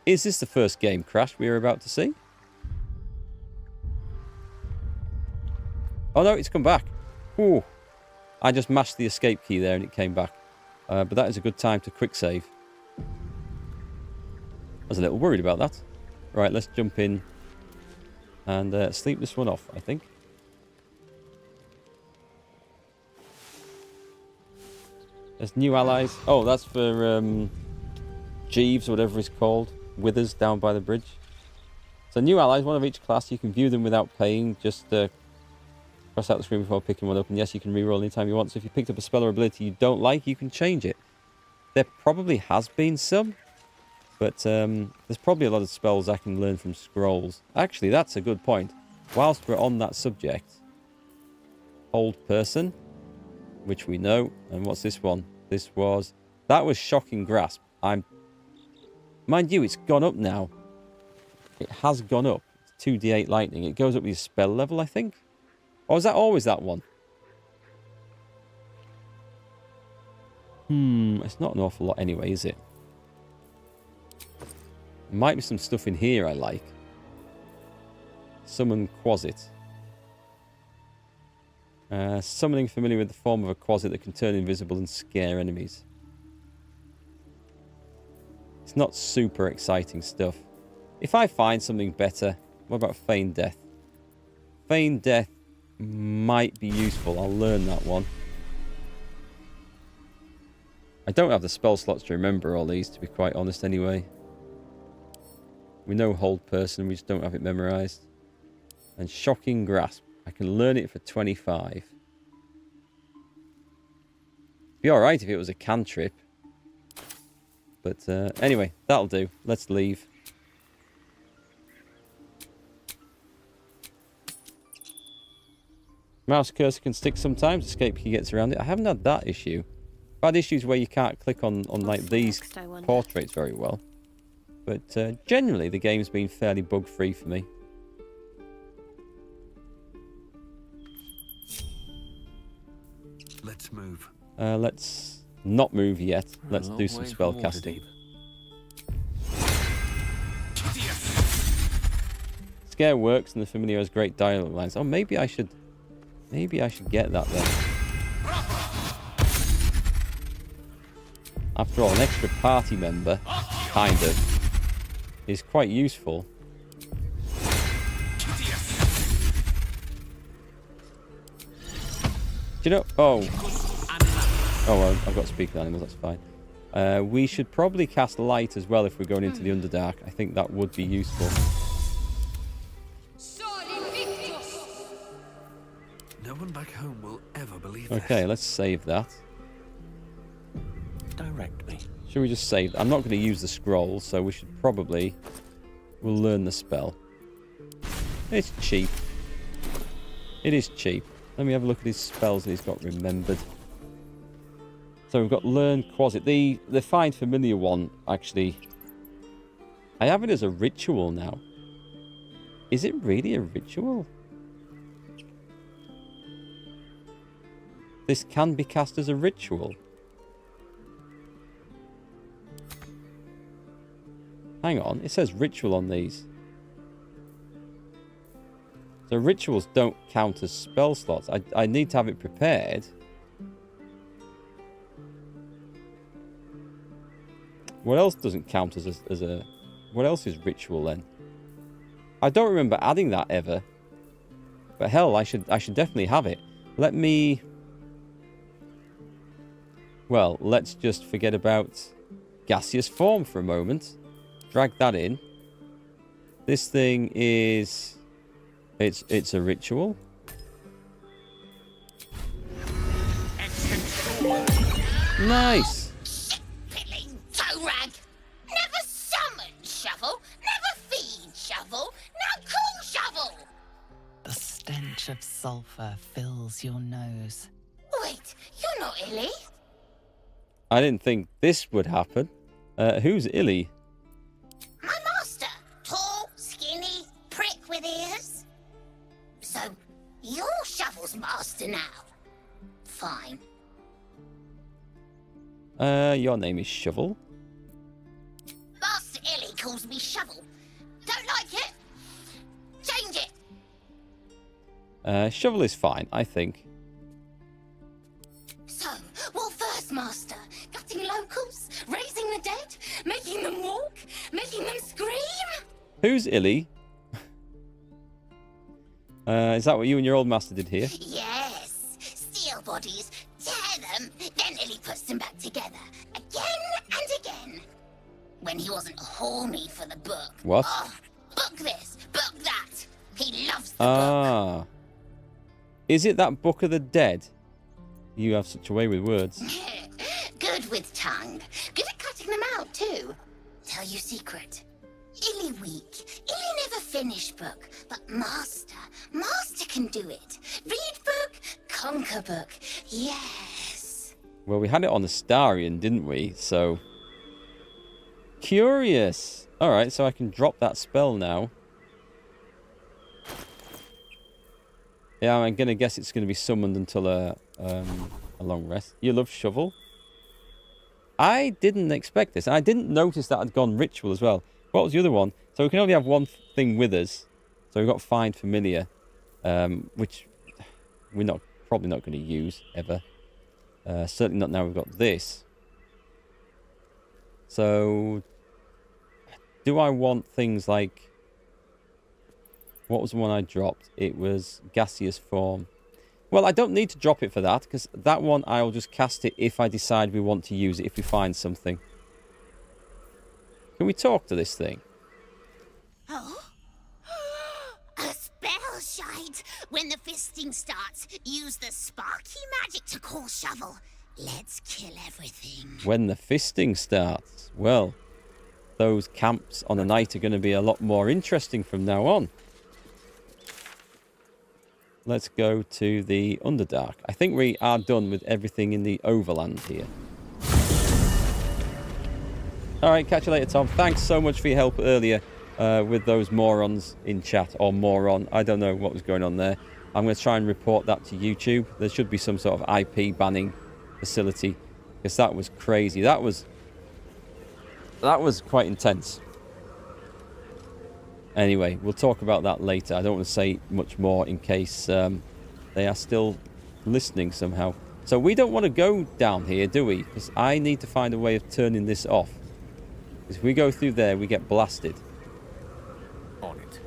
Speaker 1: Is this the first game crash we are about to see? Oh no, it's come back. Ooh. I just mashed the escape key there and it came back. But that is a good time to quick save. I was a little worried about that. Right, let's jump in and sleep this one off, I think. There's new allies. Oh, that's for Jeeves, whatever it's called. Withers down by the bridge. So new allies, one of each class. You can view them without paying. Just cross out the screen before picking one up. And yes, you can reroll anytime you want. So if you picked up a spell or ability you don't like, you can change it. There probably has been some. But there's probably a lot of spells I can learn from scrolls. Actually, that's a good point. Whilst we're on that subject. Hold person. Which we know. And what's this one? That was Shocking Grasp. Mind you, it's gone up now. It has gone up. It's 2d8 lightning. It goes up with your spell level, I think. Or is that always that one? It's not an awful lot anyway, is it? Might be some stuff in here I like. Summon Quasit. Summoning familiar with the form of a Quasit that can turn invisible and scare enemies. It's not super exciting stuff. If I find something better, what about Feigned Death? Feigned Death might be useful. I'll learn that one. I don't have the spell slots to remember all these, to be quite honest anyway. We know Hold Person, we just don't have it memorized. And Shocking Grasp. I can learn it for 25. Be alright if it was a cantrip. But anyway, that'll do. Let's leave. Mouse cursor can stick sometimes. Escape key gets around it. I haven't had that issue. I've had issues where you can't click on like these portraits very well. But generally, the game's been fairly bug-free for me.
Speaker 16: Let's move.
Speaker 1: Let's not move yet. Let's do some spell casting. Scare works and the familiar has great dialogue lines. Oh, maybe I should get that then. After all, an extra party member, kind of, is quite useful. Do you know? Oh, well, I've got speaking animals. That's fine. We should probably cast light as well if we're going into the Underdark. I think that would be useful.
Speaker 16: No one back home will ever believe
Speaker 1: Okay,
Speaker 16: this.
Speaker 1: let's save that.
Speaker 16: Direct me.
Speaker 1: Should we just save? I'm not going to use the scroll, so we should probably... We'll learn the spell. It's cheap. It is cheap. Let me have a look at his spells that he's got remembered. So we've got Learn Quasit. The Find Familiar one, actually... I have it as a ritual now. Is it really a ritual? This can be cast as a ritual. Hang on, it says ritual on these. So rituals don't count as spell slots. I need to have it prepared. What else doesn't count as a... What else is ritual then? I don't remember adding that ever. But hell, I should definitely have it. Let me... Well, let's just forget about gaseous form for a moment. Drag that in. This thing is... It's a ritual. Nice!
Speaker 7: Shit-pilling toe-rag! Never summon shovel! Never feed shovel! Now call shovel!
Speaker 5: The stench of sulfur fills your nose.
Speaker 7: Wait, you're not Illy?
Speaker 1: I didn't think this would happen. Who's Illy?
Speaker 7: My master. Tall, skinny, prick with ears. So, you're Shovel's master now. Fine.
Speaker 1: Your name is Shovel.
Speaker 7: Master Illy calls me Shovel. Don't like it? Change it.
Speaker 1: Shovel is fine, I think.
Speaker 7: So, what first, Master? Gutting locals? Raising the dead? Making them walk? Making them scream?
Speaker 1: Who's Illy? Is that what you and your old master did here?
Speaker 7: Yes. Steal bodies, tear them, then Illy puts them back together. Again and again. When he wasn't horny for the book.
Speaker 1: What?
Speaker 7: Oh, book this, book that. He loves the book.
Speaker 1: Is it that Book of the Dead? You have such a way with words.
Speaker 7: Good with tongue. Good at cutting them out, too. Tell you secret. Illy weak. Illy never finish book. But Master can do it. Read book, conquer book. Yes.
Speaker 1: Well, we had it on the Starian, didn't we? So... Curious. Alright, so I can drop that spell now. Yeah, I'm going to guess it's going to be summoned until a long rest. You love Shovel? I didn't expect this. And I didn't notice that I'd gone Ritual as well. What was the other one? So we can only have one thing with us. So we've got Find Familiar. Which we're probably not going to use, ever. Certainly not now we've got this. So... Do I want things like... What was the one I dropped? It was Gaseous Form. Well, I don't need to drop it for that, because that one I'll just cast it if I decide we want to use it, if we find something. Can we talk to this thing?
Speaker 7: Oh? A spell shite. When the fisting starts, use the sparky magic to call Shovel. Let's kill everything.
Speaker 1: When the fisting starts. Well, those camps on a night are going to be a lot more interesting from now on. Let's go to the Underdark. I think we are done with everything in the Overland here. Alright, catch you later, Tom. Thanks so much for your help earlier with those morons in chat. Or moron. I don't know what was going on there. I'm going to try and report that to YouTube. There should be some sort of IP banning facility. Because that was crazy. That was quite intense. Anyway, we'll talk about that later. I don't want to say much more in case they are still listening somehow. So we don't want to go down here, do we? Because I need to find a way of turning this off. Because if we go through there, we get blasted.
Speaker 16: On it.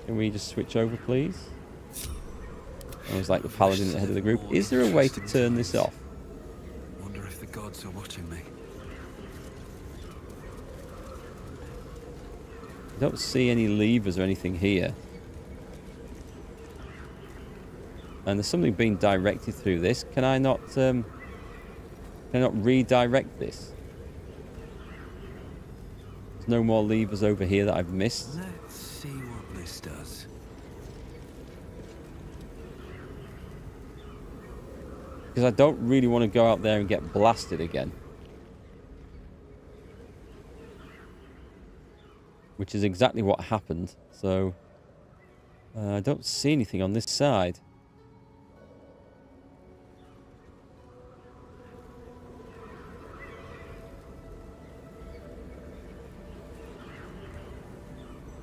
Speaker 1: Can we just switch over, please? I was like the paladin at the head of the group. Is there a way to turn this off?
Speaker 6: Wonder if the gods are watching me.
Speaker 1: I don't see any levers or anything here. And there's something being directed through this. Can I not redirect this? There's no more levers over here that I've missed.
Speaker 6: Let's see what this does.
Speaker 1: Because I don't really want to go out there and get blasted again. Which is exactly what happened. So, I don't see anything on this side.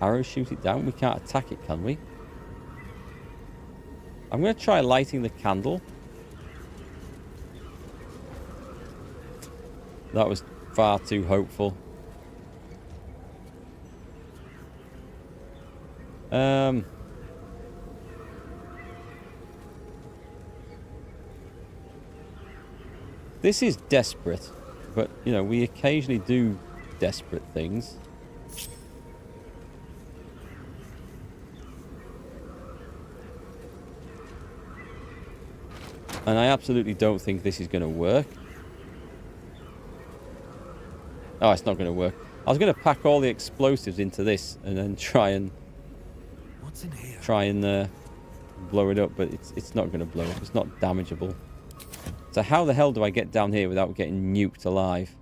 Speaker 1: arrow shoot it down? We can't attack it, can we? I'm going to try lighting the candle. That was far too hopeful. This is desperate, but, you know, we occasionally do desperate things. And I absolutely don't think this is going to work. Oh, it's not going to work. I was going to pack all the explosives into this and then try and blow it up, but it's not going to blow up. It's not damageable. So how the hell do I get down here without getting nuked alive?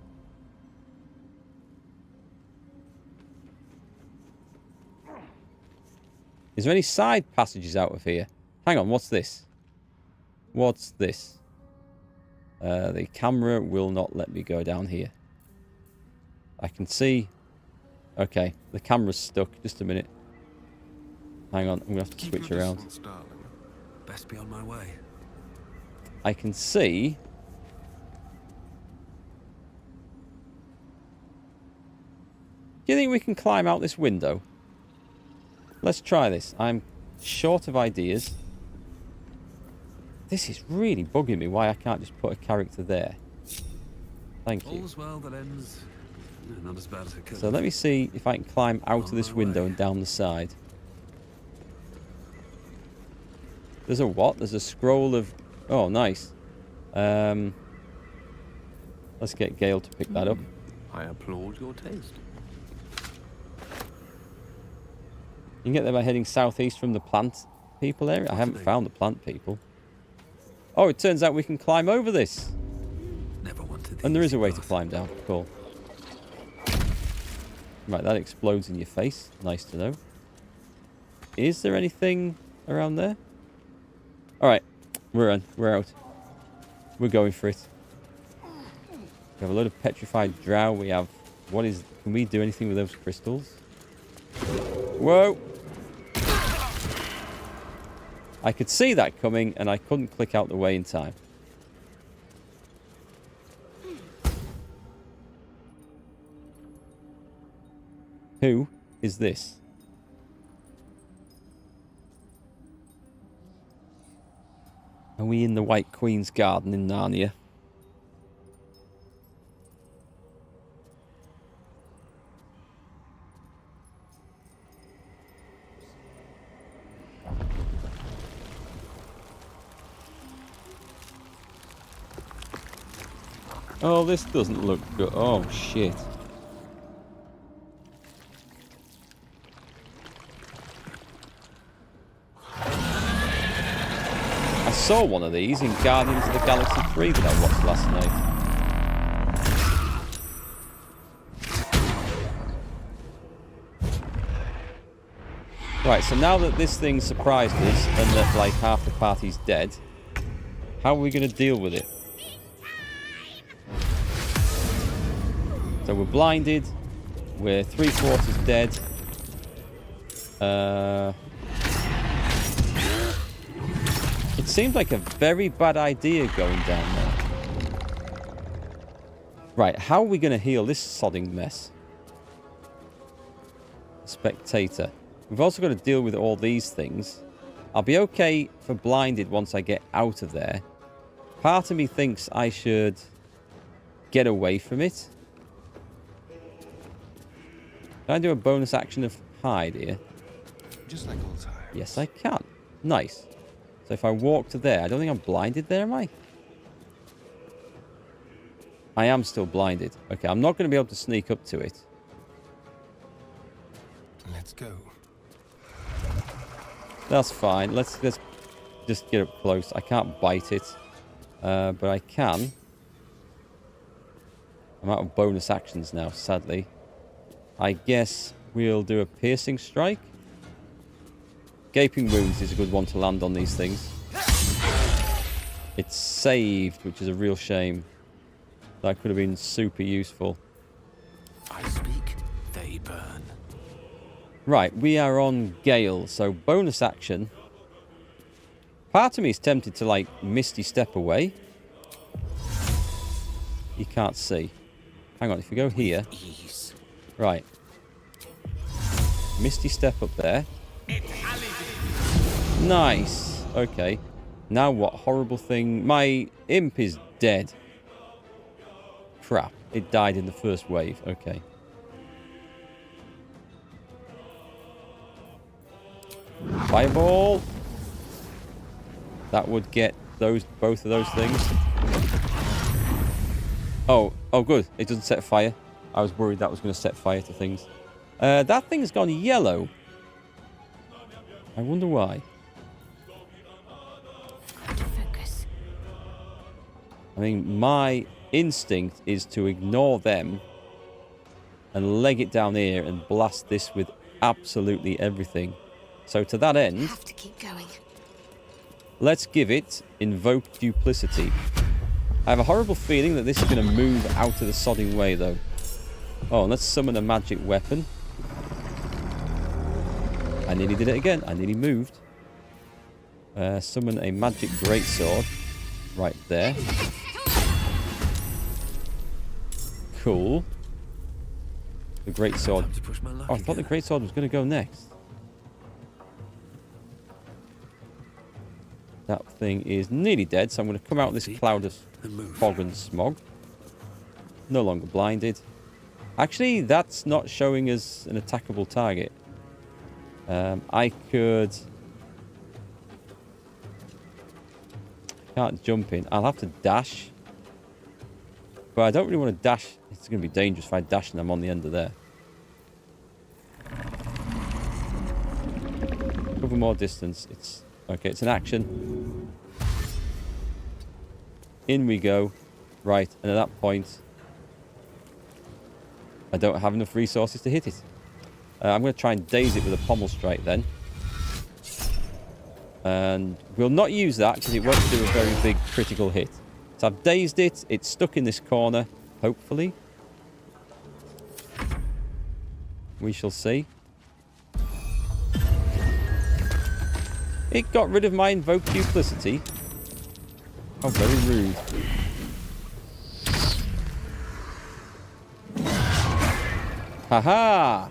Speaker 1: Is there any side passages out of here? Hang on, what's this? What's this? The camera will not let me go down here. I can see... Okay, the camera's stuck. Just a minute. Hang on, I'm going to have to switch around.
Speaker 6: Best be on my way.
Speaker 1: I can see... Do you think we can climb out this window? Let's try this. I'm short of ideas. This is really bugging me why I can't just put a character there. Thank you.
Speaker 6: All's well that ends. Not as bad as it could.
Speaker 1: So let me see if I can climb out of this window and down the side. There's a what? There's a scroll of... Oh, nice. Let's get Gale to pick that up.
Speaker 16: I applaud your taste.
Speaker 1: You can get there by heading southeast from the plant people area. I haven't found the plant people. Oh, it turns out we can climb over this.
Speaker 6: Never wanted.
Speaker 1: And there is a way to climb down. Cool. Right, that explodes in your face. Nice to know. Is there anything around there? Alright. We're in. We're out. We're going for it. We have a load of petrified drow. We have... What is... Can we do anything with those crystals? Whoa! I could see that coming, and I couldn't click out the way in time. Who is this? Are we in the White Queen's garden in Narnia? Oh, this doesn't look good. Oh, shit. I saw one of these in Guardians of the Galaxy 3 that I watched last night. Right, so now that this thing surprised us and that, like, half the party's dead, how are we going to deal with it? So we're blinded. We're 3/4 dead. It seemed like a very bad idea going down there. Right, how are we going to heal this sodding mess? Spectator. We've also got to deal with all these things. I'll be okay for blinded once I get out of there. Part of me thinks I should get away from it. Can I do a bonus action of hide here?
Speaker 2: Just like old times.
Speaker 1: Yes, I can. Nice. So if I walk to there, I don't think I'm blinded there, am I? I am still blinded. Okay, I'm not going to be able to sneak up to it.
Speaker 2: Let's go.
Speaker 1: That's fine. Let's just get up close. I can't bite it. But I can. I'm out of bonus actions now, sadly. I guess we'll do a piercing strike. Gaping wounds is a good one to land on these things. It's saved, which is a real shame. That could have been super useful.
Speaker 16: I speak, they burn.
Speaker 1: Right, we are on Gale, so bonus action. Part of me is tempted to, like, Misty Step away. You can't see. Hang on, if we go here... Right. Misty Step up there. Nice. Okay. Now what horrible thing... My imp is dead. Crap. It died in the first wave. Okay. Fireball. That would get both of those things. Oh, good. It doesn't set fire. I was worried that was going to set fire to things. That thing's gone yellow. I wonder why.
Speaker 11: Focus.
Speaker 1: I mean, my instinct is to ignore them and leg it down here and blast this with absolutely everything. So to that end,
Speaker 11: Have to keep going.
Speaker 1: let's give it Invoke Duplicity. I have a horrible feeling that this is going to move out of the sodding way, though. Oh, and let's summon a magic weapon. I nearly did it again. I nearly moved. Summon a magic greatsword. Right there. Cool. The greatsword. Oh, I thought the greatsword was going to go next. That thing is nearly dead, so I'm going to come out of this cloud of fog and smog. No longer blinded. Actually, that's not showing as an attackable target. I could... Can't jump in. I'll have to dash. But I don't really want to dash. It's going to be dangerous if I dash and I'm on the end of there. Cover more distance. It's... Okay, it's an action. In we go. Right, and at that point, I don't have enough resources to hit it. I'm going to try and daze it with a pommel strike then. And we'll not use that because it won't do a very big critical hit. So I've dazed it. It's stuck in this corner, hopefully. We shall see. It got rid of my Invoke Duplicity. How very rude. Haha!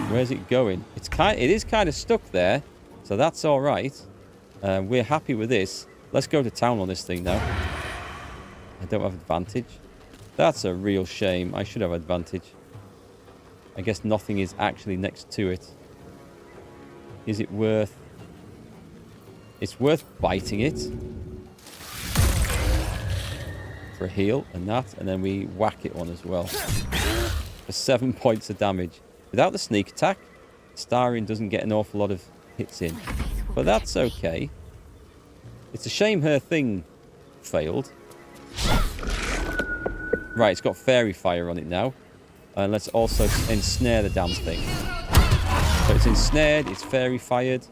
Speaker 1: Where's it going? It is kind of stuck there, so that's all right. We're happy with this. Let's go to town on this thing now. I don't have advantage. That's a real shame. I should have advantage. I guess nothing is actually next to it. Is it worth... It's worth biting it. For a heal and that. And then we whack it on as well. For 7 points of damage. Without the sneak attack, Starion doesn't get an awful lot of hits in. But that's okay. It's a shame her thing failed. Right, it's got fairy fire on it now. And let's also ensnare the damn thing. So it's ensnared, it's fairy fired.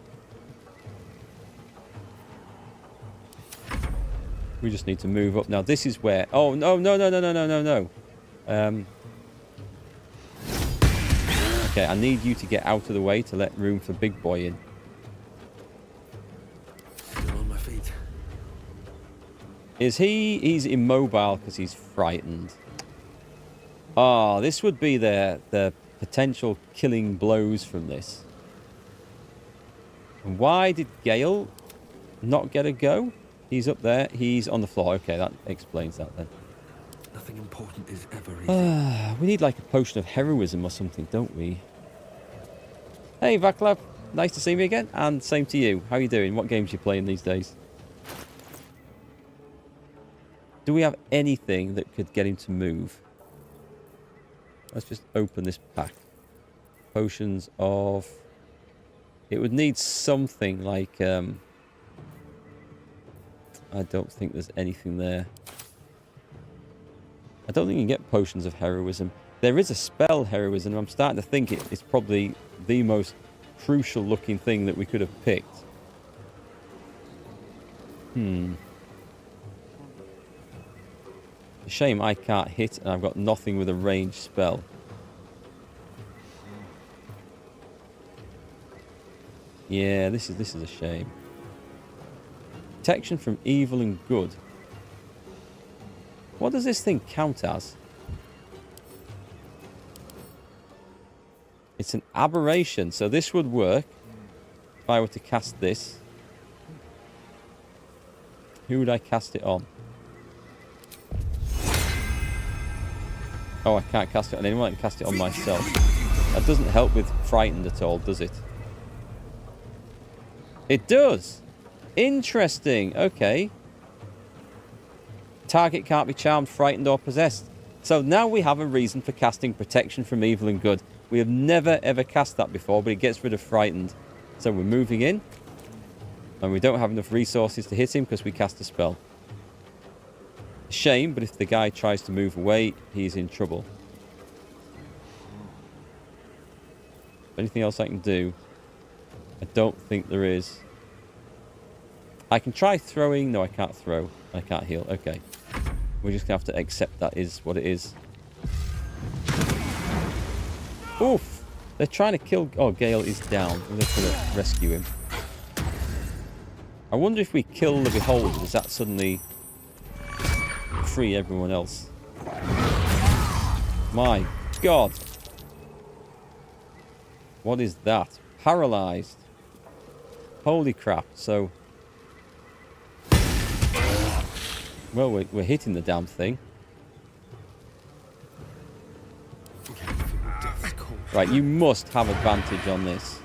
Speaker 1: We just need to move up. Now this is where... Oh, no. Okay, I need you to get out of the way to let room for Big Boy in.
Speaker 6: Still on my feet.
Speaker 1: Is he... He's immobile because he's frightened. Ah, this would be the potential killing blows from this. And why did Gale not get a go? He's up there. He's on the floor. Okay, that explains that then.
Speaker 6: Nothing important is ever easy.
Speaker 1: We need like a potion of heroism or something, don't we? Hey, Vaclav. Nice to see me again. And same to you. How are you doing? What games are you playing these days? Do we have anything that could get him to move? Let's just open this pack. Potions of... It would need something like... I don't think there's anything there. I don't think you can get potions of heroism. There is a spell heroism. And I'm starting to think it's probably the most crucial looking thing that we could have picked. A shame I can't hit and I've got nothing with a ranged spell. Yeah, this is a shame. Protection from evil and good. What does this thing count as? It's an aberration, so this would work if I were to cast this. Who would I cast it on? Oh, I can't cast it on anyone. I can cast it on myself. That doesn't help with frightened at all, does it? It does! Interesting. Okay. Target can't be charmed, frightened, or possessed. So now we have a reason for casting protection from evil and good. We have never ever cast that before, but it gets rid of frightened. So we're moving in. And we don't have enough resources to hit him because we cast a spell. Shame, but if the guy tries to move away, he's in trouble. Anything else I can do? I don't think there is. I can try throwing. No, I can't throw. I can't heal. Okay. We're just going to have to accept that is what it is. Oof! They're trying to kill... Oh, Gale is down. We're just going to rescue him. I wonder if we kill the Beholder, does that suddenly free everyone else? My God! What is that? Paralyzed. Holy crap. So... Well, we're hitting the damn thing. Right, you must have advantage on this.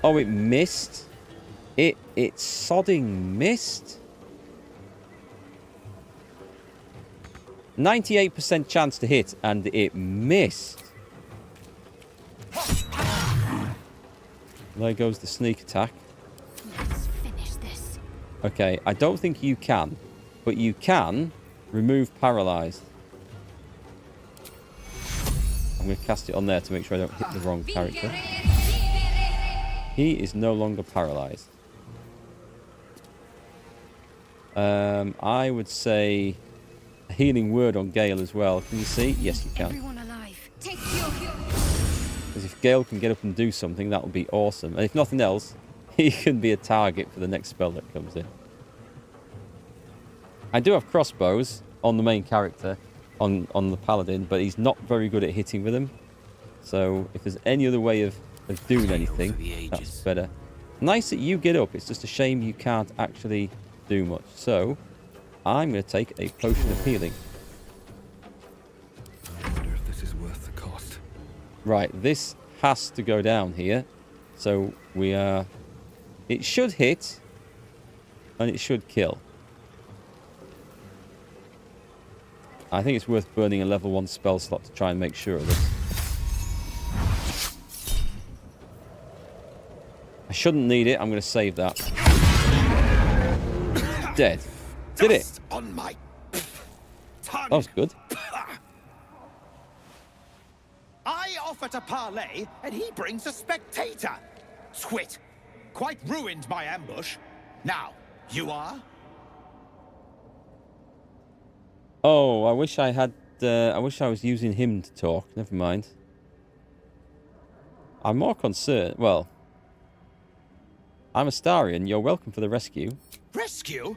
Speaker 1: Oh, it missed? It sodding missed? 98% chance to hit, and it missed. There goes the sneak attack.
Speaker 11: Let's finish this.
Speaker 1: Okay, I don't think you can, but you can remove paralyzed. I'm going to cast it on there to make sure I don't hit the wrong character. He is no longer paralyzed. I would say a healing word on Gale as well. Can you see? Yes, you can.
Speaker 11: Everyone alive. Take your...
Speaker 1: Because if Gale can get up and do something, that would be awesome. And if nothing else, he can be a target for the next spell that comes in. I do have crossbows on the main character, on the Paladin, but he's not very good at hitting with them. So if there's any other way of doing anything, that's better. Nice that you get up. It's just a shame you can't actually do much. So I'm going to take a potion of healing.
Speaker 12: I wonder if this is worth the cost.
Speaker 1: Right, this has to go down here. So we are... It should hit, and it should kill. I think it's worth burning a level 1 spell slot to try and make sure of this. I shouldn't need it. I'm going to save that. Dead. Did it?
Speaker 15: On my
Speaker 1: That was good.
Speaker 17: I offer to parlay, and he brings a spectator. Twit. Quite ruined my ambush. Now, you are?
Speaker 1: Oh, I wish I had... I wish I was using him to talk. Never mind. I'm more concerned... Well... I'm Astarion. You're welcome for the rescue.
Speaker 17: Rescue?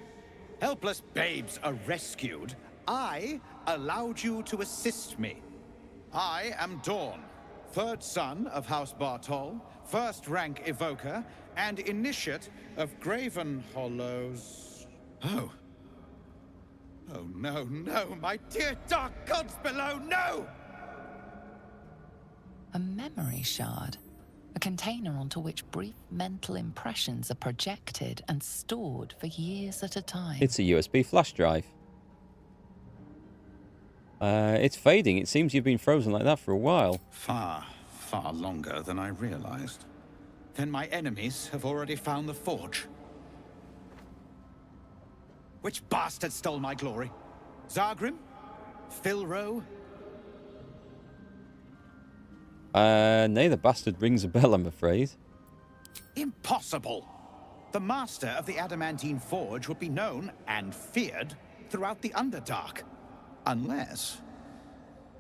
Speaker 17: Helpless babes are rescued. I allowed you to assist me. I am Dawn, 3rd son of House Bartol, 1st rank evoker, and initiate of Graven Hollows. Oh. Oh, no, no, my dear dark gods below, no!
Speaker 5: A memory shard. A container onto which brief mental impressions are projected and stored for years at a time.
Speaker 1: It's a USB flash drive. It's fading. It seems you've been frozen like that for a while.
Speaker 17: Far, far longer than I realized. Then my enemies have already found the forge. Which bastard stole my glory? Zargrim? Philro?
Speaker 1: Nay, the bastard rings a bell, I'm afraid.
Speaker 17: Impossible! The master of the adamantine forge would be known and feared throughout the Underdark. Unless...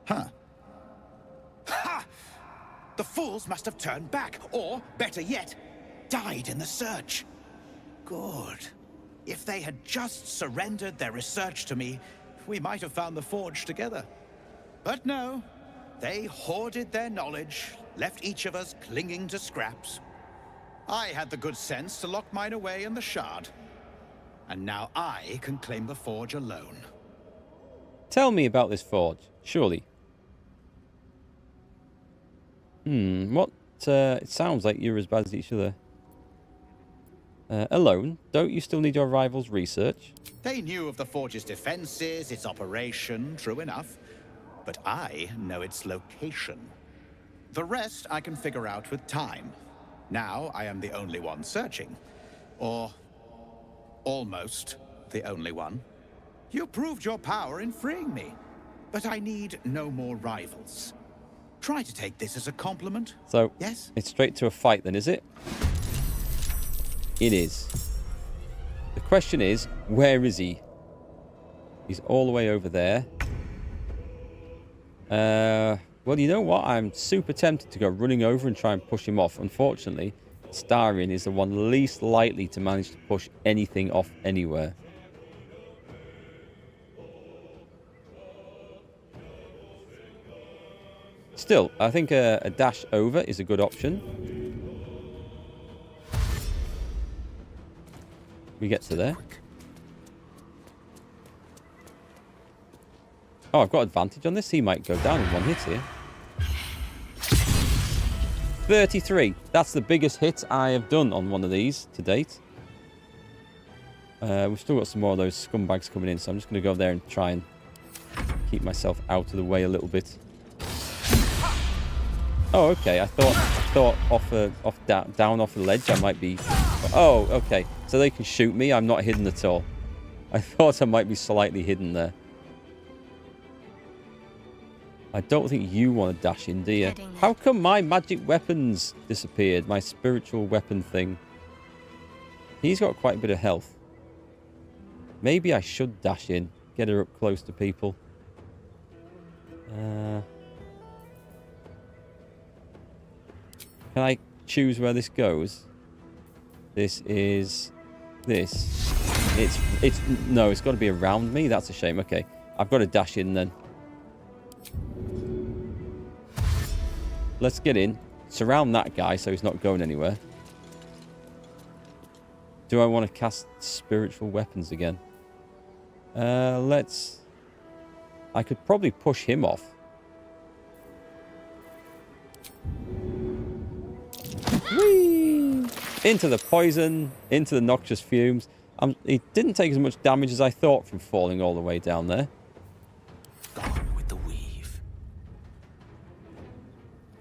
Speaker 17: Huh. Ha! The fools must have turned back, or, better yet, died in the search. Good. If they had just surrendered their research to me, we might have found the forge together. But no, they hoarded their knowledge, left each of us clinging to scraps. I had the good sense to lock mine away in the shard. And now I can claim the forge alone.
Speaker 1: Tell me about this forge, surely. What? It sounds like you're as bad as each other. Alone? Don't you still need your rival's research?
Speaker 17: They knew of the forge's defenses, its operation, true enough. But I know its location. The rest I can figure out with time. Now I am the only one searching. Or almost the only one. You proved your power in freeing me. But I need no more rivals. Try to take this as a compliment.
Speaker 1: So,
Speaker 17: yes?
Speaker 1: It's straight to a fight then, is it? It is. The question is, where is he? He's all the way over there. Well, you know what? I'm super tempted to go running over and try and push him off. Unfortunately, Starion is the one least likely to manage to push anything off anywhere. Still, I think a dash over is a good option. We get to there. Oh, I've got advantage on this. He might go down in one hit here. 33. That's the biggest hit I have done on one of these to date. We've still got some more of those scumbags coming in, so I'm just going to go there and try and keep myself out of the way a little bit. Oh, okay. I thought down off the ledge I might be. Oh, okay. So they can shoot me. I'm not hidden at all. I thought I might be slightly hidden there. I don't think you want to dash in, do you? How come my magic weapons disappeared? My spiritual weapon thing. He's got quite a bit of health. Maybe I should dash in. Get her up close to people. Can I choose where this goes? This is... This. No, it's got to be around me. That's a shame. Okay. I've got to dash in then. Let's get in. Surround that guy so he's not going anywhere. Do I want to cast spiritual weapons again? Let's... I could probably push him off. Whee! Into the poison, into the noxious fumes. He didn't take as much damage as I thought from falling all the way down there.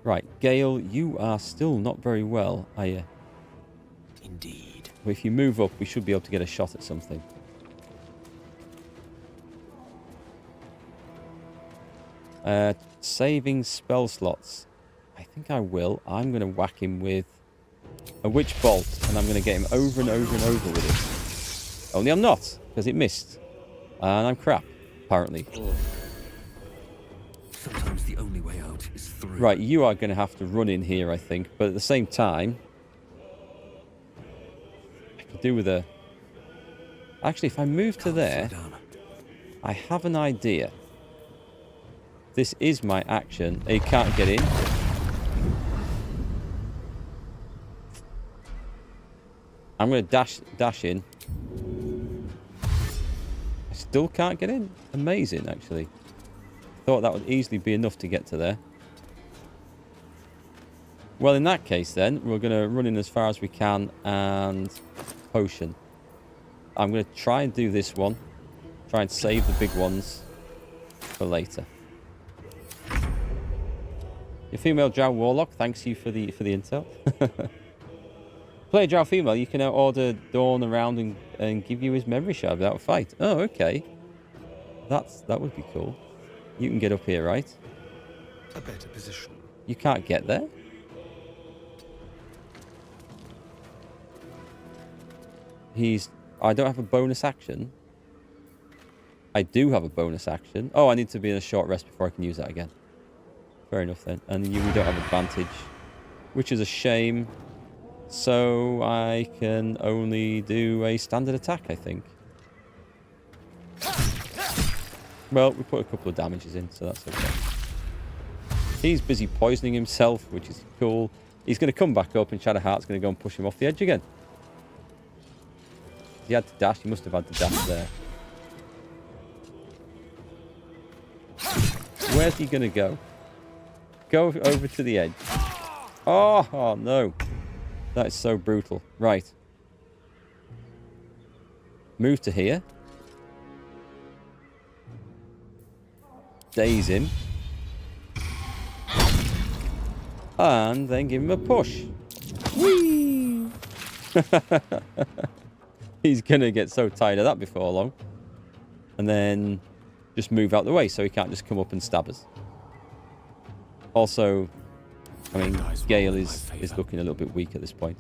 Speaker 1: Right, Gale, you are still not very well, are you?
Speaker 16: Indeed.
Speaker 1: Well, if you move up, we should be able to get a shot at something. Saving spell slots. I think I will. I'm going to whack him with a witch bolt, and I'm going to get him over and over and over with it. Only I'm not, because it missed. And I'm crap, apparently.
Speaker 16: Oh. Sometimes the only way out is through.
Speaker 1: Right, you are going to have to run in here, I think. But at the same time, I could do with a... Actually, if I move to there, I have an idea. This is my action. He can't get in. I'm going to dash in. I still can't get in. Amazing, actually. Thought that would easily be enough to get to there. Well, in that case, then, we're going to run in as far as we can and potion. I'm going to try and do this one. Try and save the big ones for later. Your female Drow Warlock, thanks you for the intel. Play a Drow female, you can now order Dawn around and give you his memory shard without a fight. Oh, okay. That would be cool. You can get up here, right?
Speaker 2: A better position.
Speaker 1: You can't get there? I don't have a bonus action. I do have a bonus action. Oh, I need to be in a short rest before I can use that again. Fair enough then. And we don't have advantage. which is a shame. So I can only do a standard attack, I think. Well, we put a couple of damages in, so that's okay. He's busy poisoning himself, which is cool. He's going to come back up, and Shadowheart's going to go and push him off the edge again. He had to dash. He must have had to dash there. Where's he going to go? Go over to the edge. Oh, no. That is so brutal. Right. Move to here. Daze him. And then give him a push. Whee! He's going to get so tired of that before long. And then just move out the way so he can't just come up and stab us. Also, I mean, Gale is looking a little bit weak at this point.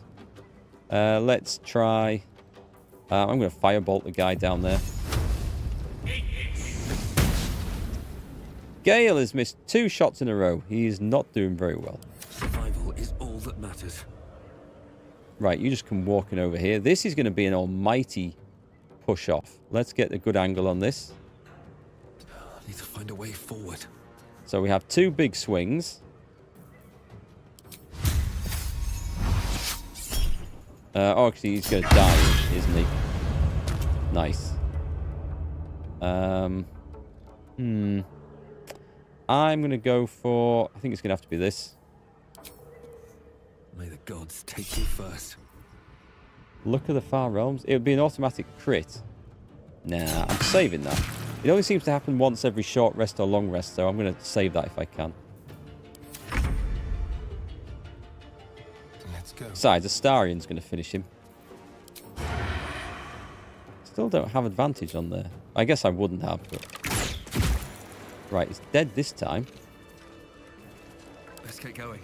Speaker 1: Let's try... I'm going to firebolt the guy down there. Gale has missed 2 shots in a row. He is not doing very well.
Speaker 6: Survival is all that matters.
Speaker 1: Right, you just come walking over here. This is going to be an almighty push-off. Let's get a good angle on this.
Speaker 6: I need to find a way forward.
Speaker 1: So we have 2 big swings. Oh, actually, he's going to die, isn't he? Nice. I'm going to go for... I think it's going to have to be this.
Speaker 6: May the gods take you first.
Speaker 1: Look at the Far Realms. It would be an automatic crit. Nah, I'm saving that. It only seems to happen once every short rest or long rest, so I'm going to save that if I can.
Speaker 2: Let's go.
Speaker 1: Besides, Astarion's going to finish him. Still don't have advantage on there. I guess I wouldn't have, but... Right, it's dead this time.
Speaker 6: Let's get going.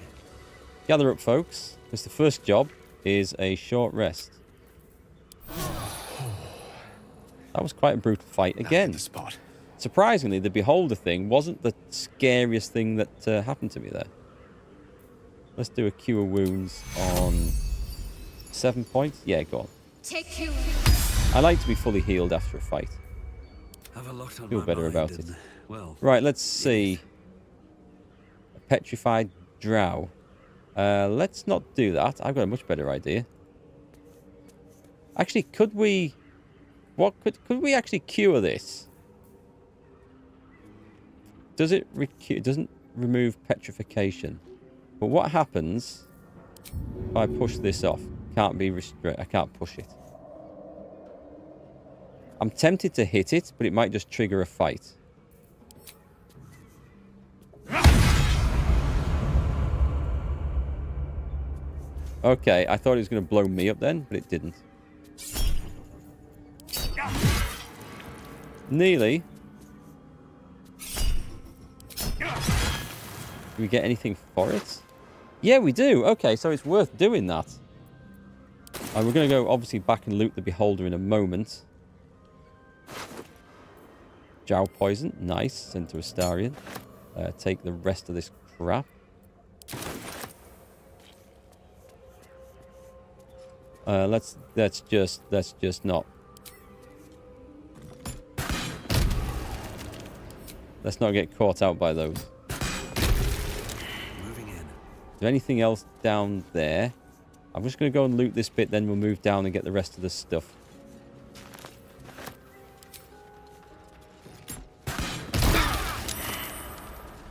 Speaker 1: Gather up, folks, because the first job is a short rest. That was quite a brutal fight again.
Speaker 16: The spot.
Speaker 1: Surprisingly, the Beholder thing wasn't the scariest thing that happened to me there. Let's do a Cure Wounds on 7 points. Yeah, go on.
Speaker 4: Take you.
Speaker 1: I like to be fully healed after a fight.
Speaker 6: Have a lot on
Speaker 1: Feel
Speaker 6: my
Speaker 1: better
Speaker 6: mind
Speaker 1: about it.
Speaker 6: and, well,
Speaker 1: Right, let's see. A petrified drow. Let's not do that. I've got a much better idea. Actually, could we... Could we actually cure this? Does it... It doesn't remove petrification. But what happens if I push this off? Can't be restricted. I can't push it. I'm tempted to hit it, but it might just trigger a fight. Okay, I thought it was going to blow me up then, but it didn't. Nearly. Do we get anything for it? Yeah, we do. Okay, so it's worth doing that. And we're going to go, obviously, back and loot the Beholder in a moment. Jow poison. Nice. Send to Astarion. Take the rest of this crap. Let's just not. Let's not get caught out by those.
Speaker 6: moving in.
Speaker 1: Is there anything else down there? I'm just going to go and loot this bit, then we'll move down and get the rest of the stuff.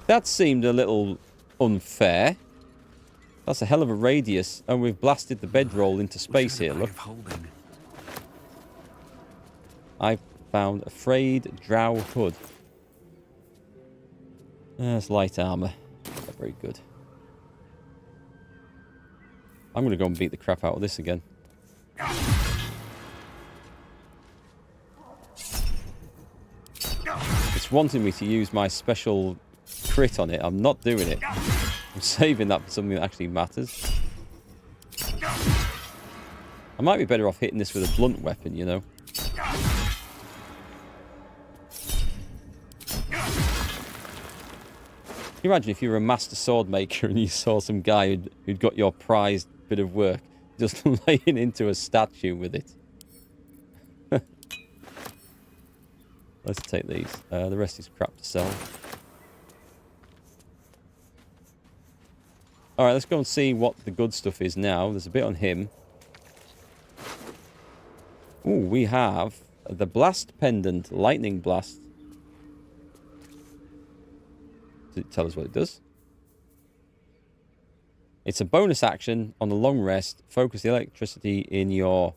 Speaker 1: That seemed a little unfair. That's a hell of a radius, and we've blasted the bedroll into space here, look. I found a frayed drow hood. That's light armor. Not very good. I'm going to go and beat the crap out of this again. It's wanting me to use my special crit on it. I'm not doing it. I'm saving that for something that actually matters. I might be better off hitting this with a blunt weapon, you know. you imagine if you were a master sword maker and you saw some guy who'd got your prized bit of work just laying into a statue with it? Let's take these. The rest is crap to sell. Alright, let's go and see what the good stuff is now. There's a bit on him. Ooh, we have the Blast Pendant, Lightning Blast. Does it tell us what it does? It's a bonus action on the long rest. Focus the electricity in your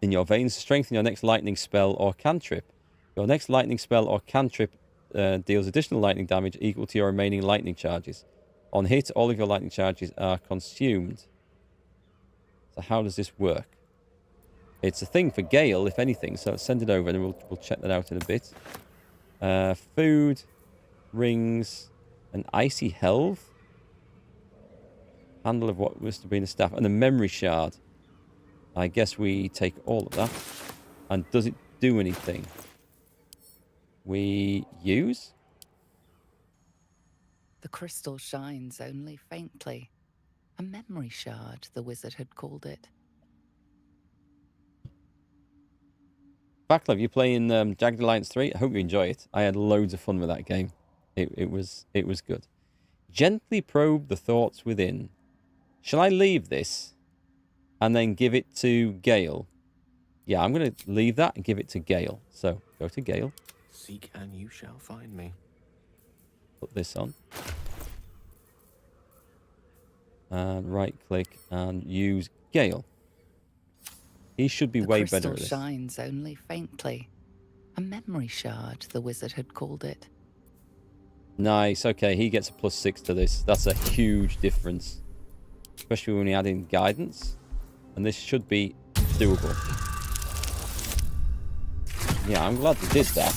Speaker 1: veins to strengthen your next lightning spell or cantrip. Your next lightning spell or cantrip deals additional lightning damage equal to your remaining lightning charges. On hit, all of your lightning charges are consumed. So how does this work? It's a thing for Gale, if anything, so let's send it over and we'll check that out in a bit. Food, rings, an icy helve, handle of what must have been a staff, and a memory shard. I guess we take all of that. And does it do anything? We use?
Speaker 5: The crystal shines only faintly. A memory shard, the wizard had called it.
Speaker 1: Backlev, you playing Jagged Alliance 3? I hope you enjoy it. I had loads of fun with that game. It was good. Gently probe the thoughts within. Shall I leave this and then give it to Gale? Yeah, I'm going to leave that and give it to Gale. So, go to Gale.
Speaker 16: Seek and you shall find me.
Speaker 1: Put this on. And right-click and use Gale. He should be way better at this.
Speaker 5: The crystal shines only faintly. A memory shard, the wizard had called it.
Speaker 1: Nice. Okay, he gets a +6 to this. That's a huge difference. Especially when you add in guidance. And this should be doable. Yeah, I'm glad they did that.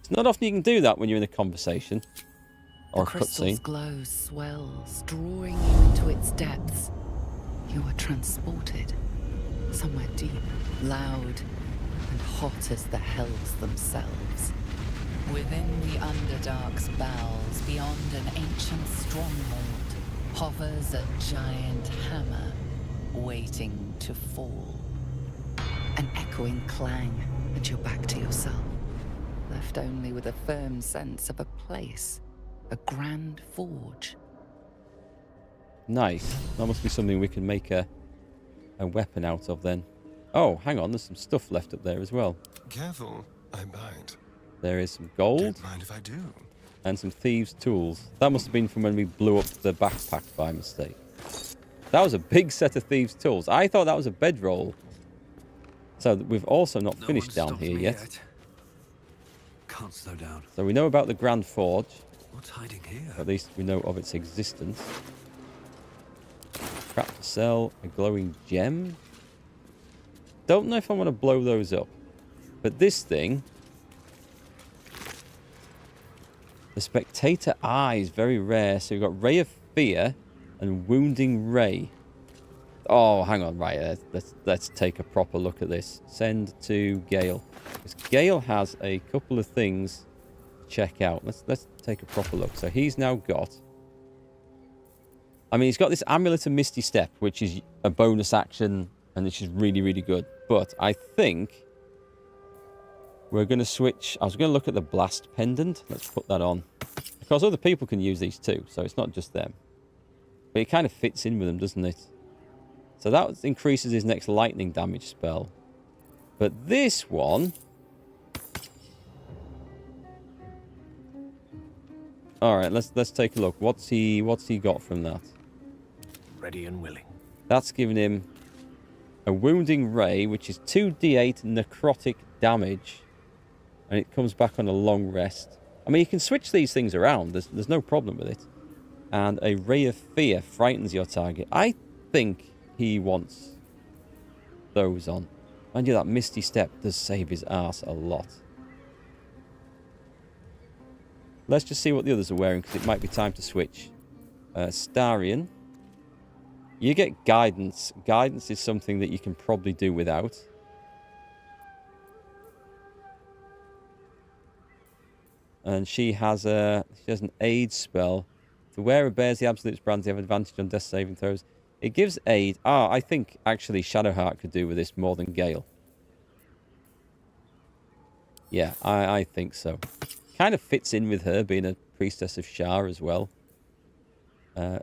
Speaker 1: It's not often you can do that when you're in a conversation. Or a cutscene.
Speaker 5: The crystal's glow swells, drawing you into its depths. You are transported somewhere deep, loud, and hot as the hells themselves. Within the Underdark's bowels, beyond an ancient stronghold, hovers a giant hammer, waiting to fall. An echoing clang, and you're back to yourself, left only with a firm sense of a place. A grand forge.
Speaker 1: Nice. That must be something we can make a weapon out of then. Oh, hang on. There's some stuff left up there as well.
Speaker 2: Careful, I bite.
Speaker 1: There is some gold.
Speaker 2: Don't mind if I do.
Speaker 1: And some thieves' tools. That must have been from when we blew up the backpack by mistake. That was a big set of thieves' tools. I thought that was a bedroll. So we've also not finished down here yet.
Speaker 6: Can't slow down.
Speaker 1: So we know about the Grand Forge.
Speaker 6: What's hiding here?
Speaker 1: At least we know of its existence. Crap to sell. A glowing gem. Don't know if I want to blow those up. But this thing... The Spectator Eye is very rare. So we've got Ray of Fear and Wounding Ray. Oh, hang on. Right, let's take a proper look at this. Send to Gale. Because Gale has a couple of things to check out. Let's take a proper look. So he's now got... I mean, he's got this Amulet of Misty Step, which is a bonus action, and which is really, really good. But I think we're going to switch... I was going to look at the Blast Pendant. Let's put that on. Because other people can use these too, so it's not just them. But it kind of fits in with them, doesn't it? So that increases his next lightning damage spell. But this one... Alright, let's take a look. What's he got from that?
Speaker 16: Ready and willing.
Speaker 1: That's giving him a Wounding Ray, which is 2d8 necrotic damage. And it comes back on a long rest. I mean, you can switch these things around. There's no problem with it. And a Ray of Fear frightens your target. I think he wants those on. Mind you, that Misty Step does save his ass a lot. Let's just see what the others are wearing, because it might be time to switch. Starion. You get Guidance. Guidance is something that you can probably do without. And she has an aid spell. The wearer bears the absolute brands. They have advantage on death saving throws. It gives aid. I think actually Shadowheart could do with this more than Gale. Yeah, I think so. Kind of fits in with her being a priestess of Shar as well.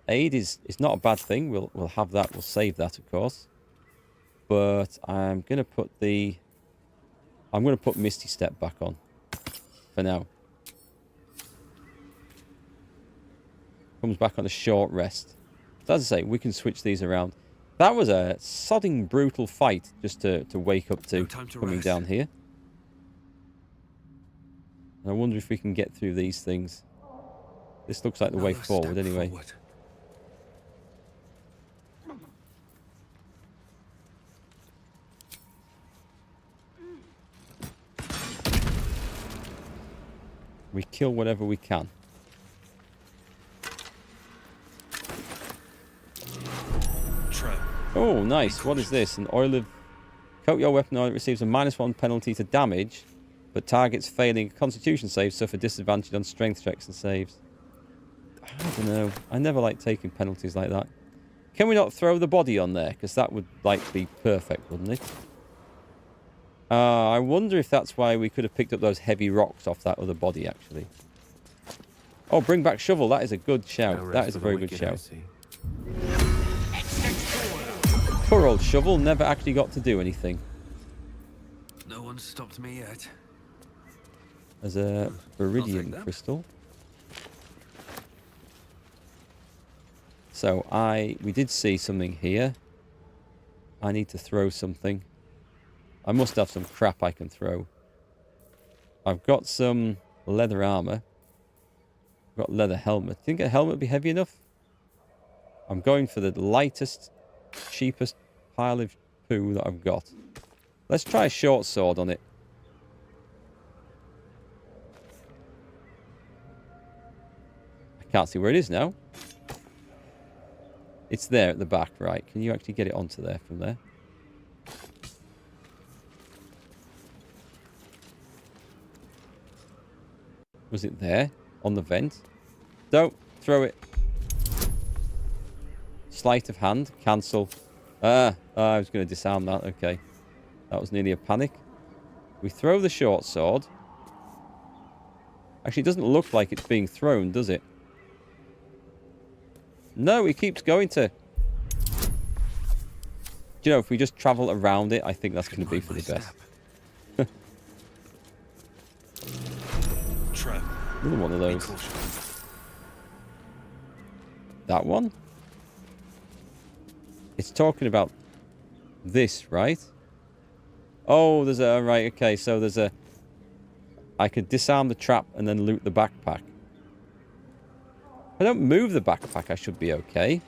Speaker 1: Aid is not a bad thing. We'll have that. We'll save that, of course. But I'm gonna put Misty Step back on for now. Comes back on a short rest. So as I say, we can switch these around. That was a sodding brutal fight just to wake up to coming down here. And I wonder if we can get through these things. This looks like the way forward anyway. We kill whatever we can. Oh, nice. What is this? An oil of... Coat your weapon oil. It receives a -1 penalty to damage, but targets failing a constitution save suffer disadvantage on strength checks and saves. I don't know. I never like taking penalties like that. Can we not throw the body on there? Because that would, like, be perfect, wouldn't it? I wonder if that's why we could have picked up those heavy rocks off that other body, actually. Oh, bring back shovel. That is a good shout. That is a very good shout. Poor old shovel never actually got to do anything.
Speaker 6: No one stopped me yet.
Speaker 1: There's a viridian crystal. So we did see something here. I need to throw something. I must have some crap I can throw. I've got some leather armor. I've got leather helmet. Think a helmet would be heavy enough? I'm going for the lightest, cheapest pile of poo that I've got. Let's try a short sword on it. I can't see where it is now. It's there at the back, right? Can you actually get it onto there from there? Was it there? On the vent? Don't throw it. Sleight of hand. Cancel. I was going to disarm that. Okay. That was nearly a panic. We throw the short sword. Actually, it doesn't look like it's being thrown, does it? No, it keeps going to... Do you know, if we just travel around it, I think that's going to be for the best. Another one of those. That one? It's talking about this, right? Oh, there's a... Right, okay, so there's a... I could disarm the trap and then loot the backpack. If I don't move the backpack, I should be okay.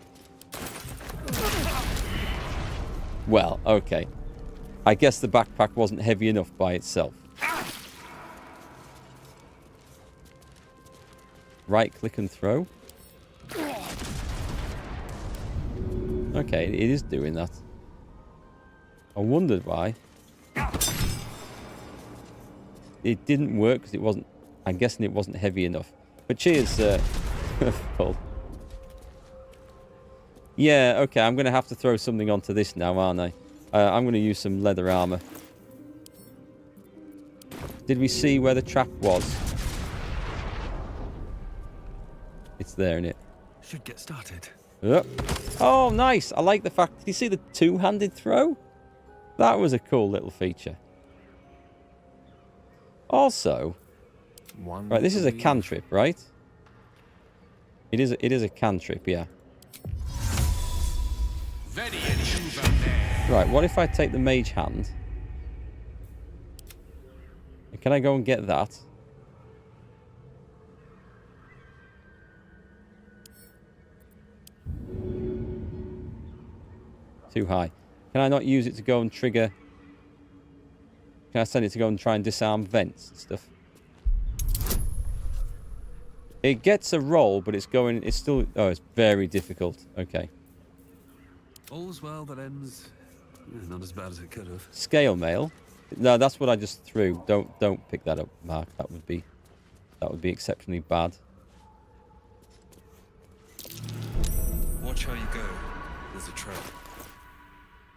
Speaker 1: Well, okay. I guess the backpack wasn't heavy enough by itself. Right-click and throw. Okay, it is doing that. I wondered why. It didn't work because it wasn't... I'm guessing it wasn't heavy enough. But cheers, Paul. Yeah, okay, I'm going to have to throw something onto this now, aren't I? I'm going to use some leather armor. Did we see where the trap was? It's there, isn't it?
Speaker 6: Should get started.
Speaker 1: Yep. Oh, nice. I like the fact... Did you see the two-handed throw? That was a cool little feature. Also... Right, this is a cantrip, right? It is a cantrip, yeah. Right, what if I take the mage hand? Can I go and get that? Too high. Can I not use it to go and trigger... Can I send it to go and try and disarm vents and stuff? It gets a roll, but it's going... It's still... Oh, it's very difficult. Okay.
Speaker 6: All's well that ends... Not as bad as it could have.
Speaker 1: Scale mail. No, that's what I just threw. Don't pick that up, Mark. That That would be exceptionally bad.
Speaker 6: Watch how you go. There's a trap.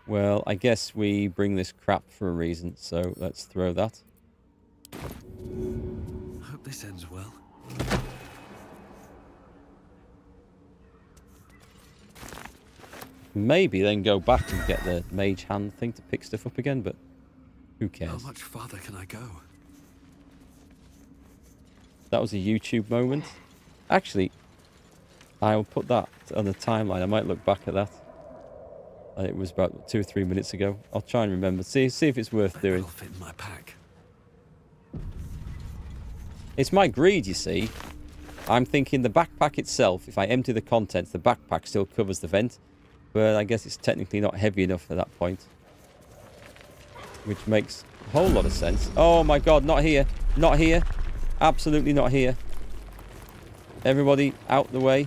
Speaker 1: Well, I guess we bring this crap for a reason, so let's throw that.
Speaker 6: I hope this ends well.
Speaker 1: Maybe then go back and get the mage hand thing to pick stuff up again, but who cares?
Speaker 6: How much farther can I go?
Speaker 1: That was a YouTube moment. Actually, I'll put that on the timeline. I might look back at that. It was about 2 or 3 minutes ago. I'll try and remember. See if it's worth doing.
Speaker 6: That'll fit in my pack.
Speaker 1: It's my greed, you see. I'm thinking the backpack itself, if I empty the contents, the backpack still covers the vent. But I guess it's technically not heavy enough at that point. Which makes a whole lot of sense. Oh my god, not here. Not here. Absolutely not here. Everybody out the way.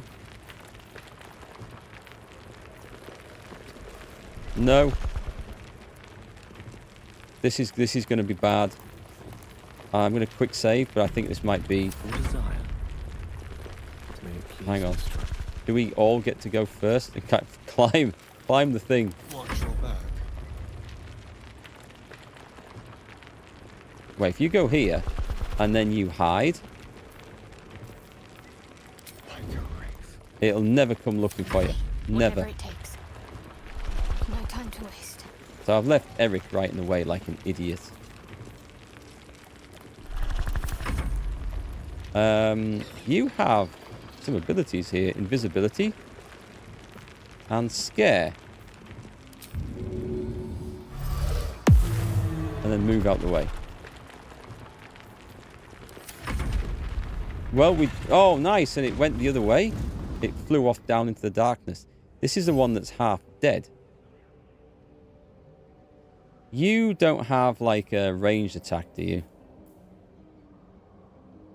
Speaker 1: No. This is going to be bad. I'm going to quick save, but I think this might be... Hang on. Do we all get to go first and climb the thing?
Speaker 2: Watch your back.
Speaker 1: Wait, if you go here and then you hide, it'll never come looking for you. Never.
Speaker 11: Whatever it takes. No time to waste.
Speaker 1: So I've left Erikk right in the way like an idiot. You have some abilities here. Invisibility. And Scare. And then move out the way. Well, oh, nice. And it went the other way. It flew off down into the darkness. This is the one that's half dead. You don't have, like, a ranged attack, do you?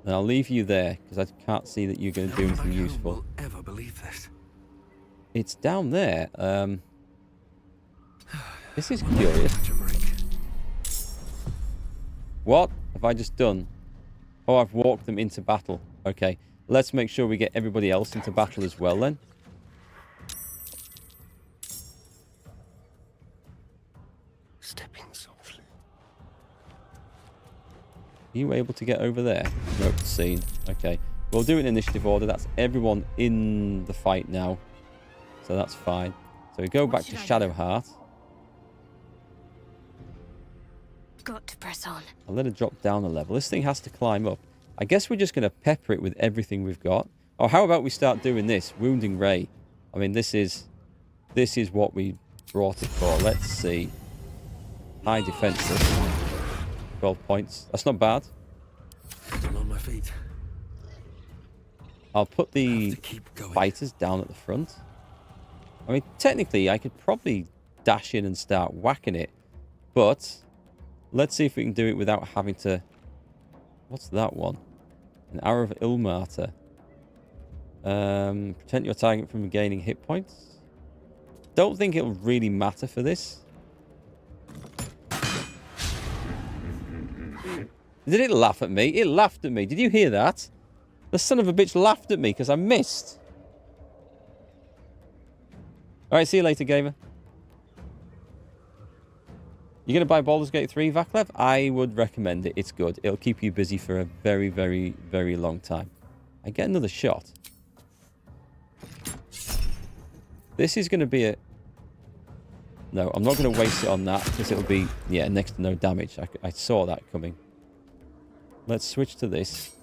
Speaker 1: And I'll leave you there, because I can't see that you're going to do anything useful.
Speaker 6: Will ever believe this?
Speaker 1: It's down there. This is curious. What have I just done? Oh, I've walked them into battle. Okay, let's make sure we get everybody else into battle as well, then.
Speaker 2: Stepping softly.
Speaker 1: Are you able to get over there? Nope, seen. Okay, we'll do it in initiative order. That's everyone in the fight now. So that's fine. So we go back to Shadowheart.
Speaker 11: Got to press on.
Speaker 1: I'll let it drop down a level. This thing has to climb up. I guess we're just going to pepper it with everything we've got. Oh, how about we start doing this? Wounding Ray. I mean, this is what we brought it for. Let's see. High defensive. 12 points. That's not bad.
Speaker 6: Still on my feet.
Speaker 1: I'll put the fighters down at the front. I mean, technically, I could probably dash in and start whacking it. But let's see if we can do it without having to... What's that one? An Arrow of Ilmater. Prevent your target from gaining hit points. Don't think it'll really matter for this. Did it laugh at me? It laughed at me. Did you hear that? The son of a bitch laughed at me because I missed. Alright, see you later, gamer. You're going to buy Baldurs Gate 3, Vaclav? I would recommend it. It's good. It'll keep you busy for a very, very, very long time. I get another shot. This is going to be a... No, I'm not going to waste it on that because it'll be, yeah, next to no damage. I saw that coming. Let's switch to this.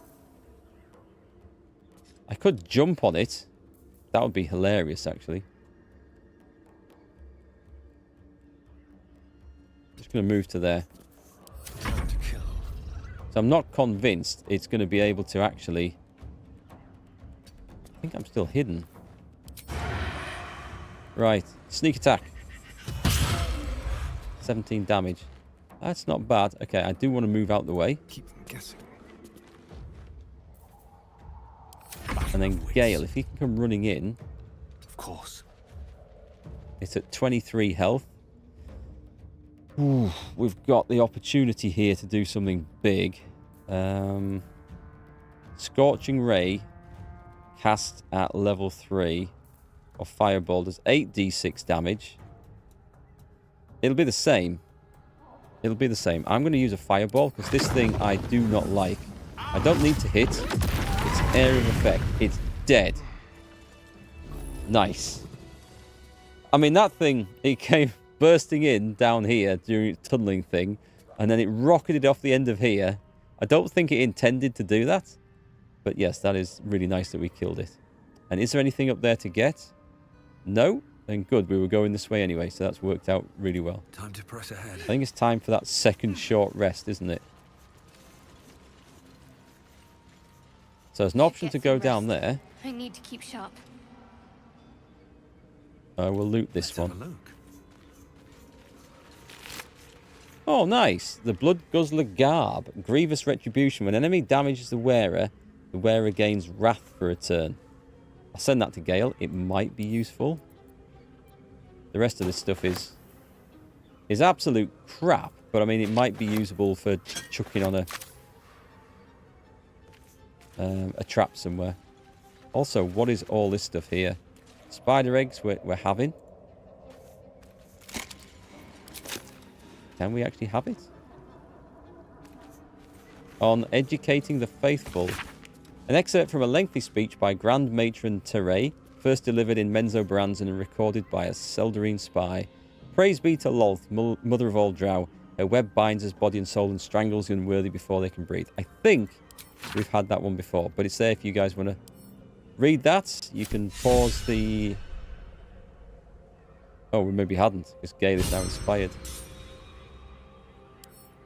Speaker 1: I could jump on it. That would be hilarious, actually. Just going to move to there. So I'm not convinced it's going to be able to actually... I think I'm still hidden. Right. Sneak attack. 17 damage. That's not bad. Okay, I do want to move out the way.
Speaker 2: Keep them guessing.
Speaker 1: And then Gale, if he can come running in.
Speaker 6: Of course.
Speaker 1: It's at 23 health. Ooh, we've got the opportunity here to do something big. Scorching Ray cast at level 3 of Fireball does 8d6 damage. It'll be the same. It'll be the same. I'm going to use a Fireball because this thing I do not like. I don't need to hit. It's area of effect. It's dead. Nice. I mean, that thing, it came bursting in down here during its tunneling thing, and then it rocketed off the end of here. I don't think it intended to do that. But yes, that is really nice that we killed it. And is there anything up there to get? No? Then good, we were going this way anyway, so that's worked out really well.
Speaker 6: Time to press ahead.
Speaker 1: I think it's time for that second short rest, isn't it? So there's an option to go down there.
Speaker 11: I need to keep sharp.
Speaker 1: We'll loot this one. Oh, nice. The Blood Guzzler Garb. Grievous Retribution. When enemy damages the wearer gains wrath for a turn. I'll send that to Gale. It might be useful. The rest of this stuff is absolute crap, but I mean, it might be usable for chucking on a trap somewhere. Also, what is all this stuff here? Spider eggs we're having. Can we actually have it? On educating the faithful. An excerpt from a lengthy speech by Grand Matron Teray, first delivered in Menzo Brands and recorded by a Seldarine spy. Praise be to Lolth, mother of all drow. Her web binds his body and soul and strangles the unworthy before they can breathe. I think we've had that one before, but it's there if you guys want to read that. You can pause the... Oh, we maybe hadn't, because Gale is now inspired.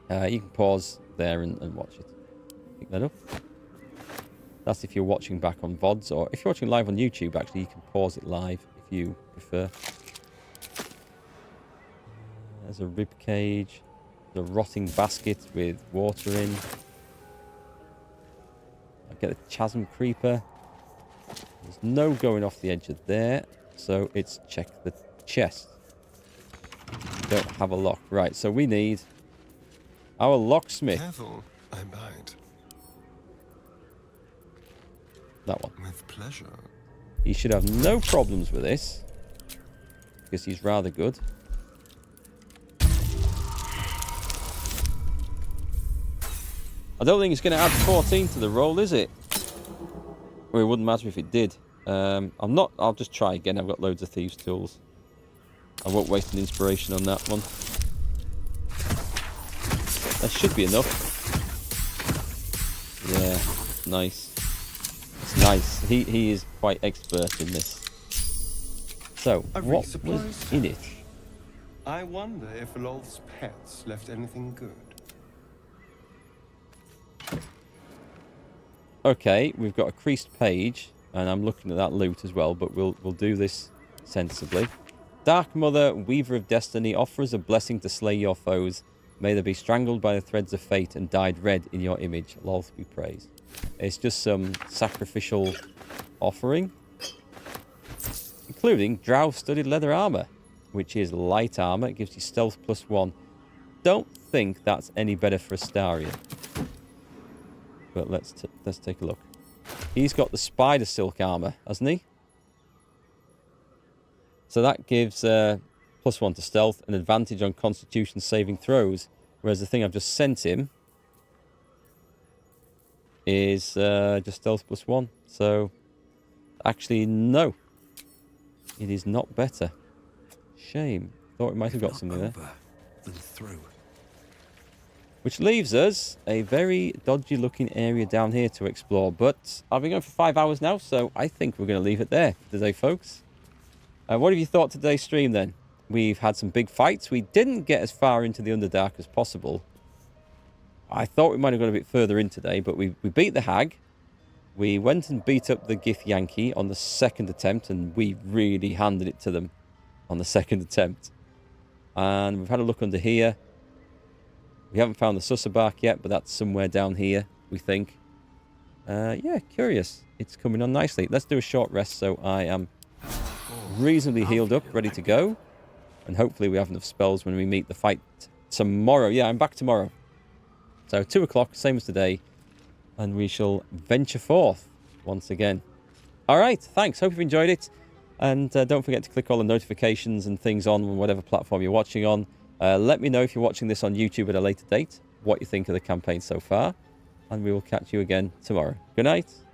Speaker 1: You can pause there and watch it. Pick that up. That's if you're watching back on VODs, or if you're watching live on YouTube, actually, you can pause it live if you prefer. There's a rib cage. The rotting basket with water in. I get a chasm creeper. There's no going off the edge of there, so it's check the chest. Don't have a lock. Right, so we need our locksmith.
Speaker 2: Careful, I bite.
Speaker 1: That one.
Speaker 2: With pleasure.
Speaker 1: He should have no problems with this, because he's rather good. I don't think it's going to add 14 to the roll, is it? Well, it wouldn't matter if it did. I'll just try again. I've got loads of thieves' tools. I won't waste an inspiration on that one. That should be enough. Yeah, nice. It's nice. He is quite expert in this. So, what was in it?
Speaker 2: I wonder if Lolth's pets left anything good.
Speaker 1: Okay, we've got a creased page, and I'm looking at that loot as well, but we'll do this sensibly. Dark Mother, Weaver of Destiny, offer us a blessing to slay your foes. May they be strangled by the threads of fate and dyed red in your image. Lolth be praised. It's just some sacrificial offering, including drow-studded leather armor, which is light armor. It gives you stealth +1. Don't think that's any better for Astarion. But let's take a look. He's got the spider silk armor, hasn't he? So that gives +1 to stealth, an advantage on constitution saving throws, whereas the thing I've just sent him is just stealth +1. So actually, no. It is not better. Shame. Thought we might have got something there.
Speaker 6: Through.
Speaker 1: Which leaves us a very dodgy looking area down here to explore. But I've been going for 5 hours now, so I think we're going to leave it there today, folks. What have you thought today's stream then? We've had some big fights. We didn't get as far into the Underdark as possible. I thought we might have got a bit further in today, but we beat the hag. We went and beat up the Gith Yankee on the second attempt, and we really handed it to them on the second attempt. And we've had a look under here. We haven't found the Sussabark yet, but that's somewhere down here, we think. Yeah, curious. It's coming on nicely. Let's do a short rest so I am reasonably healed up, ready to go. And hopefully we have enough spells when we meet the fight tomorrow. Yeah, I'm back tomorrow. So 2 o'clock, same as today. and we shall venture forth once again. All right, thanks. Hope you've enjoyed it. And don't forget to click all the notifications and things on whatever platform you're watching on. Let me know if you're watching this on YouTube at a later date, what you think of the campaign so far. And we will catch you again tomorrow. Good night.